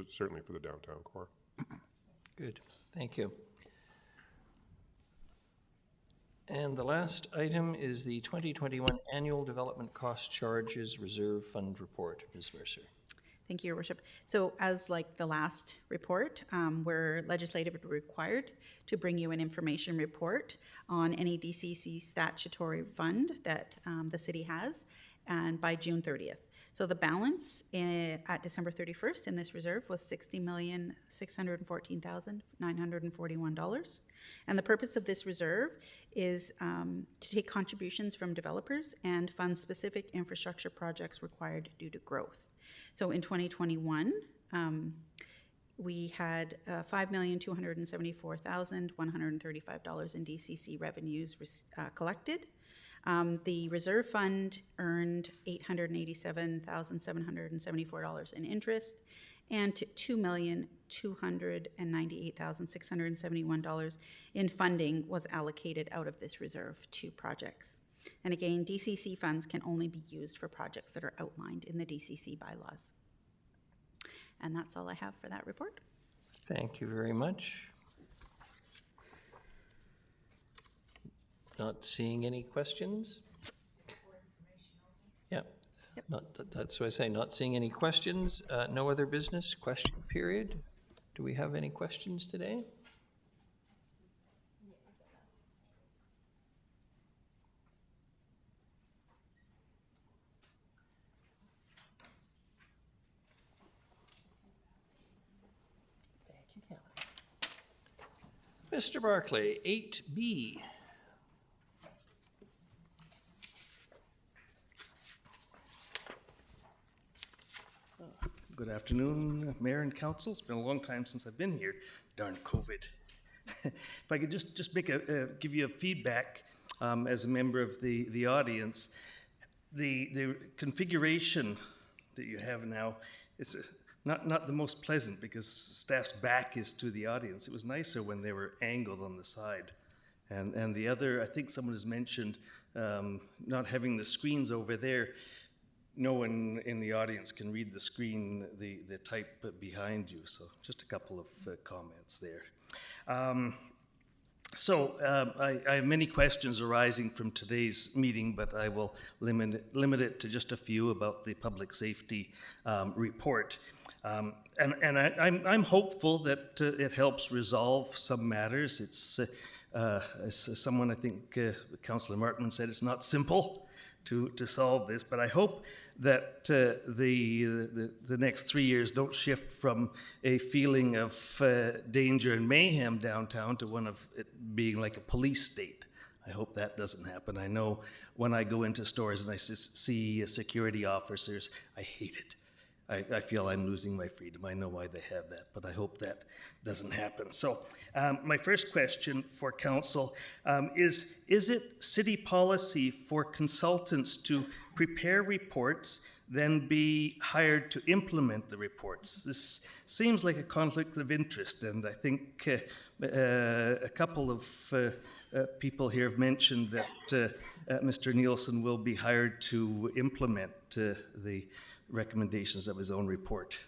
Speaker 16: certainly for the downtown core.
Speaker 1: Good, thank you. And the last item is the 2021 Annual Development Cost Charges Reserve Fund Report. Ms. Mercer.
Speaker 2: Thank you, Your Worship. So as like the last report, we're legislatively required to bring you an information report on any DCC statutory fund that the city has, and by June 30th. So the balance at December 31st in this reserve was $60,614,941. And the purpose of this reserve is to take contributions from developers and fund specific infrastructure projects required due to growth. So in 2021, we had $5,274,135 in DCC revenues collected. The reserve fund earned $887,774 in interest, and $2,298,671 in funding was allocated out of this reserve to projects. And again, DCC funds can only be used for projects that are outlined in the DCC bylaws. And that's all I have for that report.
Speaker 1: Thank you very much. Not seeing any questions? Yeah, that's what I say, not seeing any questions. No other business, question period. Do we have any questions today? Mr. Barclay, 8B.
Speaker 10: Good afternoon, Mayor and Council. It's been a long time since I've been here. Darn COVID. If I could just make give you a feedback as a member of the audience, the configuration that you have now is not the most pleasant because staff's back is to the audience. It was nicer when they were angled on the side. And the other, I think someone has mentioned not having the screens over there. No one in the audience can read the screen, the type behind you. So just a couple of comments there. I have many questions arising from today's meeting, but I will limit it to just a few about the public safety report. I'm hopeful that it helps resolve some matters. It's as someone, I think Councillor Martman said, it's not simple to solve this, but I hope that the next 3 years don't shift from a feeling of danger and mayhem downtown to one of it being like a police state. I hope that doesn't happen. I know when I go into stores and I see security officers, I hate it. I feel I'm losing my freedom. I know why they have that, but I hope that doesn't happen. So my first question for council is it city policy for consultants to prepare reports, then be hired to implement the reports? This seems like a conflict of interest, and I think a couple of people here have mentioned that Mr. Nielsen will be hired to implement the recommendations of his own report.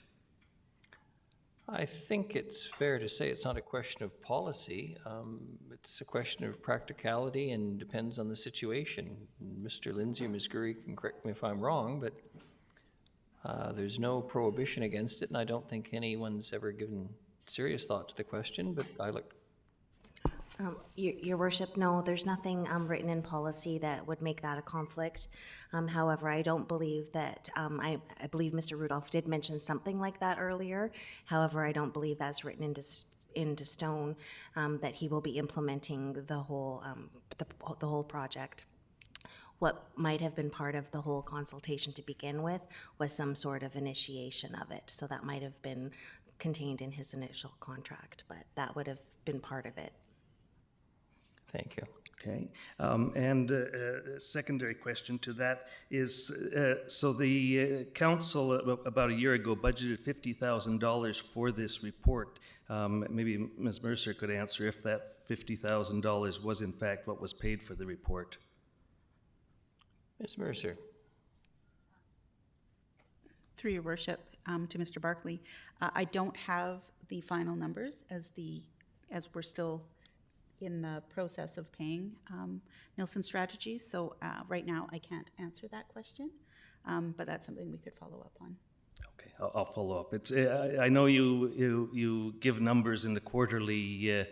Speaker 1: I think it's fair to say it's not a question of policy. It's a question of practicality and depends on the situation. Mr. Lindsay or Ms. Gurry can correct me if I'm wrong, but there's no prohibition against it, and I don't think anyone's ever given serious thought to the question, but I look.
Speaker 13: Your Worship, no, there's nothing written in policy that would make that a conflict. However, I don't believe that, I believe Mr. Rudolph did mention something like that earlier. However, I don't believe that's written into stone, that he will be implementing the whole project. What might have been part of the whole consultation to begin with was some sort of initiation of it. So that might have been contained in his initial contract, but that would have been part of it.
Speaker 1: Thank you.
Speaker 10: Okay, and a secondary question to that is, so the council about a year ago budgeted $50,000 for this report. Maybe Ms. Mercer could answer if that $50,000 was in fact what was paid for the report.
Speaker 1: Ms. Mercer.
Speaker 2: Through your worship, to Mr. Barclay, I don't have the final numbers as we're still in the process of paying Nielsen Strategies. So right now I can't answer that question, but that's something we could follow up on.
Speaker 10: Okay, I'll follow up. It's I know you give numbers in the quarterly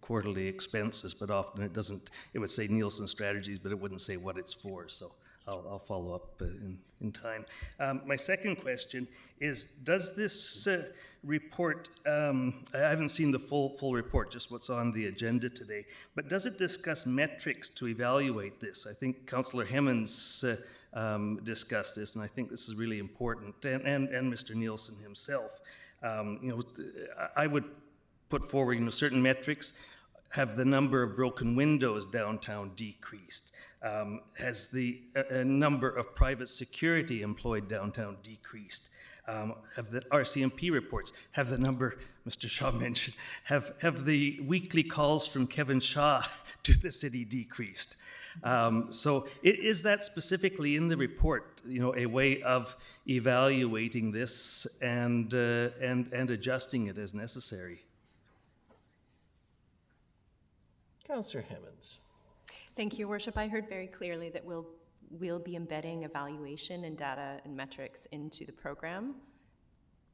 Speaker 10: quarterly expenses, but often it doesn't. It would say Nielsen Strategies, but it wouldn't say what it's for. So I'll follow up in time. My second question is: does this report? I haven't seen the full report, just what's on the agenda today. But does it discuss metrics to evaluate this? I think Councillor Hemmons discussed this, and I think this is really important. And Mr. Nielsen himself. I would put forward, certain metrics. Have the number of broken windows downtown decreased? Has the number of private security employed downtown decreased? Have the RCMP reports, have the number, Mr. Shaw mentioned, have the weekly calls from Kevin Shaw to the city decreased? So is that specifically in the report, a way of evaluating this and adjusting it as necessary?
Speaker 1: Councillor Hemmons.
Speaker 5: Thank you, Your Worship. I heard very clearly that we'll be embedding evaluation and data and metrics into the program.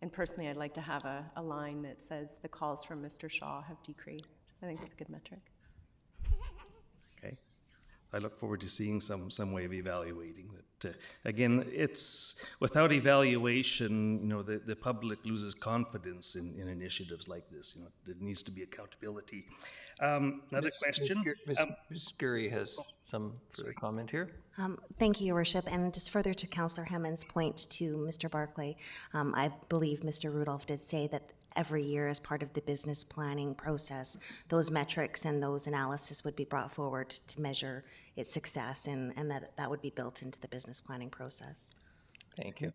Speaker 5: And personally, I'd like to have a line that says the calls from Mr. Shaw have decreased. I think it's a good metric.
Speaker 10: Okay. I look forward to seeing some way of evaluating that. Again, it's without evaluation, the public loses confidence in initiatives like this. There needs to be accountability. Another question.
Speaker 1: Ms. Gurry has some further comment here.
Speaker 13: Thank you, Your Worship. And just further to Councillor Hammond's point to Mr. Barclay, I believe Mr. Rudolph did say that every year as part of the business planning process, those metrics and those analysis would be brought forward to measure its success, and that would be built into the business planning process.
Speaker 1: Thank you.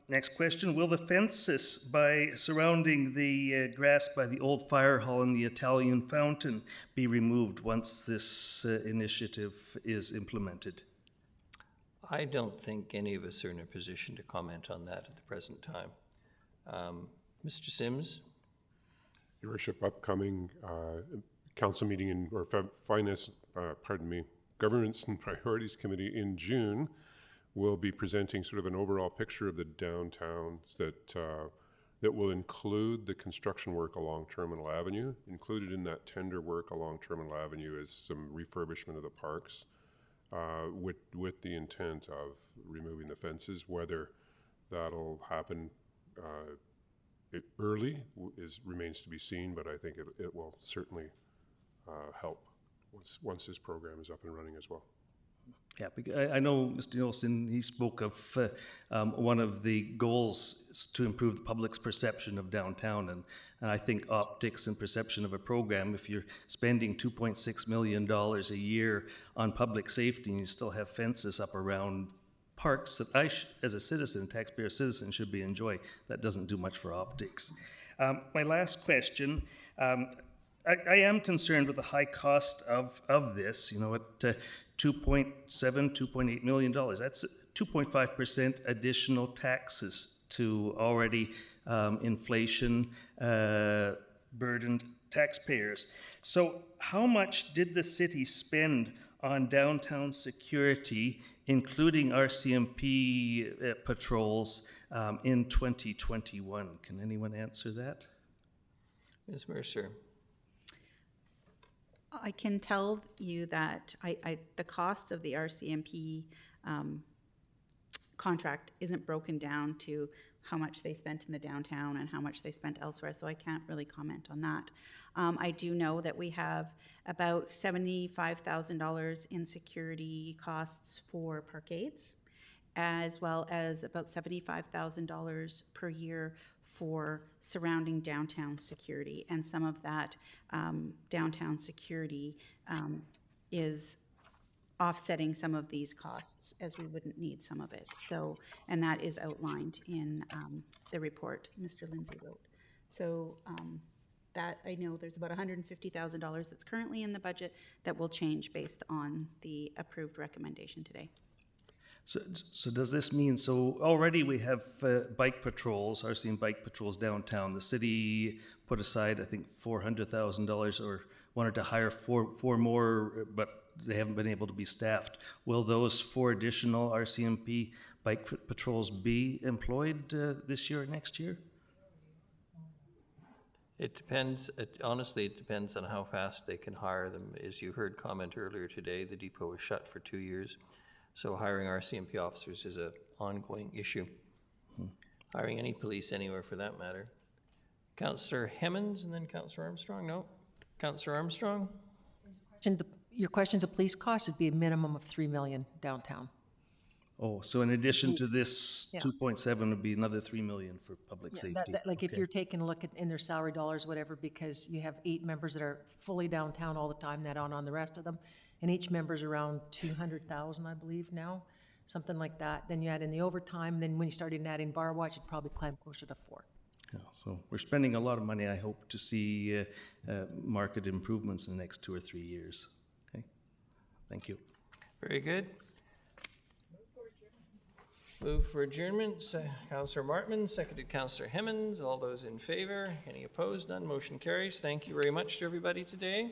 Speaker 10: Next question, will the fences surrounding the grass by the old fire hall and the Italian fountain be removed once this initiative is implemented?
Speaker 1: I don't think any of us are in a position to comment on that at the present time. Mr. Sims?
Speaker 16: Your Worship, upcoming council meeting or Governance and Priorities Committee in June will be presenting sort of an overall picture of the downtown that will include the construction work along Terminal Avenue. Included in that tender work along Terminal Avenue is some refurbishment of the parks with the intent of removing the fences. Whether that'll happen early remains to be seen, but I think it will certainly help once this program is up and running as well.
Speaker 10: Yeah, I know Mr. Nielsen, he spoke of one of the goals is to improve the public's perception of downtown, and I think optics and perception of a program, if you're spending $2.6 million a year on public safety and you still have fences up around parks that I, as a citizen, taxpayer citizen, should be enjoying, that doesn't do much for optics. My last question, I am concerned with the high cost of this, at $2.7, $2.8 million. That's 2.5% additional taxes to already inflation burdened taxpayers. So how much did the city spend on downtown security, including RCMP patrols in 2021? Can anyone answer that?
Speaker 1: Ms. Mercer.
Speaker 2: I can tell you that the cost of the RCMP contract isn't broken down to how much they spent in the downtown and how much they spent elsewhere, so I can't really comment on that. I do know that we have about $75,000 in security costs for parkades, as well as about $75,000 per year for surrounding downtown security, and some of that downtown security is offsetting some of these costs, as we wouldn't need some of it. So, and that is outlined in the report Mr. Lindsay wrote. So that I know there's about $150,000 that's currently in the budget that will change based on the approved recommendation today.
Speaker 10: So does this mean, so already we have bike patrols, RCM bike patrols downtown. The city put aside, I think, $400,000 or wanted to hire four more, but they haven't been able to be staffed. Will those 4 additional RCMP bike patrols be employed this year or next year?
Speaker 1: It depends. Honestly, it depends on how fast they can hire them. As you heard comment earlier today, the depot was shut for 2 years. So hiring RCMP officers is an ongoing issue. Hiring any police anywhere for that matter. Councillor Hemmons and then Councillor Armstrong? No? Councillor Armstrong?
Speaker 15: Your question to police costs would be a minimum of $3 million downtown.
Speaker 10: Oh, so in addition to this 2.7 would be another $3 million for public safety.
Speaker 15: If you're taking a look in their salary dollars, whatever, because you have 8 members that are fully downtown all the time that aren't on the rest of them, and each member's around 200,000, I believe now, something like that. Then you add in the overtime, then when you start adding bar watch, it'd probably climb closer to 4.
Speaker 10: Yeah, so we're spending a lot of money. I hope to see market improvements in the next 2 or 3 years. Okay, thank you.
Speaker 1: Very good. Move for adjournment, Councillor Martman, seconded Councillor Hemmons. All those in favor? Any opposed? None. Motion carries. Thank you very much to everybody today.